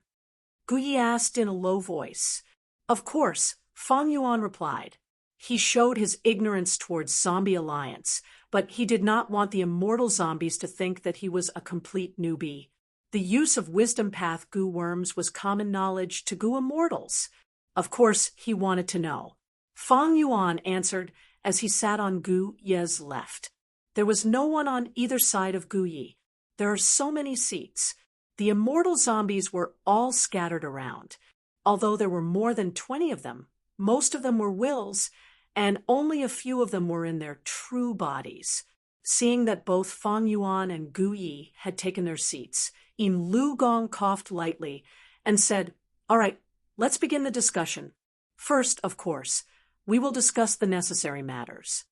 Gu Yi asked in a low voice. Of course, Fong Yuan replied. He showed his ignorance towards Zombie Alliance, but he did not want the immortal zombies to think that he was a complete newbie. The use of wisdom path goo worms was common knowledge to goo immortals. Of course, he wanted to know. Fong Yuan answered as he sat on Gu Ye's left. There was no one on either side of Gu Yi. There are so many seats. The immortal zombies were all scattered around. Although there were more than 20 of them, most of them were wills, and only a few of them were in their true bodies. Seeing that both Fong Yuan and Gu Yi had taken their seats, Yin Lu Gong coughed lightly and said, All right, let's begin the discussion. First, of course, we will discuss the necessary matters.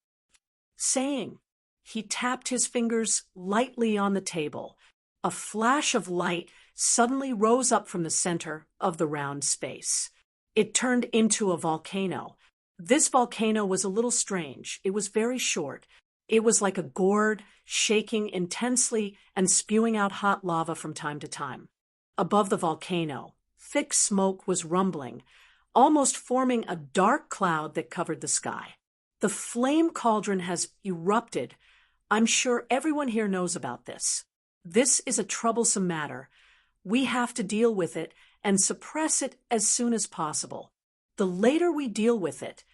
Saying, he tapped his fingers lightly on the table. A flash of light suddenly rose up from the center of the round space. It turned into a volcano. This volcano was a little strange. It was very short. It was like a gourd, shaking intensely and spewing out hot lava from time to time. Above the volcano, thick smoke was rumbling, almost forming a dark cloud that covered the sky. The flame cauldron has erupted. I'm sure everyone here knows about this. This is a troublesome matter. We have to deal with it and suppress it as soon as possible. The later we deal with it,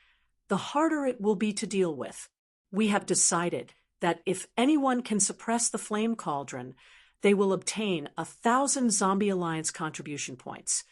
the harder it will be to deal with. We have decided that if anyone can suppress the flame cauldron, they will obtain 1,000 Zombie Alliance contribution points.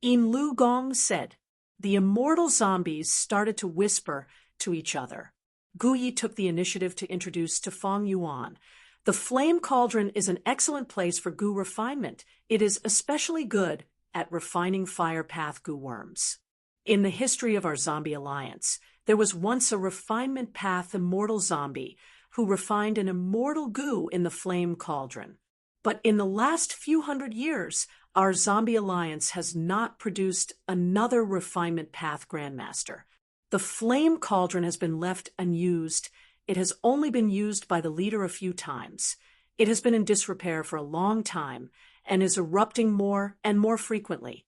Yin Lu Gong said. The immortal zombies started to whisper to each other. Gu Yi took the initiative to introduce to Fang Yuan. The flame cauldron is an excellent place for Gu refinement. It is especially good at refining fire path Gu worms. In the history of our zombie alliance, there was once a refinement path immortal zombie who refined an immortal Gu in the flame cauldron. But in the last few hundred years, our zombie alliance has not produced another refinement path grandmaster. The flame cauldron has been left unused. It has only been used by the leader a few times. It has been in disrepair for a long time and is erupting more and more frequently.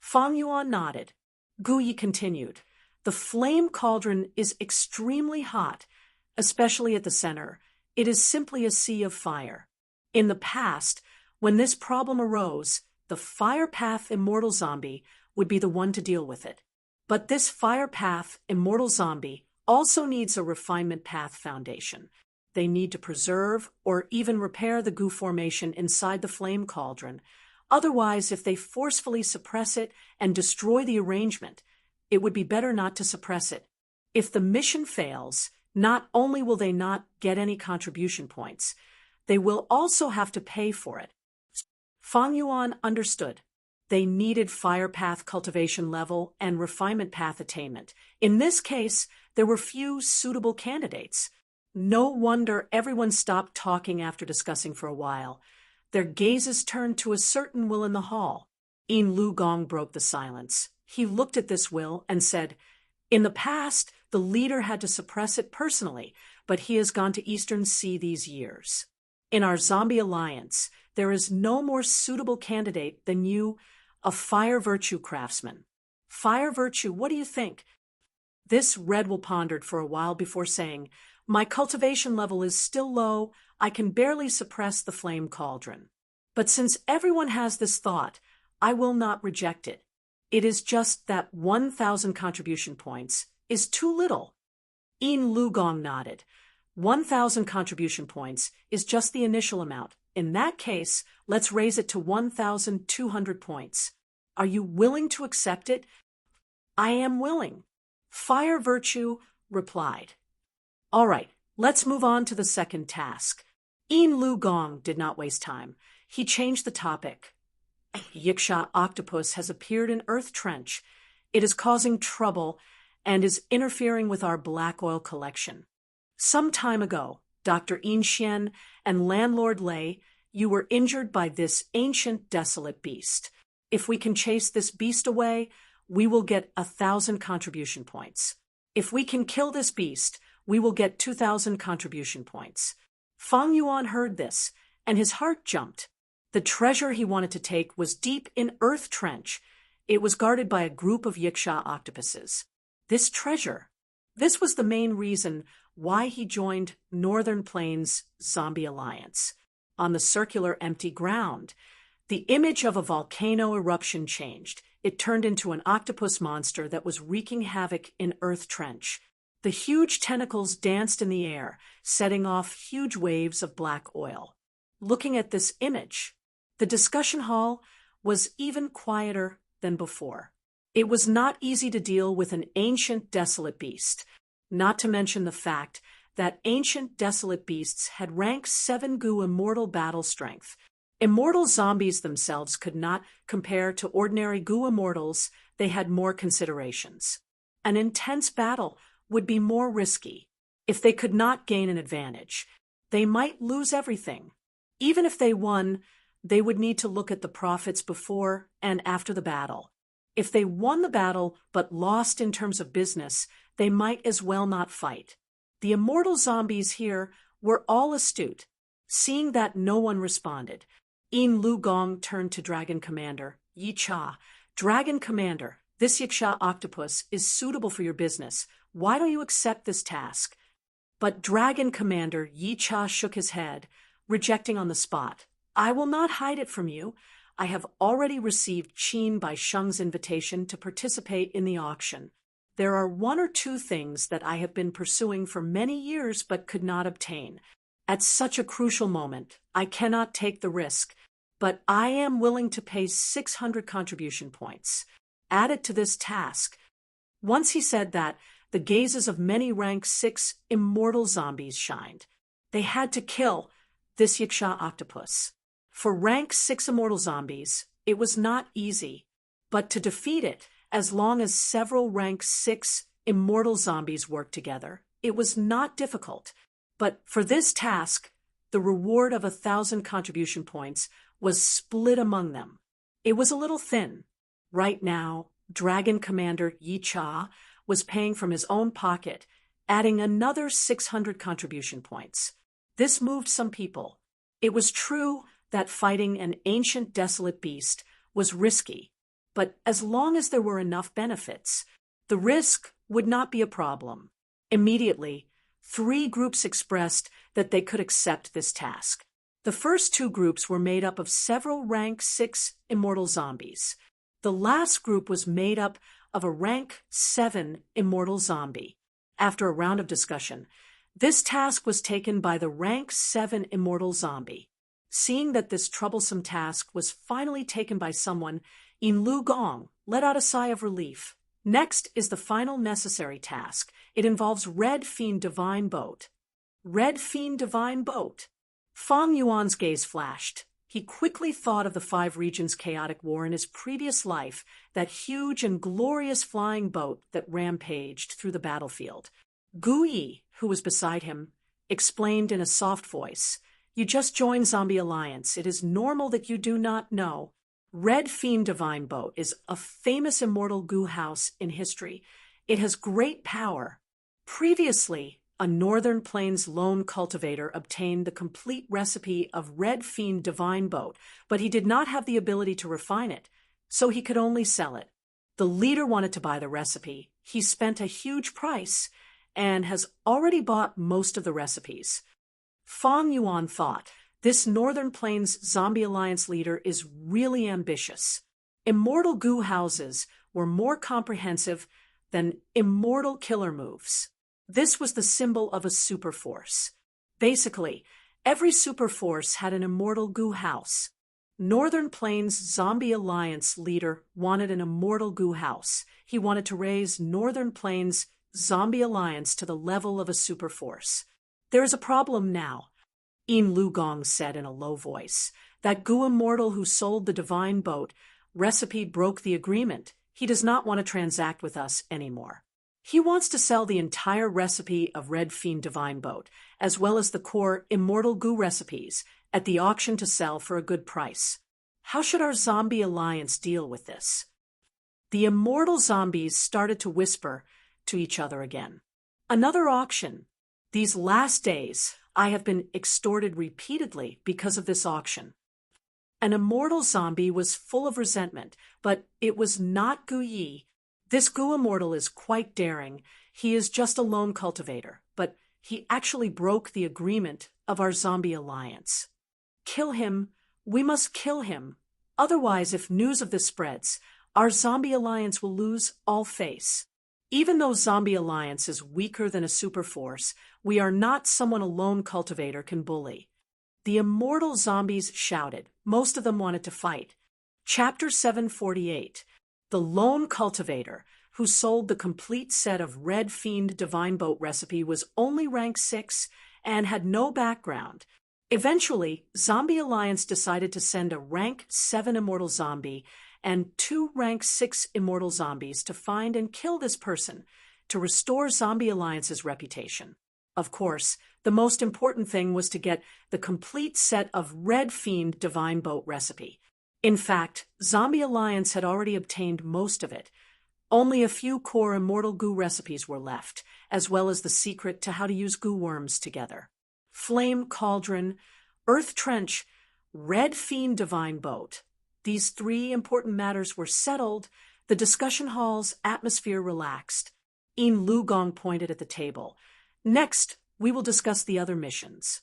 Fang Yuan nodded. Gu Yi continued. The flame cauldron is extremely hot, especially at the center. It is simply a sea of fire. In the past, when this problem arose, the fire path immortal zombie would be the one to deal with it. But this fire path immortal zombie also needs a refinement path foundation. They need to preserve or even repair the Gu formation inside the flame cauldron. Otherwise, if they forcefully suppress it and destroy the arrangement, it would be better not to suppress it. If the mission fails, not only will they not get any contribution points, they will also have to pay for it. Fang Yuan understood. They needed fire path cultivation level and refinement path attainment. In this case, there were few suitable candidates. No wonder everyone stopped talking after discussing for a while. Their gazes turned to a certain will in the hall. Yin Lu Gong broke the silence. He looked at this will and said, "In the past, the leader had to suppress it personally, but he has gone to Eastern Sea these years. In our zombie alliance, there is no more suitable candidate than you, a fire virtue craftsman." Fire virtue, what do you think? This Red Will pondered for a while before saying, "My cultivation level is still low. I can barely suppress the flame cauldron. But since everyone has this thought, I will not reject it. It is just that 1,000 contribution points is too little." Yin Lu Gong nodded. 1,000 contribution points is just the initial amount. In that case, let's raise it to 1,200 points. Are you willing to accept it? I am willing. Fire Virtue replied. All right, let's move on to the second task. Yin Lu Gong did not waste time. He changed the topic. Yiksha octopus has appeared in Earth Trench. It is causing trouble and is interfering with our black oil collection. Some time ago, Dr. Yin Xian and Landlord Lei, you were injured by this ancient desolate beast. If we can chase this beast away, we will get 1,000 contribution points. If we can kill this beast, we will get 2,000 contribution points. Fang Yuan heard this, and his heart jumped. The treasure he wanted to take was deep in Earth Trench. It was guarded by a group of Yiksha octopuses. This treasure, this was the main reason why he joined Northern Plains Zombie Alliance. On the circular empty ground, the image of a volcano eruption changed. It turned into an octopus monster that was wreaking havoc in Earth Trench. The huge tentacles danced in the air, setting off huge waves of black oil. Looking at this image, the discussion hall was even quieter than before. It was not easy to deal with an ancient desolate beast, not to mention the fact that ancient desolate beasts had rank 7 Gu immortal battle strength. Immortal zombies themselves could not compare to ordinary Gu immortals. They had more considerations. An intense battle would be more risky. If they could not gain an advantage, they might lose everything. Even if they won, they would need to look at the profits before and after the battle. If they won the battle but lost in terms of business, they might as well not fight. The immortal zombies here were all astute. Seeing that no one responded, Yin Lu Gong turned to Dragon Commander Yi Cha. Dragon Commander, this Yiksha octopus is suitable for your business. Why don't you accept this task? But Dragon Commander Yi Cha shook his head, rejecting on the spot. I will not hide it from you. I have already received Qin Bai Sheng's invitation to participate in the auction. There are 1 or 2 things that I have been pursuing for many years but could not obtain. At such a crucial moment, I cannot take the risk, but I am willing to pay 600 contribution points. Add it to this task. Once he said that, the gazes of many rank 6 immortal zombies shined. They had to kill this Yaksha octopus. For rank 6 immortal zombies, it was not easy, but to defeat it, as long as several rank 6 immortal zombies worked together, it was not difficult. But for this task, the reward of 1,000 contribution points was split among them. It was a little thin. Right now, Dragon Commander Yi Cha was paying from his own pocket, adding another 600 contribution points. This moved some people. It was true that fighting an ancient desolate beast was risky, but as long as there were enough benefits, the risk would not be a problem. Immediately, 3 groups expressed that they could accept this task. The first 2 groups were made up of several rank 6 immortal zombies. The last group was made up of a rank 7 immortal zombie. After a round of discussion, this task was taken by the rank 7 immortal zombie. Seeing that this troublesome task was finally taken by someone, Yin Lu Gong let out a sigh of relief. Next is the final necessary task. It involves Red Fiend Divine Boat. Red Fiend Divine Boat. Fang Yuan's gaze flashed. He quickly thought of the 5 regions chaotic war in his previous life, that huge and glorious flying boat that rampaged through the battlefield. Gu Yi, who was beside him, explained in a soft voice, "You just joined Zombie Alliance. It is normal that you do not know. Red Fiend Divine Boat is a famous immortal goo house in history. It has great power. Previously, a Northern Plains lone cultivator obtained the complete recipe of Red Fiend Divine Boat, but he did not have the ability to refine it, so he could only sell it. The leader wanted to buy the recipe. He spent a huge price and has already bought most of the recipes." Fang Yuan thought, this Northern Plains Zombie Alliance leader is really ambitious. Immortal goo houses were more comprehensive than immortal killer moves. This was the symbol of a super force. Basically, every super force had an immortal goo house. Northern Plains Zombie Alliance leader wanted an immortal goo house. He wanted to raise Northern Plains Zombie Alliance to the level of a super force. "There is a problem now," Yin Lu Gong said in a low voice. "That goo immortal who sold the divine boat recipe broke the agreement. He does not want to transact with us anymore. He wants to sell the entire recipe of Red Fiend Divine Boat, as well as the core immortal goo recipes, at the auction to sell for a good price. How should our Zombie Alliance deal with this?" The immortal zombies started to whisper to each other again. "Another auction. These last days, I have been extorted repeatedly because of this auction." An immortal zombie was full of resentment, but it was not Gu Yi. "This Gu immortal is quite daring. He is just a lone cultivator, but he actually broke the agreement of our Zombie Alliance. Kill him. We must kill him. Otherwise, if news of this spreads, our Zombie Alliance will lose all face. Even though Zombie Alliance is weaker than a super force, we are not someone a lone cultivator can bully." The immortal zombies shouted. Most of them wanted to fight. Chapter 748. The lone cultivator who sold the complete set of Red Fiend Divine Boat recipe was only rank 6 and had no background. Eventually, Zombie Alliance decided to send a rank 7 immortal zombie and 2 rank 6 immortal zombies to find and kill this person to restore Zombie Alliance's reputation. Of course, the most important thing was to get the complete set of Red Fiend Divine Boat recipe. In fact, Zombie Alliance had already obtained most of it. Only a few core immortal goo recipes were left, as well as the secret to how to use goo worms together. Flame Cauldron, Earth Trench, Red Fiend Divine Boat. These 3 important matters were settled. The discussion hall's atmosphere relaxed. Yin Lu Gong pointed at the table. "Next, we will discuss the other missions."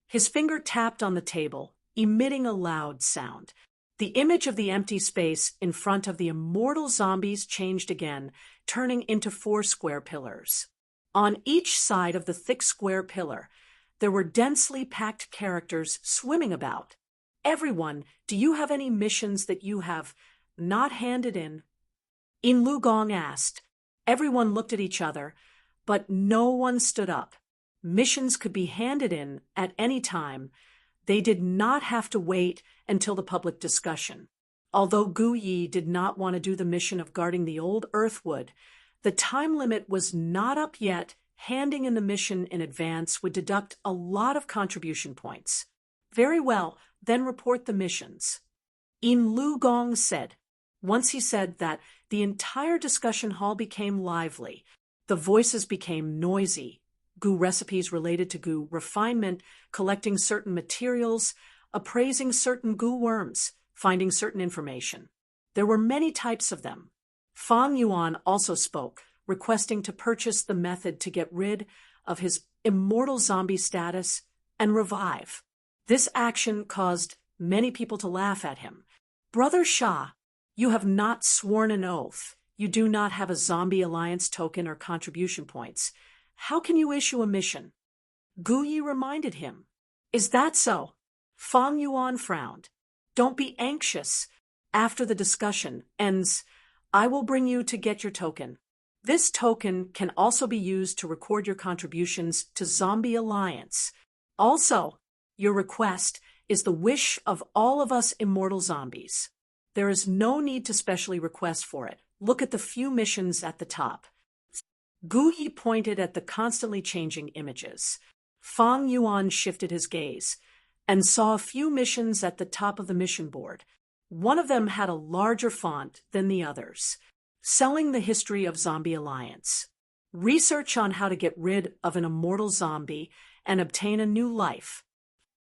His finger tapped on the table, emitting a loud sound. The image of the empty space in front of the immortal zombies changed again, turning into 4 square pillars. On each side of the thick square pillar, there were densely packed characters swimming about. "Everyone, do you have any missions that you have not handed in?" Yin Lu Gong asked. Everyone looked at each other, but no one stood up. Missions could be handed in at any time. They did not have to wait until the public discussion. Although Gu Yi did not want to do the mission of guarding the old Earthwood, the time limit was not up yet. Handing in the mission in advance would deduct a lot of contribution points. Very well, then report the missions. In Lu Gong said. Once he said that, the entire discussion hall became lively. The voices became noisy. Gu recipes related to Gu refinement, collecting certain materials, appraising certain Gu worms, finding certain information. There were many types of them. Fang Yuan also spoke, requesting to purchase the method to get rid of his immortal zombie status and revive. This action caused many people to laugh at him. Brother Shah, you have not sworn an oath. You do not have a zombie alliance token or contribution points. How can you issue a mission? Gu Yi reminded him. Is that so? Fang Yuan frowned. Don't be anxious. After the discussion ends, I will bring you to get your token. This token can also be used to record your contributions to Zombie Alliance. Also, your request is the wish of all of us immortal zombies. There is no need to specially request for it. Look at the few missions at the top. Gu Yi pointed at the constantly changing images. Fang Yuan shifted his gaze and saw a few missions at the top of the mission board. One of them had a larger font than the others. Selling the history of Zombie Alliance. Research on how to get rid of an immortal zombie and obtain a new life.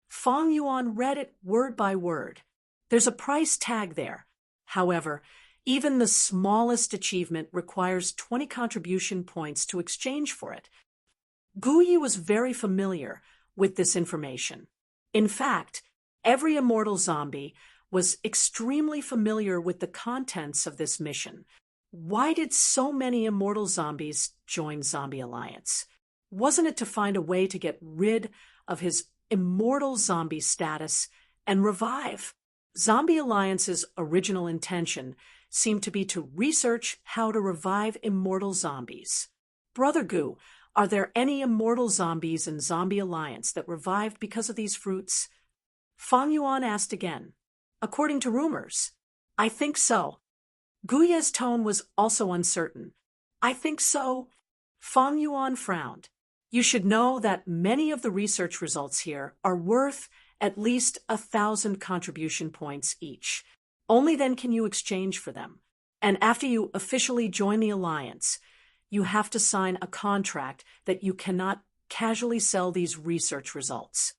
Fang Yuan read it word by word. There's a price tag there. However, even the smallest achievement requires 20 contribution points to exchange for it. Gu Yi was very familiar with this information. In fact, every immortal zombie was extremely familiar with the contents of this mission. Why did so many immortal zombies join Zombie Alliance? Wasn't it to find a way to get rid of his immortal zombie status and revive? Zombie Alliance's original intention seemed to be to research how to revive immortal zombies. Brother Gu, are there any immortal zombies in Zombie Alliance that revived because of these fruits? Fang Yuan asked again. According to rumors. I think so. Gu Ye's tone was also uncertain. I think so. Fang Yuan frowned. You should know that many of the research results here are worth at least 1,000 contribution points each. Only then can you exchange for them. And after you officially join the alliance, you have to sign a contract that you cannot casually sell these research results.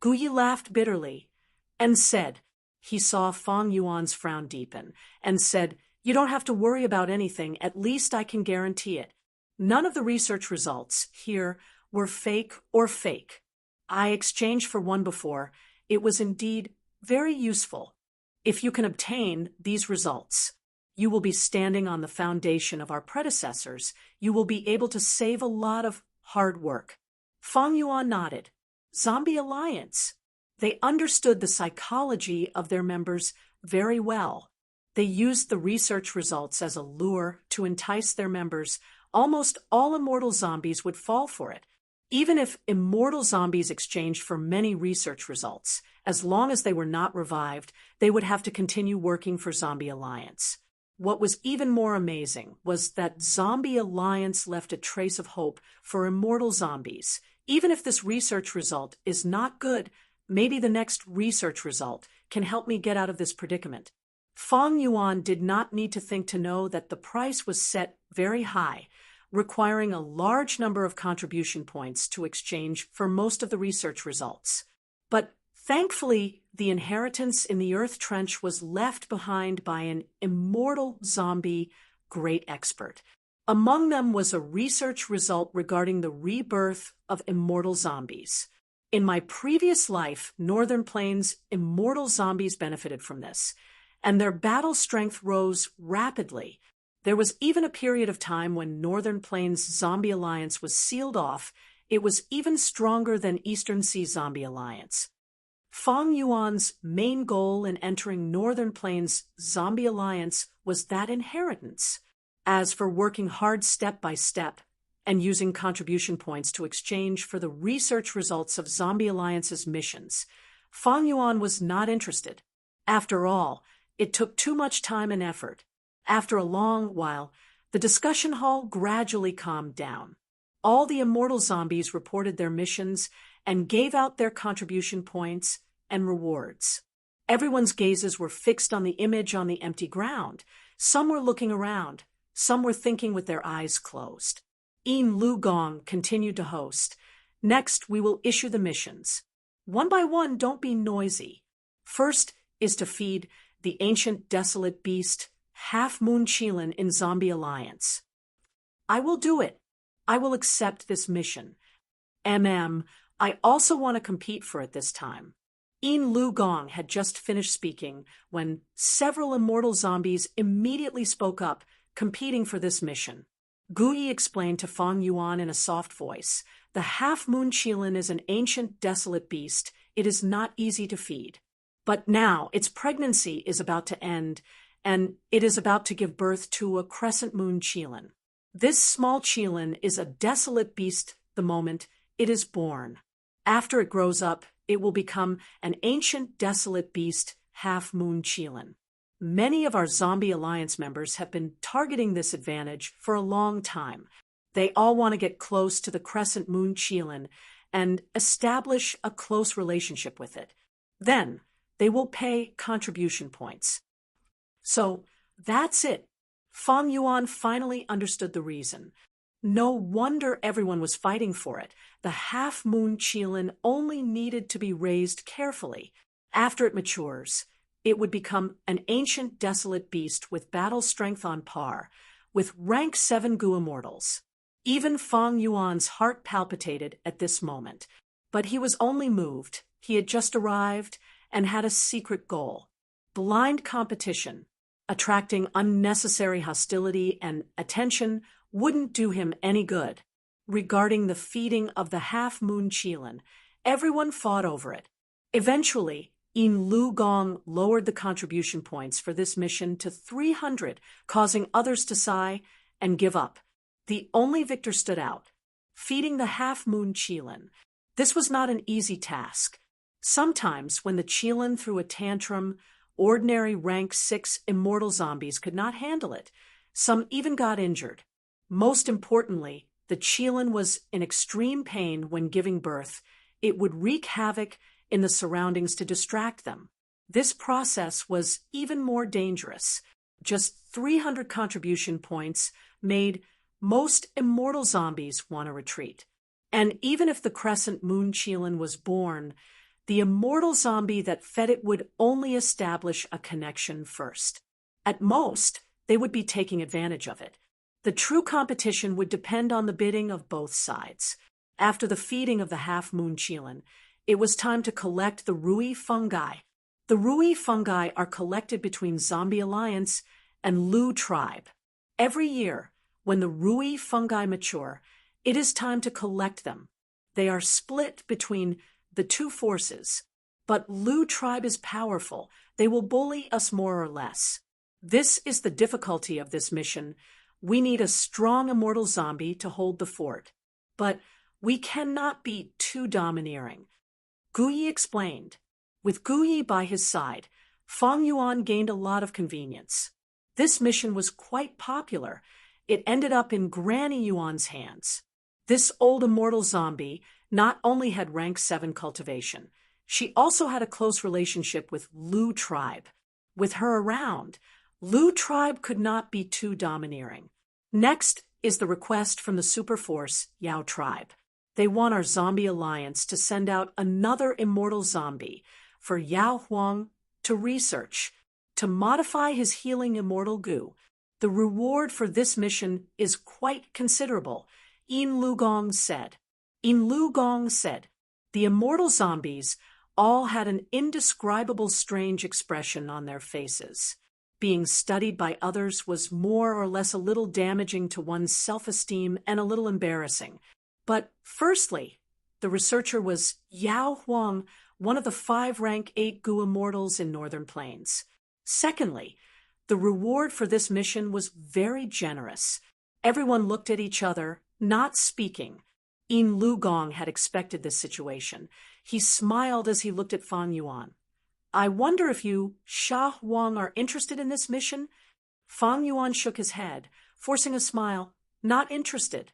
Gu Yi laughed bitterly and said, he saw Fang Yuan's frown deepen, and said, you don't have to worry about anything, at least I can guarantee it. None of the research results here were fake. I exchanged for one before. It was indeed very useful. If you can obtain these results, you will be standing on the foundation of our predecessors. You will be able to save a lot of hard work. Fang Yuan nodded. Zombie Alliance. They understood the psychology of their members very well. They used the research results as a lure to entice their members. Almost all immortal zombies would fall for it. Even if immortal zombies exchanged for many research results, as long as they were not revived, they would have to continue working for Zombie Alliance. What was even more amazing was that Zombie Alliance left a trace of hope for immortal zombies. Even if this research result is not good, maybe the next research result can help me get out of this predicament. Fang Yuan did not need to think to know that the price was set very high, requiring a large number of contribution points to exchange for most of the research results. But thankfully, the inheritance in the Earth Trench was left behind by an immortal zombie great expert. Among them was a research result regarding the rebirth of immortal zombies. In my previous life, Northern Plains immortal zombies benefited from this, and their battle strength rose rapidly. There was even a period of time when Northern Plains Zombie Alliance was sealed off. It was even stronger than Eastern Sea Zombie Alliance. Fang Yuan's main goal in entering Northern Plains Zombie Alliance was that inheritance. As for working hard step by step and using contribution points to exchange for the research results of Zombie Alliance's missions, Fang Yuan was not interested. After all, it took too much time and effort. After a long while, the discussion hall gradually calmed down. All the immortal zombies reported their missions and gave out their contribution points and rewards. Everyone's gazes were fixed on the image on the empty ground. Some were looking around. Some were thinking with their eyes closed. Yin Lu Gong continued to host. Next, we will issue the missions. One by one, don't be noisy. First is to feed the ancient desolate beast, Half Moon Qilin in Zombie Alliance. I will do it. I will accept this mission. I also want to compete for it this time. Yin Lu Gong had just finished speaking when several immortal zombies immediately spoke up, competing for this mission. Guyi explained to Fang Yuan in a soft voice, the Half Moon Qilin is an ancient desolate beast. It is not easy to feed. But now its pregnancy is about to end, and it is about to give birth to a crescent moon Qilin. This small Qilin is a desolate beast the moment it is born. After it grows up, it will become an ancient desolate beast, Half Moon Qilin. Many of our Zombie Alliance members have been targeting this advantage for a long time. They all want to get close to the crescent moon Qilin and establish a close relationship with it. Then, they will pay contribution points. So, that's it. Fang Yuan finally understood the reason. No wonder everyone was fighting for it. The Half Moon Qilin only needed to be raised carefully. After it matures, it would become an ancient desolate beast with battle strength on par, with rank 7 Gu immortals. Even Fang Yuan's heart palpitated at this moment. But he was only moved. He had just arrived and had a secret goal. Blind competition, attracting unnecessary hostility and attention, wouldn't do him any good. Regarding the feeding of the Half Moon Qilin, everyone fought over it. Eventually, Yin Lu Gong lowered the contribution points for this mission to 300, causing others to sigh and give up. The only victor stood out, feeding the Half Moon Qilin. This was not an easy task. Sometimes, when the Qilin threw a tantrum, ordinary rank 6 immortal zombies could not handle it. Some even got injured. Most importantly, the Qilin was in extreme pain when giving birth. It would wreak havoc in the surroundings to distract them. This process was even more dangerous. Just 300 contribution points made most immortal zombies want to retreat. And even if the crescent moon Qilin was born, the immortal zombie that fed it would only establish a connection first. At most, they would be taking advantage of it. The true competition would depend on the bidding of both sides. After the feeding of the Half Moon Qilin, it was time to collect the Rui fungi. The Rui fungi are collected between Zombie Alliance and Lu tribe. Every year, when the Rui fungi mature, it is time to collect them. They are split between the two forces. But Lu tribe is powerful. They will bully us more or less. This is the difficulty of this mission. We need a strong immortal zombie to hold the fort. But we cannot be too domineering. Guyi explained. With Guyi by his side, Fang Yuan gained a lot of convenience. This mission was quite popular. It ended up in Granny Yuan's hands. This old immortal zombie not only had rank 7 cultivation, she also had a close relationship with Lu tribe. With her around, Lu tribe could not be too domineering. Next is the request from the superforce Yao tribe. They want our Zombie Alliance to send out another immortal zombie for Yao Huang to research, to modify his healing immortal goo. The reward for this mission is quite considerable, Yin Lu Gong said. Yin Lu Gong said, the immortal zombies all had an indescribable strange expression on their faces. Being studied by others was more or less a little damaging to one's self-esteem and a little embarrassing. But firstly, the researcher was Yao Huang, one of the 5 rank 8 Gu immortals in Northern Plains. Secondly, The reward for this mission was very generous. Everyone looked at each other, not speaking. Yin Lugong had expected this situation. He smiled as he looked at Fang Yuan. I wonder if you, Sha Huang, are interested in this mission? Fang Yuan shook his head, forcing a smile. Not interested.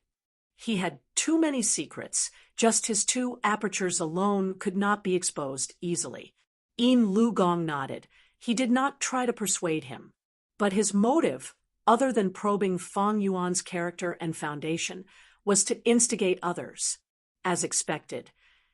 He had too many secrets. Just his 2 apertures alone could not be exposed easily. Yin Lugong nodded. He did not try to persuade him. But his motive, other than probing Fang Yuan's character and foundation, was to instigate others. As expected,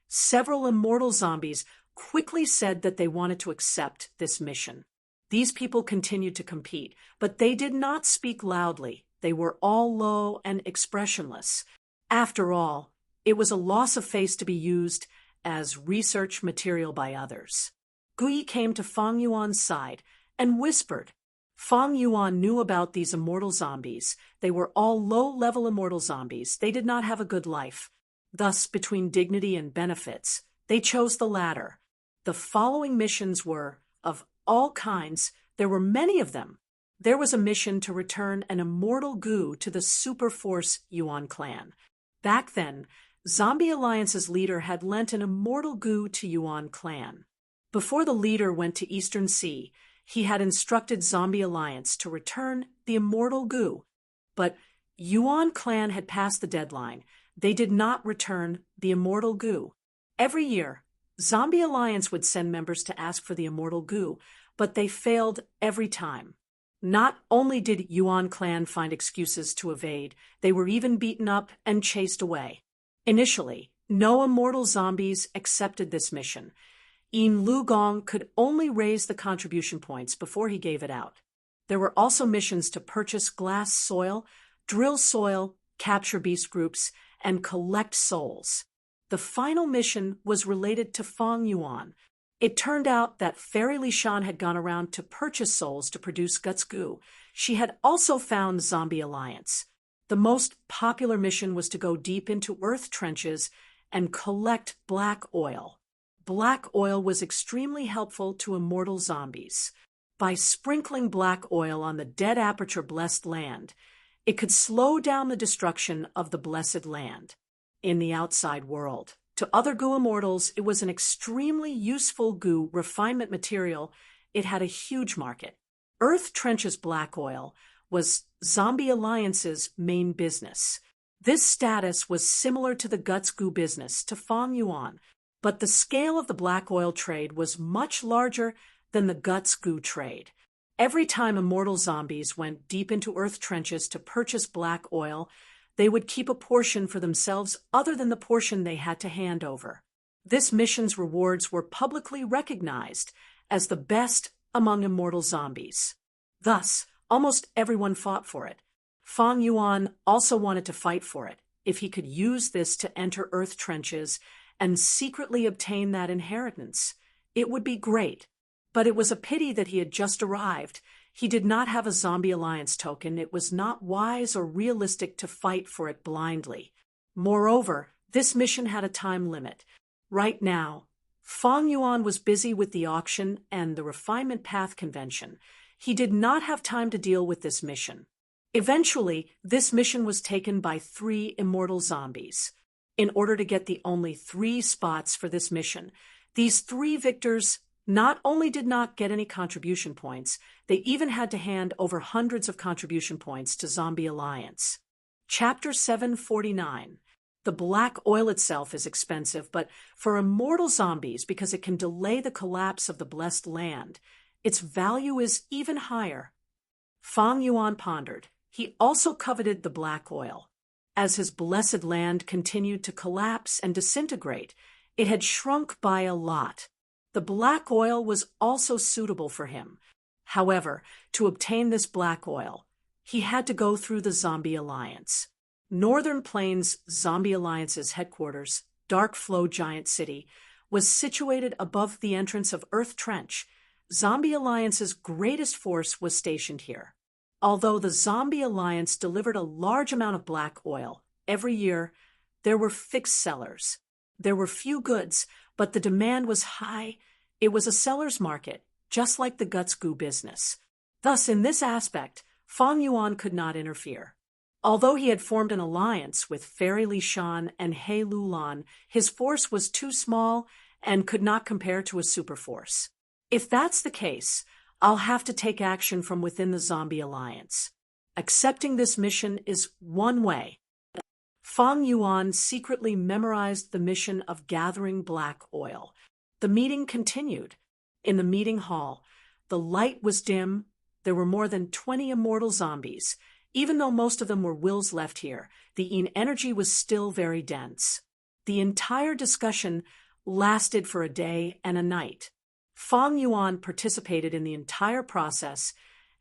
several immortal zombies quickly said that they wanted to accept this mission. These people continued to compete, but they did not speak loudly. They were all low and expressionless. After all, it was a loss of face to be used as research material by others. Gui came to Fang Yuan's side and whispered. Fang Yuan knew about these immortal zombies. They were all low-level immortal zombies. They did not have a good life. Thus, between dignity and benefits, they chose the latter. The following missions were, of all kinds, there were many of them. There was a mission to return an immortal Gu to the Superforce Yuan clan. Back then, Zombie Alliance's leader had lent an immortal Gu to Yuan clan. Before the leader went to Eastern Sea, he had instructed Zombie Alliance to return the immortal Gu. But Yuan clan had passed the deadline. They did not return the immortal Gu. Every year, Zombie Alliance would send members to ask for the immortal Gu, but they failed every time. Not only did Yuan clan find excuses to evade, they were even beaten up and chased away. Initially, no immortal zombies accepted this mission. Yin Lugong could only raise the contribution points before he gave it out. There were also missions to purchase glass soil, drill soil, capture beast groups, and collect souls. The final mission was related to Fang Yuan. It turned out that Fairy Li Shan had gone around to purchase souls to produce Guts Gu. She had also found Zombie Alliance. The most popular mission was to go deep into earth trenches and collect black oil. Black oil was extremely helpful to immortal zombies. By sprinkling black oil on the dead aperture blessed land, it could slow down the destruction of the blessed land in the outside world. To other Gu immortals, it was an extremely useful Gu refinement material. It had a huge market. Earth Trench's black oil was Zombie Alliance's main business. This status was similar to the Guts Gu business to Fang Yuan, but the scale of the black oil trade was much larger than the Guts Gu trade. Every time immortal zombies went deep into earth trenches to purchase black oil, they would keep a portion for themselves other than the portion they had to hand over. This mission's rewards were publicly recognized as the best among immortal zombies. Thus, almost everyone fought for it. Fang Yuan also wanted to fight for it, if he could use this to enter earth trenches and secretly obtain that inheritance. It would be great. But it was a pity that he had just arrived. He did not have a Zombie Alliance token. It was not wise or realistic to fight for it blindly. Moreover, this mission had a time limit. Right now, Fang Yuan was busy with the auction and the Refinement Path Convention. He did not have time to deal with this mission. Eventually, this mission was taken by 3 immortal zombies. In order to get the only 3 spots for this mission, these 3 victors not only did not get any contribution points, they even had to hand over hundreds of contribution points to Zombie Alliance. Chapter 749. The black oil itself is expensive, but for immortal zombies, because it can delay the collapse of the blessed land, its value is even higher. Fang Yuan pondered. He also coveted the black oil. As his blessed land continued to collapse and disintegrate, it had shrunk by a lot. The black oil was also suitable for him. However, to obtain this black oil, he had to go through the Zombie Alliance. Northern Plains Zombie Alliance's headquarters, Dark Flow Giant City, was situated above the entrance of Earth Trench. Zombie Alliance's greatest force was stationed here. Although the Zombie Alliance delivered a large amount of black oil every year, there were fixed sellers. There were few goods, but the demand was high. It was a seller's market, just like the Guts Gu business. Thus, in this aspect, Fang Yuan could not interfere. Although he had formed an alliance with Fairy Li Shan and He Lulan, his force was too small and could not compare to a superforce. If that's the case, I'll have to take action from within the zombie alliance. Accepting this mission is one way. Fang Yuan secretly memorized the mission of gathering black oil. The meeting continued. In the meeting hall, the light was dim. There were more than 20 immortal zombies. Even though most of them were wills left here, the energy was still very dense. The entire discussion lasted for a day and a night. Fang Yuan participated in the entire process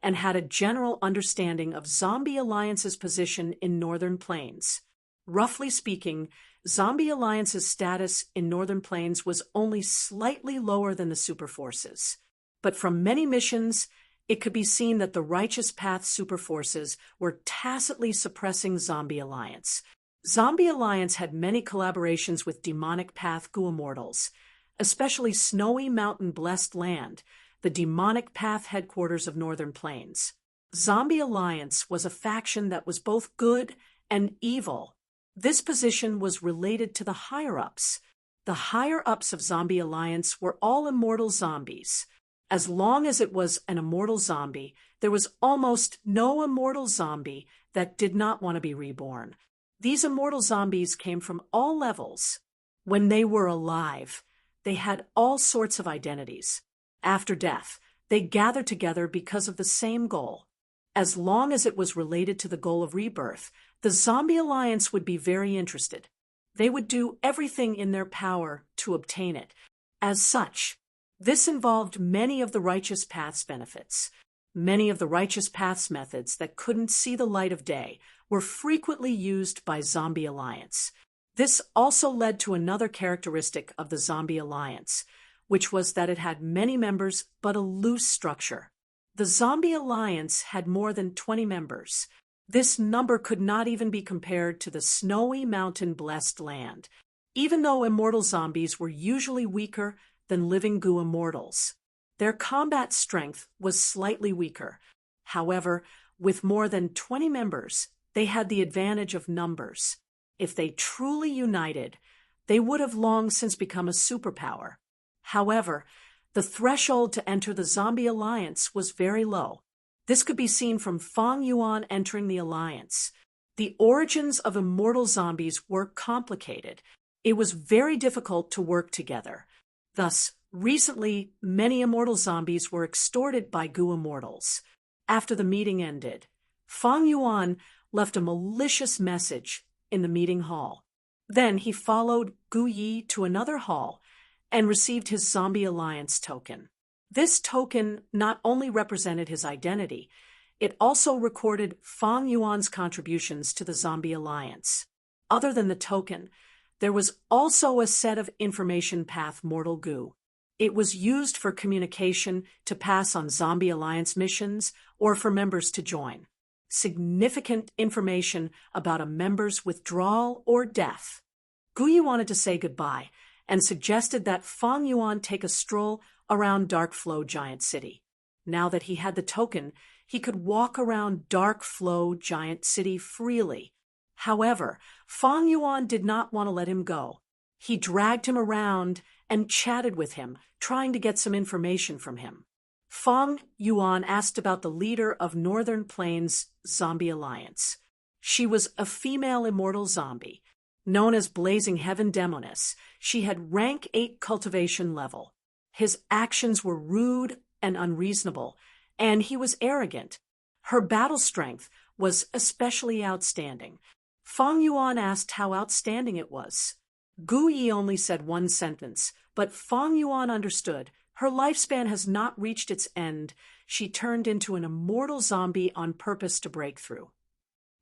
and had a general understanding of Zombie Alliance's position in Northern Plains. Roughly speaking, Zombie Alliance's status in Northern Plains was only slightly lower than the Superforces. But from many missions, it could be seen that the Righteous Path Superforces were tacitly suppressing Zombie Alliance. Zombie Alliance had many collaborations with Demonic Path Gu Immortals, especially Snowy Mountain Blessed Land, the Demonic Path headquarters of Northern Plains. Zombie Alliance was a faction that was both good and evil. This position was related to the higher-ups. The higher-ups of Zombie Alliance were all immortal zombies. As long as it was an immortal zombie, there was almost no immortal zombie that did not want to be reborn. These immortal zombies came from all levels. When they were alive, they had all sorts of identities. After death, they gathered together because of the same goal. As long as it was related to the goal of rebirth, the Zombie Alliance would be very interested. They would do everything in their power to obtain it. As such, this involved many of the Righteous Path's benefits. Many of the Righteous Path's methods that couldn't see the light of day were frequently used by Zombie Alliance. This also led to another characteristic of the Zombie Alliance, which was that it had many members but a loose structure. The Zombie Alliance had more than 20 members. This number could not even be compared to the Snowy Mountain Blessed Land, even though immortal zombies were usually weaker than living Gu Immortals. Their combat strength was slightly weaker. However, with more than 20 members, they had the advantage of numbers. If they truly united, they would have long since become a superpower. However, the threshold to enter the Zombie Alliance was very low. This could be seen from Fang Yuan entering the Alliance. The origins of immortal zombies were complicated. It was very difficult to work together. Thus, recently, many immortal zombies were extorted by Gu Immortals. After the meeting ended, Fang Yuan left a malicious message in the meeting hall. Then he followed Gu Yi to another hall and received his Zombie Alliance token. This token not only represented his identity, it also recorded Fang Yuan's contributions to the Zombie Alliance. Other than the token, there was also a set of information path Mortal Gu. It was used for communication to pass on Zombie Alliance missions or for members to join. Significant information about a member's withdrawal or death. Gu Yi wanted to say goodbye and suggested that Fang Yuan take a stroll around Dark Flow Giant City. Now that he had the token, he could walk around Dark Flow Giant City freely. However, Fang Yuan did not want to let him go. He dragged him around and chatted with him, trying to get some information from him. Fang Yuan asked about the leader of Northern Plains Zombie Alliance. She was a female immortal zombie. Known as Blazing Heaven Demoness, she had rank 8 cultivation level. His actions were rude and unreasonable, and he was arrogant. Her battle strength was especially outstanding. Fang Yuan asked how outstanding it was. Gu Yi only said one sentence, but Fang Yuan understood. Her lifespan has not reached its end. She turned into an immortal zombie on purpose to break through.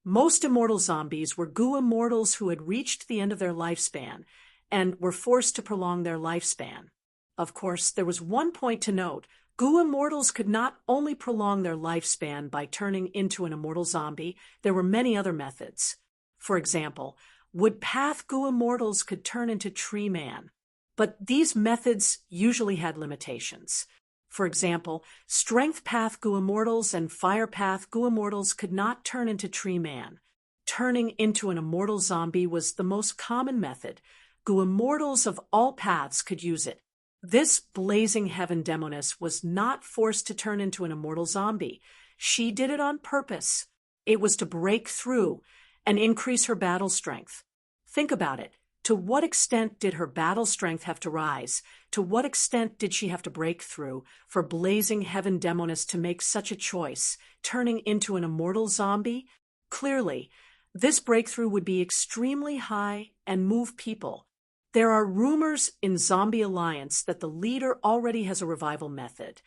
Most immortal zombies were Gu Immortals who had reached the end of their lifespan and were forced to prolong their lifespan. Of course, there was one point to note. Gu Immortals could not only prolong their lifespan by turning into an immortal zombie, there were many other methods. For example, Wood Path Gu Immortals could turn into Tree Man. But these methods usually had limitations. For example, Strength Path Goo Immortals and Fire Path Goo Immortals could not turn into Tree Man. Turning into an immortal zombie was the most common method. Goo Immortals of all paths could use it. This blazing heaven demoness was not forced to turn into an immortal zombie. She did it on purpose. It was to break through and increase her battle strength. Think about it. To what extent did her battle strength have to rise? To what extent did she have to break through for blazing heaven demoness to make such a choice, turning into an immortal zombie? Clearly, this breakthrough would be extremely high and move people. There are rumors in Zombie Alliance that the leader already has a revival method.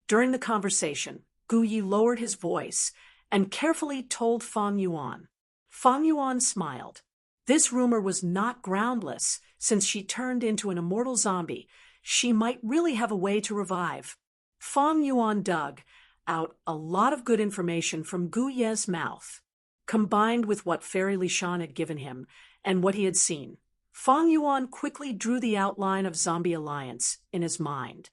During the conversation, Gu Yi lowered his voice and carefully told Fang Yuan. Fang Yuan smiled. This rumor was not groundless. Since she turned into an immortal zombie, she might really have a way to revive. Fang Yuan dug out a lot of good information from Gu Ye's mouth. Combined with what Fairy Lishan had given him and what he had seen, Fang Yuan quickly drew the outline of Zombie Alliance in his mind.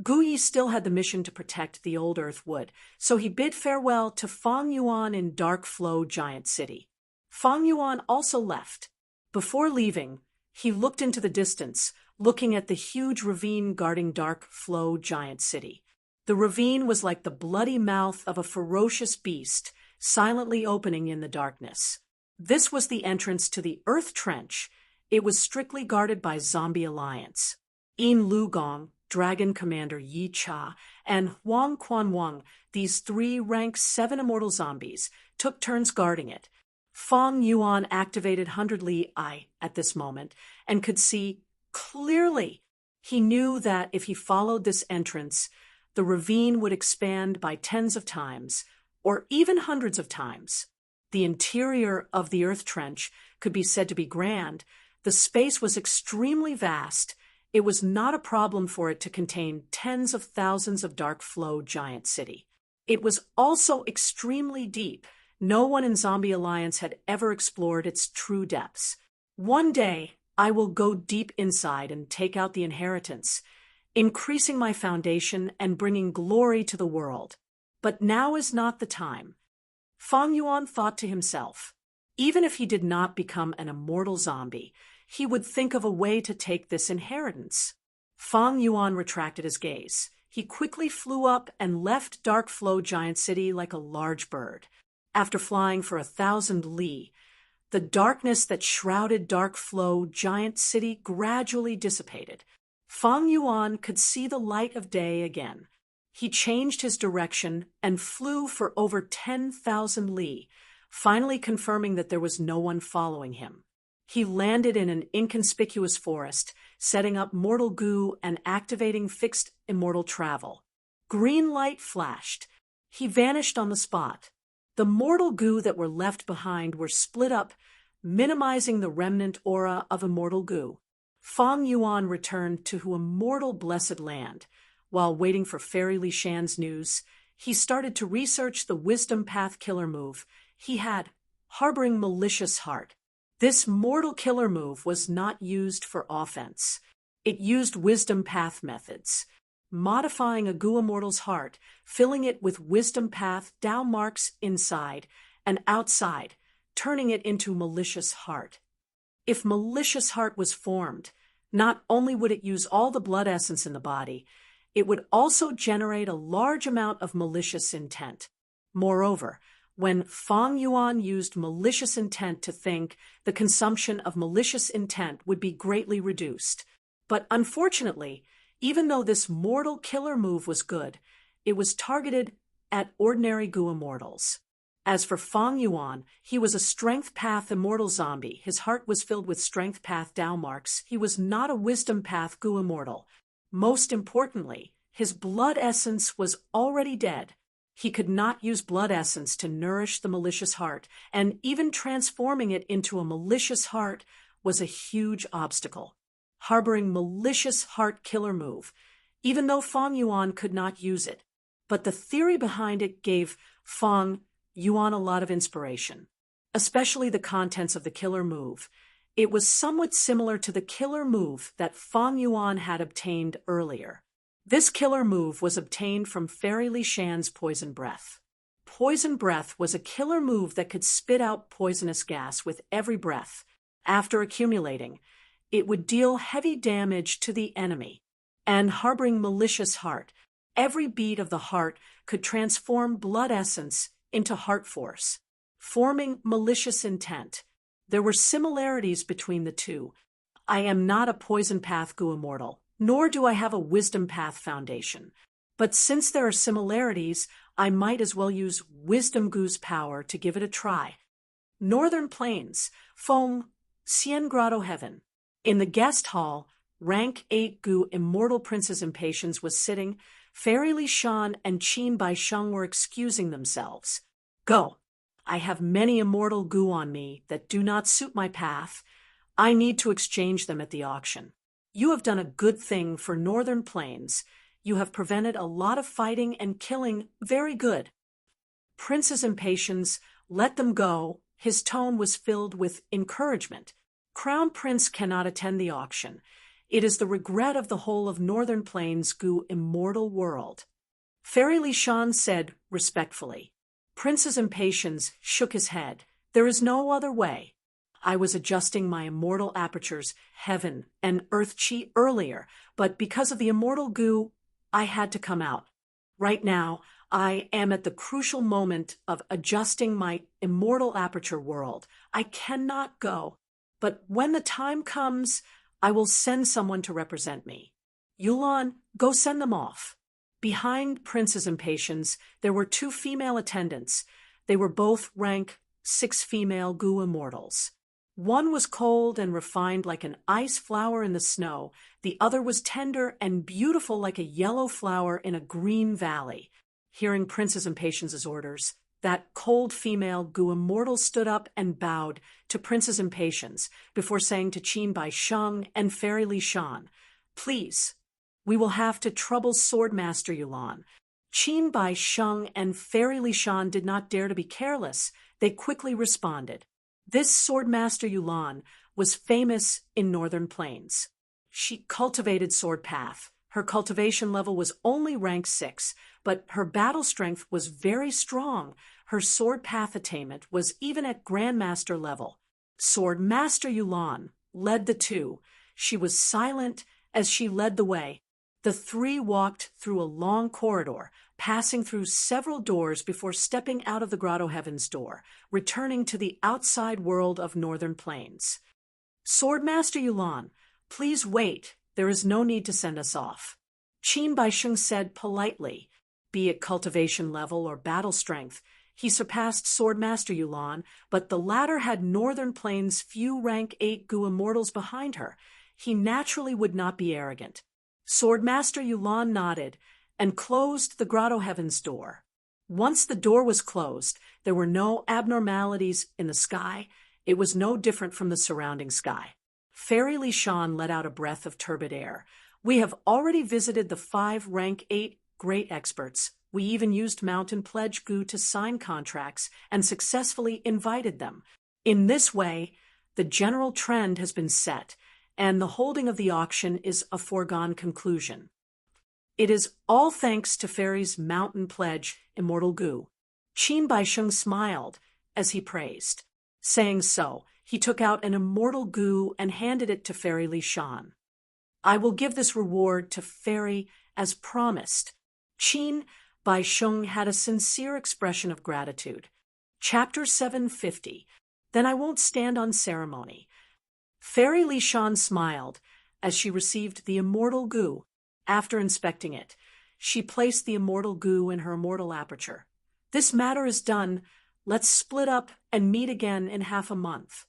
Gu Yi still had the mission to protect the old Earth Wood, so he bid farewell to Fang Yuan in Dark Flow Giant City. Fang Yuan also left. Before leaving, he looked into the distance, looking at the huge ravine guarding Dark Flow Giant City. The ravine was like the bloody mouth of a ferocious beast, silently opening in the darkness. This was the entrance to the Earth Trench. It was strictly guarded by Zombie Alliance. Yin Lugong, Dragon Commander Yi Cha, and Huang Quanwang, these three rank 7 immortal zombies, took turns guarding it. Fang Yuan activated 100 Li Eye at this moment and could see clearly. He knew that if he followed this entrance, the ravine would expand by tens of times, or even hundreds of times. The interior of the Earth Trench could be said to be grand. The space was extremely vast. It was not a problem for it to contain tens of thousands of Dark Flow Giant City. It was also extremely deep. No one in Zombie Alliance had ever explored its true depths. One day, I will go deep inside and take out the inheritance, increasing my foundation and bringing glory to the world. But now is not the time. Fang Yuan thought to himself. Even if he did not become an immortal zombie, he would think of a way to take this inheritance. Fang Yuan retracted his gaze. He quickly flew up and left Dark Flow Giant City like a large bird. After flying for 1,000 li, the darkness that shrouded Dark Flow Giant City gradually dissipated. Fang Yuan could see the light of day again. He changed his direction and flew for over 10,000 li, finally confirming that there was no one following him. He landed in an inconspicuous forest, setting up mortal goo and activating fixed immortal travel. Green light flashed. He vanished on the spot. The mortal goo that were left behind were split up, minimizing the remnant aura of immortal goo. Fang Yuan returned to immortal blessed land. While waiting for Fairy Lishan's news, he started to research the Wisdom Path killer move he had, harboring malicious heart. This mortal killer move was not used for offense. It used Wisdom Path methods, modifying a Goo Immortal's heart, filling it with Wisdom Path Dao marks inside and outside, turning it into malicious heart. If malicious heart was formed, not only would it use all the blood essence in the body, it would also generate a large amount of malicious intent. Moreover, when Fang Yuan used malicious intent to think, the consumption of malicious intent would be greatly reduced. But unfortunately, even though this mortal killer move was good, it was targeted at ordinary Goo Immortals. As for Fang Yuan, he was a Strength Path Immortal zombie. His heart was filled with Strength Path Dao marks. He was not a Wisdom Path Goo Immortal. Most importantly, his blood essence was already dead. He could not use blood essence to nourish the malicious heart, and even transforming it into a malicious heart was a huge obstacle. Harboring malicious heart killer move, even though Fang Yuan could not use it. But the theory behind it gave Fang Yuan a lot of inspiration, especially the contents of the killer move. It was somewhat similar to the killer move that Fang Yuan had obtained earlier. This killer move was obtained from Fairy Li Shan's poison breath. Poison breath was a killer move that could spit out poisonous gas with every breath. After accumulating, it would deal heavy damage to the enemy. And harboring malicious heart, every beat of the heart could transform blood essence into heart force, forming malicious intent. There were similarities between the two. I am not a poison path Gu immortal, nor do I have a wisdom path foundation. But since there are similarities, I might as well use Wisdom Gu's power to give it a try. Northern Plains, Feng, Cien Grotto Heaven. In the guest hall, rank 8 Gu Immortal Prince's Impatience was sitting. Fairy Li Shan and Qin Bai Sheng were excusing themselves. Go. I have many immortal Gu on me that do not suit my path. I need to exchange them at the auction. You have done a good thing for Northern Plains. You have prevented a lot of fighting and killing. Very good. Prince's Impatience, let them go. His tone was filled with encouragement. Crown Prince cannot attend the auction. It is the regret of the whole of Northern Plains Gu immortal world. Fairy Li Shan said respectfully. Prince's Impatience shook his head. There is no other way. I was adjusting my immortal apertures, heaven and earth chi earlier, but because of the immortal Gu, I had to come out. Right now, I am at the crucial moment of adjusting my immortal aperture world. I cannot go. But when the time comes, I will send someone to represent me. Yulan, go send them off. Behind Prince's Impatience, there were 2 female attendants. They were both rank 6 female Gu immortals. One was cold and refined like an ice flower in the snow. The other was tender and beautiful like a yellow flower in a green valley. Hearing Prince's Impatience's orders, that cold female Gu immortal stood up and bowed to Prince's Impatience before saying to Qin Bai Sheng and Fairy Li Shan, Please, we will have to trouble Swordmaster Yulan. Qin Bai Sheng and Fairy Li Shan did not dare to be careless. They quickly responded. This Swordmaster Yulan was famous in Northern Plains. She cultivated sword path. Her cultivation level was only rank 6, but her battle strength was very strong. Her sword path attainment was even at Grandmaster level. Swordmaster Yulan led the 2. She was silent as she led the way. The 3 walked through a long corridor, passing through several doors before stepping out of the Grotto Heaven's door, returning to the outside world of Northern Plains. Swordmaster Yulan, please wait. There is no need to send us off. Qin Bai Sheng said politely. Be it cultivation level or battle strength, he surpassed Swordmaster Yulan, but the latter had Northern Plains' few rank 8 Gu immortals behind her. He naturally would not be arrogant. Swordmaster Yulan nodded and closed the Grotto Heaven's door. Once the door was closed, there were no abnormalities in the sky. It was no different from the surrounding sky. Fairy Li Shan let out a breath of turbid air. We have already visited the 5 rank 8 great experts. We even used Mountain Pledge Gu to sign contracts and successfully invited them. In this way, the general trend has been set, and the holding of the auction is a foregone conclusion. It is all thanks to Fairy's Mountain Pledge, Immortal Gu. Qin Bai Sheng smiled as he praised. Saying so, he took out an Immortal Gu and handed it to Fairy Li Shan. I will give this reward to Fairy as promised. Qin Bai Sheng had a sincere expression of gratitude. Chapter 750. Then I won't stand on ceremony. Fairy Li Shan smiled as she received the Immortal Gu. After inspecting it, she placed the Immortal Gu in her immortal aperture. This matter is done. Let's split up and meet again in half a month.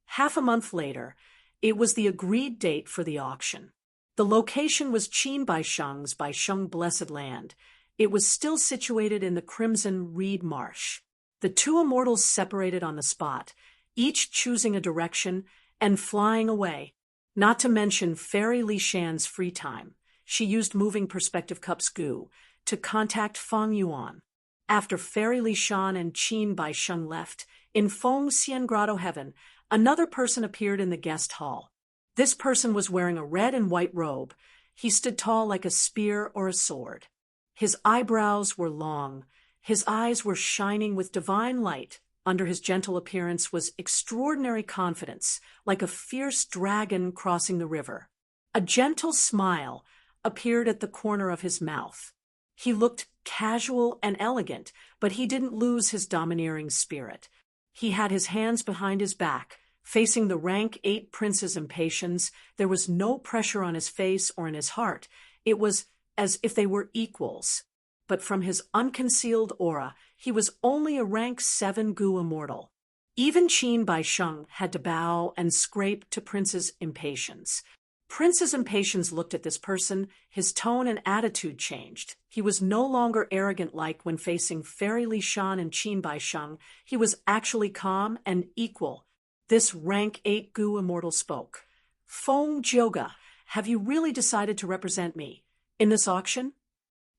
Half a month later, it was the agreed date for the auction. The location was Qin Bai Sheng's Bai Sheng Blessed Land. It was still situated in the Crimson Reed Marsh. The 2 immortals separated on the spot, each choosing a direction and flying away. Not to mention Fairy Li Shan's free time. She used Moving Perspective Cup's Gu to contact Feng Yuan. After Fairy Li Shan and Qin Bai Sheng left, in Feng Cien Grotto Heaven, another person appeared in the guest hall. This person was wearing a red and white robe. He stood tall like a spear or a sword. His eyebrows were long. His eyes were shining with divine light. Under his gentle appearance was extraordinary confidence, like a fierce dragon crossing the river. A gentle smile appeared at the corner of his mouth. He looked casual and elegant, but he didn't lose his domineering spirit. He had his hands behind his back, facing the rank 8 prince's impatience. There was no pressure on his face or in his heart. It was as if they were equals. But from his unconcealed aura, he was only a rank 7 Gu immortal. Even Qin Bai Sheng had to bow and scrape to Prince's impatience. Prince's impatience looked at this person. His tone and attitude changed. He was no longer arrogant like when facing Fairy Li Shan and Qin Bai Sheng. He was actually calm and equal. This rank 8 Gu immortal spoke. Feng Jioge, have you really decided to represent me in this auction?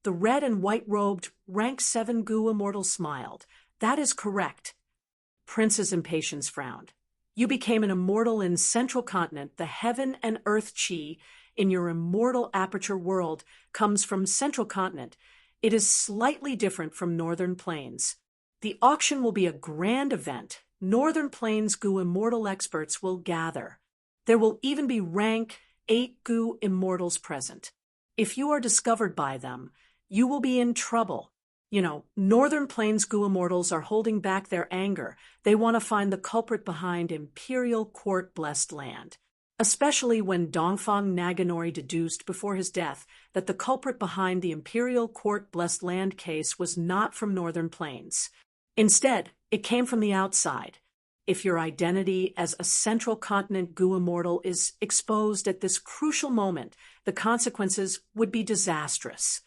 The red and white-robed rank 7 Gu immortal smiled. That is correct. Prince's impatience frowned. You became an immortal in Central Continent. The heaven and earth chi in your immortal aperture world comes from Central Continent. It is slightly different from Northern Plains. The auction will be a grand event. Northern Plains Gu immortal experts will gather. There will even be rank 8 Gu immortals present. If you are discovered by them, you will be in trouble. Northern Plains Gu immortals are holding back their anger. They want to find the culprit behind Imperial Court Blessed Land. Especially when Dongfang Naganori deduced before his death that the culprit behind the Imperial Court Blessed Land case was not from Northern Plains. Instead, it came from the outside. If your identity as a Central Continent Gu immortal is exposed at this crucial moment, the consequences would be disastrous.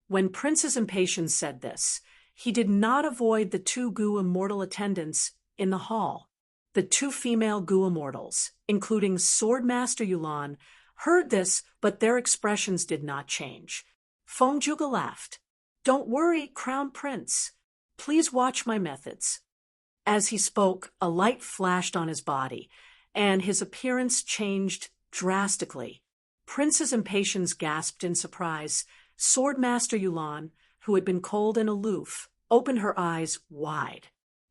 When Prince's impatience said this, he did not avoid the 2 Gu immortal attendants in the hall. The 2 female Gu immortals, including Swordmaster Yulan, heard this, but their expressions did not change. Feng Jioge laughed. Don't worry, Crown Prince. Please watch my methods. As he spoke, a light flashed on his body, and his appearance changed drastically. Prince's impatience gasped in surprise. Swordmaster Yulan, who had been cold and aloof, opened her eyes wide.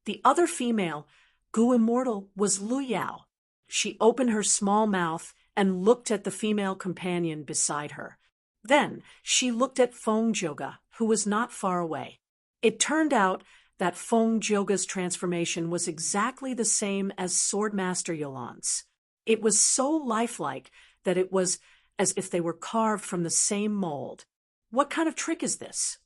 The other female, Gu immortal, was Lu Yao. She opened her small mouth and looked at the female companion beside her. Then she looked at Feng Jioge, who was not far away. It turned out that Feng Jioge's transformation was exactly the same as Swordmaster Yulan's. It was so lifelike that it was as if they were carved from the same mold. What kind of trick is this?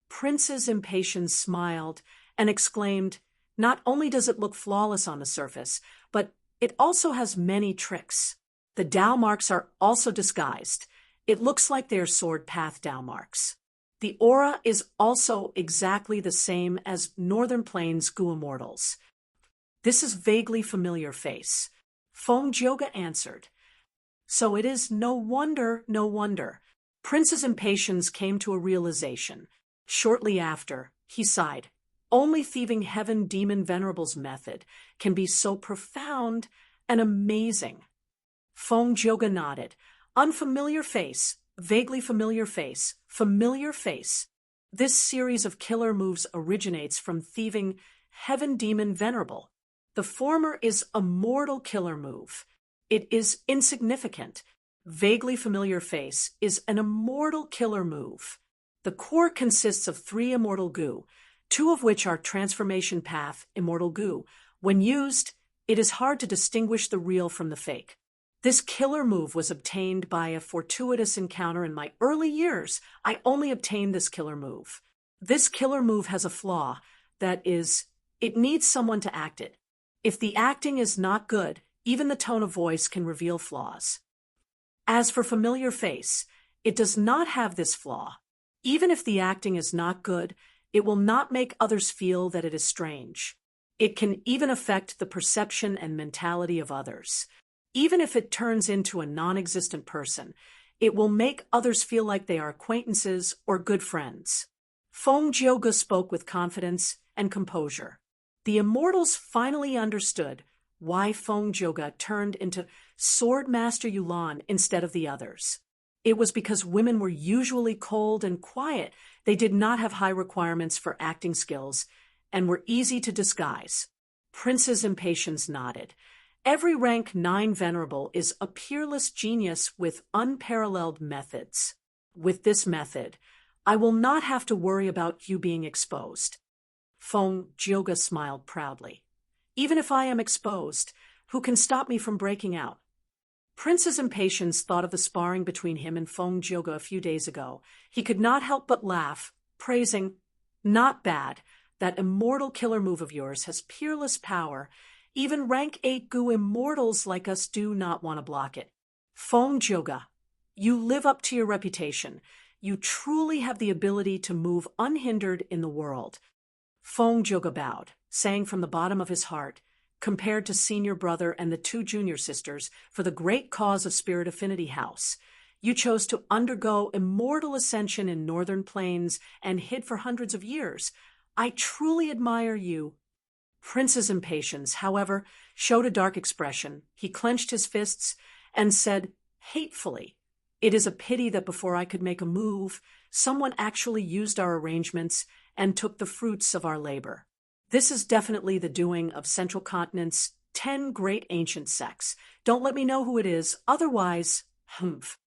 Prince's impatience smiled and exclaimed, not only does it look flawless on the surface, but it also has many tricks. The Dao marks are also disguised. It looks like they are sword path Dao marks. The aura is also exactly the same as Northern Plains Gu immortals. This is vaguely familiar face. Feng Jioge answered. So it is no wonder. Prince's impatience came to a realization. Shortly after, he sighed. Only Thieving Heaven Demon Venerable's method can be so profound and amazing. Feng Jioge nodded. Unfamiliar face, vaguely familiar face, familiar face. This series of killer moves originates from Thieving Heaven Demon Venerable. The former is a mortal killer move. It is insignificant. Vaguely familiar face is an immortal killer move. The core consists of 3 immortal Gu, 2 of which are transformation path immortal Gu. When used, it is hard to distinguish the real from the fake. This killer move was obtained by a fortuitous encounter in my early years. I only obtained this killer move. This killer move has a flaw. That is, it needs someone to act it. If the acting is not good, even the tone of voice can reveal flaws. As for familiar face, it does not have this flaw. Even if the acting is not good, it will not make others feel that it is strange. It can even affect the perception and mentality of others. Even if it turns into a non-existent person, it will make others feel like they are acquaintances or good friends. Feng Jioge spoke with confidence and composure. The immortals finally understood why Feng Jioge turned into Swordmaster Yulan instead of the others. It was because women were usually cold and quiet. They did not have high requirements for acting skills and were easy to disguise. Prince's impatience nodded. Every rank 9 venerable is a peerless genius with unparalleled methods. With this method, I will not have to worry about you being exposed. Feng Jioge smiled proudly. Even if I am exposed, who can stop me from breaking out? Prince's impatience thought of the sparring between him and Feng Jioge a few days ago. He could not help but laugh, praising, "Not bad. That immortal killer move of yours has peerless power. Even rank 8 Gu immortals like us do not want to block it. Feng Jioge, you live up to your reputation. You truly have the ability to move unhindered in the world." Feng Jioge bowed, saying from the bottom of his heart, "Compared to senior brother and the 2 junior sisters for the great cause of Spirit Affinity House, you chose to undergo immortal ascension in northern plains and hid for hundreds of years. I truly admire you." Prince's impatience, however, showed a dark expression. He clenched his fists and said hatefully, "It is a pity that before I could make a move, someone actually used our arrangements and took the fruits of our labor. This is definitely the doing of Central Continent's 10 great ancient sects. Don't let me know who it is, otherwise, humph."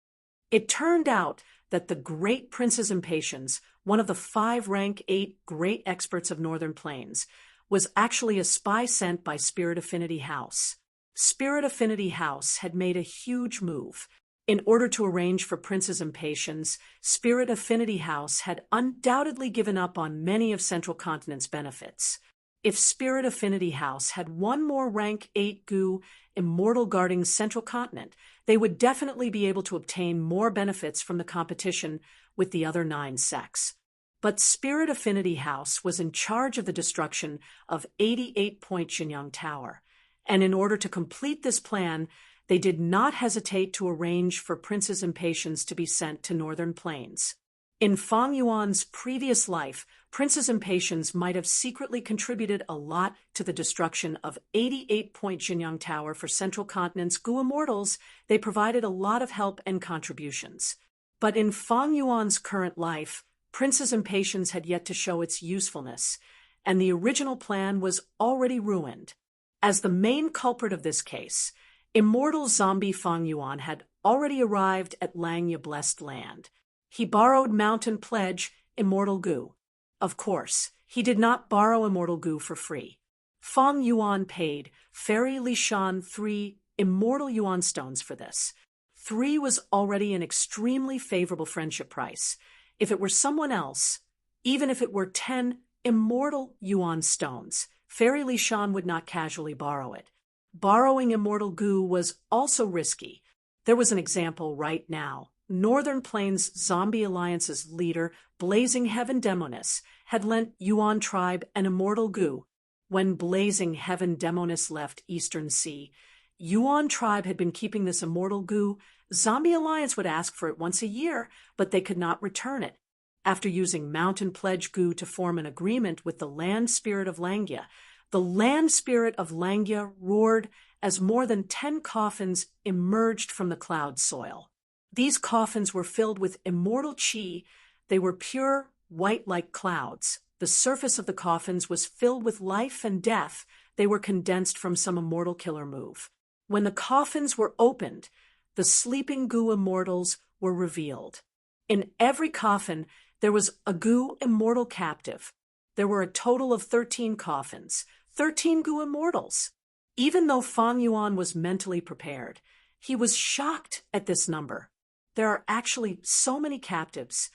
It turned out that the great Prince's impatience, one of the 5 rank 8 great experts of Northern Plains, was actually a spy sent by Spirit Affinity House. Spirit Affinity House had made a huge move. In order to arrange for Prince's impatience, Spirit Affinity House had undoubtedly given up on many of Central Continent's benefits. If Spirit Affinity House had one more rank 8 Gu immortal guarding Central Continent, they would definitely be able to obtain more benefits from the competition with the other 9 sects. But Spirit Affinity House was in charge of the destruction of 88 Point Jinyang Tower, and in order to complete this plan, they did not hesitate to arrange for Prince's impatience to be sent to Northern Plains. In Fang Yuan's previous life, Prince's impatience might have secretly contributed a lot to the destruction of 88 Point Jinyang Tower for Central Continent's Gu Immortals. They provided a lot of help and contributions. But in Fang Yuan's current life, Prince's impatience had yet to show its usefulness, and the original plan was already ruined. As the main culprit of this case, immortal zombie Fang Yuan had already arrived at Langya Blessed Land. He borrowed Mountain Pledge, Immortal Gu. Of course, he did not borrow Immortal Gu for free. Fang Yuan paid Fairy Lishan 3 Immortal Yuan stones for this. 3 was already an extremely favorable friendship price. If it were someone else, even if it were 10 Immortal Yuan stones, Fairy Lishan would not casually borrow it. Borrowing Immortal Gu was also risky. There was an example right now. Northern Plains Zombie Alliance's leader, Blazing Heaven Demonis, had lent Yuan tribe an Immortal Gu. When Blazing Heaven Demonis left Eastern Sea, Yuan tribe had been keeping this Immortal Gu. Zombie Alliance would ask for it once a year, but they could not return it. After using Mountain Pledge Gu to form an agreement with the Land Spirit of Langya, the Land Spirit of Langya roared as more than 10 coffins emerged from the cloud soil. These coffins were filled with immortal chi. They were pure, white like clouds. The surface of the coffins was filled with life and death. They were condensed from some immortal killer move. When the coffins were opened, the sleeping Gu immortals were revealed. In every coffin, there was a Gu immortal captive. There were a total of 13 coffins, 13 Gu immortals. Even though Fang Yuan was mentally prepared, he was shocked at this number. There are actually so many captives.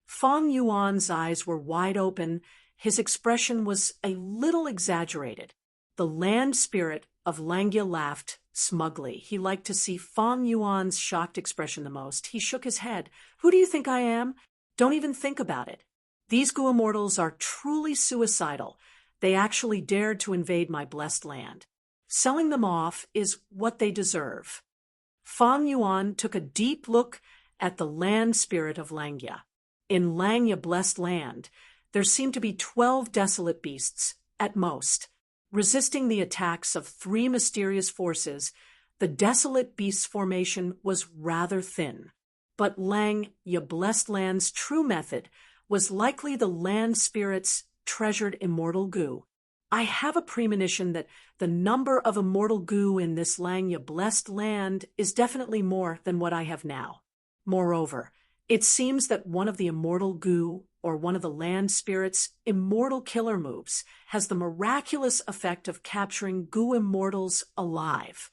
Fang Yuan's eyes were wide open. His expression was a little exaggerated. The Land Spirit of Langya laughed smugly. He liked to see Fang Yuan's shocked expression the most. He shook his head. "Who do you think I am? Don't even think about it. These Gu immortals are truly suicidal. They actually dared to invade my blessed land. Selling them off is what they deserve." Fang Yuan took a deep look at the Land Spirit of Langya. In Langya Blessed Land, there seemed to be 12 desolate beasts, at most. Resisting the attacks of 3 mysterious forces, the desolate beasts formation was rather thin. But Lang, Ya Blessed Land's true method was likely the land spirit's treasured immortal goo. I have a premonition that the number of immortal goo in this Lang Ya Blessed Land is definitely more than what I have now. Moreover, it seems that one of the immortal goo, or one of the land spirit's immortal killer moves, has the miraculous effect of capturing goo immortals alive.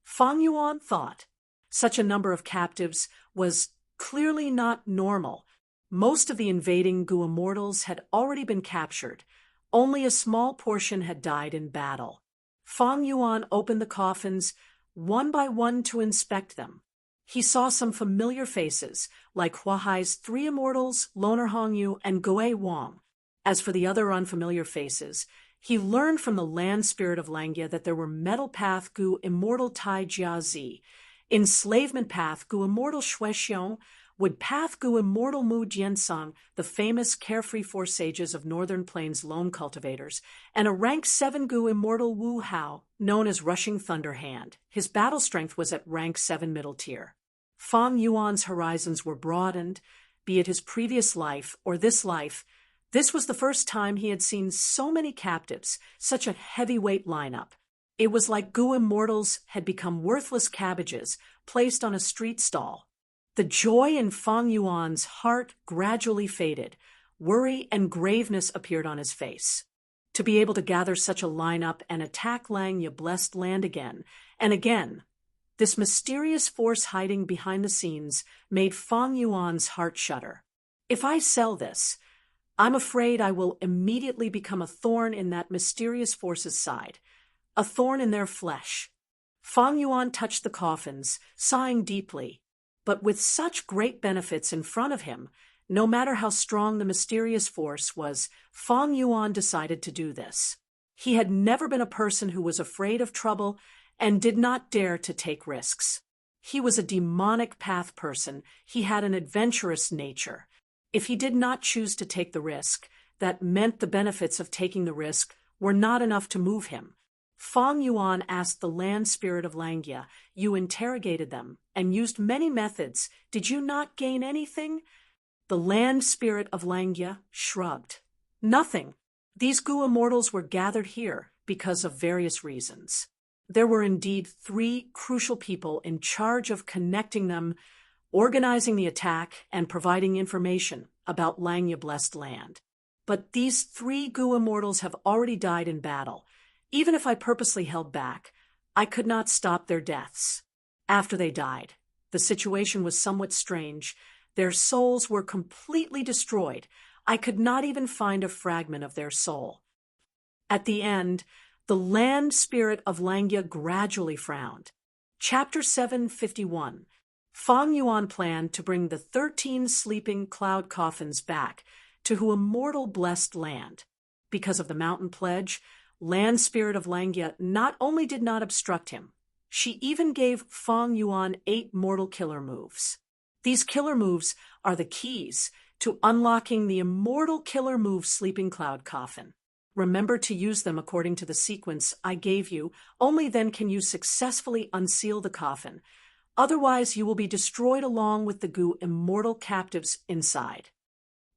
Fang Yuan thought such a number of captives was clearly not normal. Most of the invading goo immortals had already been captured. Only a small portion had died in battle. Fang Yuan opened the coffins one by one to inspect them. He saw some familiar faces, like Huahai's three immortals, Loner Hongyu and Goei Wang. As for the other unfamiliar faces, he learned from the land spirit of Langya that there were metal path gu immortal Tai Jiazi, enslavement path gu immortal Shui Xiong, would path gu immortal Mu Jiansang, the famous carefree four sages of Northern Plains loam cultivators, and a rank 7 gu immortal Wu Hao, known as Rushing Thunder Hand. His battle strength was at rank 7 middle tier. Fang Yuan's horizons were broadened, be it his previous life or this life. This was the first time he had seen so many captives, such a heavyweight lineup. It was like gu immortals had become worthless cabbages placed on a street stall. The joy in Fang Yuan's heart gradually faded. Worry and graveness appeared on his face. To be able to gather such a lineup and attack Lang Ya Blessed Land again and again, this mysterious force hiding behind the scenes made Fang Yuan's heart shudder. If I sell this, I'm afraid I will immediately become a thorn in that mysterious force's side, a thorn in their flesh. Fang Yuan touched the coffins, sighing deeply. But with such great benefits in front of him, no matter how strong the mysterious force was, Fang Yuan decided to do this. He had never been a person who was afraid of trouble and did not dare to take risks. He was a demonic path person. He had an adventurous nature. If he did not choose to take the risk, that meant the benefits of taking the risk were not enough to move him. Fang Yuan asked the land spirit of Langya, "You interrogated them and used many methods. Did you not gain anything?" The land spirit of Langya shrugged. "Nothing. These gu immortals were gathered here because of various reasons. There were indeed 3 crucial people in charge of connecting them, organizing the attack, and providing information about Langya Blessed Land. But these 3 gu immortals have already died in battle. Even if I purposely held back, I could not stop their deaths. After they died, the situation was somewhat strange. Their souls were completely destroyed. I could not even find a fragment of their soul. At the end, the land spirit of Langya gradually frowned. Chapter 751. Fang Yuan planned to bring the 13 sleeping cloud coffins back to Hu immortal blessed land. Because of the mountain pledge, land spirit of Langya not only did not obstruct him, she even gave Fang Yuan 8 mortal killer moves. These killer moves are the keys to unlocking the immortal killer move Sleeping Cloud Coffin. Remember to use them according to the sequence I gave you. Only then can you successfully unseal the coffin. Otherwise, you will be destroyed along with the gu immortal captives inside.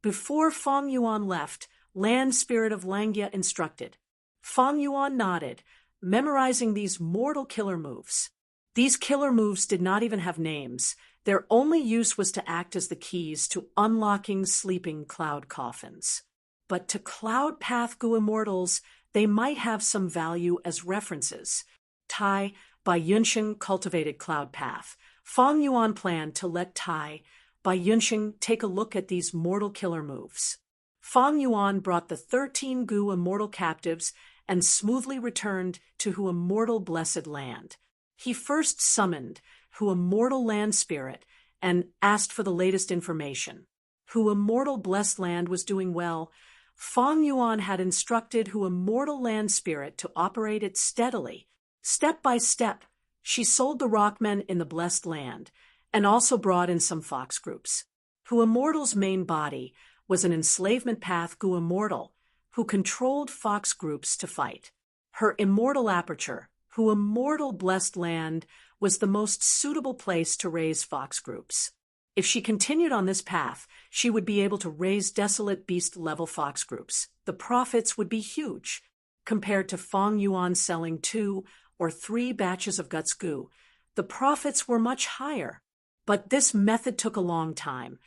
Before Fang Yuan left, land spirit of Langya instructed. Fang Yuan nodded, memorizing these mortal killer moves. These killer moves did not even have names. Their only use was to act as the keys to unlocking sleeping cloud coffins. But to Cloud Path gu immortals, they might have some value as references. Tai, by Yunxing, cultivated Cloud Path. Fang Yuan planned to let Tai, by Yunxing, take a look at these mortal killer moves. Fang Yuan brought the 13 gu immortal captives and smoothly returned to Hu immortal blessed land. He first summoned Hu immortal land spirit and asked for the latest information. Hu immortal blessed land was doing well. Fang Yuan had instructed Hu immortal land spirit to operate it steadily. Step by step, she sold the rockmen in the blessed land and also brought in some fox groups. Hu immortal's main body was an enslavement path gu immortal who controlled fox groups to fight. Her immortal aperture, Hu immortal blessed land, was the most suitable place to raise fox groups. If she continued on this path, she would be able to raise desolate beast-level fox groups. The profits would be huge. Compared to Fang Yuan selling 2 or 3 batches of Guts Goo, the profits were much higher. But this method took a long time.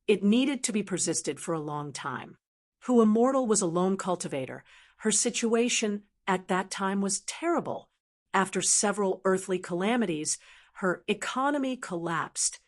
It needed to be persisted for a long time. Hu Immortal was a lone cultivator. Her situation at that time was terrible. After several earthly calamities, her economy collapsed,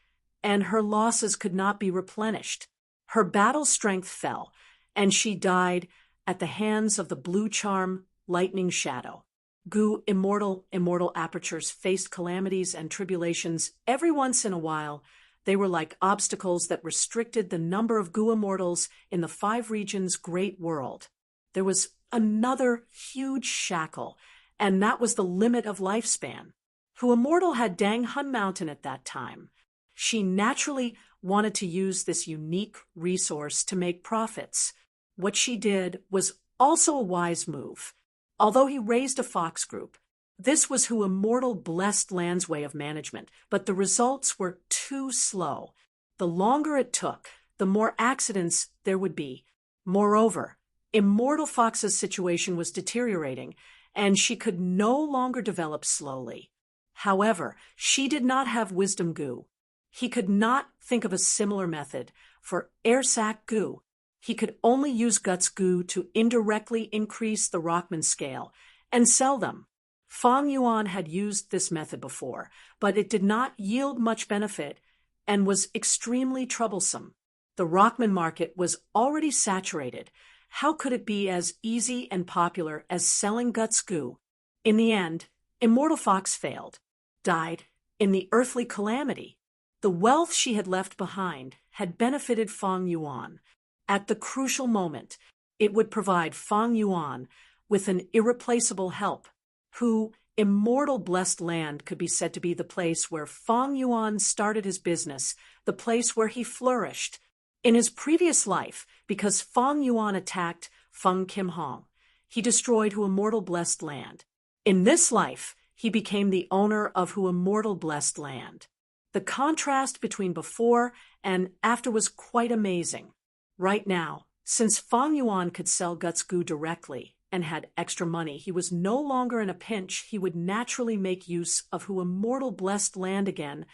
and her losses could not be replenished. Her battle strength fell, and she died at the hands of the blue charm Lightning Shadow. Gu Immortal apertures faced calamities and tribulations every once in a while. They were like obstacles that restricted the number of Gu Immortals in the 5 regions' great world. There was another huge shackle, and that was the limit of lifespan. Hu Immortal had Dang Hun Mountain at that time. She naturally wanted to use this unique resource to make profits. What she did was also a wise move. Although he raised a fox group, this was Hu Immortal Blessed Land's way of management, but the results were too slow. The longer it took, the more accidents there would be. Moreover, Immortal Fox's situation was deteriorating, and she could no longer develop slowly. However, she did not have Wisdom Goo. He could not think of a similar method for Air Sac Goo. He could only use Guts Goo to indirectly increase the Rockman scale and sell them. Fang Yuan had used this method before, but it did not yield much benefit and was extremely troublesome. The Rockman market was already saturated. How could it be as easy and popular as selling Guts Goo? In the end, Immortal Fox failed, died in the earthly calamity. The wealth she had left behind had benefited Fang Yuan. At the crucial moment, it would provide Fang Yuan with an irreplaceable help. Hu Immortal Blessed Land could be said to be the place where Fang Yuan started his business, the place where he flourished. In his previous life, because Fang Yuan attacked Feng Kim Hong, he destroyed Hu Immortal Blessed Land. In this life, he became the owner of Hu Immortal Blessed Land. The contrast between before and after was quite amazing. Right now, since Fang Yuan could sell Guts Goo directly and had extra money, he was no longer in a pinch. He would naturally make use of Hu Immortal Blessed Land again,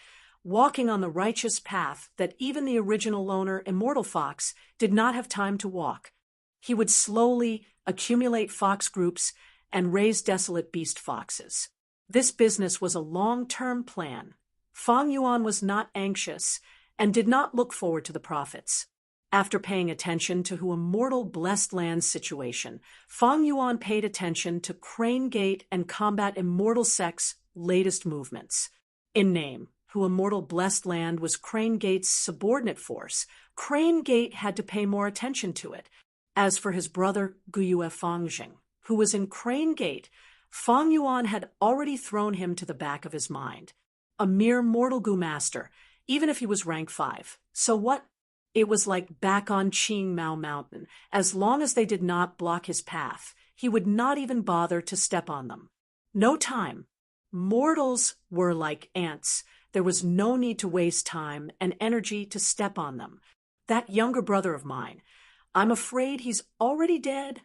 walking on the righteous path that even the original owner, Immortal Fox, did not have time to walk. He would slowly accumulate fox groups and raise desolate beast foxes. This business was a long-term plan. Fang Yuan was not anxious and did not look forward to the profits. After paying attention to Hu Immortal Blessed Land's situation, Fang Yuan paid attention to Crane Gate and Combat Immortal Sect's latest movements. In name, Hu Immortal Blessed Land was Crane Gate's subordinate force. Crane Gate had to pay more attention to it. As for his brother Guyue Fangjing, who was in Crane Gate, Fang Yuan had already thrown him to the back of his mind. A mere mortal Gu master, even if he was rank 5. So what? It was like back on Qing Mao Mountain. As long as they did not block his path, he would not even bother to step on them. No time. Mortals were like ants. There was no need to waste time and energy to step on them. That younger brother of mine, I'm afraid he's already dead.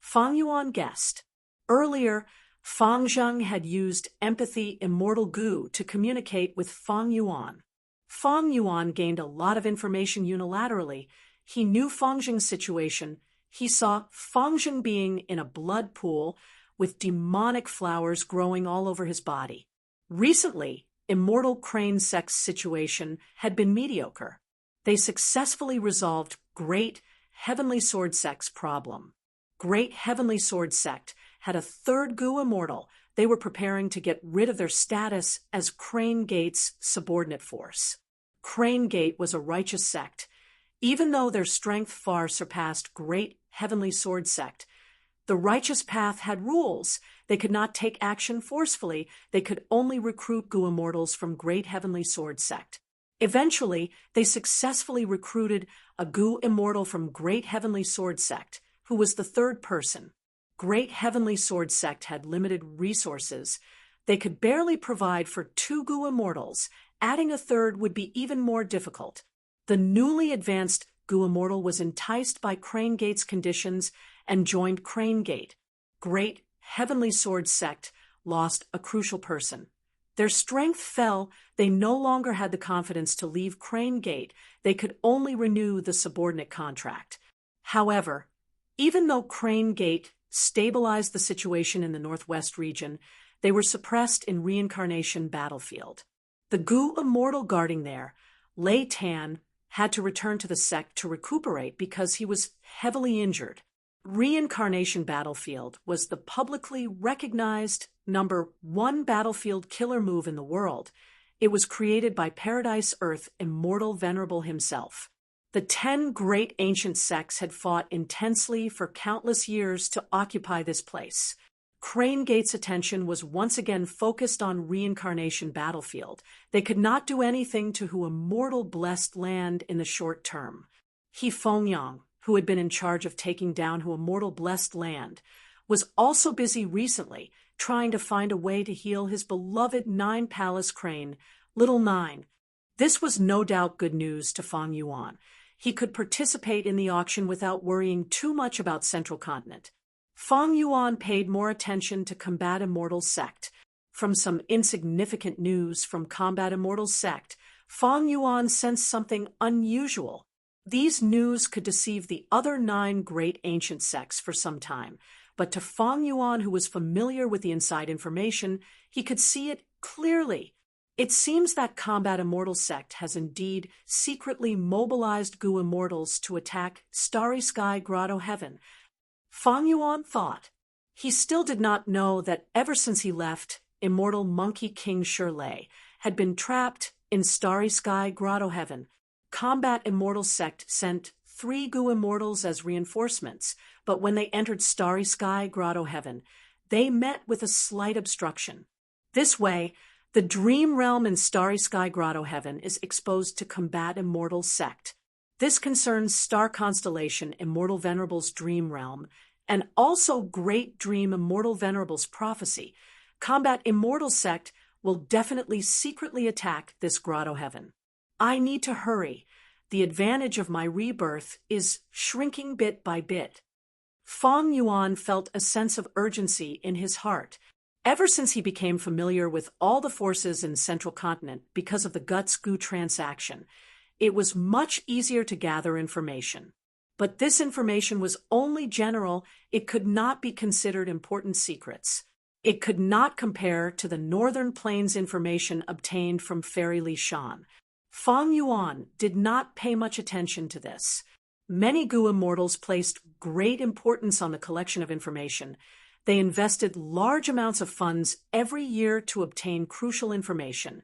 Fang Yuan guessed. Earlier, Fang Zheng had used Empathy Immortal Goo to communicate with Fang Yuan. Fang Yuan gained a lot of information unilaterally. He knew Fang Zheng's situation. He saw Fang Zheng being in a blood pool with demonic flowers growing all over his body. Recently, Immortal Crane Sect's situation had been mediocre. They successfully resolved Great Heavenly Sword Sect's problem. Great Heavenly Sword Sect had a 3rd Gu Immortal. They were preparing to get rid of their status as Crane Gate's subordinate force. Crane Gate was a righteous sect. Even though their strength far surpassed Great Heavenly Sword Sect, the righteous path had rules. They could not take action forcefully. They could only recruit Gu Immortals from Great Heavenly Sword Sect. Eventually, they successfully recruited a Gu Immortal from Great Heavenly Sword Sect, who was the 3rd person. Great Heavenly Sword Sect had limited resources. They could barely provide for 2 Gu Immortals, adding a third would be even more difficult. The newly advanced Gu Immortal was enticed by Crane Gate's conditions and joined Crane Gate. Great Heavenly Sword sect lost a crucial person. Their strength fell. They no longer had the confidence to leave Crane Gate. They could only renew the subordinate contract. However, even though Crane Gate stabilized the situation in the Northwest region, they were suppressed in Reincarnation Battlefield. The Gu Immortal guarding there, Lei Tan, had to return to the sect to recuperate because he was heavily injured. Reincarnation Battlefield was the publicly recognized #1 battlefield killer move in the world. It was created by Paradise Earth Immortal Venerable himself. The 10 great ancient sects had fought intensely for countless years to occupy this place. Crane Gate's attention was once again focused on Reincarnation Battlefield. They could not do anything to Hu Immortal Blessed Land in the short term. He Fengyang, who had been in charge of taking down Hu Immortal Blessed Land, was also busy recently trying to find a way to heal his beloved Nine Palace crane, Little Nine. This was no doubt good news to Feng Yuan. He could participate in the auction without worrying too much about Central Continent. Feng Yuan paid more attention to Combat Immortal Sect. From some insignificant news from Combat Immortal Sect, Feng Yuan sensed something unusual. These news could deceive the other 9 great ancient sects for some time, but to Feng Yuan, who was familiar with the inside information, he could see it clearly. It seems that Combat Immortal Sect has indeed secretly mobilized Gu Immortals to attack Starry Sky Grotto Heaven. Feng Yuan thought. He still did not know that ever since he left, Immortal Monkey King Shirley had been trapped in Starry Sky Grotto Heaven. Combat Immortal Sect sent 3 Gu Immortals as reinforcements, but when they entered Starry Sky Grotto Heaven, they met with a slight obstruction. This way, the Dream Realm in Starry Sky Grotto Heaven is exposed to Combat Immortal Sect. This concerns Star Constellation Immortal Venerable's Dream Realm, and also Great Dream Immortal Venerable's Prophecy. Combat Immortal Sect will definitely secretly attack this Grotto Heaven. I need to hurry. The advantage of my rebirth is shrinking bit by bit. Feng Yuan felt a sense of urgency in his heart. Ever since he became familiar with all the forces in Central Continent because of the Guts Gu transaction, it was much easier to gather information. But this information was only general. It could not be considered important secrets. It could not compare to the Northern Plains information obtained from Fairy Li Shan. Feng Yuan did not pay much attention to this. Many Gu Immortals placed great importance on the collection of information. They invested large amounts of funds every year to obtain crucial information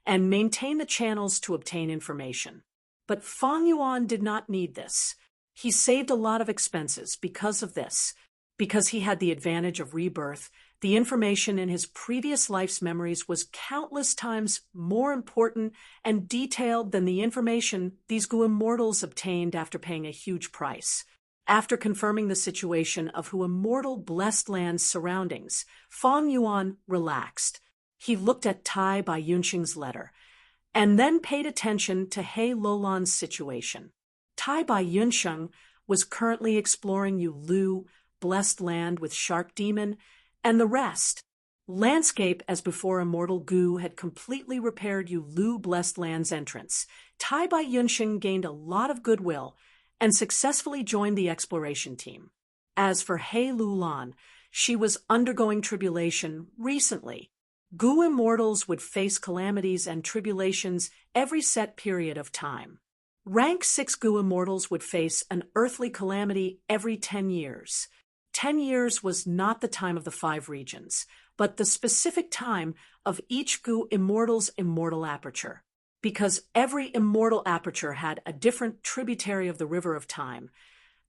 and maintain the channels to obtain information. But Feng Yuan did not need this. He saved a lot of expenses because of this. Because he had the advantage of rebirth, the information in his previous life's memories was countless times more important and detailed than the information these Gu Immortals obtained after paying a huge price. After confirming the situation of Hu Immortal Blessed Land's surroundings, Feng Yuan relaxed. He looked at Tai Bai Yunxing's letter, and then paid attention to He Lolan's situation. Tai Bai Yunxing was currently exploring Yulu, Blessed Land with Shark Demon, and the rest. Landscape as before Immortal Gu had completely repaired Yulu Blessed Land's entrance. Tai Bai Yunxing gained a lot of goodwill and successfully joined the exploration team. As for He Lulan, she was undergoing tribulation recently. Gu Immortals would face calamities and tribulations every set period of time. Rank 6 Gu Immortals would face an earthly calamity every 10 years. 10 years was not the time of the 5 regions, but the specific time of each Gu Immortal's immortal aperture. Because every immortal aperture had a different tributary of the river of time,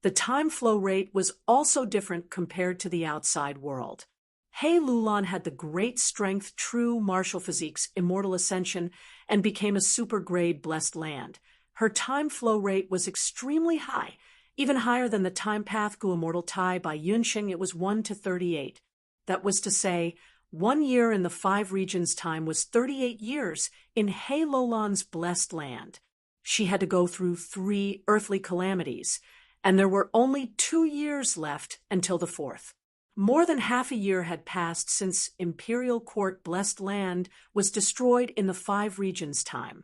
the time flow rate was also different compared to the outside world. He Lulan had the great strength true martial physique's immortal ascension and became a super-grade blessed land. Her time flow rate was extremely high, even higher than the time path Gu Immortal Tai Bai Yunxing. It was 1 to 38. That was to say, 1 year in the 5 regions' time was 38 years in He Lolan's blessed land. She had to go through 3 earthly calamities, and there were only 2 years left until the 4th. More than half a year had passed since Imperial Court blessed land was destroyed in the 5 regions' time.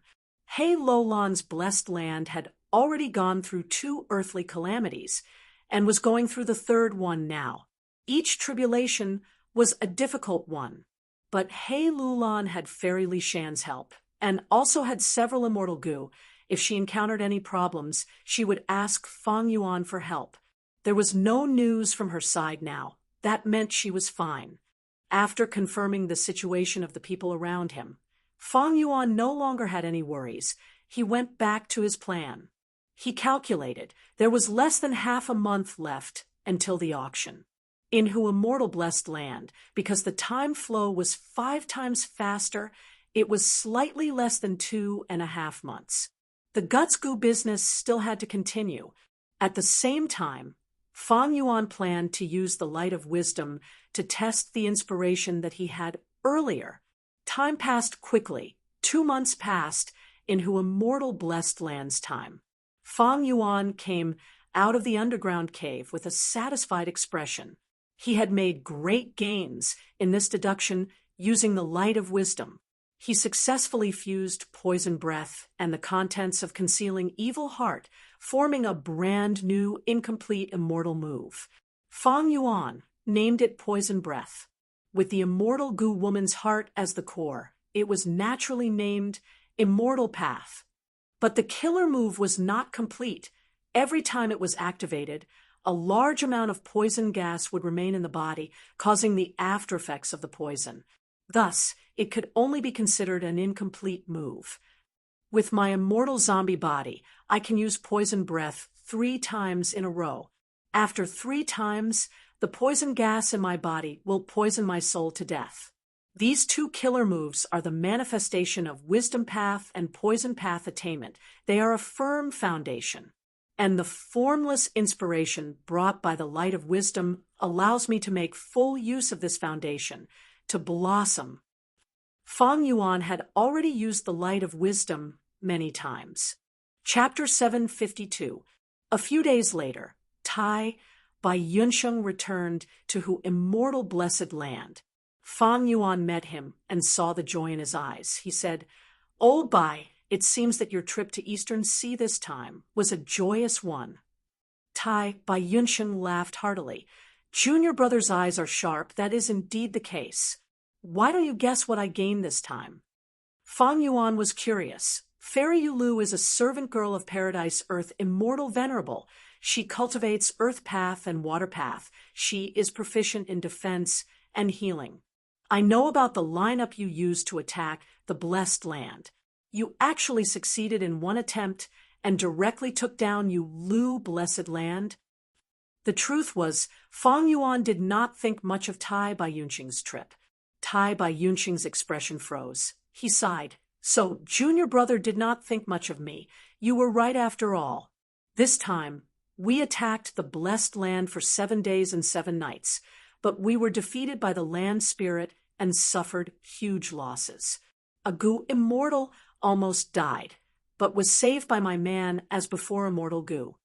He Lolan's blessed land had already gone through 2 earthly calamities, and was going through the 3rd one now. Each tribulation was a difficult one, but He Lulan had Fairy Li Shan's help, and also had several immortal gu. If she encountered any problems, she would ask Fang Yuan for help. There was no news from her side now. That meant she was fine. After confirming the situation of the people around him, Fang Yuan no longer had any worries. He went back to his plan. He calculated there was less than half a month left until the auction. In Hu Immortal Blessed Land, because the time flow was 5 times faster, it was slightly less than 2.5 months. The Guts Gu business still had to continue. At the same time, Fang Yuan planned to use the light of wisdom to test the inspiration that he had earlier. Time passed quickly. 2 months passed in Hu Immortal Blessed Land's time. Fang Yuan came out of the underground cave with a satisfied expression. He had made great gains in this deduction using the light of wisdom. He successfully fused poison breath and the contents of concealing evil heart, forming a brand new, incomplete immortal move. Fang Yuan named it poison breath. With the immortal Gu woman's heart as the core, it was naturally named Immortal Path. But the killer move was not complete. Every time it was activated, a large amount of poison gas would remain in the body, causing the after effects of the poison. Thus, it could only be considered an incomplete move. With my immortal zombie body, I can use poison breath 3 times in a row. After 3 times, the poison gas in my body will poison my soul to death. These 2 killer moves are the manifestation of wisdom path and poison path attainment. They are a firm foundation. And the formless inspiration brought by the light of wisdom allows me to make full use of this foundation, to blossom. Fang Yuan had already used the light of wisdom many times. Chapter 752. A few days later, Tai by Yunsheng returned to Hu Immortal Blessed Land. Fang Yuan met him and saw the joy in his eyes. He said, "Old Bai, it seems that your trip to Eastern Sea this time was a joyous one." Tai by Yunsheng laughed heartily. "Junior brother's eyes are sharp. That is indeed the case. Why don't you guess what I gained this time?" Fang Yuan was curious. Fairy Yulu is a servant girl of Paradise Earth, immortal venerable. She cultivates Earth Path and Water Path. She is proficient in defense and healing. I know about the lineup you used to attack the Blessed Land. You actually succeeded in one attempt and directly took down Yulu Blessed Land. The truth was, Fang Yuan did not think much of Tai by Yunqing's trip. Tai by Yunqing's expression froze. He sighed. "So, junior brother did not think much of me. You were right after all. This time, we attacked the Blessed Land for 7 days and 7 nights, but we were defeated by the land spirit and suffered huge losses. A Gu immortal almost died, but was saved by my man as before immortal Gu."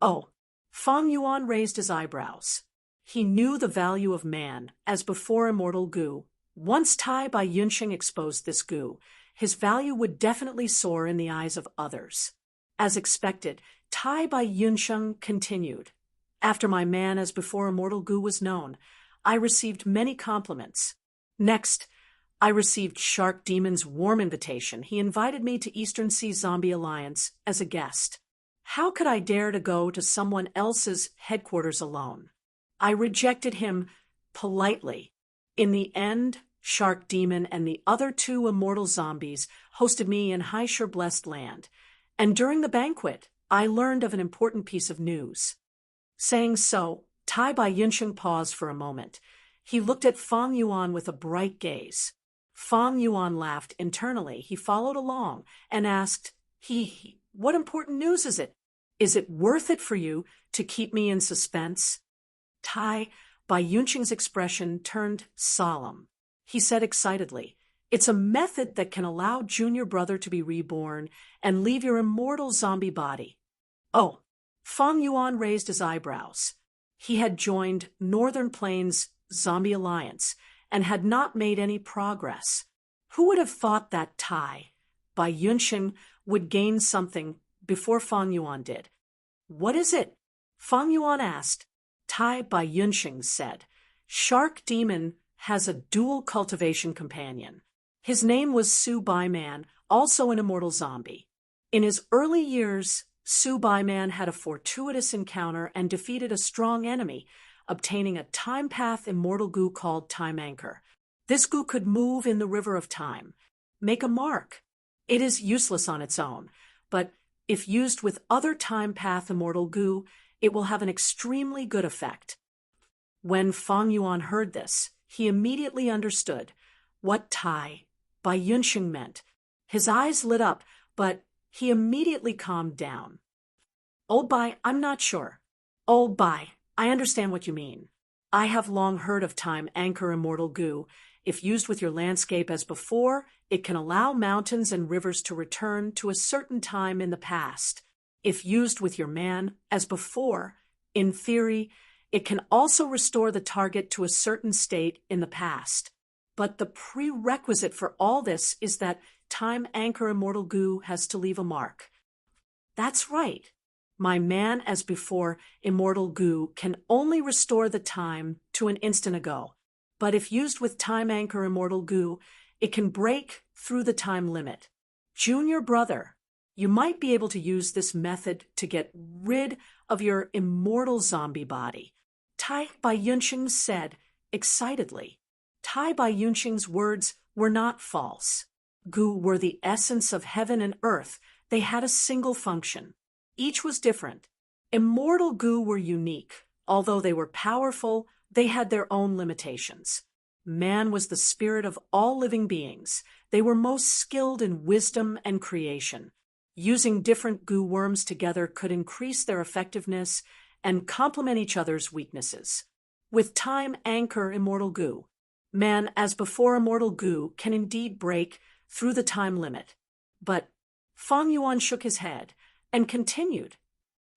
"Oh." Fang Yuan raised his eyebrows. He knew the value of man as before immortal Gu. Once Tai by Yunqing exposed this Gu, his value would definitely soar in the eyes of others. As expected, Tai by Yunsheng continued. "After my man as before immortal Gu was known, I received many compliments. Next, I received Shark Demon's warm invitation. He invited me to Eastern Sea Zombie Alliance as a guest. How could I dare to go to someone else's headquarters alone? I rejected him politely. In the end, Shark Demon and the other 2 immortal zombies hosted me in Haishur Blessed Land, and during the banquet, I learned of an important piece of news." Saying so, Tai by Yunsheng paused for a moment. He looked at Fang Yuan with a bright gaze. Fang Yuan laughed internally. He followed along and asked, "What important news is it? Is it worth it for you to keep me in suspense?" Tai by Yunqing's expression turned solemn. he said excitedly. It's a method that can allow Junior Brother to be reborn and leave your immortal zombie body. Oh, Feng Yuan raised his eyebrows. He had joined Northern Plains Zombie Alliance and had not made any progress. Who would have thought that Tai, by Yunxing, would gain something before Feng Yuan did? What is it? Feng Yuan asked. Tai by Yunxing said, Shark Demon has a dual cultivation companion. His name was Su Baiman, also an immortal zombie. In his early years, Su Baiman had a fortuitous encounter and defeated a strong enemy, obtaining a time path immortal goo called Time Anchor. This goo could move in the river of time, make a mark. It is useless on its own, but if used with other time path immortal goo, it will have an extremely good effect. When Feng Yuan heard this, he immediately understood what Tai by Yunxing meant. His eyes lit up, but he immediately calmed down. Oh, Bai, I'm not sure. Oh, Bai, I understand what you mean. I have long heard of Time Anchor Immortal Goo. If used with your landscape as before, it can allow mountains and rivers to return to a certain time in the past. If used with your man as before, in theory, it can also restore the target to a certain state in the past. But the prerequisite for all this is that Time Anchor Immortal Goo has to leave a mark. That's right. My man as before Immortal Goo can only restore the time to an instant ago. But if used with Time Anchor Immortal Goo, it can break through the time limit. Junior Brother, you might be able to use this method to get rid of your immortal zombie body. Tai Bai Yunxing said excitedly. Tai Bai Yunxing's words were not false. Goo were the essence of heaven and earth. They had a single function. Each was different. Immortal Goo were unique. Although they were powerful, they had their own limitations. Man was the spirit of all living beings. They were most skilled in wisdom and creation. Using different goo worms together could increase their effectiveness and complement each other's weaknesses. With Time Anchor Immortal Goo, man as before Immortal Goo can indeed break through the time limit. But Feng Yuan shook his head and continued.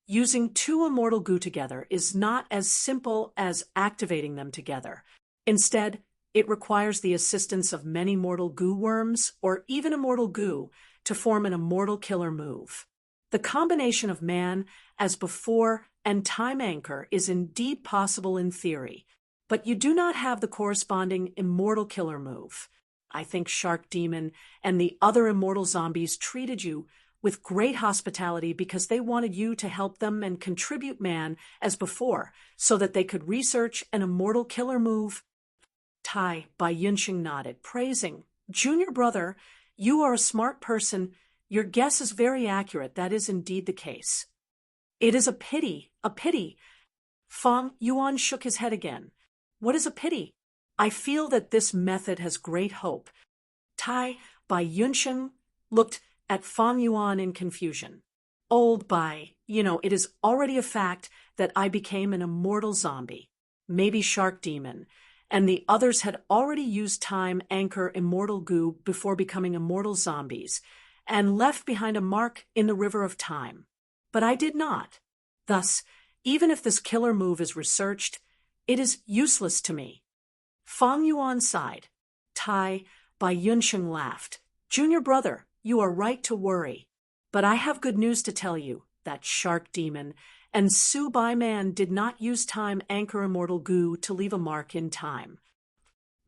Using two immortal goo together is not as simple as activating them together. Instead, it requires the assistance of many mortal goo worms or even immortal goo to form an immortal killer move. The combination of man as before and Time Anchor is indeed possible in theory, but you do not have the corresponding immortal killer move. I think Shark Demon and the other immortal zombies treated you with great hospitality because they wanted you to help them and contribute man as before so that they could research an immortal killer move. Tai Bai Yunxing nodded, praising. Junior Brother, you are a smart person. Your guess is very accurate. That is indeed the case. It is a pity, a pity. Feng Yuan shook his head again. What is a pity? I feel that this method has great hope. Tai Bai Yunxing looked at Feng Yuan in confusion. Old Bai, it is already a fact that I became an immortal zombie, maybe Shark Demon, and the others had already used Time Anchor Immortal Goo before becoming immortal zombies, and left behind a mark in the river of time. But I did not. Thus, even if this killer move is researched, it is useless to me. Feng Yuan sighed. Tai Bai Yunxing laughed. Junior Brother, you are right to worry. But I have good news to tell you. That Shark Demon and Su Baiman did not use Time Anchor Immortal Goo to leave a mark in time.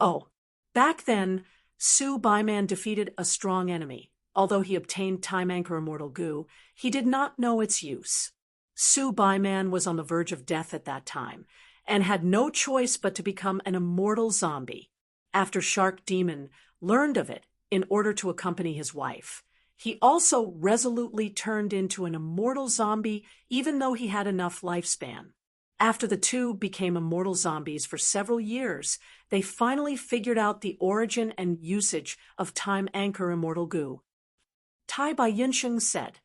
Oh, back then, Su Baiman defeated a strong enemy. Although he obtained Time Anchor Immortal Goo, he did not know its use. Su Baiman was on the verge of death at that time, and had no choice but to become an immortal zombie. After Shark Demon learned of it in order to accompany his wife, he also resolutely turned into an immortal zombie even though he had enough lifespan. After the two became immortal zombies for several years, they finally figured out the origin and usage of Time Anchor Immortal Goo. Tai Bai Yunxing said.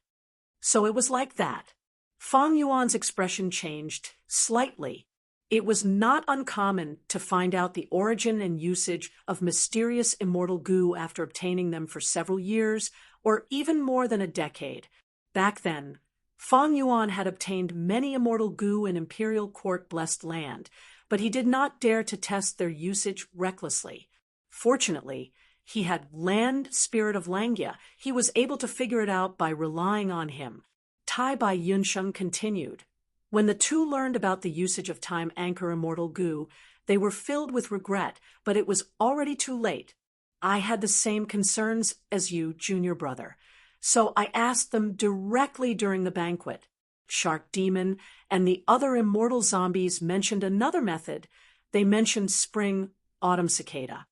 So it was like that. Feng Yuan's expression changed slightly. It was not uncommon to find out the origin and usage of mysterious immortal goo after obtaining them for several years or even more than a decade. Back then, Feng Yuan had obtained many immortal goo in imperial court-blessed land, but he did not dare to test their usage recklessly. Fortunately, he had land spirit of Langya. He was able to figure it out by relying on him. Tai Bai Yunsheng continued. When the two learned about the usage of time anchor immortal goo, they were filled with regret, but it was already too late. I had the same concerns as you, junior brother, so I asked them directly during the banquet. Shark Demon and the other immortal zombies mentioned another method. They mentioned spring autumn cicada.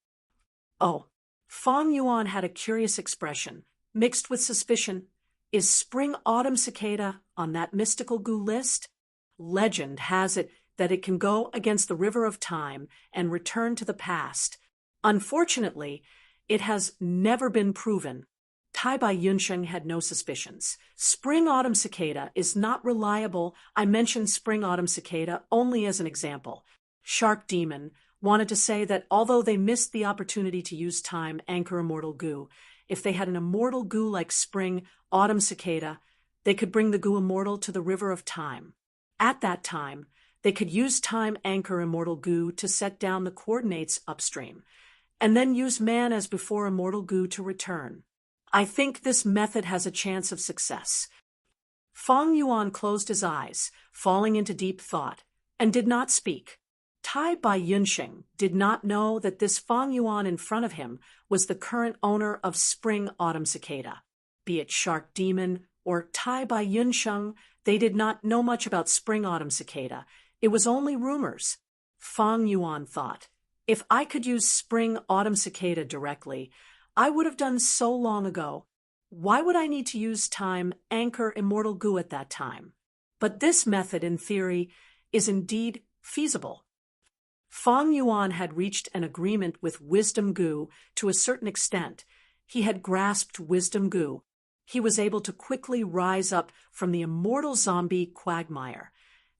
Oh, Feng Yuan had a curious expression, mixed with suspicion. Is spring autumn cicada on that mystical goo list? Legend has it that it can go against the river of time and return to the past. Unfortunately, it has never been proven. Tai Bai Yunsheng had no suspicions. Spring-autumn cicada is not reliable. I mentioned spring-autumn cicada only as an example. Shark Demon wanted to say that although they missed the opportunity to use time anchor immortal goo, if they had an immortal goo like spring-autumn cicada, they could bring the goo immortal to the river of time. At that time, they could use time anchor immortal goo to set down the coordinates upstream, and then use man as before immortal goo to return. I think this method has a chance of success. Feng Yuan closed his eyes, falling into deep thought, and did not speak. Tai Bai Yunsheng did not know that this Feng Yuan in front of him was the current owner of spring-autumn cicada. Be it Shark Demon or Tai Bai Yunsheng, they did not know much about spring-autumn cicada. It was only rumors. Feng Yuan thought, if I could use spring-autumn cicada directly, I would have done so long ago. Why would I need to use time anchor immortal goo at that time? But this method, in theory, is indeed feasible. Feng Yuan had reached an agreement with Wisdom Goo to a certain extent. He had grasped Wisdom Goo. He was able to quickly rise up from the immortal zombie quagmire.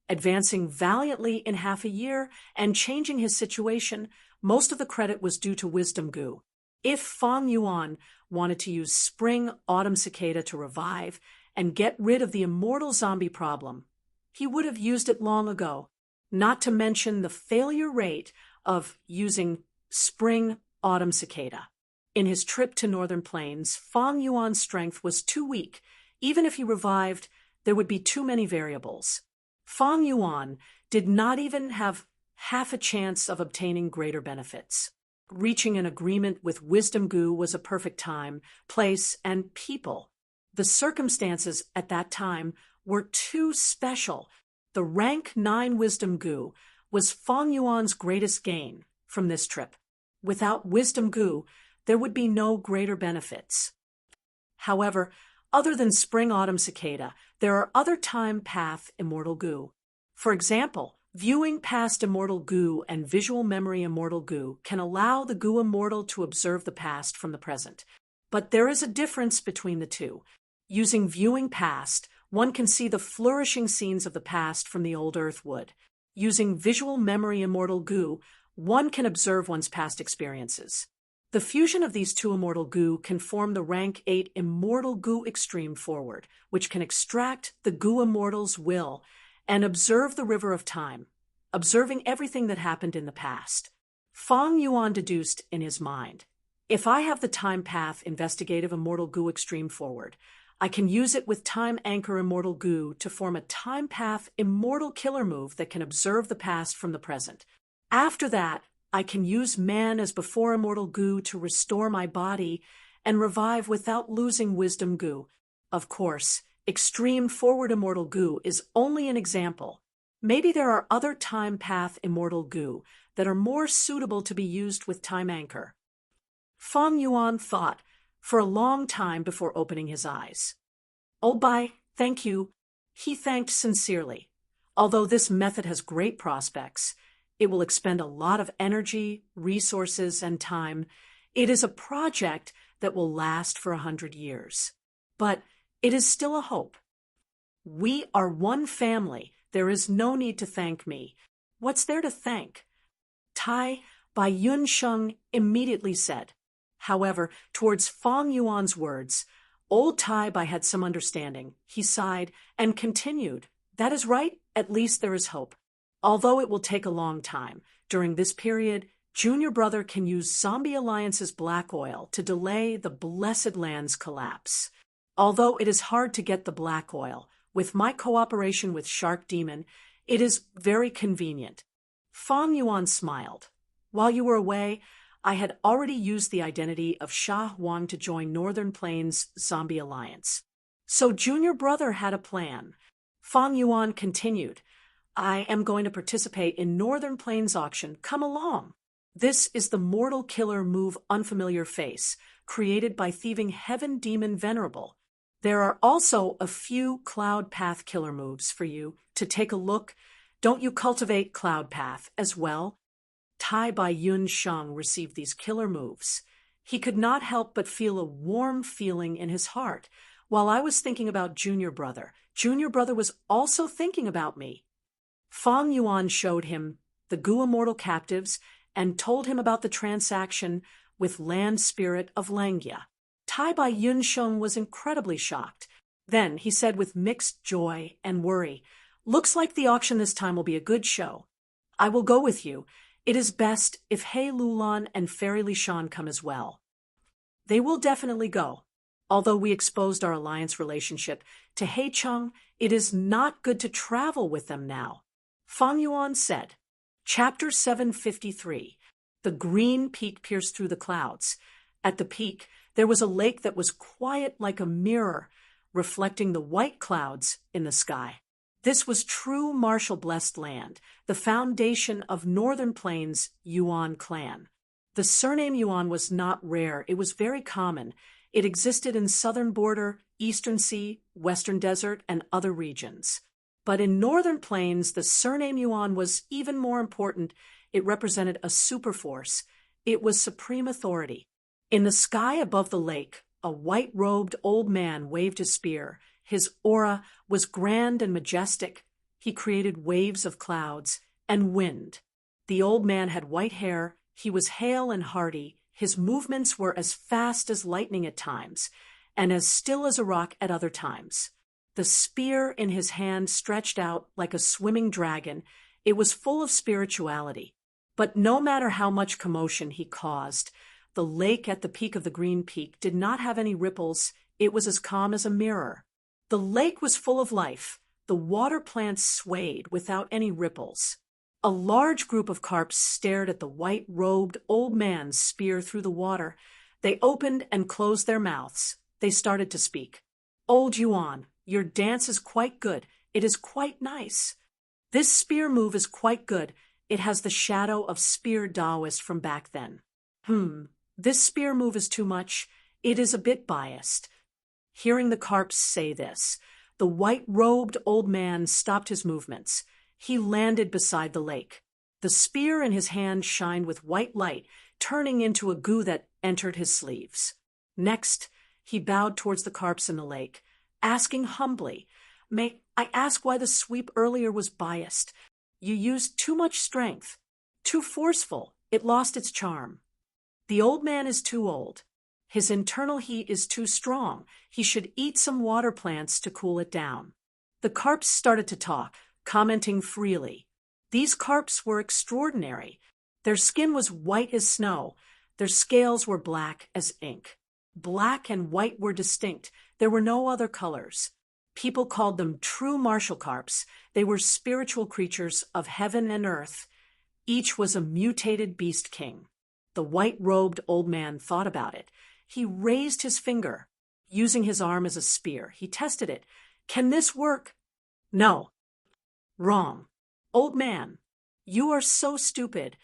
Advancing valiantly in half a year and changing his situation, most of the credit was due to Wisdom Goo. If Feng Yuan wanted to use spring-autumn cicada to revive and get rid of the immortal zombie problem, he would have used it long ago, not to mention the failure rate of using spring-autumn cicada. In his trip to Northern Plains, Feng Yuan's strength was too weak. Even if he revived, there would be too many variables. Feng Yuan did not even have half a chance of obtaining greater benefits. Reaching an agreement with Wisdom Goo was a perfect time, place, and people. The circumstances at that time were too special. The rank 9 Wisdom Goo was Feng Yuan's greatest gain from this trip. Without Wisdom Goo, there would be no greater benefits. However, other than spring-autumn cicada, there are other time path immortal goo. For example, viewing past immortal goo and visual memory immortal goo can allow the goo immortal to observe the past from the present. But there is a difference between the two. Using viewing past, one can see the flourishing scenes of the past from the old earth would. Using visual memory immortal goo, one can observe one's past experiences. The fusion of these two immortal goo can form the rank 8 immortal goo extreme forward, which can extract the goo immortal's will and observe the river of time, observing everything that happened in the past. Feng Yuan deduced in his mind, if I have the time path investigative immortal goo extreme forward, I can use it with time anchor immortal goo to form a time path immortal killer move that can observe the past from the present. After that, I can use man as before immortal goo to restore my body and revive without losing Wisdom Goo. Of course, extreme forward immortal goo is only an example. Maybe there are other time path immortal goo that are more suitable to be used with time anchor. Feng Yuan thought for a long time before opening his eyes. "Oh, Bai, thank you." He thanked sincerely. Although this method has great prospects, it will expend a lot of energy, resources, and time. It is a project that will last for 100 years. But it is still a hope. We are one family. There is no need to thank me. What's there to thank? Tai Bai Yun Sheng immediately said. However, towards Fang Yuan's words, old Tai Bai had some understanding. He sighed and continued, "That is right, at least there is hope. Although it will take a long time, during this period, Junior Brother can use Zombie Alliance's black oil to delay the Blessed Land's collapse. Although it is hard to get the black oil, with my cooperation with Shark Demon, it is very convenient." Fang Yuan smiled. "While you were away, I had already used the identity of Sha Huang to join Northern Plains Zombie Alliance. So Junior Brother had a plan." Fang Yuan continued, "I am going to participate in Northern Plains auction. Come along." This is the Mortal Killer Move Unfamiliar Face, created by Thieving Heaven Demon Venerable. There are also a few Cloud Path killer moves for you to take a look. Don't you cultivate Cloud Path as well? Tai Bai Yun Sheng received these killer moves. He could not help but feel a warm feeling in his heart. While I was thinking about Junior Brother was also thinking about me. Fang Yuan showed him the Gu Immortal Captives and told him about the transaction with Land Spirit of Langia. Tai Bai Yun Sheng was incredibly shocked. Then he said with mixed joy and worry, "Looks like the auction this time will be a good show. I will go with you. It is best if He Lulan and Fairy Li Shan come as well." They will definitely go. Although we exposed our alliance relationship to He Chung, it is not good to travel with them now. Fang Yuan said. Chapter 753. The green peak pierced through the clouds. At the peak, there was a lake that was quiet like a mirror, reflecting the white clouds in the sky. This was true martial blessed land, the foundation of Northern Plains Yuan clan. The surname Yuan was not rare, it was very common. It existed in southern border, eastern sea, western desert, and other regions. But in Northern Plains, the surname Yuan was even more important. It represented a superforce. It was supreme authority. In the sky above the lake, a white-robed old man waved his spear. His aura was grand and majestic. He created waves of clouds and wind. The old man had white hair. He was hale and hearty. His movements were as fast as lightning at times, and as still as a rock at other times. The spear in his hand stretched out like a swimming dragon. It was full of spirituality. But no matter how much commotion he caused, the lake at the peak of the green peak did not have any ripples. It was as calm as a mirror. The lake was full of life. The water plants swayed without any ripples. A large group of carps stared at the white-robed old man's spear through the water. They opened and closed their mouths. They started to speak. "Old Yuan, your dance is quite good. It is quite nice. This spear move is quite good. It has the shadow of spear Taoist from back then. This spear move is too much. It is a bit biased." Hearing the carps say this, the white-robed old man stopped his movements. He landed beside the lake. The spear in his hand shined with white light, turning into a goo that entered his sleeves. Next, he bowed towards the carps in the lake, asking humbly, "May I ask why the sweep earlier was biased? You used too much strength. Too forceful. It lost its charm." "The old man is too old. His internal heat is too strong. He should eat some water plants to cool it down." The carps started to talk, commenting freely. These carps were extraordinary. Their skin was white as snow. Their scales were black as ink. Black and white were distinct. There were no other colors. People called them true martial carps. They were spiritual creatures of heaven and earth. Each was a mutated beast king. The white-robed old man thought about it. He raised his finger. Using his arm as a spear, he tested it. "Can this work?" "No." "Wrong. Old man, you are so stupid."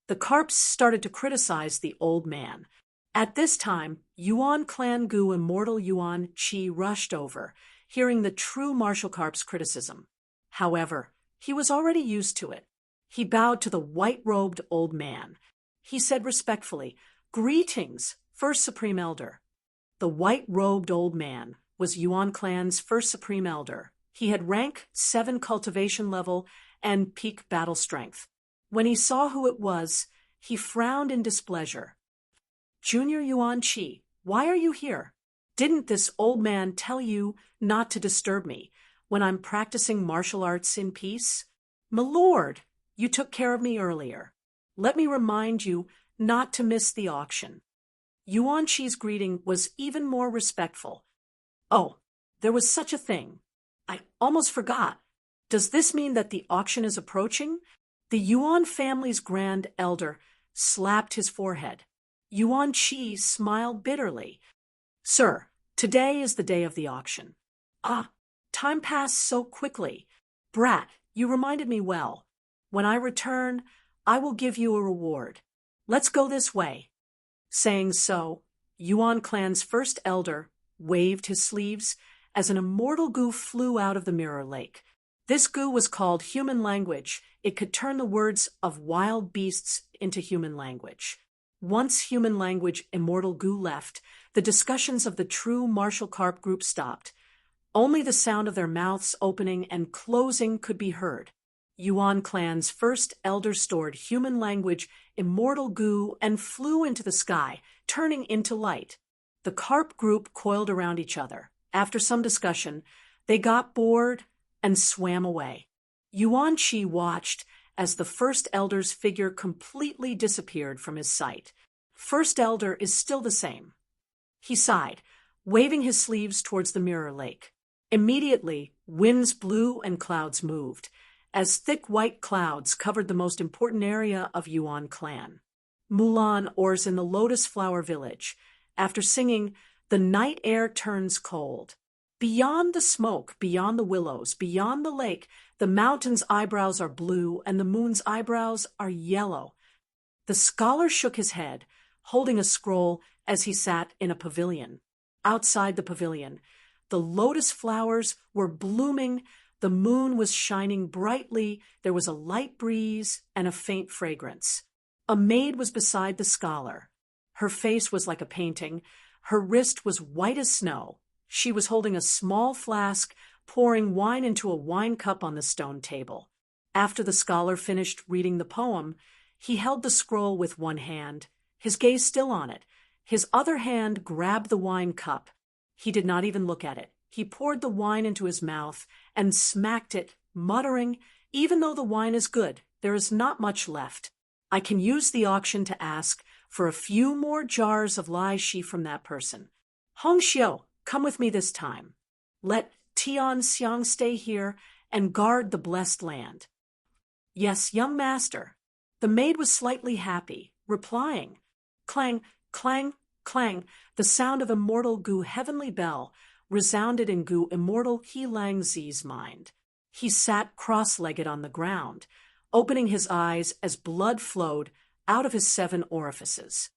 The carps started to criticize the old man. At this time, Yuan Clan Gu Immortal Yuan Qi rushed over, hearing the true martial carp's criticism. However, he was already used to it. He bowed to the white-robed old man. He said respectfully, "Greetings, First Supreme Elder." The white-robed old man was Yuan Clan's first Supreme Elder. He had rank 7 cultivation level and peak battle strength. When he saw who it was, he frowned in displeasure. Junior Yuan Chi, why are you here? Didn't this old man tell you not to disturb me when I'm practicing martial arts in peace? My lord, you took care of me earlier. Let me remind you not to miss the auction. Yuan Chi's greeting was even more respectful. Oh, there was such a thing. I almost forgot. Does this mean that the auction is approaching? The Yuan family's grand elder slapped his forehead. Yuan Chi smiled bitterly. Sir, today is the day of the auction. Ah, time passed so quickly. Brat, you reminded me well. When I return, I will give you a reward. Let's go this way. Saying so, Yuan clan's first elder waved his sleeves as an immortal goo flew out of the mirror lake. This goo was called human language. It could turn the words of wild beasts into human language. Once human language immortal goo left, the discussions of the true martial carp group stopped. Only the sound of their mouths opening and closing could be heard. Yuan clan's first elder stored human language immortal goo and flew into the sky, turning into light. The carp group coiled around each other. After some discussion, they got bored and swam away. Yuan Chi watched as the first elder's figure completely disappeared from his sight. First elder is still the same. He sighed, waving his sleeves towards the mirror lake. Immediately, winds blew and clouds moved, as thick white clouds covered the most important area of Yuan clan. Mulan oars in the lotus flower village. After singing, the night air turns cold. Beyond the smoke, beyond the willows, beyond the lake, the mountain's eyebrows are blue and the moon's eyebrows are yellow. The scholar shook his head, holding a scroll as he sat in a pavilion. Outside the pavilion, the lotus flowers were blooming, the moon was shining brightly, there was a light breeze and a faint fragrance. A maid was beside the scholar. Her face was like a painting, her wrist was white as snow. She was holding a small flask, pouring wine into a wine cup on the stone table. After the scholar finished reading the poem, he held the scroll with one hand, his gaze still on it. His other hand grabbed the wine cup. He did not even look at it. He poured the wine into his mouth and smacked it, muttering, "Even though the wine is good, there is not much left. I can use the auction to ask for a few more jars of Lai Shi from that person. Hong Xiu, come with me this time. Let Tian Xiang stay here and guard the blessed land." "Yes, young master." The maid was slightly happy, replying. Clang, clang, clang, the sound of immortal Gu heavenly bell resounded in Gu immortal He Lang Zi's mind. He sat cross-legged on the ground, opening his eyes as blood flowed out of his 7 orifices.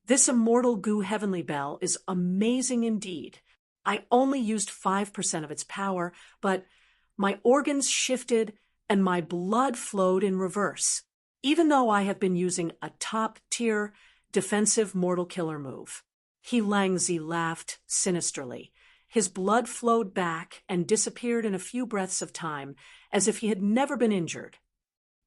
This immortal Gu heavenly bell is amazing indeed. I only used 5% of its power, but my organs shifted and my blood flowed in reverse, even though I have been using a top-tier defensive mortal killer move. He Lang Zi laughed sinisterly. His blood flowed back and disappeared in a few breaths of time, as if he had never been injured.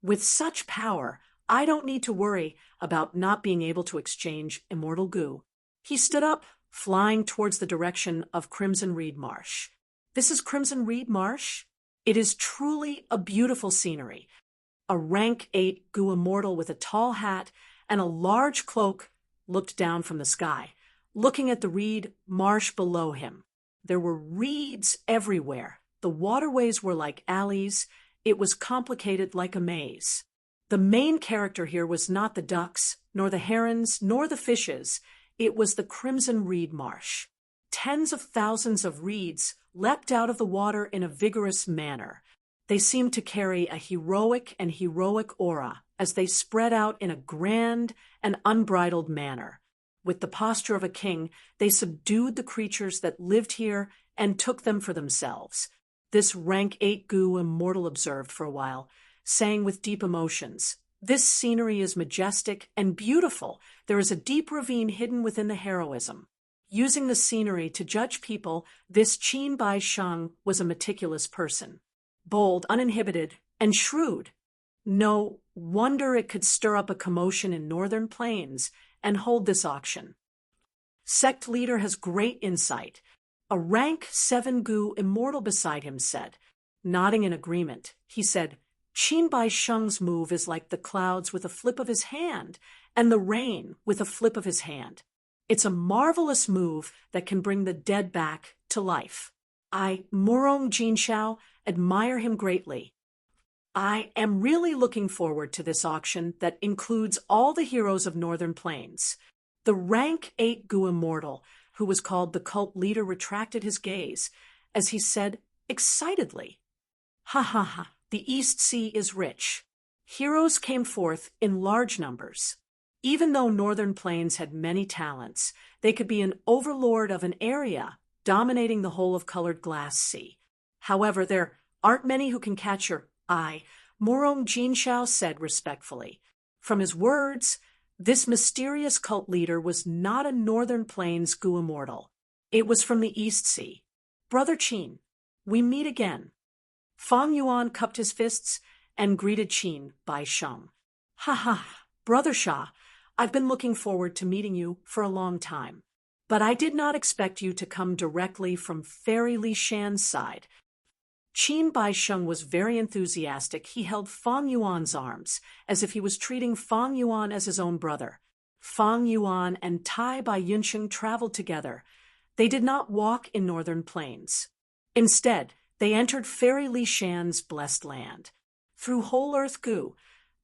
With such power, I don't need to worry about not being able to exchange immortal goo. He stood up, flying towards the direction of Crimson Reed Marsh. This is Crimson Reed Marsh? It is truly a beautiful scenery. A rank 8 goo immortal with a tall hat and a large cloak looked down from the sky, looking at the reed marsh below him. There were reeds everywhere. The waterways were like alleys. It was complicated like a maze. The main character here was not the ducks, nor the herons, nor the fishes. It was the Crimson Reed Marsh. Tens of thousands of reeds leapt out of the water in a vigorous manner. They seemed to carry a heroic aura as they spread out in a grand and unbridled manner. With the posture of a king, they subdued the creatures that lived here and took them for themselves. This rank 8 goo immortal observed for a while, saying with deep emotions, "This scenery is majestic and beautiful. There is a deep ravine hidden within the heroism." Using the scenery to judge people, this Qin Bai Sheng was a meticulous person. Bold, uninhibited, and shrewd. No wonder it could stir up a commotion in northern plains and hold this auction. Sect leader has great insight. A rank 7 Gu immortal beside him said. Nodding in agreement, he said, Qin Bai Sheng's move is like the clouds with a flip of his hand, and the rain with a flip of his hand. It's a marvelous move that can bring the dead back to life. I, Murong Jinshao, admire him greatly. I am really looking forward to this auction that includes all the heroes of Northern Plains. The rank 8 Gu immortal, who was called the cult leader, retracted his gaze as he said excitedly, Ha ha ha, the East Sea is rich. Heroes came forth in large numbers. Even though Northern Plains had many talents, they could be an overlord of an area dominating the whole of Colored Glass Sea. However, there aren't many who can catch your eye, Murong Jinshao said respectfully. From his words, this mysterious cult leader was not a Northern Plains Gu immortal. It was from the East Sea. Brother Qin, we meet again. Fang Yuan cupped his fists and greeted Qin Bai Sheng. Ha ha, Brother Sha, I've been looking forward to meeting you for a long time. But I did not expect you to come directly from Fairy Li Shan's side. Qin Bai Sheng was very enthusiastic. He held Fang Yuan's arms, as if he was treating Fang Yuan as his own brother. Fang Yuan and Tai Bai Yunsheng traveled together. They did not walk in Northern Plains. Instead, they entered Fairy Li Shan's blessed land. Through Whole Earth Gu,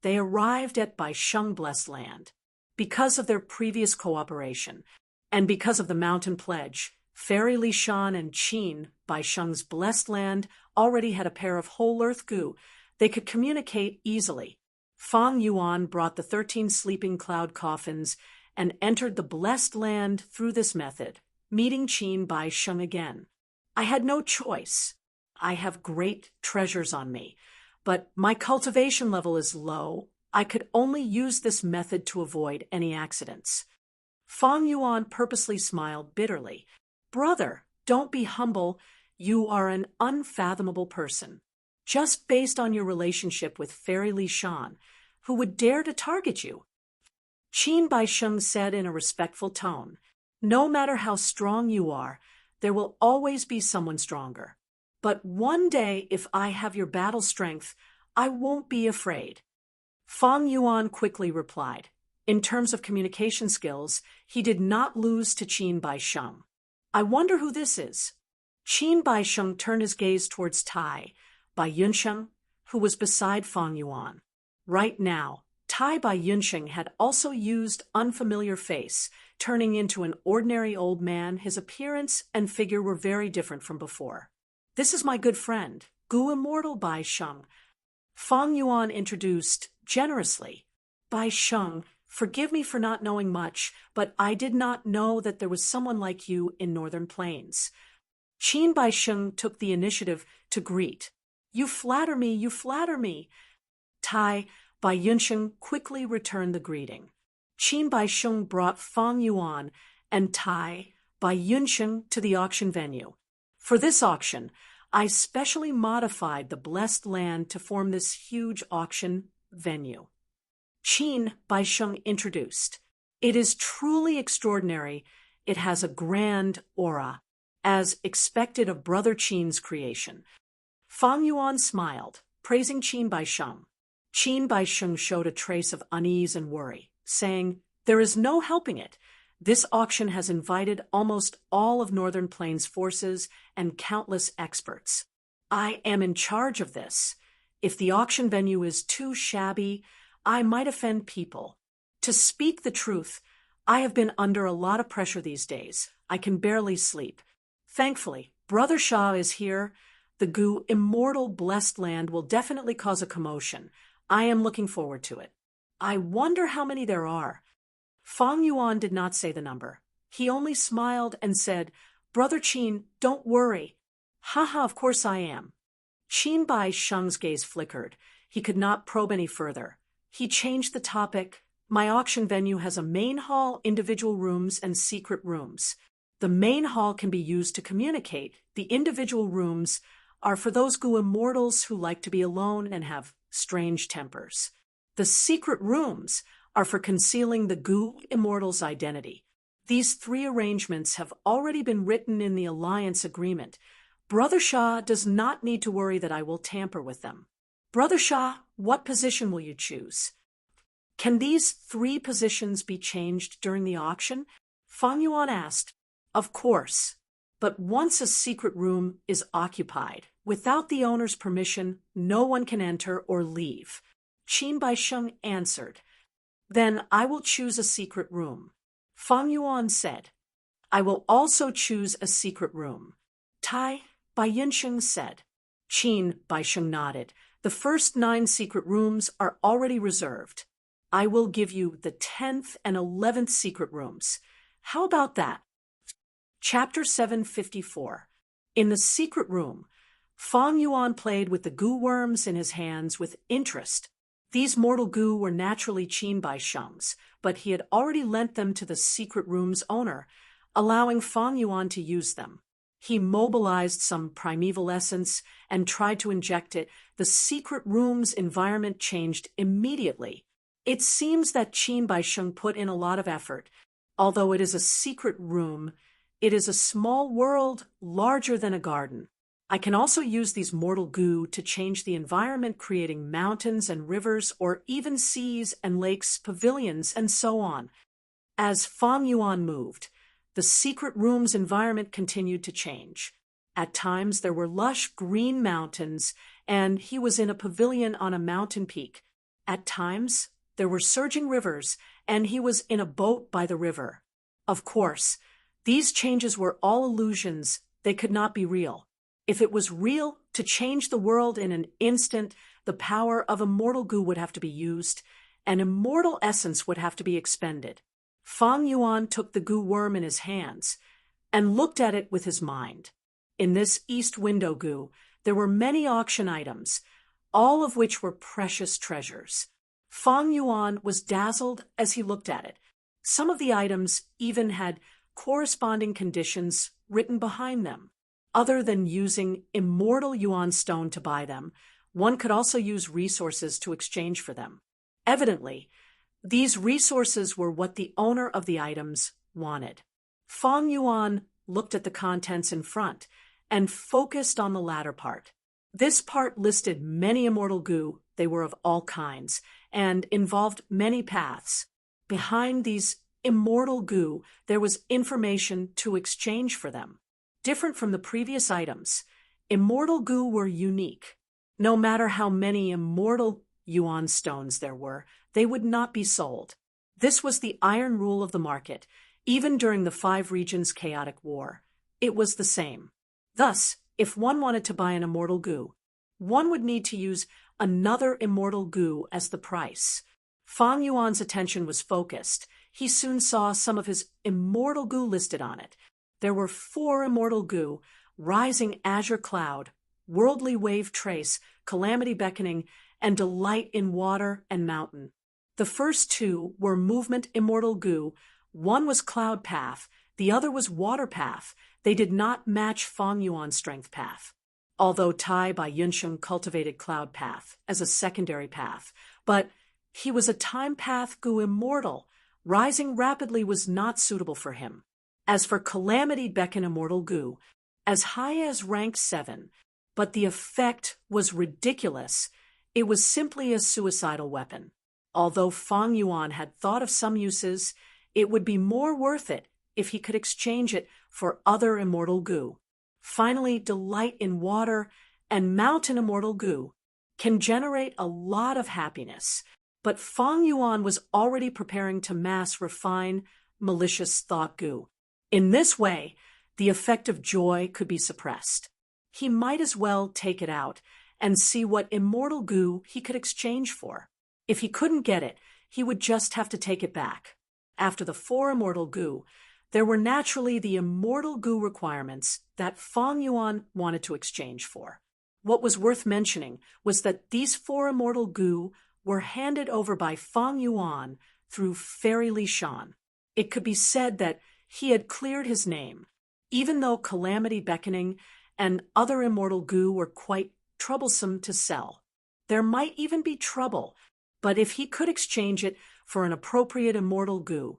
they arrived at Bai Sheng blessed land. Because of their previous cooperation, and because of the Mountain Pledge, Fairy Li Shan and Qin Bai Sheng's blessed land already had a pair of Whole Earth Gu. They could communicate easily. Fang Yuan brought the 13 sleeping cloud coffins and entered the blessed land through this method, meeting Qin Bai Sheng again. I had no choice. I have great treasures on me, but my cultivation level is low. I could only use this method to avoid any accidents. Fang Yuan purposely smiled bitterly. Brother, don't be humble. You are an unfathomable person. Just based on your relationship with Fairy Li Shan, who would dare to target you? Qin Bai Sheng said in a respectful tone, No matter how strong you are, there will always be someone stronger. But one day, if I have your battle strength, I won't be afraid. Fang Yuan quickly replied. In terms of communication skills, he did not lose to Qin Bai Sheng. I wonder who this is. Qin Bai Sheng turned his gaze towards Tai Bai Yunsheng, who was beside Fang Yuan. Right now, Tai Bai Yunsheng had also used unfamiliar face, turning into an ordinary old man. His appearance and figure were very different from before. This is my good friend, Gu Immortal Bai Sheng. Fang Yuan introduced generously. Bai Sheng, forgive me for not knowing much, but I did not know that there was someone like you in Northern Plains. Qin Bai Sheng took the initiative to greet. You flatter me, you flatter me. Tai Bai Yunsheng quickly returned the greeting. Qin Bai Sheng brought Fang Yuan and Tai Bai Yunsheng to the auction venue. For this auction, I specially modified the blessed land to form this huge auction venue. Qin Bai Sheng introduced. It is truly extraordinary. It has a grand aura, as expected of Brother Qin's creation. Fang Yuan smiled, praising Qin Bai Sheng. Qin Bai Sheng showed a trace of unease and worry, saying, There is no helping it. This auction has invited almost all of Northern Plains forces and countless experts. I am in charge of this. If the auction venue is too shabby, I might offend people. To speak the truth, I have been under a lot of pressure these days. I can barely sleep. Thankfully, Brother Shah is here. The Gu Immortal Blessed Land will definitely cause a commotion. I am looking forward to it. I wonder how many there are. Fang Yuan did not say the number. He only smiled and said, Brother Qin, don't worry. Haha, of course I am. Qin Bai Sheng's gaze flickered. He could not probe any further. He changed the topic. My auction venue has a main hall, individual rooms, and secret rooms. The main hall can be used to communicate. The individual rooms are for those goo immortals who like to be alone and have strange tempers. The secret rooms are for concealing the goo immortal's identity. These three arrangements have already been written in the alliance agreement. Brother Shah does not need to worry that I will tamper with them. Brother Shah, what position will you choose? Can these three positions be changed during the auction? Fang Yuan asked. Of course. But once a secret room is occupied, without the owner's permission, no one can enter or leave. Qin Baisheng answered. Then I will choose a secret room. Fang Yuan said. I will also choose a secret room. Tai Baiyinsheng said. Qin Baisheng nodded. The first 9 secret rooms are already reserved. I will give you the 10th and 11th secret rooms. How about that? Chapter 754. In the secret room, Fang Yuan played with the goo worms in his hands with interest. These mortal goo were naturally Qin Baisheng's, but he had already lent them to the secret room's owner, allowing Fang Yuan to use them. He mobilized some primeval essence and tried to inject it. The secret room's environment changed immediately. It seems that Qin Baisheng put in a lot of effort. Although it is a secret room, it is a small world larger than a garden. I can also use these mortal goo to change the environment, creating mountains and rivers, or even seas and lakes, pavilions, and so on. As Fang Yuan moved, the secret room's environment continued to change. At times there were lush green mountains, and he was in a pavilion on a mountain peak. At times there were surging rivers, and he was in a boat by the river. Of course, these changes were all illusions. They could not be real. If it was real, to change the world in an instant, the power of immortal goo would have to be used, and immortal essence would have to be expended. Fang Yuan took the goo worm in his hands and looked at it with his mind. In this east window goo, there were many auction items, all of which were precious treasures. Fang Yuan was dazzled as he looked at it. Some of the items even had corresponding conditions written behind them. Other than using immortal yuan stone to buy them, one could also use resources to exchange for them. Evidently, these resources were what the owner of the items wanted. Fang Yuan looked at the contents in front and focused on the latter part. This part listed many immortal goo. They were of all kinds and involved many paths. Behind these immortal goo, there was information to exchange for them. Different from the previous items, immortal goo were unique. No matter how many immortal yuan stones there were, they would not be sold. This was the iron rule of the market, even during the 5 regions' chaotic war. It was the same. Thus, if one wanted to buy an immortal goo, one would need to use another immortal goo as the price. Fang Yuan's attention was focused. He soon saw some of his immortal goo listed on it. There were 4 immortal goo: rising azure cloud, worldly wave trace, calamity beckoning, and delight in water and mountain. The first 2 were movement immortal goo. One was cloud path, the other was water path. They did not match Fang Yuan's strength path. Although Tai Baiyinsheng cultivated cloud path as a secondary path, but he was a time path goo immortal. Rising rapidly was not suitable for him. As for calamity beckon immortal goo, as high as rank 7, but the effect was ridiculous. It was simply a suicidal weapon. Although Fang Yuan had thought of some uses, it would be more worth it if he could exchange it for other immortal goo. Finally, delight in water and mountain immortal goo can generate a lot of happiness, but Fang Yuan was already preparing to mass refine malicious thought goo. In this way, the effect of joy could be suppressed. He might as well take it out and see what immortal goo he could exchange for. If he couldn't get it, he would just have to take it back. After the 4 immortal goo, there were naturally the immortal goo requirements that Fang Yuan wanted to exchange for. What was worth mentioning was that these 4 immortal goo were handed over by Fang Yuan through Fairy Li Shan. It could be said that he had cleared his name. Even though calamity beckoning and other immortal goo were quite troublesome to sell. There might even be trouble, but if he could exchange it for an appropriate immortal goo,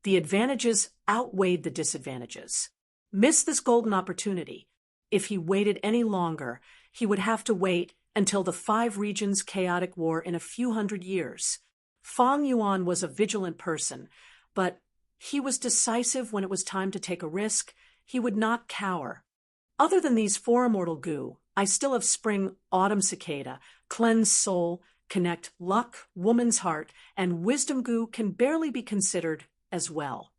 the advantages outweighed the disadvantages. Miss this golden opportunity. If he waited any longer, he would have to wait until the 5 regions' chaotic war in a few hundred years. Fang Yuan was a vigilant person, but he was decisive when it was time to take a risk. He would not cower. Other than these 4 immortal goo, I still have Spring Autumn Cicada, Cleanse Soul, Connect Luck, Woman's Heart, and Wisdom goo can barely be considered as well.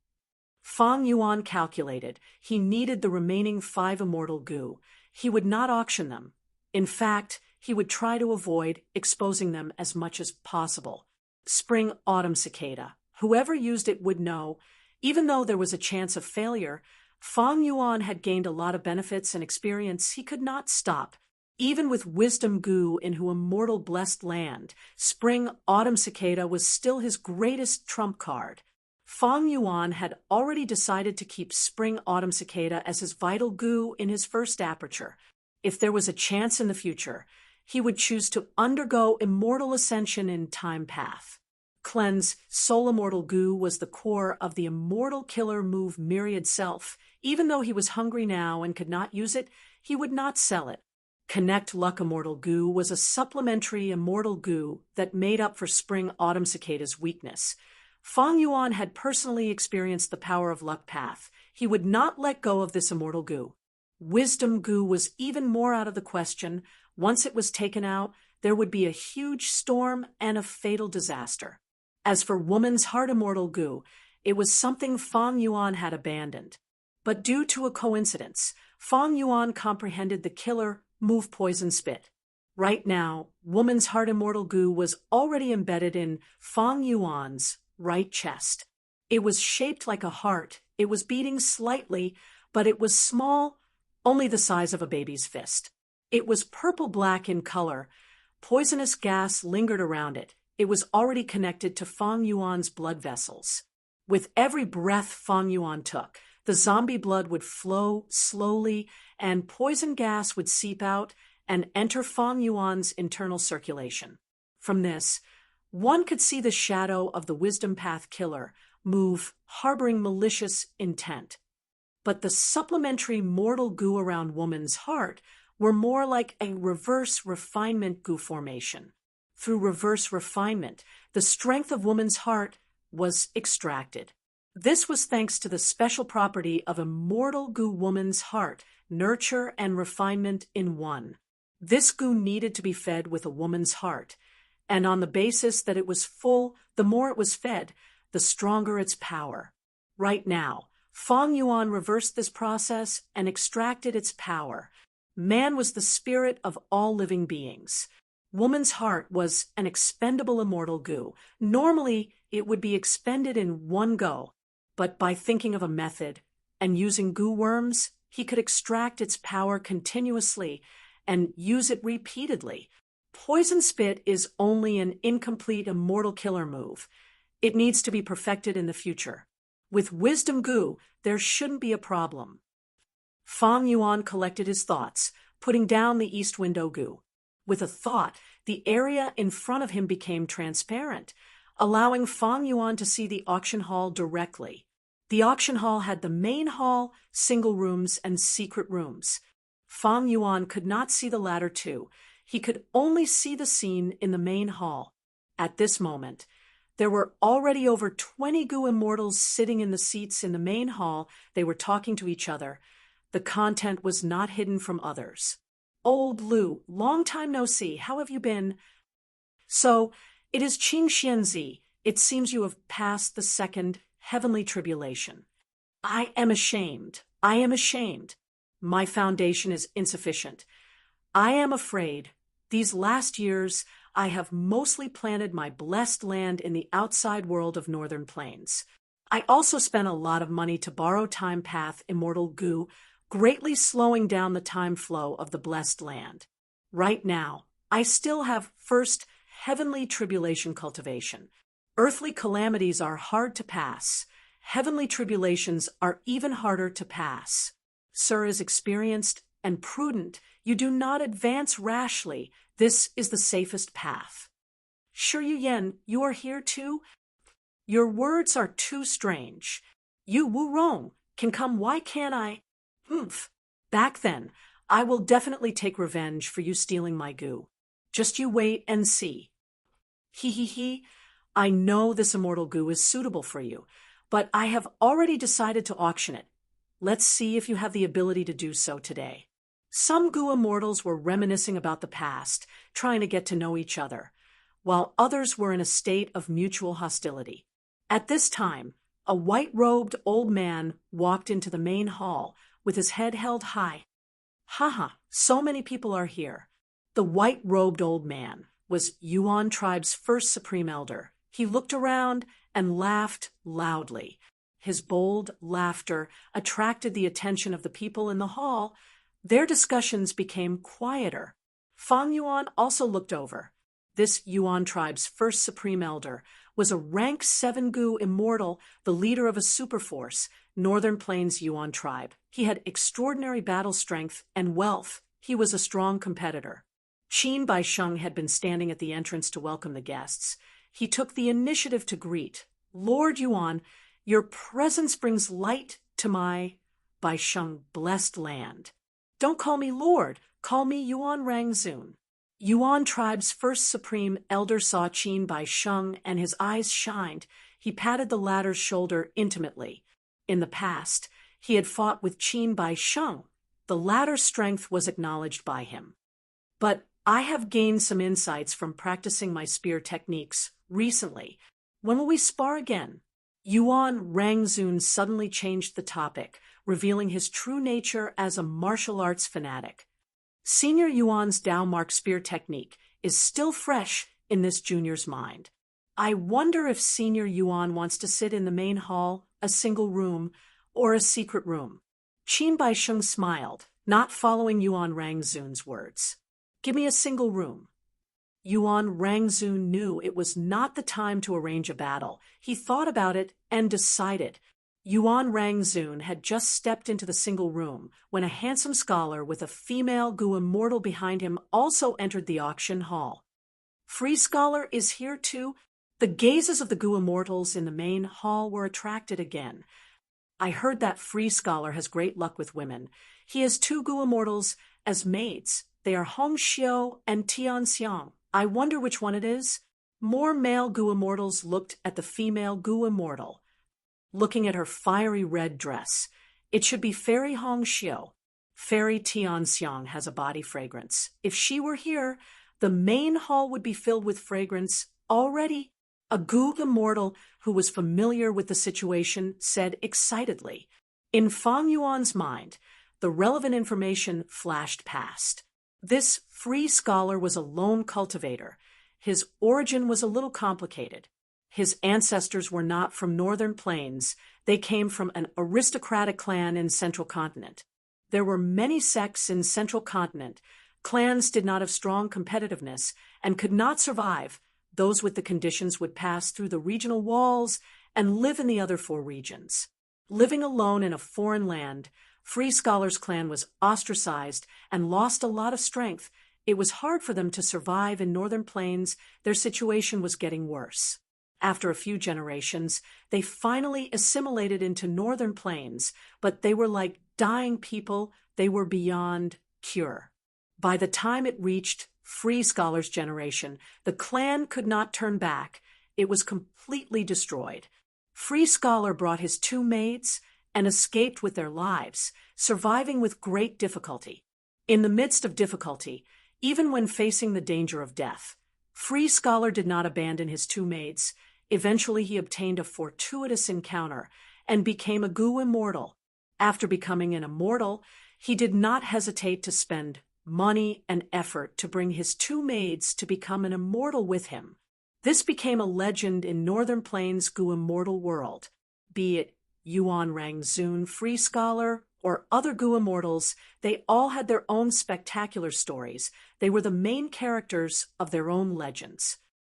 Fang Yuan calculated he needed the remaining 5 immortal goo. He would not auction them. In fact, he would try to avoid exposing them as much as possible. Spring Autumn Cicada. Whoever used it would know, even though there was a chance of failure, Fang Yuan had gained a lot of benefits and experience. He could not stop. Even with Wisdom goo into immortal blessed land, Spring Autumn Cicada was still his greatest trump card. Fang Yuan had already decided to keep Spring Autumn Cicada as his vital goo in his first aperture. If there was a chance in the future, he would choose to undergo immortal ascension in Time Path. Cleanse Soul Immortal goo was the core of the immortal killer move Myriad Self. Even though he was hungry now and could not use it, he would not sell it. Connect Luck Immortal goo was a supplementary immortal goo that made up for Spring Autumn Cicada's weakness. Fang Yuan had personally experienced the power of Luck Path. He would not let go of this immortal goo. Wisdom goo was even more out of the question. Once it was taken out, there would be a huge storm and a fatal disaster. As for Woman's Heart Immortal goo, it was something Fang Yuan had abandoned. But due to a coincidence, Fang Yuan comprehended the killer move Poison Spit. Right now, Woman's Heart Immortal goo was already embedded in Fang Yuan's right chest. It was shaped like a heart. It was beating slightly, but it was small, only the size of a baby's fist. It was purple-black in color. Poisonous gas lingered around it. It was already connected to Fang Yuan's blood vessels. With every breath Fang Yuan took, the zombie blood would flow slowly, and poison gas would seep out and enter Fang Yuan's internal circulation. From this, one could see the shadow of the Wisdom Path killer move, harboring malicious intent. But the supplementary mortal goo around Woman's Heart were more like a reverse refinement goo formation. Through reverse refinement, the strength of Woman's Heart was extracted. This was thanks to the special property of immortal goo Woman's Heart, nurture and refinement in one. This goo needed to be fed with a woman's heart, and on the basis that it was full, the more it was fed, the stronger its power. Right now, Fang Yuan reversed this process and extracted its power. Man was the spirit of all living beings. Woman's Heart was an expendable immortal goo. Normally, it would be expended in one go, but by thinking of a method and using goo worms, he could extract its power continuously and use it repeatedly. Poison Spit is only an incomplete immortal killer move. It needs to be perfected in the future. With Wisdom goo, there shouldn't be a problem. Fang Yuan collected his thoughts, putting down the East Window goo. With a thought, the area in front of him became transparent, allowing Fang Yuan to see the auction hall directly. The auction hall had the main hall, single rooms, and secret rooms. Fang Yuan could not see the latter two. He could only see the scene in the main hall. At this moment, there were already over 20 goo immortals sitting in the seats in the main hall. They were talking to each other. The content was not hidden from others. "Old Blue, long time no see. How have you been?" "So, it is Qing Xianzi. It seems you have passed the second heavenly tribulation." "I am ashamed. I am ashamed. My foundation is insufficient. I am afraid. These last years, I have mostly planted my blessed land in the outside world of Northern Plains. I also spent a lot of money to borrow Time Path Immortal goo, greatly slowing down the time flow of the blessed land. Right now, I still have first heavenly tribulation cultivation. Earthly calamities are hard to pass. Heavenly tribulations are even harder to pass. Sir is experienced and prudent. You do not advance rashly. This is the safest path. Shi Yen, you are here too? Your words are too strange. You Wu Rong can come, why can't I? Humph. Back then, I will definitely take revenge for you stealing my goo. Just you wait and see. He. I know this immortal goo is suitable for you, but I have already decided to auction it. Let's see if you have the ability to do so today. Some goo immortals were reminiscing about the past, trying to get to know each other, while others were in a state of mutual hostility. At this time, a white-robed old man walked into the main hall with his head held high. Haha, so many people are here. The white-robed old man was Yuan tribe's first supreme elder. He looked around and laughed loudly. His bold laughter attracted the attention of the people in the hall. Their discussions became quieter. Fang Yuan also looked over. This Yuan tribe's first supreme elder was a rank 7 Gu immortal, the leader of a superforce, Northern Plains Yuan tribe. He had extraordinary battle strength and wealth. He was a strong competitor. Qin Baisheng had been standing at the entrance to welcome the guests. He took the initiative to greet. Lord Yuan, your presence brings light to my Baisheng blessed land. Don't call me Lord, call me Yuan Rangzun. Yuan tribe's first supreme elder saw Qin Baisheng and his eyes shined. He patted the latter's shoulder intimately. In the past, he had fought with Qin Baisheng. The latter's strength was acknowledged by him. But I have gained some insights from practicing my spear techniques recently. When will we spar again? Yuan Rangzun suddenly changed the topic, revealing his true nature as a martial arts fanatic. Senior Yuan's Dao Mark spear technique is still fresh in this junior's mind. I wonder if Senior Yuan wants to sit in the main hall, a single room, or a secret room. Qin Baisheng smiled, not following Yuan Rangzun's words. Give me a single room. Yuan Rangzun knew it was not the time to arrange a battle. He thought about it and decided. Yuan Rangzun had just stepped into the single room when a handsome scholar with a female Gu immortal behind him also entered the auction hall. Free Scholar is here too. The gazes of the Gu immortals in the main hall were attracted again. I heard that Free Scholar has great luck with women. He has 2 Gu immortals as maids. They are Hong Xiao and Tian Xiang. I wonder which one it is. More male Gu immortals looked at the female Gu immortal, looking at her fiery red dress. It should be Fairy Hong Xiao. Fairy Tian Xiang has a body fragrance. If she were here, the main hall would be filled with fragrance already. A Gu immortal who was familiar with the situation said excitedly. In Fang Yuan's mind, the relevant information flashed past. This Free Scholar was a lone cultivator. His origin was a little complicated. His ancestors were not from Northern Plains. They came from an aristocratic clan in Central Continent. There were many sects in Central Continent. Clans did not have strong competitiveness and could not survive. Those with the conditions would pass through the regional walls and live in the other 4 regions. Living alone in a foreign land, Free Scholar's clan was ostracized and lost a lot of strength. It was hard for them to survive in Northern Plains. Their situation was getting worse. After a few generations, they finally assimilated into Northern Plains, but they were like dying people. They were beyond cure. By the time it reached Free Scholar's generation, the clan could not turn back. It was completely destroyed. Free Scholar brought his 2 maids and escaped with their lives, surviving with great difficulty. In the midst of difficulty, even when facing the danger of death, Free Scholar did not abandon his 2 maids. Eventually he obtained a fortuitous encounter and became a Gu immortal. After becoming an immortal, he did not hesitate to spend money and effort to bring his 2 maids to become an immortal with him. This became a legend in Northern Plains Gu immortal world. Be it Yuan Rangzun, Free Scholar, or other Gu immortals, they all had their own spectacular stories. They were the main characters of their own legends.